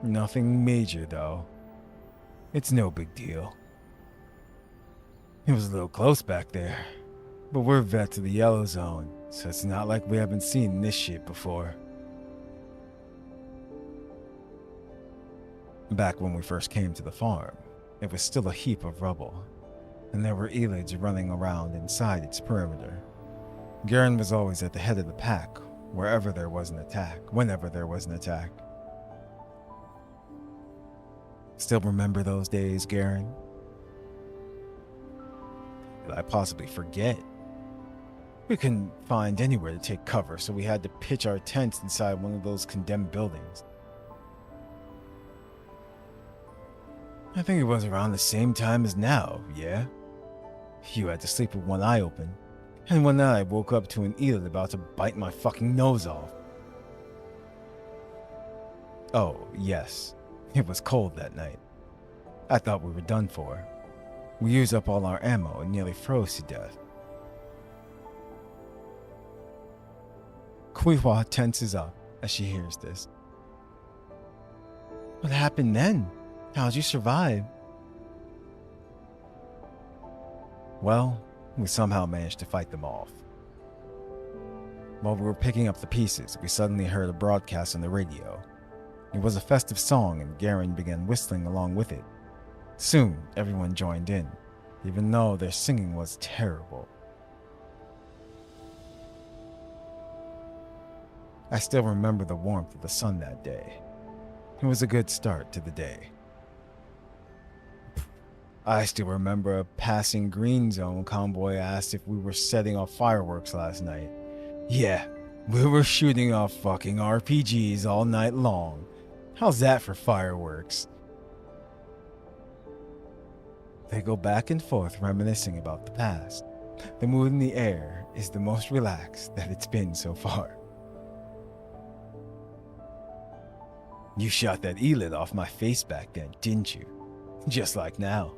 Nothing major, though. It's no big deal. It was a little close back there, but we're vets of the yellow zone, so it's not like we haven't seen this shit before. Back when we first came to the farm, it was still a heap of rubble, and there were elids running around inside its perimeter. Garen was always at the head of the pack, whenever there was an attack. Still remember those days, Garen? Could I possibly forget? We couldn't find anywhere to take cover, so we had to pitch our tents inside one of those condemned buildings. I think it was around the same time as now, yeah? You had to sleep with one eye open, and one night I woke up to an elid about to bite my fucking nose off. Oh, yes. It was cold that night. I thought we were done for. We used up all our ammo and nearly froze to death. Quihua tenses up as she hears this. What happened then? How'd you survive? Well, we somehow managed to fight them off. While we were picking up the pieces, we suddenly heard a broadcast on the radio. It was a festive song, and Garen began whistling along with it. Soon, everyone joined in, even though their singing was terrible. I still remember the warmth of the sun that day. It was a good start to the day. I still remember a passing green zone convoy asked if we were setting off fireworks last night. Yeah, we were shooting off fucking RPGs all night long. How's that for fireworks? They go back and forth reminiscing about the past. The mood in the air is the most relaxed that it's been so far. You shot that elid off my face back then, didn't you? Just like now.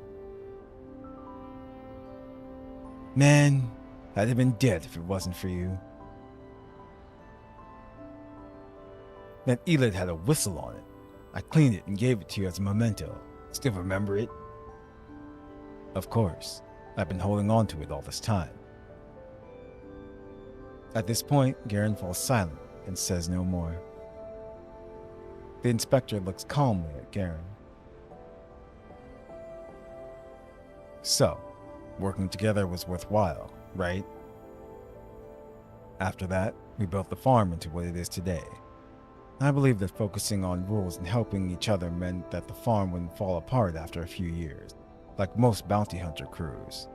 Man, I'd have been dead if it wasn't for you. That elid had a whistle on it. I cleaned it and gave it to you as a memento. Still remember it? Of course. I've been holding on to it all this time. At this point, Garen falls silent and says no more. The inspector looks calmly at Garen. So, working together was worthwhile, right? After that, we built the farm into what it is today. I believe that focusing on rules and helping each other meant that the farm wouldn't fall apart after a few years, like most bounty hunter crews.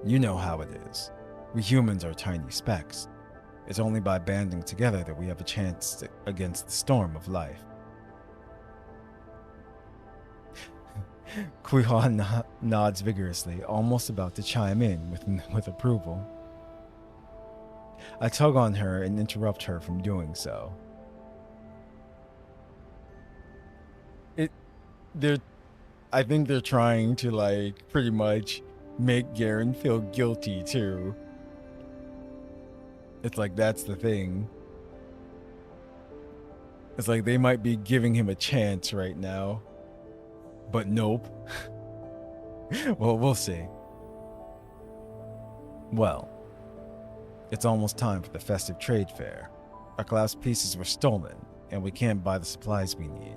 You know how it is. We humans are tiny specks. It's only by banding together that we have a chance against the storm of life. Quihua nods vigorously, almost about to chime in with approval. I tug on her and interrupt her from doing so. I think they're trying to pretty much make Garen feel guilty too. It's like that's the thing. It's like they might be giving him a chance right now. But nope. Well, we'll see. Well, it's almost time for the festive trade fair. Our glass pieces were stolen, and we can't buy the supplies we need.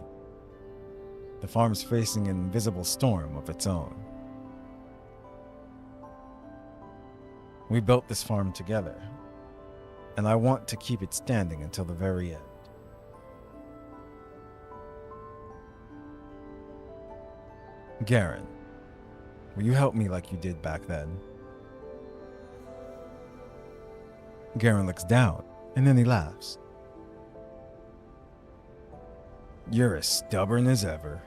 The farm is facing an invisible storm of its own. We built this farm together, and I want to keep it standing until the very end. Garen, will you help me like you did back then? Garen looks down, and then he laughs. You're as stubborn as ever.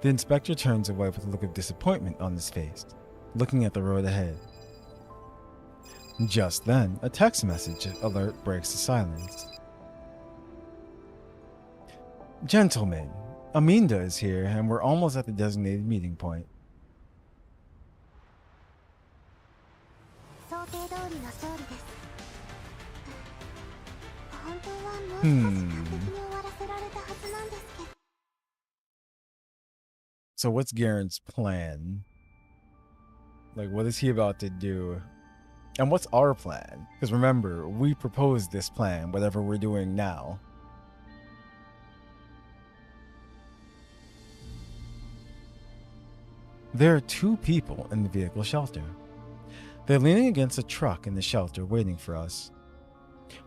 The inspector turns away with a look of disappointment on his face, looking at the road ahead. Just then, a text message alert breaks the silence. Gentlemen, Aminda is here, and we're almost at the designated meeting point. 想定通りの勝利です。本当はもう少し完璧に終わらせ So what's Garen's plan? Like, what is he about to do? And what's our plan? Because remember, we proposed this plan, whatever we're doing now. There are two people in the vehicle shelter. They're leaning against a truck in the shelter waiting for us.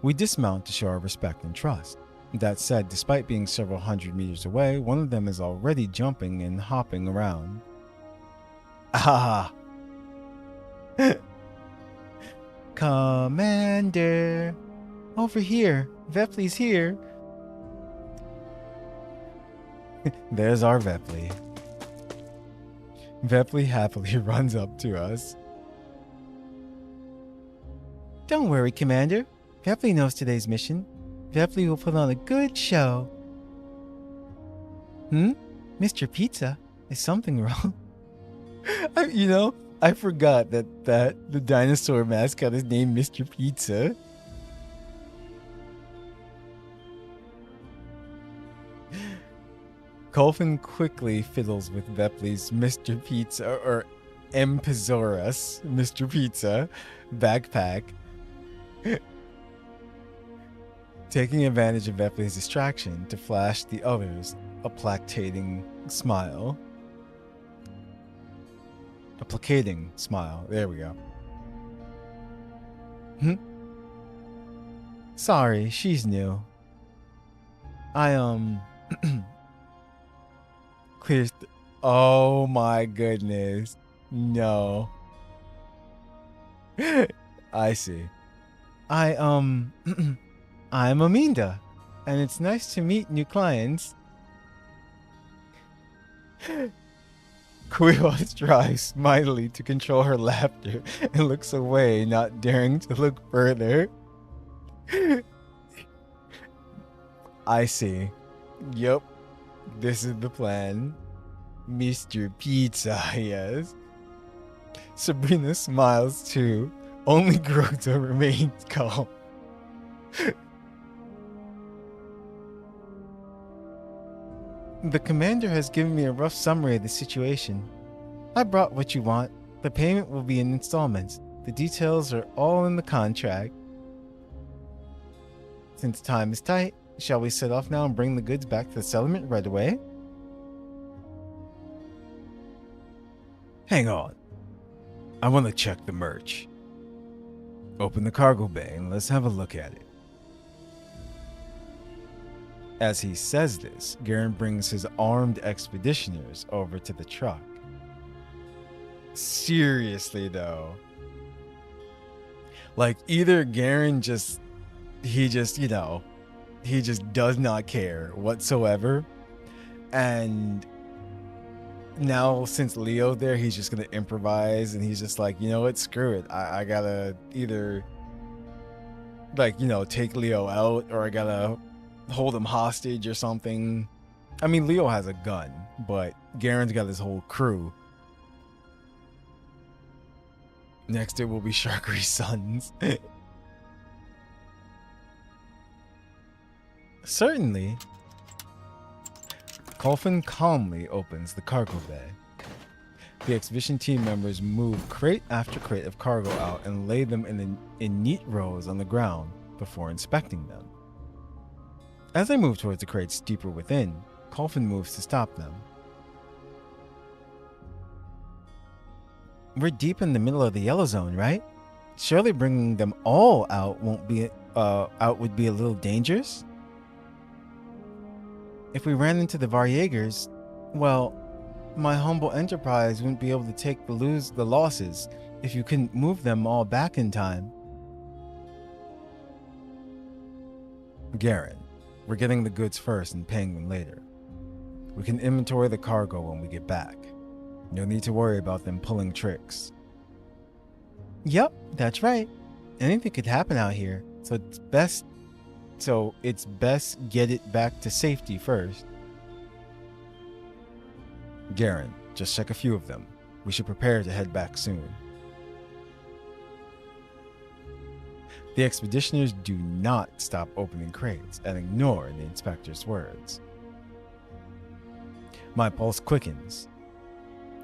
We dismount to show our respect and trust. That said, despite being several hundred meters away, one of them is already jumping and hopping around. Ah! Commander! Over here! Vepley's here! There's our Vepley. Vepley happily runs up to us. Don't worry, Commander. Vepley knows today's mission. Vepley will put on a good show. Mr. Pizza, is something wrong? I forgot that the dinosaur mascot is named Mr. Pizza. Colfin quickly fiddles with Vepley's Mr. Pizza, or Empisaurus Mr. Pizza, backpack. Taking advantage of Vepley's distraction to flash the others a placating smile. A placating smile. There we go. Sorry, she's new. Clears. Oh my goodness. No. I see. I'm Aminda, and it's nice to meet new clients. Quihua strives mightily to control her laughter and looks away, not daring to look further. I see. Yup. This is the plan. Mr. Pizza, yes. Sabrina smiles too. Only Grota remains calm. The commander has given me a rough summary of the situation. I brought what you want. The payment will be in installments. The details are all in the contract. Since time is tight, shall we set off now and bring the goods back to the settlement right away? Hang on. I want to check the merch. Open the cargo bay and let's have a look at it. As he says this, Garen brings his armed expeditioners over to the truck. Seriously though. Like either Garen just does not care whatsoever. And now since Leo's there, he's just gonna improvise and he's just like, you know what, screw it. I gotta either take Leo out or I gotta hold him hostage or something. I mean, Leo has a gun, but Garen's got his whole crew. Next it will be Sharkery's sons. Certainly. Colfin calmly opens the cargo bay. The expedition team members move crate after crate of cargo out and lay them in neat rows on the ground before inspecting them. As they move towards the crates deeper within, Colfin moves to stop them. We're deep in the middle of the yellow zone, right? Surely bringing them all out would be a little dangerous? If we ran into the Varjägers, well, my humble enterprise wouldn't be able to take the losses if you couldn't move them all back in time. Garen, we're getting the goods first and paying them later. We can inventory the cargo when we get back. No need to worry about them pulling tricks. Yep, that's right. Anything could happen out here, so it's best get it back to safety first. Garen, just check a few of them. We should prepare to head back soon. The expeditioners do not stop opening crates and ignore the inspector's words. My pulse quickens.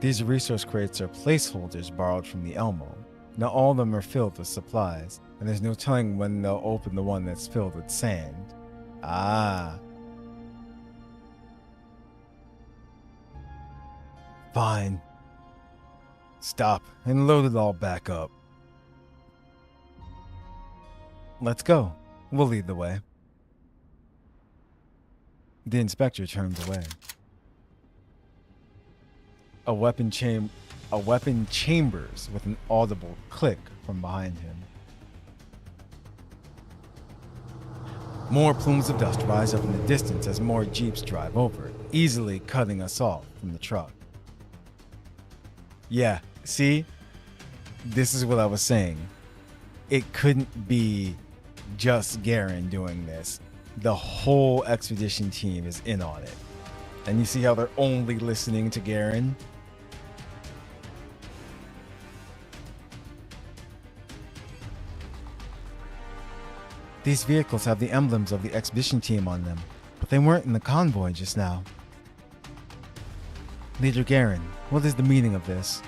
These resource crates are placeholders borrowed from the Elmo. Not all of them are filled with supplies, and there's no telling when they'll open the one that's filled with sand. Ah. Fine. Stop and load it all back up. Let's go. We'll lead the way. The inspector turns away. A weapon chambers with an audible click from behind him. More plumes of dust rise up in the distance as more jeeps drive over, easily cutting us off from the truck. Yeah, see? This is what I was saying. It couldn't be just Garen doing this. The whole expedition team is in on it. And you see how they're only listening to Garen? These vehicles have the emblems of the expedition team on them, but they weren't in the convoy just now. Leader Garen, what is the meaning of this?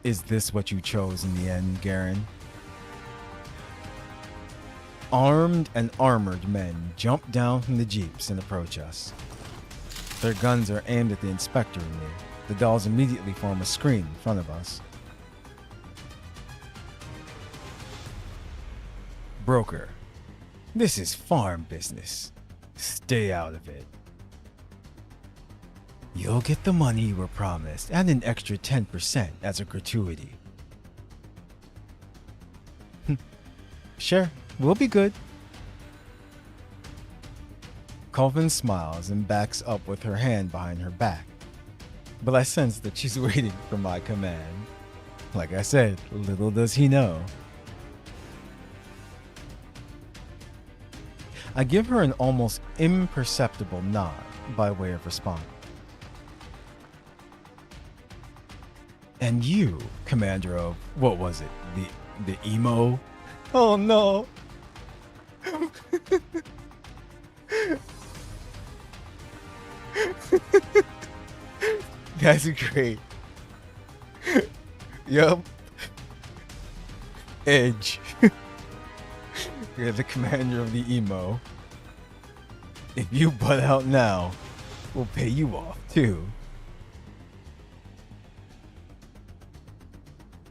Is this what you chose in the end, Garen? Armed and armored men jump down from the jeeps and approach us. Their guns are aimed at the inspector and me. The dolls immediately form a screen in front of us. Broker, this is farm business. Stay out of it. You'll get the money you were promised and an extra 10% as a gratuity. Sure, we'll be good. Colvin smiles and backs up with her hand behind her back. But I sense that she's waiting for my command. Like I said, little does he know. I give her an almost imperceptible nod by way of response. And you, commander of, what was it, the emo? Oh no! Guys are great. Yup. Edge. You're the commander of the emo. If you butt out now, we'll pay you off too.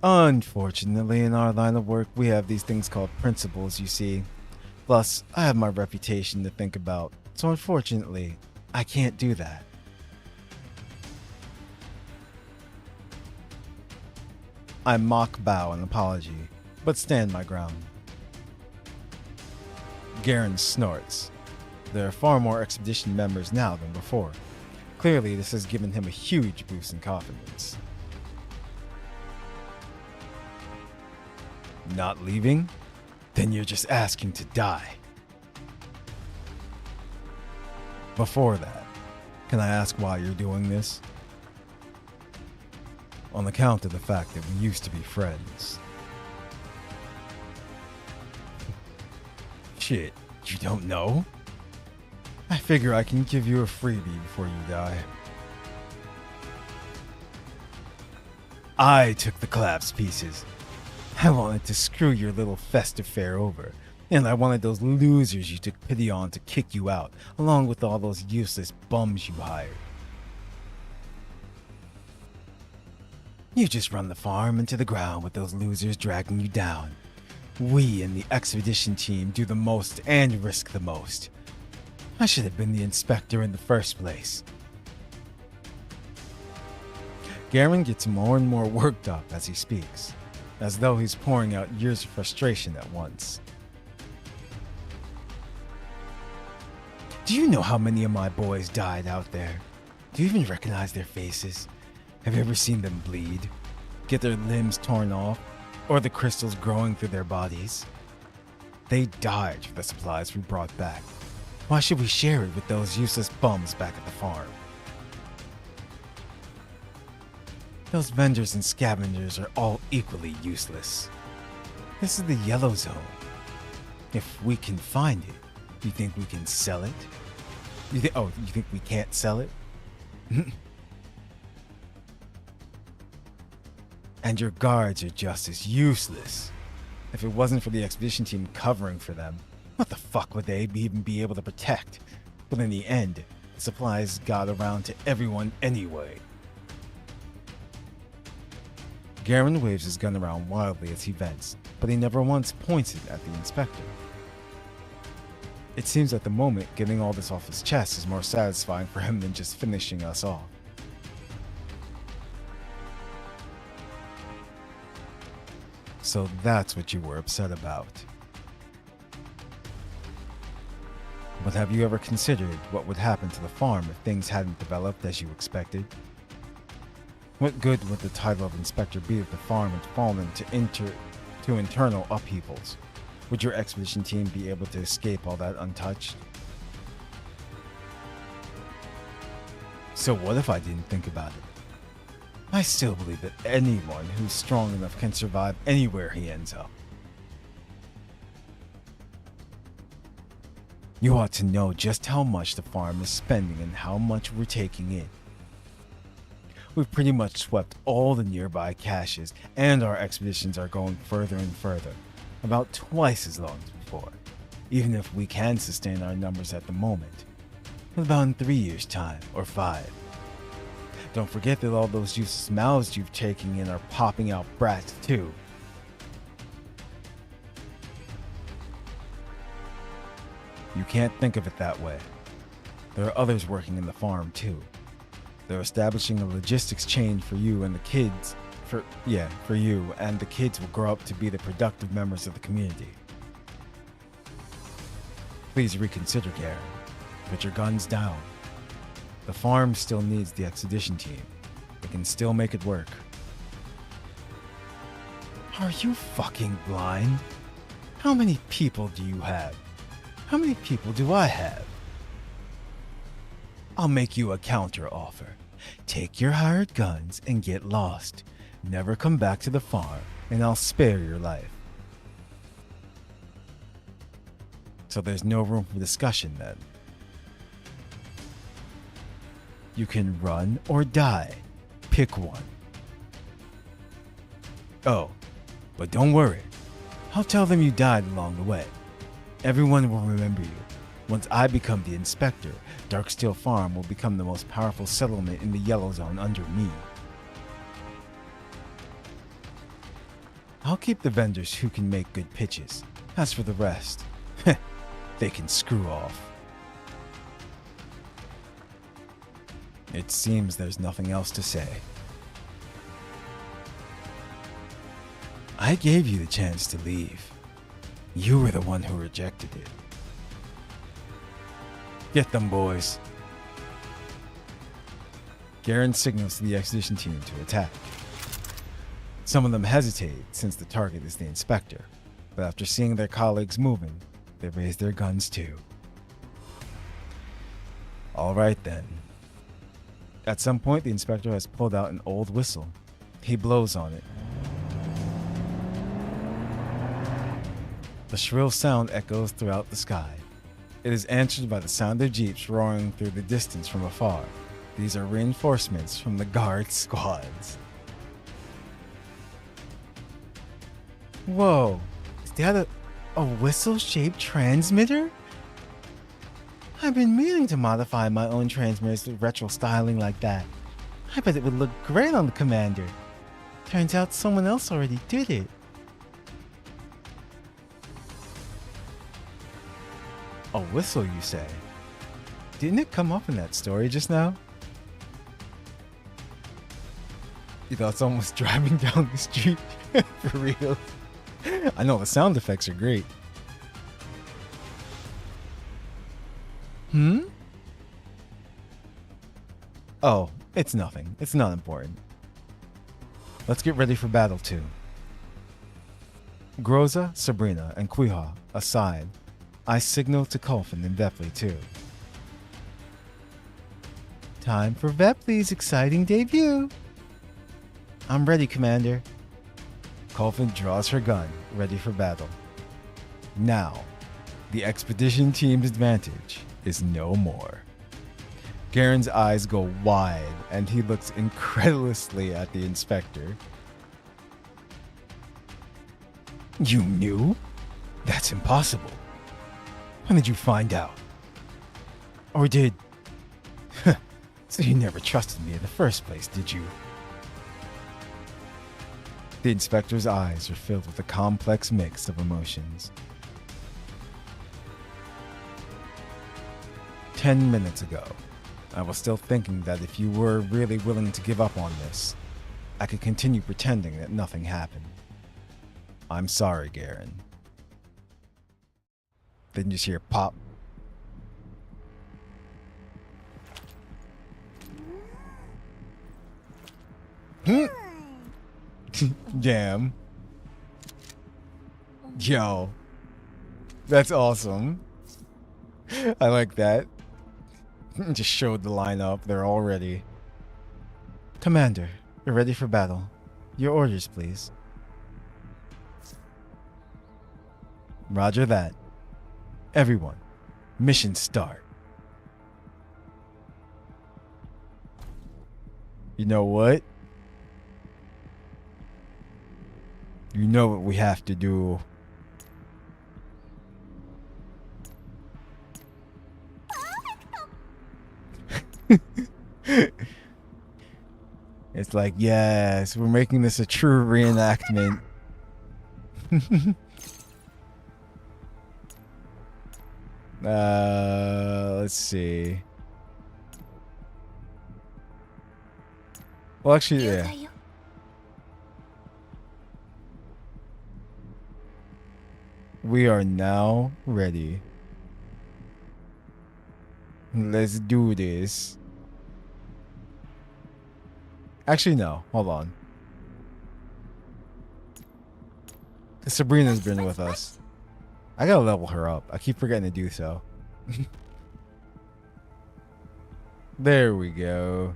Unfortunately, in our line of work, we have these things called principles, you see. Plus, I have my reputation to think about, so unfortunately, I can't do that. I mock bow an apology, but stand my ground. Garen snorts. There are far more expedition members now than before. Clearly, this has given him a huge boost in confidence. Not leaving? Then you're just asking to die. Before that, can I ask why you're doing this? On account of the fact that we used to be friends. Shit, you don't know? I figure I can give you a freebie before you die. I took the collapse pieces. I wanted to screw your little festive fair over, and I wanted those losers you took pity on to kick you out, along with all those useless bums you hired. You just run the farm into the ground with those losers dragging you down. We and the expedition team do the most and risk the most. I should have been the inspector in the first place. Garen gets more and more worked up as he speaks, as though he's pouring out years of frustration at once. Do you know how many of my boys died out there? Do you even recognize their faces? Have you ever seen them bleed? Get their limbs torn off? Or the crystals growing through their bodies? They died for the supplies we brought back. Why should we share it with those useless bums back at the farm? Those vendors and scavengers are all equally useless. This is the yellow zone. If we can find it, do you think we can sell it? You think we can't sell it? And your guards are just as useless. If it wasn't for the expedition team covering for them, what the fuck would they even be able to protect? But in the end, the supplies got around to everyone anyway. Garen waves his gun around wildly as he vents, but he never once points it at the inspector. It seems at the moment getting all this off his chest is more satisfying for him than just finishing us off. So that's what you were upset about. But have you ever considered what would happen to the farm if things hadn't developed as you expected? What good would the title of inspector be if the farm had fallen to internal upheavals? Would your expedition team be able to escape all that untouched? So what if I didn't think about it? I still believe that anyone who's strong enough can survive anywhere he ends up. You ought to know just how much the farm is spending and how much we're taking in. We've pretty much swept all the nearby caches, and our expeditions are going further and further, about twice as long as before, even if we can sustain our numbers at the moment. About in 3 years' time, or 5. Don't forget that all those useless mouths you've taken in are popping out brats too. You can't think of it that way. There are others working in the farm too. They're establishing a logistics chain for you and the kids. For you, and the kids will grow up to be the productive members of the community. Please reconsider, Garen. Put your guns down. The farm still needs the expedition team. We can still make it work. Are you fucking blind? How many people do you have? How many people do I have? I'll make you a counter offer. Take your hired guns and get lost. Never come back to the farm, and I'll spare your life. So there's no room for discussion then. You can run or die. Pick one. Oh, but don't worry. I'll tell them you died along the way. Everyone will remember you. Once I become the inspector, Darksteel Farm will become the most powerful settlement in the Yellow Zone under me. I'll keep the vendors who can make good pitches. As for the rest, they can screw off. It seems there's nothing else to say. I gave you the chance to leave. You were the one who rejected it. Get them, boys. Garen signals to the expedition team to attack. Some of them hesitate since the target is the inspector, but after seeing their colleagues moving, they raise their guns too. All right then. At some point, the inspector has pulled out an old whistle. He blows on it. The shrill sound echoes throughout the sky. It is answered by the sound of jeeps roaring through the distance from afar. These are reinforcements from the guard squads. Whoa, is that a whistle-shaped transmitter? I've been meaning to modify my own transmitters with retro styling like that. I bet it would look great on the Commander. Turns out someone else already did it. A whistle, you say? Didn't it come up in that story just now? You thought someone was driving down the street? For real? I know the sound effects are great. Oh, it's nothing. It's not important. Let's get ready for battle too. Groza, Sabrina, and Quihua aside, I signal to Kulfin and Vepley too. Time for Vepley's exciting debut. I'm ready, Commander. Kulfin draws her gun, ready for battle. Now, the expedition team's advantage is no more. Garen's eyes go wide, and he looks incredulously at the inspector. You knew? That's impossible. When did you find out? Or did... So you never trusted me in the first place, did you? The inspector's eyes are filled with a complex mix of emotions. 10 minutes ago, I was still thinking that if you were really willing to give up on this, I could continue pretending that nothing happened. I'm sorry, Garen. Then you just hear pop. Damn. Yo. That's awesome. I like that. Just showed the lineup. They're all ready. Commander, you're ready for battle. Your orders, please. Roger that. Everyone, mission start. You know what? You know what we have to do. It's like, yes, we're making this a true reenactment. Let's see. Well, actually, yeah. We are now ready. Let's do this. Actually, no. Hold on. Sabrina's been with us. I gotta level her up. I keep forgetting to do so. There we go.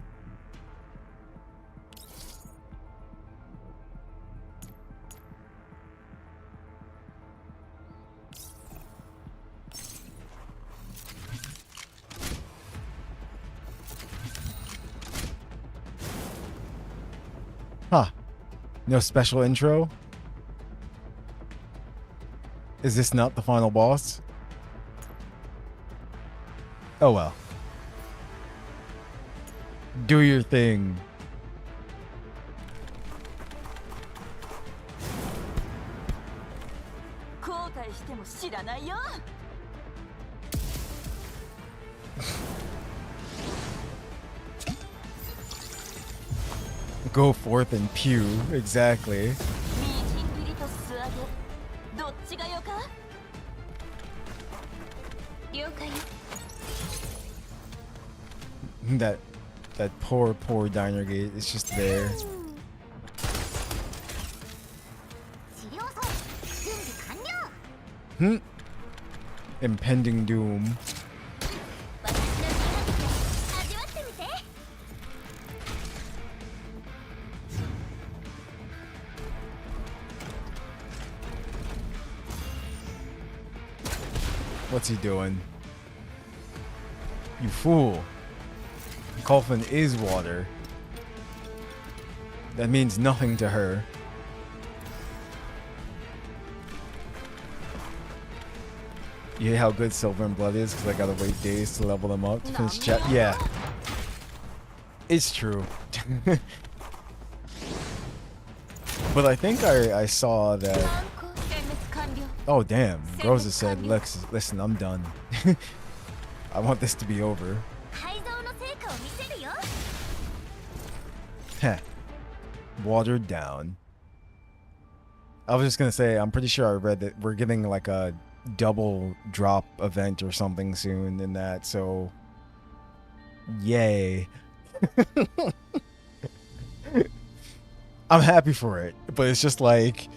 Huh. No special intro? Is this not the final boss? Oh well. Do your thing. Go forth and pew, exactly. That poor diner gate is just there. Impending doom. What's he doing? You fool. Coffin is water. That means nothing to her. You hate how good Silver and Blood is because I gotta wait days to level them up to finish chat. Yeah. It's true. But I think I saw that. Oh damn. Rosa said, listen, I'm done. I want this to be over. Heh. Watered down. I was just gonna say, I'm pretty sure I read that we're getting like a double drop event or something soon in that, so yay. I'm happy for it, but it's just like,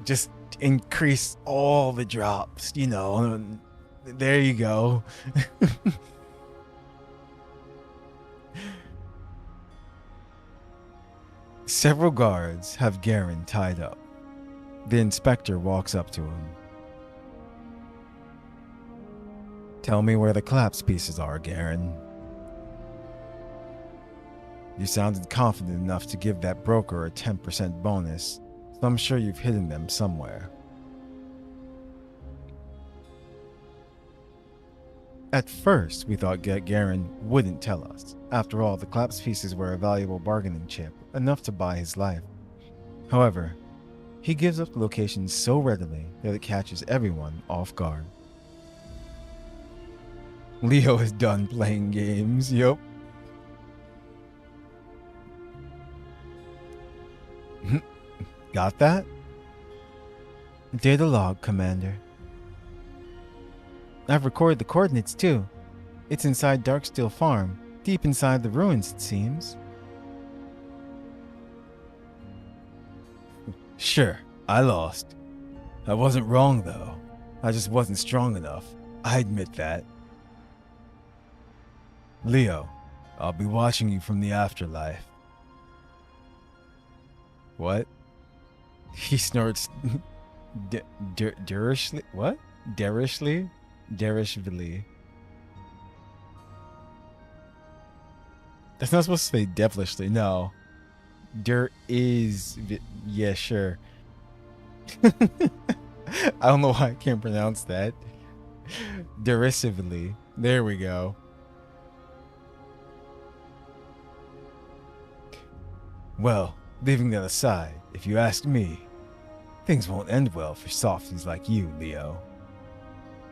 just increase all the drops, you know. There you go. Several guards have Garen tied up. The inspector walks up to him. Tell me where the collapse pieces are, Garen. You sounded confident enough to give that broker a 10% bonus, so I'm sure you've hidden them somewhere. At first, we thought Garen wouldn't tell us. After all, the collapse pieces were a valuable bargaining chip, enough to buy his life. However, he gives up the location so readily that it catches everyone off guard. Leo is done playing games, yup. Got that? Data log, Commander. I've recorded the coordinates too. It's inside Darksteel Farm, deep inside the ruins, it seems. Sure, I lost. I wasn't wrong though. I just wasn't strong enough. I admit that. Leo, I'll be watching you from the afterlife. What? He snorts derishly. What? Derishly? Derishly. That's not supposed to say devilishly. No. Yeah, sure. I don't know why I can't pronounce that. Derisively. There we go. Well, leaving that aside, if you ask me, things won't end well for softies like you, Leo.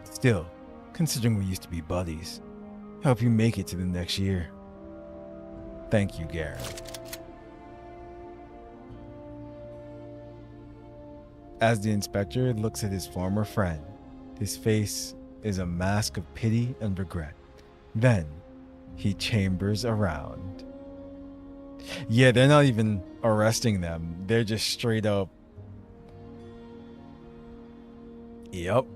Still, considering we used to be buddies, help you make it to the next year. Thank you, Garen. As the inspector looks at his former friend, his face is a mask of pity and regret. Then, he chambers around. Yeah, they're not even arresting them. They're just straight up. Yup.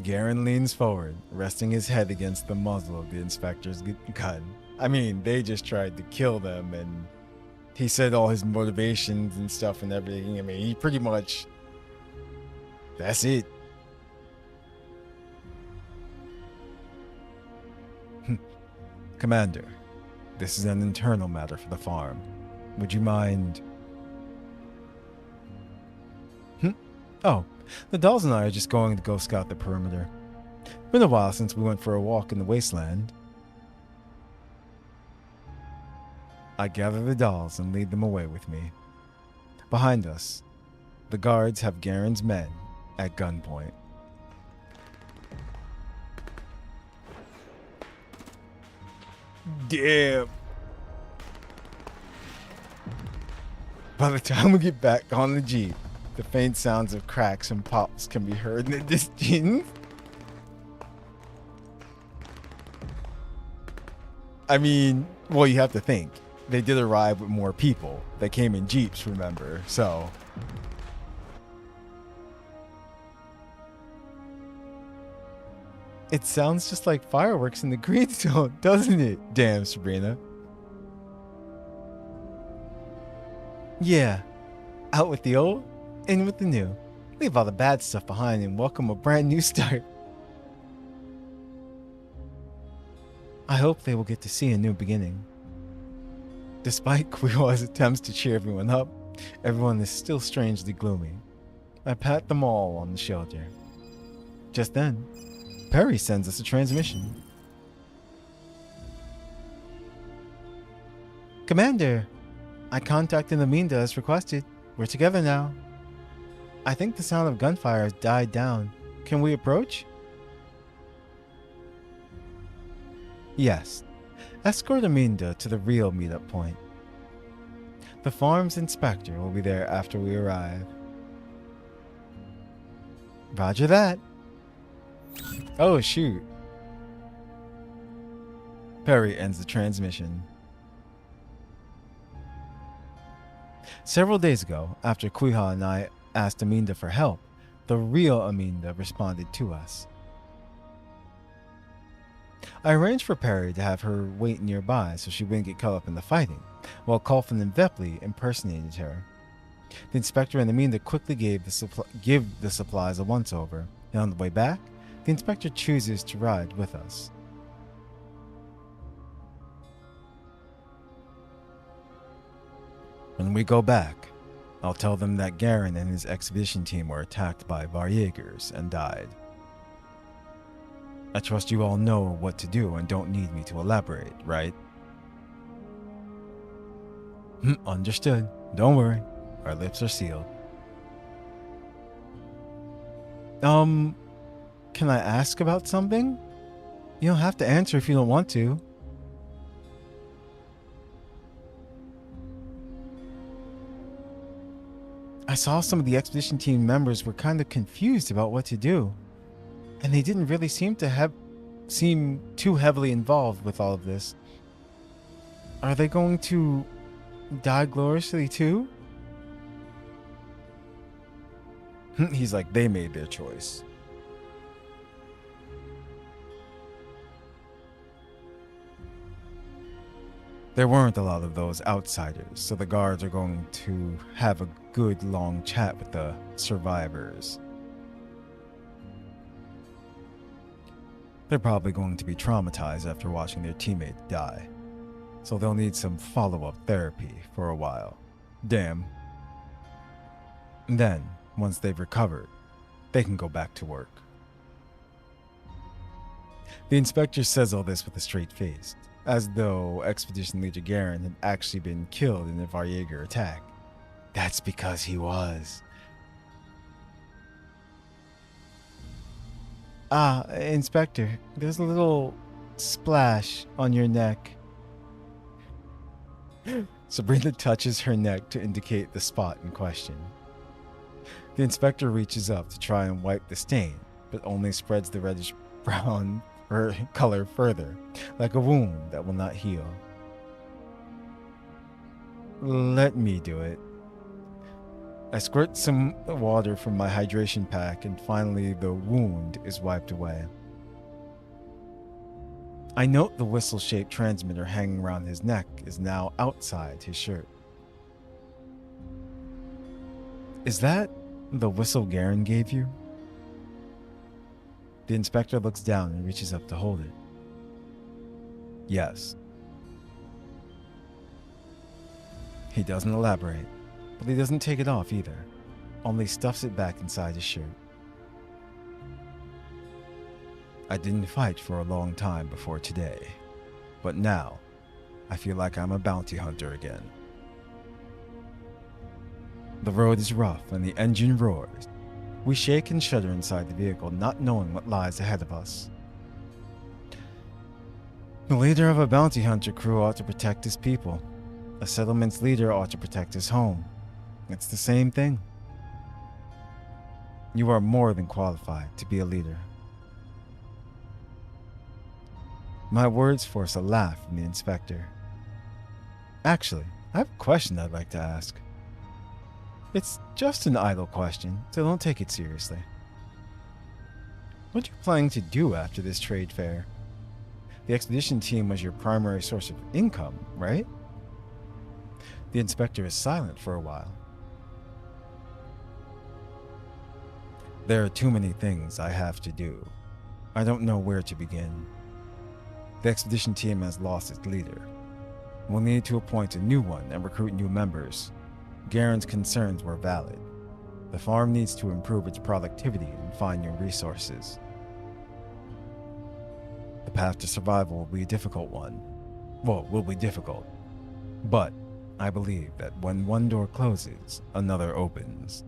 Garen leans forward, resting his head against the muzzle of the inspector's gun. I mean, they just tried to kill them, and he said all his motivations and stuff and everything. I mean, he pretty much... That's it. Commander, this is an internal matter for the farm. Would you mind... Oh, the dolls and I are just going to go scout the perimeter. Been a while since we went for a walk in the wasteland. I gather the dolls and lead them away with me. Behind us, the guards have Garen's men at gunpoint. Damn. By the time we get back on the Jeep, the faint sounds of cracks and pops can be heard in the distance. I mean, well, you have to think. They did arrive with more people. They came in Jeeps, remember? So... It sounds just like fireworks in the green zone, doesn't it? Damn, Sabrina. Yeah. Out with the old, in with the new. Leave all the bad stuff behind and welcome a brand new start. I hope they will get to see a new beginning. Despite Quihua's attempts to cheer everyone up, everyone is still strangely gloomy. I pat them all on the shoulder. Just then, Perry sends us a transmission. Commander, I contacted Aminda as requested. We're together now. I think the sound of gunfire has died down. Can we approach? Yes. Escort Aminda to the real meetup point. The farm's inspector will be there after we arrive. Roger that. Oh, shoot. Perry ends the transmission. Several days ago, after Quihua and I asked Aminda for help, the real Aminda responded to us. I arranged for Perry to have her wait nearby so she wouldn't get caught up in the fighting, while Colfin and Vepley impersonated her. The inspector and Aminda quickly give the supplies a once-over, and on the way back, the inspector chooses to ride with us. When we go back, I'll tell them that Garen and his expedition team were attacked by Varjägers and died. I trust you all know what to do and don't need me to elaborate, right? Understood. Don't worry. Our lips are sealed. Can I ask about something? You don't have to answer if you don't want to. I saw some of the expedition team members were kind of confused about what to do, and they didn't really seem too heavily involved with all of this. Are they going to die gloriously too? He's like, they made their choice. There weren't a lot of those outsiders, so the guards are going to have a good long chat with the survivors. They're probably going to be traumatized after watching their teammate die, so they'll need some follow-up therapy for a while. Damn. Then, once they've recovered, they can go back to work. The inspector says all this with a straight face, as though Expedition Leader Garen had actually been killed in a Varjäger attack. That's because he was. Inspector, there's a little splash on your neck. Sabrina touches her neck to indicate the spot in question. The inspector reaches up to try and wipe the stain, but only spreads the reddish brown color further, like a wound that will not heal. Let me do it. I squirt some water from my hydration pack, and finally the wound is wiped away. I note the whistle-shaped transmitter hanging around his neck is now outside his shirt. Is that the whistle Garen gave you? The inspector looks down and reaches up to hold it. Yes. He doesn't elaborate, but he doesn't take it off either, only stuffs it back inside his shirt. I didn't fight for a long time before today, but now I feel like I'm a bounty hunter again. The road is rough and the engine roars. We shake and shudder inside the vehicle, not knowing what lies ahead of us. The leader of a bounty hunter crew ought to protect his people. A settlement's leader ought to protect his home. It's the same thing. You are more than qualified to be a leader. My words force a laugh from the inspector. Actually, I have a question I'd like to ask. It's just an idle question, so don't take it seriously. What are you planning to do after this trade fair? The expedition team was your primary source of income, right? The inspector is silent for a while. There are too many things I have to do. I don't know where to begin. The expedition team has lost its leader. We'll need to appoint a new one and recruit new members. Garen's concerns were valid. The farm needs to improve its productivity and find new resources. The path to survival will be a difficult one. Well, will be difficult. But I believe that when one door closes, another opens.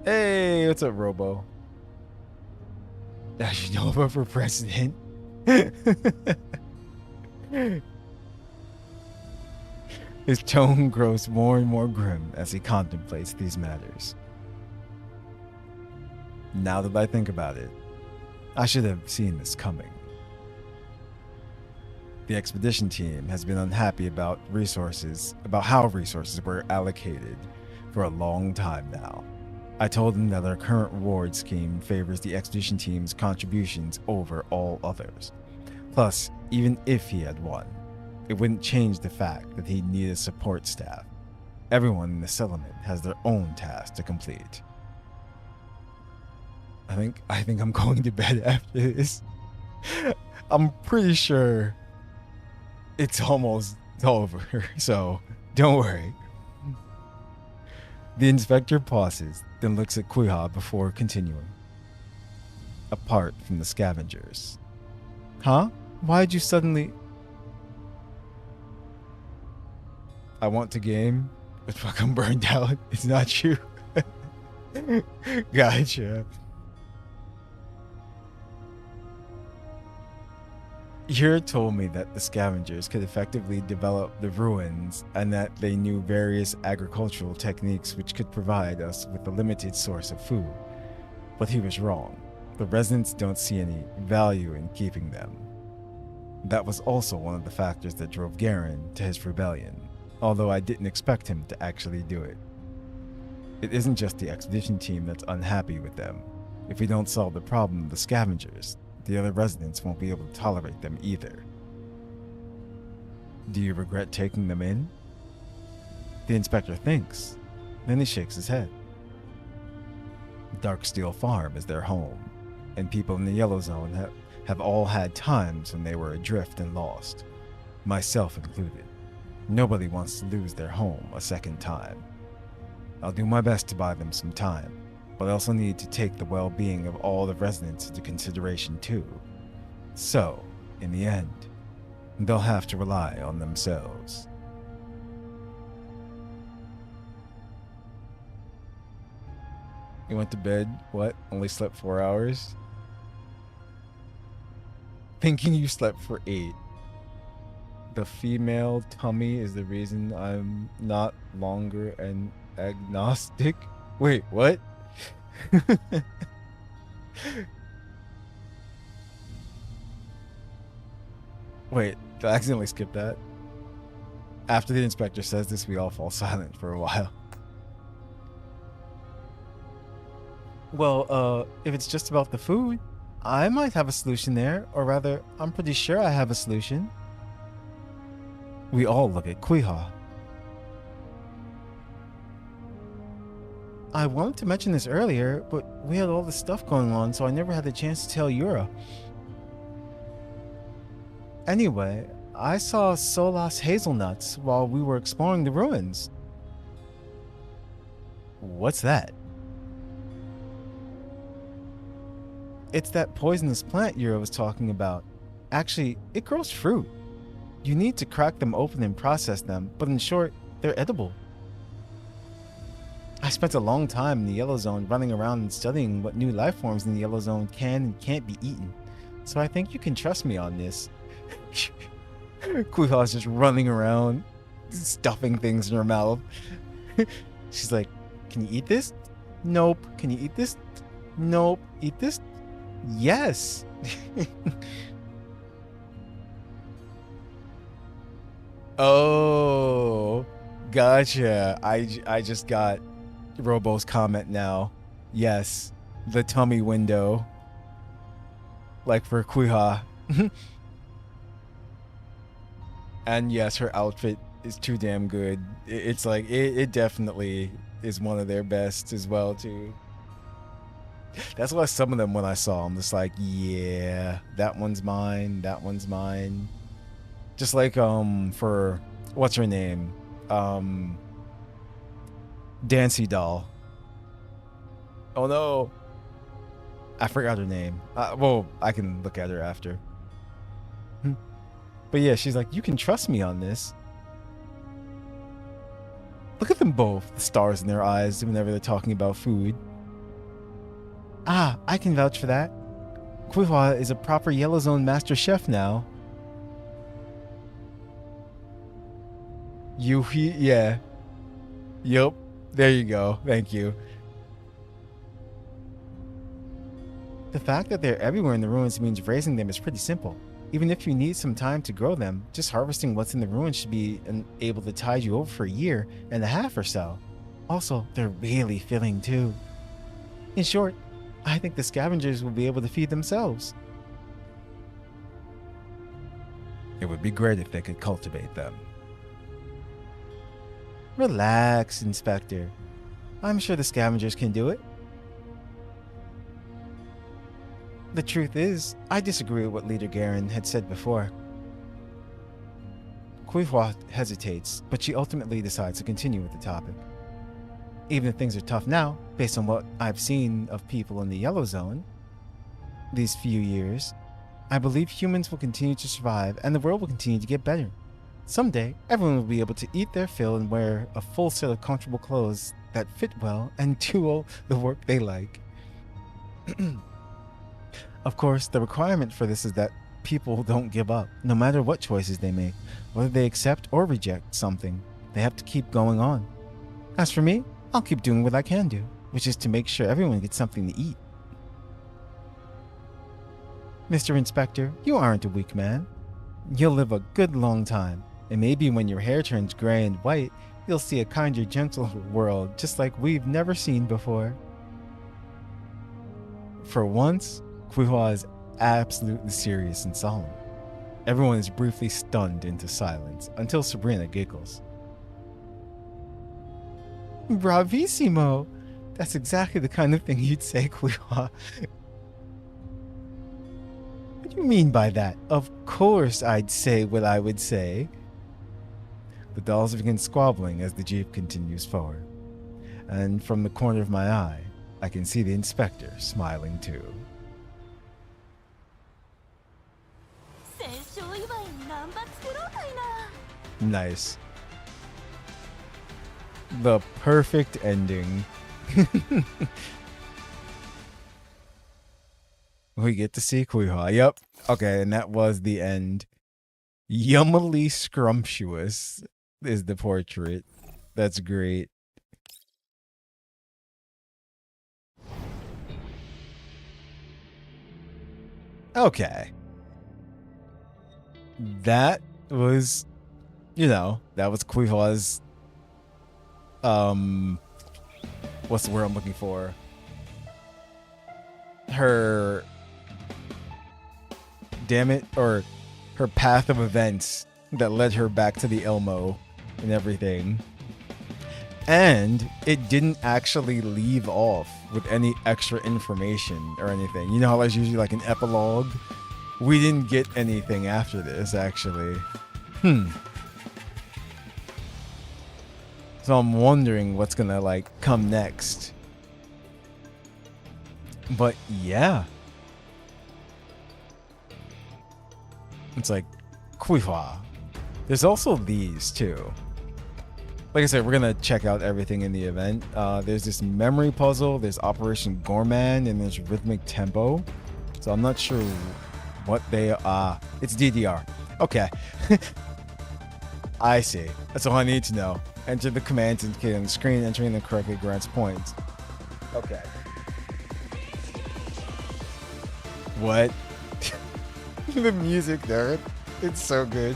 Hey, what's up, Robo? As you know about for president? His tone grows more and more grim as he contemplates these matters. Now that I think about it, I should have seen this coming. The expedition team has been unhappy about how resources were allocated for a long time now. I told them that our current reward scheme favors the expedition team's contributions over all others. Plus, even if he had won, it wouldn't change the fact that he needed support staff. Everyone in the settlement has their own tasks to complete. I think I'm going to bed after this. I'm pretty sure It's almost over, so don't worry. The inspector pauses, then looks at Quihua before continuing. Apart from the scavengers. Huh? Why'd you suddenly... I want to game, but fuck, I'm burned out. It's not you. Gotcha. Yura told me that the scavengers could effectively develop the ruins and that they knew various agricultural techniques which could provide us with a limited source of food. But he was wrong. The residents don't see any value in keeping them. That was also one of the factors that drove Garen to his rebellion, although I didn't expect him to actually do it. It isn't just the expedition team that's unhappy with them. If we don't solve the problem of the scavengers, the other residents won't be able to tolerate them either. Do you regret taking them in? The inspector thinks, then he shakes his head. Darksteel Farm is their home, and people in the Yellow Zone have all had times when they were adrift and lost, myself included. Nobody wants to lose their home a second time. I'll do my best to buy them some time, but I also need to take the well-being of all the residents into consideration too. So, in the end, they'll have to rely on themselves. You went to bed, what? Only slept 4 hours? Thinking you slept for 8. The female tummy is the reason I'm not longer an agnostic? Wait, what? Wait, did I accidentally skip that? After the inspector says this, we all fall silent for a while. Well, if it's just about the food, I might have a solution there, or rather, I'm pretty sure I have a solution. We all look at Quihua. I wanted to mention this earlier, but we had all this stuff going on, so I never had the chance to tell Yura. Anyway, I saw Solas hazelnuts while we were exploring the ruins. What's that? It's that poisonous plant Yura was talking about. Actually, it grows fruit. You need to crack them open and process them, but in short, they're edible. I spent a long time in the Yellow Zone running around and studying what new life forms in the Yellow Zone can and can't be eaten. So I think you can trust me on this. Quihua's just running around, stuffing things in her mouth. She's like, can you eat this? Nope. Can you eat this? Nope. Eat this? Yes. Oh, gotcha. I just got Robo's comment now. Yes, the tummy window. Like for Quihua. And yes, her outfit is too damn good. It's like, it definitely is one of their best as well, too. That's why some of them, when I saw them, just like, yeah, that one's mine, that one's mine. Just like, for, what's her name? Dancy Doll. Oh no. I forgot her name. Well, I can look at her after. But yeah, she's like, you can trust me on this. Look at them both, the stars in their eyes whenever they're talking about food. Ah, I can vouch for that. Quihua is a proper Yellow Zone master chef now. Yeah. Yup. There you go. Thank you. The fact that they're everywhere in the ruins means raising them is pretty simple. Even if you need some time to grow them, just harvesting what's in the ruins should be able to tide you over for a year and a half or so. Also, they're really filling too. In short, I think the scavengers will be able to feed themselves. It would be great if they could cultivate them. Relax, Inspector. I'm sure the scavengers can do it. The truth is, I disagree with what Leader Garen had said before. Quihua hesitates, but she ultimately decides to continue with the topic. Even if things are tough now, based on what I've seen of people in the Yellow Zone these few years, I believe humans will continue to survive and the world will continue to get better. Someday, everyone will be able to eat their fill and wear a full set of comfortable clothes that fit well and do all the work they like. Of course, the requirement for this is that people don't give up, no matter what choices they make. Whether they accept or reject something, they have to keep going on. As for me, I'll keep doing what I can do, which is to make sure everyone gets something to eat. Mr. Inspector, you aren't a weak man. You'll live a good long time, and maybe when your hair turns gray and white, you'll see a kinder, gentler world just like we've never seen before. For once, Quihua is absolutely serious and solemn. Everyone is briefly stunned into silence until Sabrina giggles. Bravissimo! That's exactly the kind of thing you'd say, Quihua. What do you mean by that? Of course I'd say what I would say. The dolls begin squabbling as the jeep continues forward. And from the corner of my eye, I can see the inspector smiling too. Nice. The perfect ending. We get to see Quihua. Yep. Okay, and that was the end. Yummily scrumptious is the portrait. That's great. Okay. That was, that was Quihua's, what's the word I'm looking for? Her path of events that led her back to the Elmo and everything. And it didn't actually leave off with any extra information or anything. You know how there's usually like an epilogue? We didn't get anything after this, actually. So I'm wondering what's gonna like come next. But yeah. It's like Quihua. There's also these too. Like I said, we're gonna check out everything in the event. There's this memory puzzle, there's Operation Gorman, and there's Rhythmic Tempo. So I'm not sure what they are. It's DDR. Okay. I see. That's all I need to know. Enter the commands indicated on the screen. Entering them correctly grants points. Okay. What? The music there. It's so good.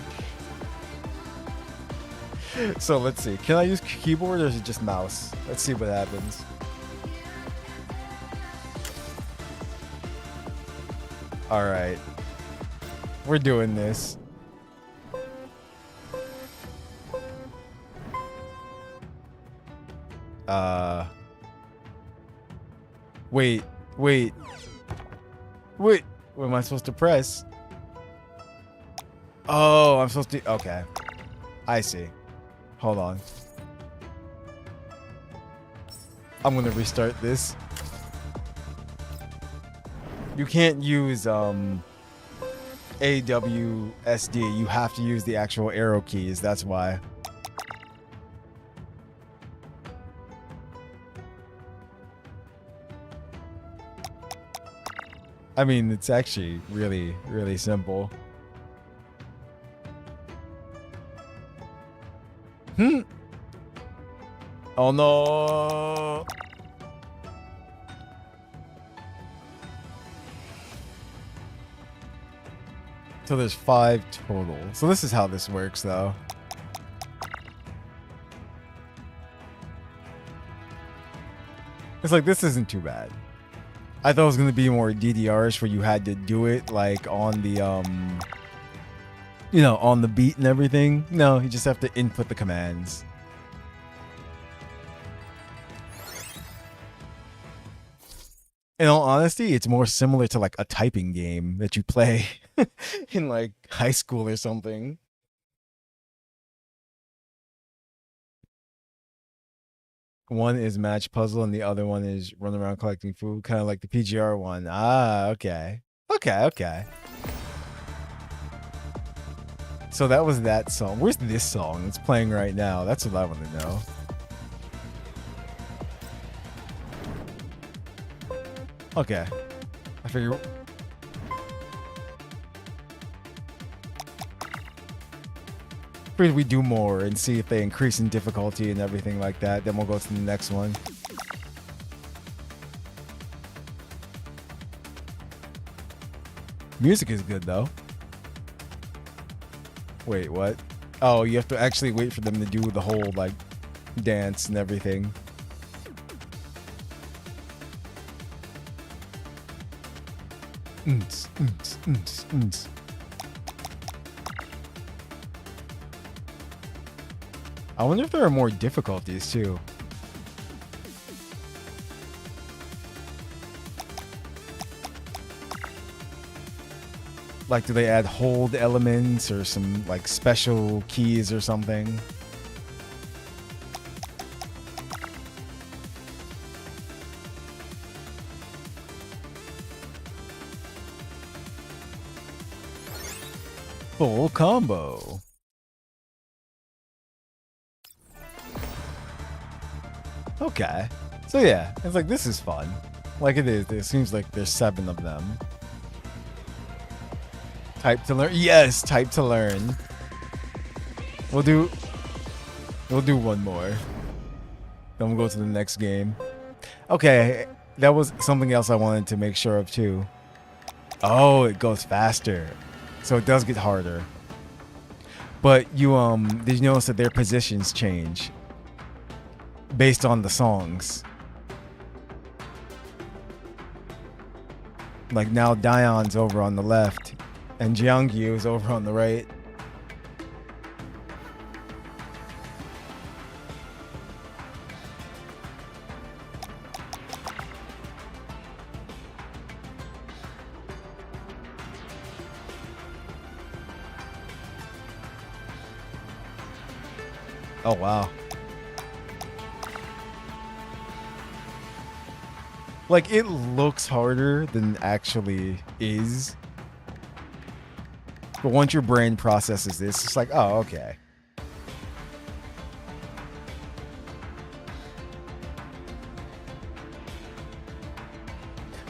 So let's see. Can I use keyboard or is it just mouse? Let's see what happens. Alright. We're doing this. Wait. What am I supposed to press? Oh, I'm supposed to... Okay. I see. Hold on. I'm gonna restart this. You can't use AWSD. You have to use the actual arrow keys. That's why. I mean, it's actually really, really simple. Oh no. So there's 5 total. So this is how this works though. It's like, this isn't too bad. I thought it was going to be more DDRish where you had to do it like on the, on the beat and everything. No, you just have to input the commands. In all honesty, it's more similar to like a typing game that you play in like high school or something. One is match puzzle and the other one is run around collecting food, kind of like the PGR one. Ah, okay. Okay. So that was that song. Where's this song? It's playing right now. That's what I want to know. Okay. I figure... we do more and see if they increase in difficulty and everything like that. Then we'll go to the next one. Music is good though. Wait, what? Oh, you have to actually wait for them to do the whole like dance and everything. I wonder if there are more difficulties too. Like, do they add hold elements or some like special keys or something? Full combo. Okay. So yeah, it's like, this is fun. Like it is. It seems like there's 7 of them. Type to learn. Yes, type to learn. We'll do one more. Then we'll go to the next game. Okay, that was something else I wanted to make sure of too. Oh, it goes faster. So it does get harder. But you did you notice that their positions change based on the songs? Like now Dion's over on the left and Jiangyu is over on the right. Oh wow. Like, it looks harder than actually is. But once your brain processes this, it's like, oh, okay.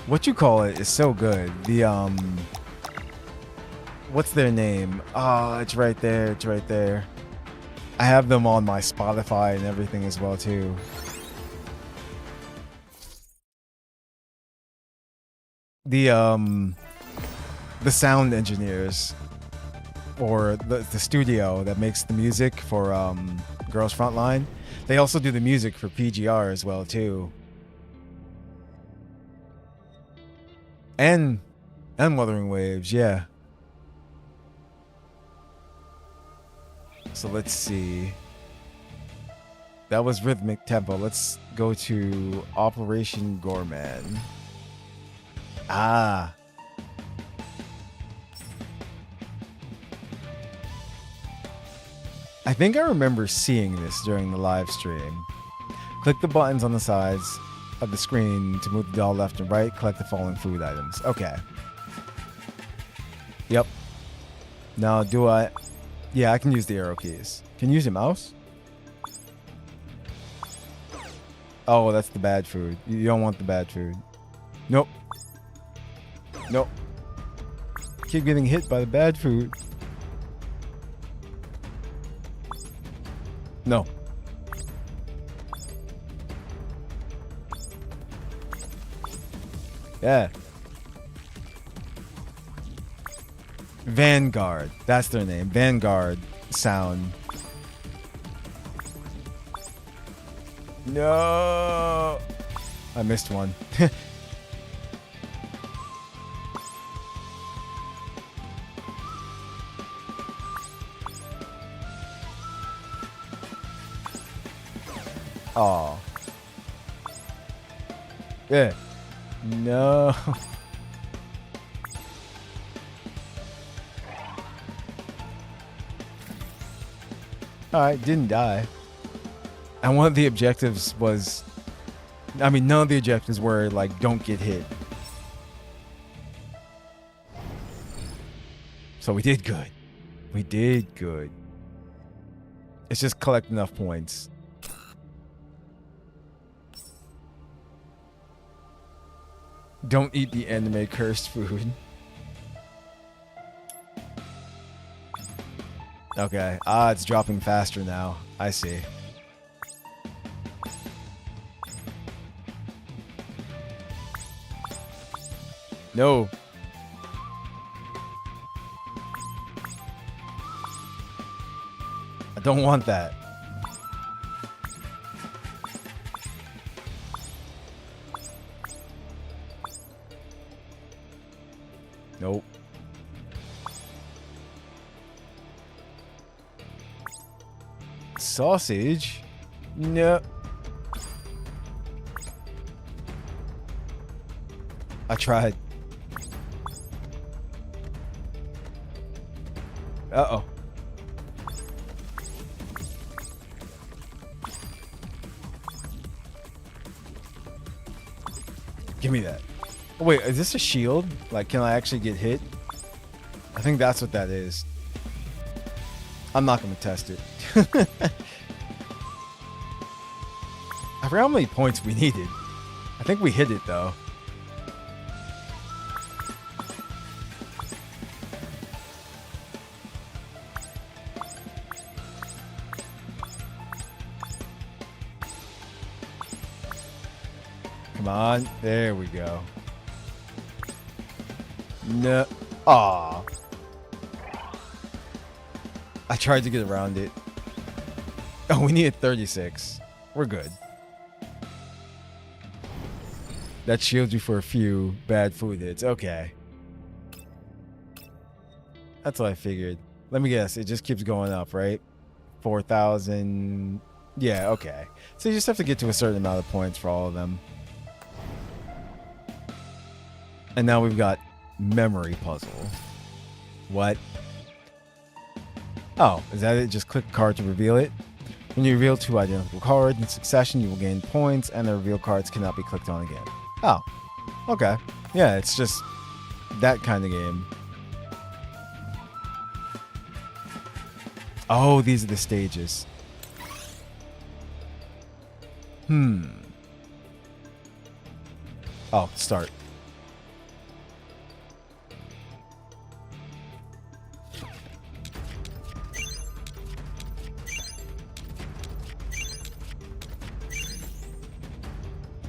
What you call it is so good. The, what's their name? Oh, it's right there. It's right there. I have them on my Spotify and everything as well, too. The sound engineers or the studio that makes the music for Girls Frontline, they also do the music for PGR as well too, and Wuthering Waves, yeah. So let's see, that was Rhythmic Tempo. Let's go to Operation Gorman. Ah. I think I remember seeing this during the live stream. Click the buttons on the sides of the screen to move the doll left and right. Collect the following food items. Okay. Yep. Now, do I... Yeah, I can use the arrow keys. Can you use your mouse? Oh, that's the bad food. You don't want the bad food. Nope. Nope. Keep getting hit by the bad food. No. Yeah. Vanguard. That's their name. Vanguard sound. No. I missed one. Oh. Yeah. No. Alright, didn't die. And one of the objectives was, I mean, none of the objectives were like, don't get hit. So we did good. We did good. It's just collect enough points. Don't eat the anime cursed food. Okay. Ah, it's dropping faster now. I see. No. I don't want that. Nope. Sausage? No. I tried. Uh-oh. Give me that. Oh, wait, is this a shield? Like, can I actually get hit? I think that's what that is. I'm not going to test it. I forgot how many points we needed. I think we hit it, though. Come on. There we go. No. Aw. I tried to get around it. Oh, we needed 36. We're good. That shields you for a few bad food hits. Okay. That's what I figured. Let me guess. It just keeps going up, right? 4,000. Yeah, okay. So you just have to get to a certain amount of points for all of them. And now we've got memory puzzle. What? Oh, is that it? Just click a card to reveal it. When you reveal 2 identical cards in succession, you will gain points, and the revealed cards cannot be clicked on again. Oh, okay. Yeah, it's just that kind of game. Oh, these are the stages. Oh, start.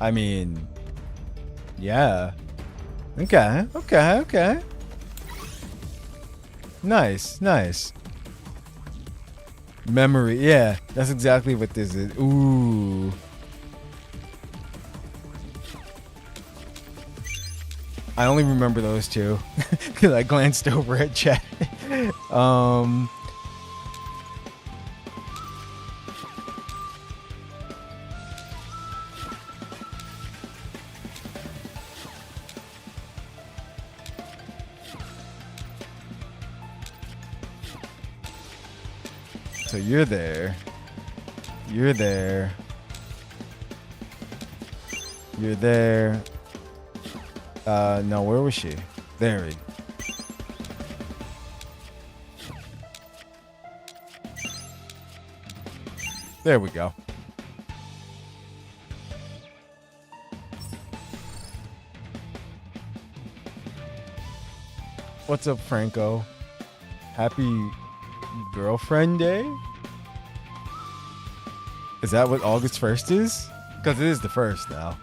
I mean, yeah. Okay, okay, okay. Nice, nice. Memory, yeah. That's exactly what this is. Ooh. I only remember those two because I glanced over at chat. So you're there. You're there. You're there. No, where was she? There we go. There we go. What's up, Franco? Happy Girlfriend Day? Is that what August 1st is? Because it is the 1st now.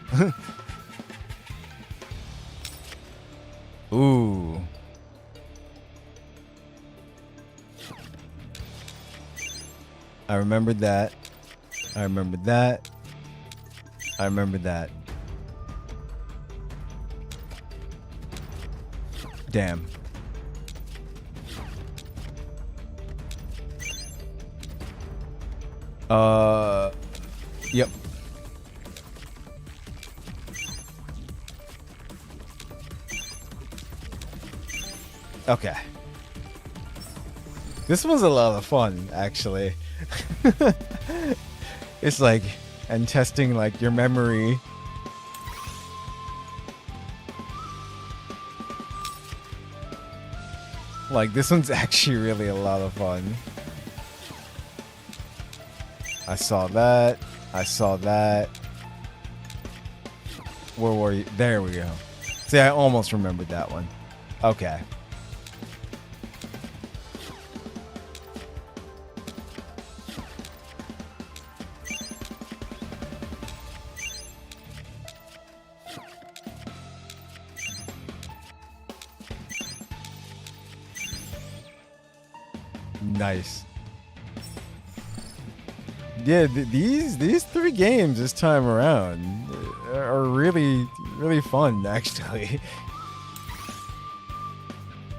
Ooh. I remembered that. I remembered that. I remembered that. Damn. Yep. Okay. This was a lot of fun, actually. It's like, and testing like your memory. Like, this one's actually really a lot of fun. I saw that. I saw that. Where were you? There we go. See, I almost remembered that one. Okay. Nice. Yeah, these 3 games this time around are really fun, actually.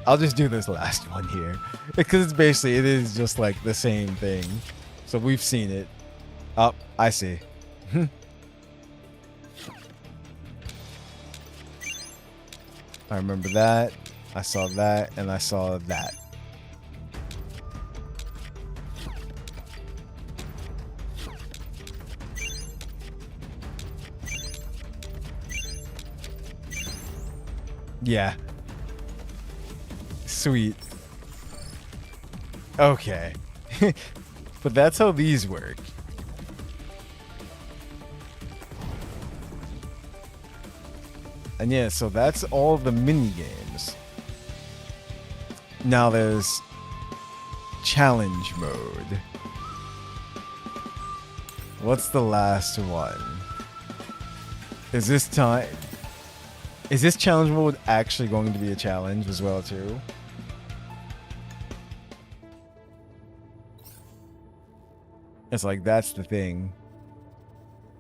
I'll just do this last one here because it's basically, it is just like the same thing. So we've seen it. Oh, I see. I remember that. I saw that, and I saw that. Yeah. Sweet. Okay. But that's how these work. And yeah, so that's all the mini games. Now there's challenge mode. What's the last one? Is this challenge mode actually going to be a challenge as well too? It's like, that's the thing.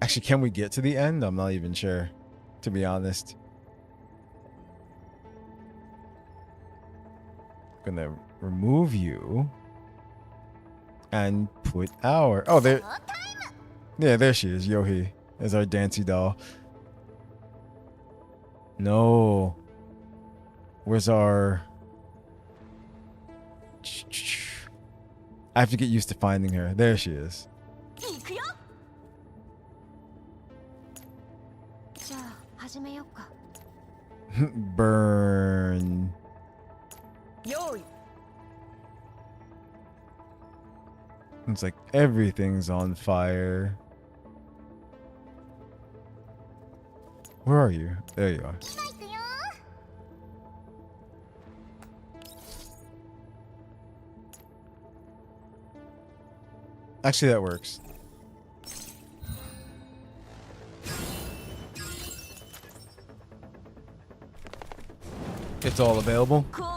Actually, can we get to the end? I'm not even sure, to be honest. Gonna remove you and put our, oh, there, yeah, there she is. Yohi is our Dancy doll. No, where's our, I have to get used to finding her. There she is. Burn. It's like everything's on fire. Where are you? There you are. Actually, that works. It's all available? Cool.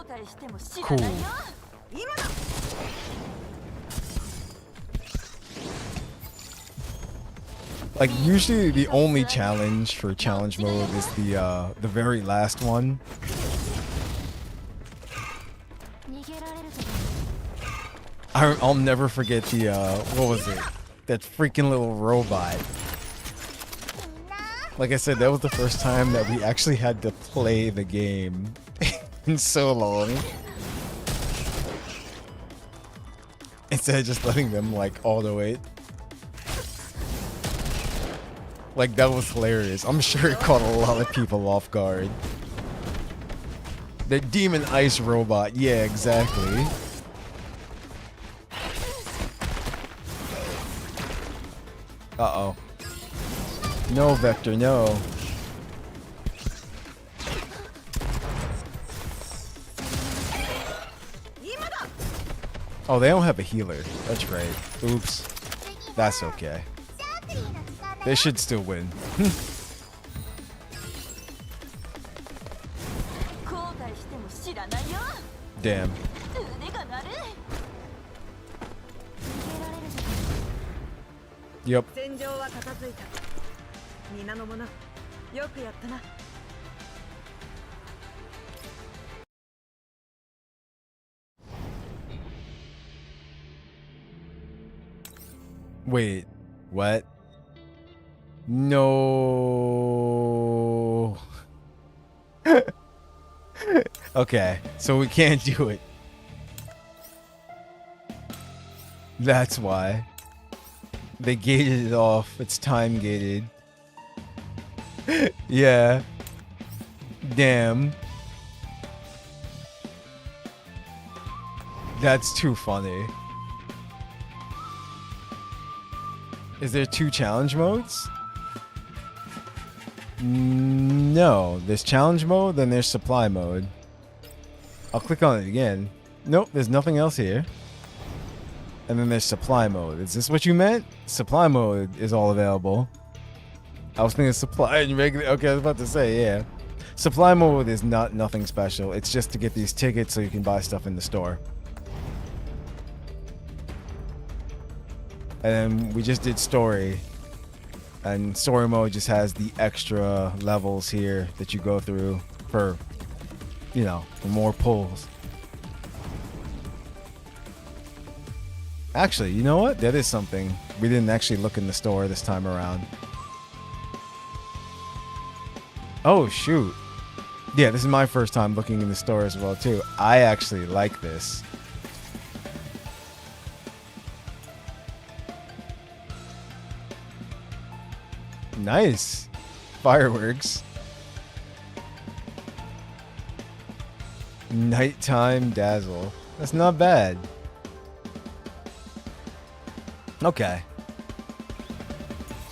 Like, usually the only challenge for challenge mode is the very last one. I'll never forget the what was it? That freaking little robot. Like I said, that was the first time that we actually had to play the game in so long. Instead of just letting them like auto it. Like, that was hilarious. I'm sure it caught a lot of people off guard. The demon ice robot. Yeah, exactly. Uh-oh. No, Vector, no. Oh, they don't have a healer. That's right. Oops. That's okay. They should still win. Damn. Yep. Wait, what? No. Okay, so we can't do it. That's why. They gated it off. It's time gated. Yeah. Damn. That's too funny. Is there 2 challenge modes? No. There's challenge mode, then there's supply mode. I'll click on it again. Nope, there's nothing else here. And then there's supply mode. Is this what you meant? Supply mode is all available. I was thinking supply and regular. Okay, I was about to say, yeah. Supply mode is nothing special. It's just to get these tickets so you can buy stuff in the store. And then we just did story. And story mode just has the extra levels here that you go through for, you know, for more pulls. Actually, you know what? That is something. We didn't actually look in the store this time around. Oh, shoot. Yeah, this is my first time looking in the store as well, too. I actually like this. Nice. Fireworks. Nighttime dazzle. That's not bad. Okay.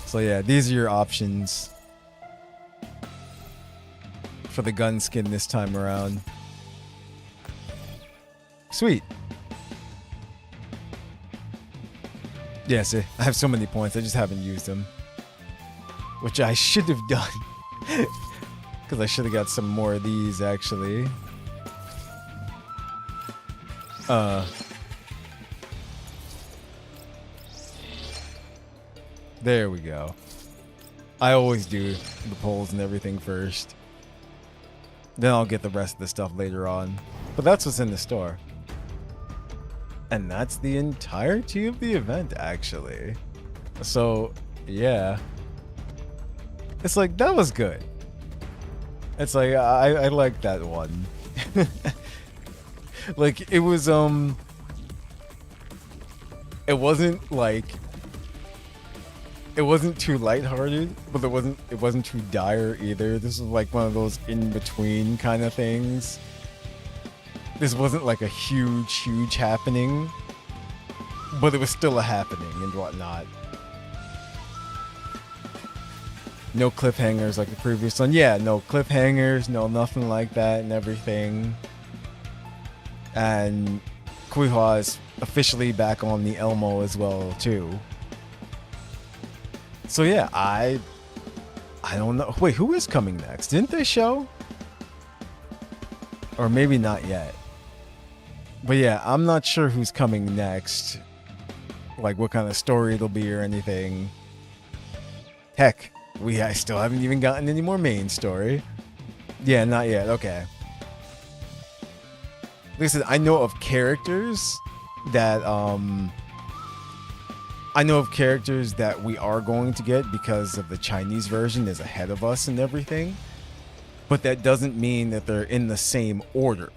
So yeah, these are your options for the gun skin this time around. Sweet. Yeah, see, I have so many points, I just haven't used them. Which I should have done. Because I should have got some more of these, actually. There we go. I always do the polls and everything first. Then I'll get the rest of the stuff later on. But that's what's in the store. And that's the entirety of the event, actually. So, yeah. It's like, that was good. It's like, I like that one. Like, it was, it wasn't like, it wasn't too lighthearted, but it wasn't too dire either. This was like one of those in-between kind of things. This wasn't like a huge happening, but it was still a happening and whatnot. No cliffhangers like the previous one. Yeah, no cliffhangers, no nothing like that and everything. And Quihua is officially back on the Elmo as well, too. So yeah, I don't know. Wait, who is coming next? Didn't they show? Or maybe not yet. But yeah, I'm not sure who's coming next. Like what kind of story it'll be or anything. Heck, I still haven't even gotten any more main story. Yeah, not yet. Okay. Listen, I know of characters that we are going to get because of the Chinese version is ahead of us and everything. But that doesn't mean that they're in the same order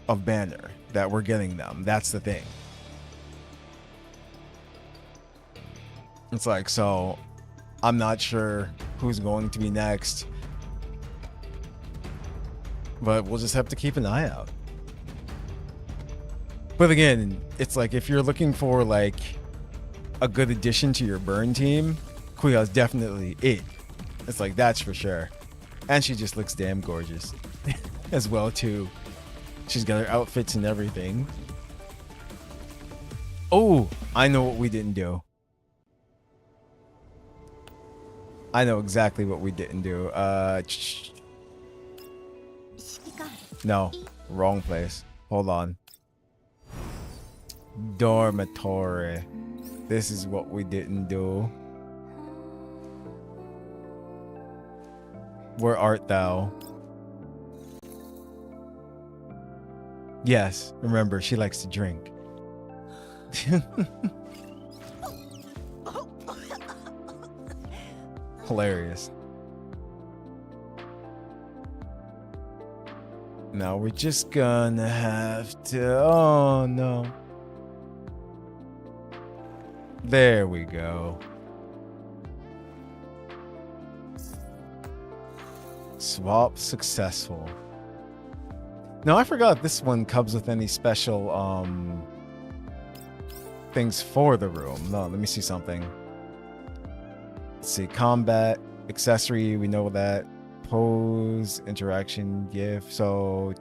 of banner that we're getting them. That's the thing. It's like, so I'm not sure who's going to be next. But we'll just have to keep an eye out. But again, it's like if you're looking for like a good addition to your burn team, Quihua's definitely it. It's like, that's for sure. And she just looks damn gorgeous as well too. She's got her outfits and everything. Oh, I know what we didn't do. I know exactly what we didn't do. No, wrong place. Hold on. Dormitory. This is what we didn't do. Where art thou? Yes, remember, she likes to drink. Hilarious. Now we're just gonna have to... Oh, no. There we go. Swap successful. Now I forgot this one comes with any special things for the room. No, let me see something. Let's see, combat, accessory, we know that. Pose, interaction, gift. So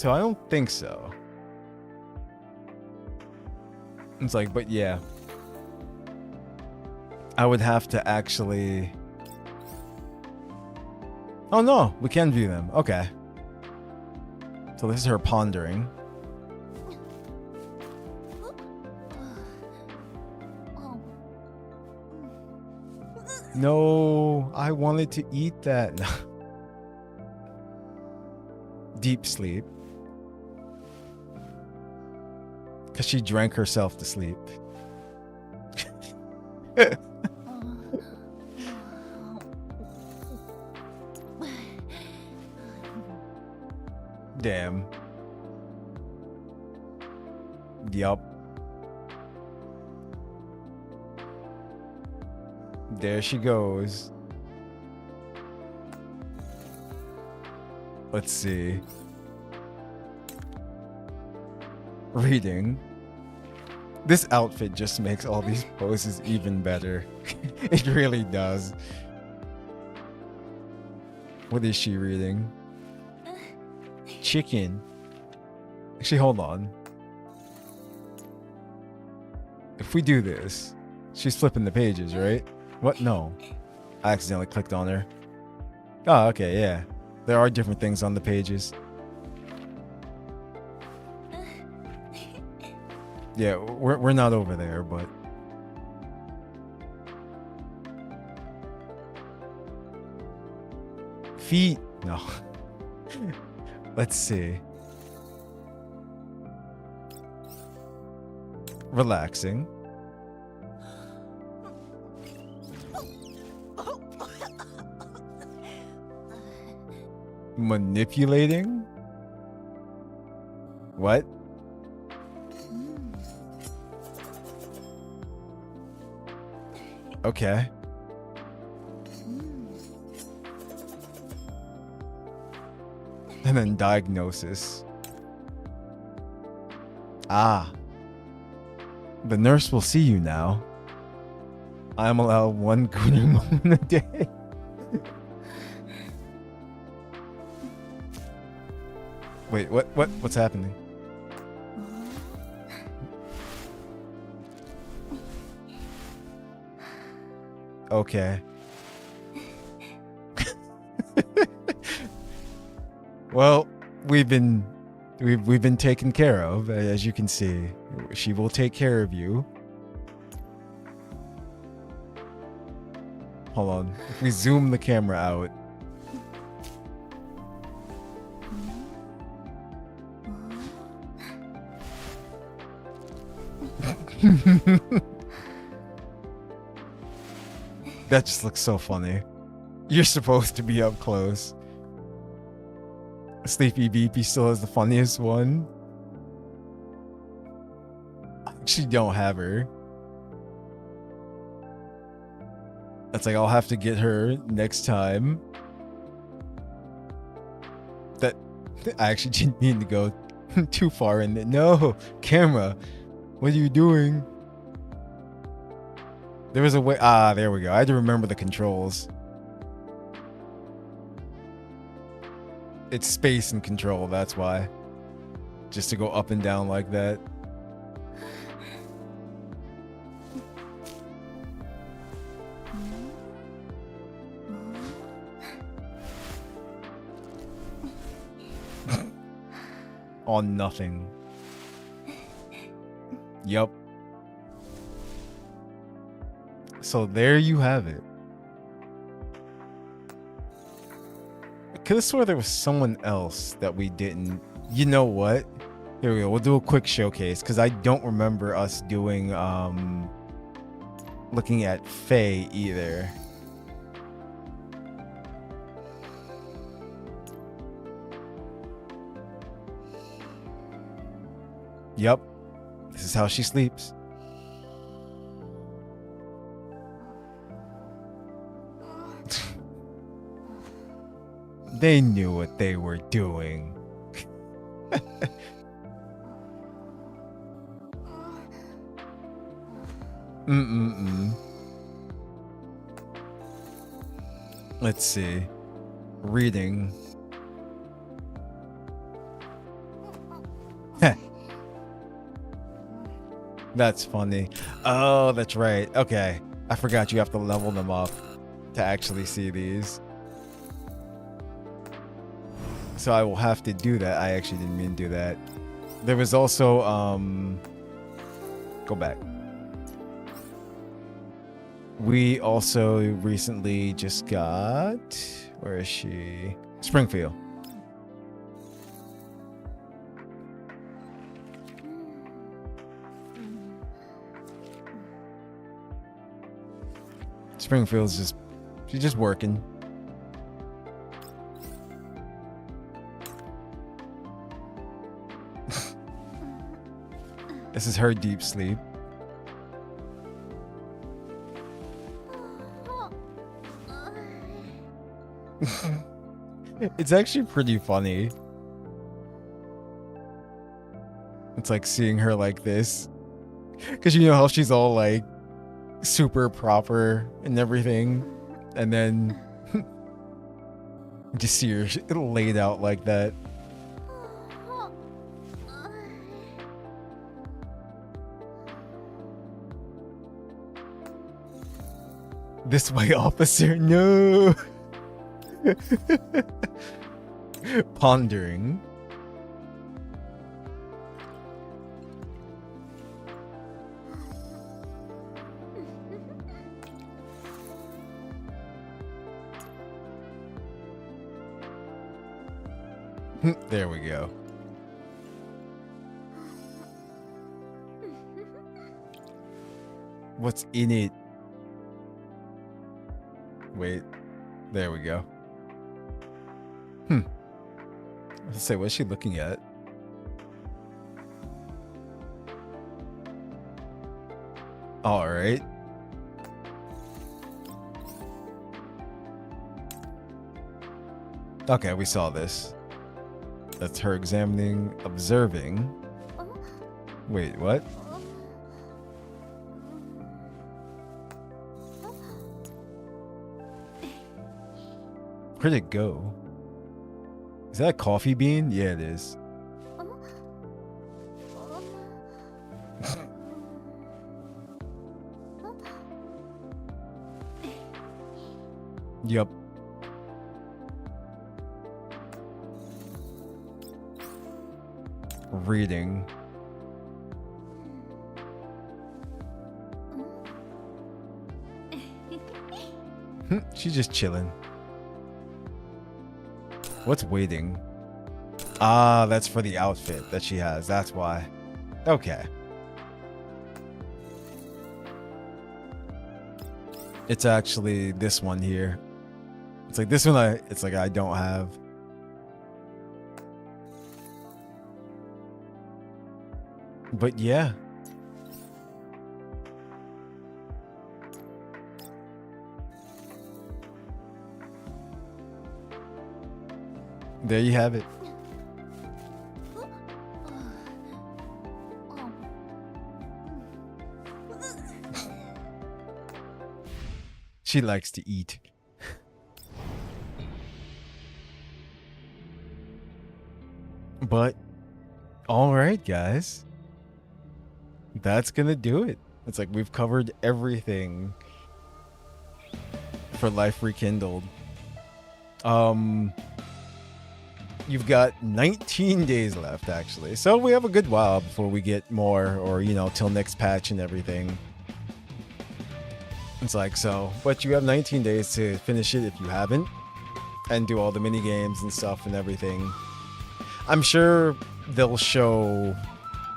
I don't think so. It's like, but yeah. I would have to actually... Oh no, we can view them. Okay. So this is her pondering. No, I wanted to eat that. Deep sleep. Because she drank herself to sleep. Damn. Yup. There she goes. Let's see. Reading. This outfit just makes all these poses even better. It really does. What is she reading? Chicken. Actually, hold on. If we do this, she's flipping the pages, right? What? No. I accidentally clicked on her. Oh, okay, yeah. There are different things on the pages. Yeah, we're not over there, but... Feet? No. Let's see. Relaxing. Manipulating? What? Okay. And then diagnosis. Ah. The nurse will see you now. I am allowed one Guru moment a day. Wait, what's happening? Okay. Well, we've been taken care of, as you can see. She will take care of you. Hold on. If we zoom the camera out. That just looks so funny. You're supposed to be up close. Sleepy Beepy still has the funniest one. I actually don't have her. That's like, I'll have to get her next time. That I actually didn't need to go too far in there. No, camera. What are you doing? There was a way. Ah, there we go. I had to remember the controls. It's space and control, that's why. Just to go up and down like that. On nothing. Yup. So there you have it. I could have swore there was someone else that we didn't. You know what? Here we go. We'll do a quick showcase because I don't remember us doing looking at Faye either. Yep. This is how she sleeps. They knew what they were doing. Let's see. Reading. That's funny. Oh, that's right. Okay. I forgot you have to level them up to actually see these. So I will have to do that. I actually didn't mean to do that. There was also, go back. We also recently just got, where is she? Springfield. Springfield's just, she's just working. This is her deep sleep. It's actually pretty funny. It's like seeing her like this. Because you know how she's all like super proper and everything. And then just see her laid out like that. This way, officer. No. Pondering. There we go. What's in it? Wait. There we go. Let's say, what's she looking at? All right. Okay, we saw this. That's her examining, observing. Wait, what? Where'd it go? Is that a coffee bean? Yeah, it is. Yup. Reading. She's just chilling. What's waiting? Ah, that's for the outfit that she has. That's why. Okay. It's actually this one here. It's like this one I don't have. But yeah. There you have it. She likes to eat. But, all right, guys. That's gonna do it. It's like we've covered everything for Life Rekindled. You've got 19 days left, actually. So we have a good while before we get more, or, you know, till next patch and everything. It's like, so, but you have 19 days to finish it if you haven't, and do all the mini games and stuff and everything. I'm sure they'll show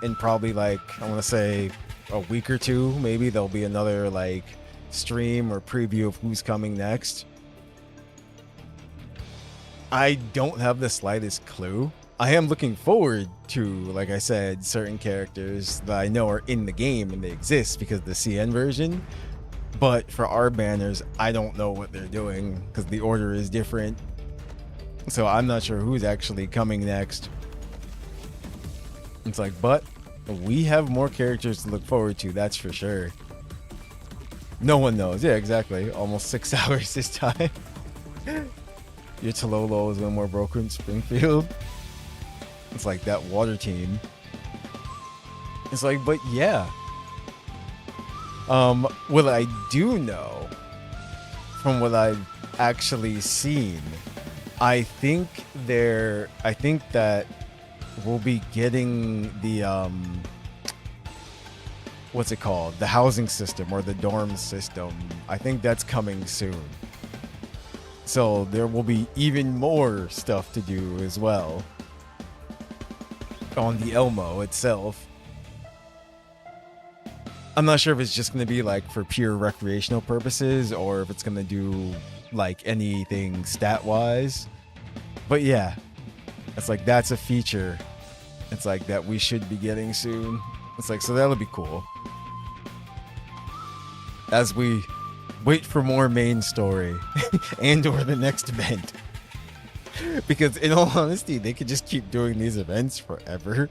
in probably like, I want to say a week or two, maybe there'll be another like stream or preview of who's coming next. I don't have the slightest clue. I am looking forward to, like I said, certain characters that I know are in the game and they exist because of the CN version. But for our banners, I don't know what they're doing because the order is different. So I'm not sure who's actually coming next. It's like, but we have more characters to look forward to, that's for sure. No one knows. Yeah, exactly. Almost 6 hours this time. Your Tololo is one more broken Springfield. It's like that water team. It's like, but yeah. What I do know, from what I've actually seen, I think that we'll be getting the what's it called? The housing system or the dorm system. I think that's coming soon. So there will be even more stuff to do as well on the Elmo itself. I'm not sure if it's just going to be like for pure recreational purposes or if it's going to do like anything stat wise. But yeah, it's like that's a feature. It's like that we should be getting soon. It's like, so that'll be cool. As we wait for more main story and or the next event. Because in all honesty, they could just keep doing these events forever.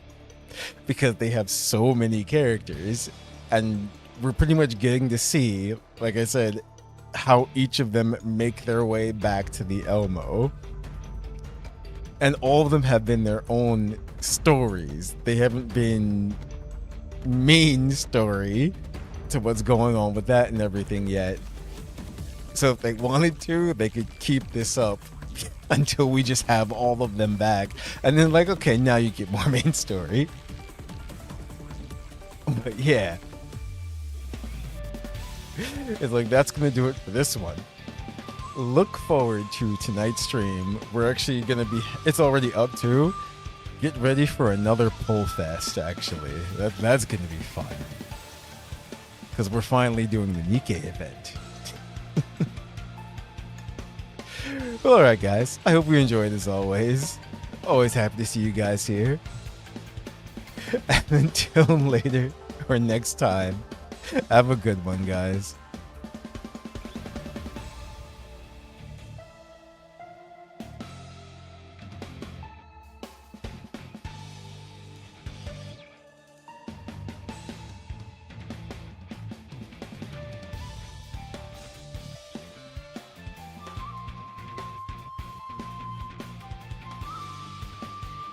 Because they have so many characters. And we're pretty much getting to see, like I said, how each of them make their way back to the Elmo. And all of them have been their own stories. They haven't been main story to what's going on with that and everything yet. So if they wanted to, they could keep this up until we just have all of them back. And then like, okay, now you get more main story. But yeah. It's like, that's going to do it for this one. Look forward to tonight's stream. We're actually going to be, it's already up too. Get ready for another pull fest, actually. That's going to be fun. Because we're finally doing the Nikkei event. Well, alright guys, I hope you enjoyed as always. Always happy to see you guys here. And until later, or next time, have a good one guys.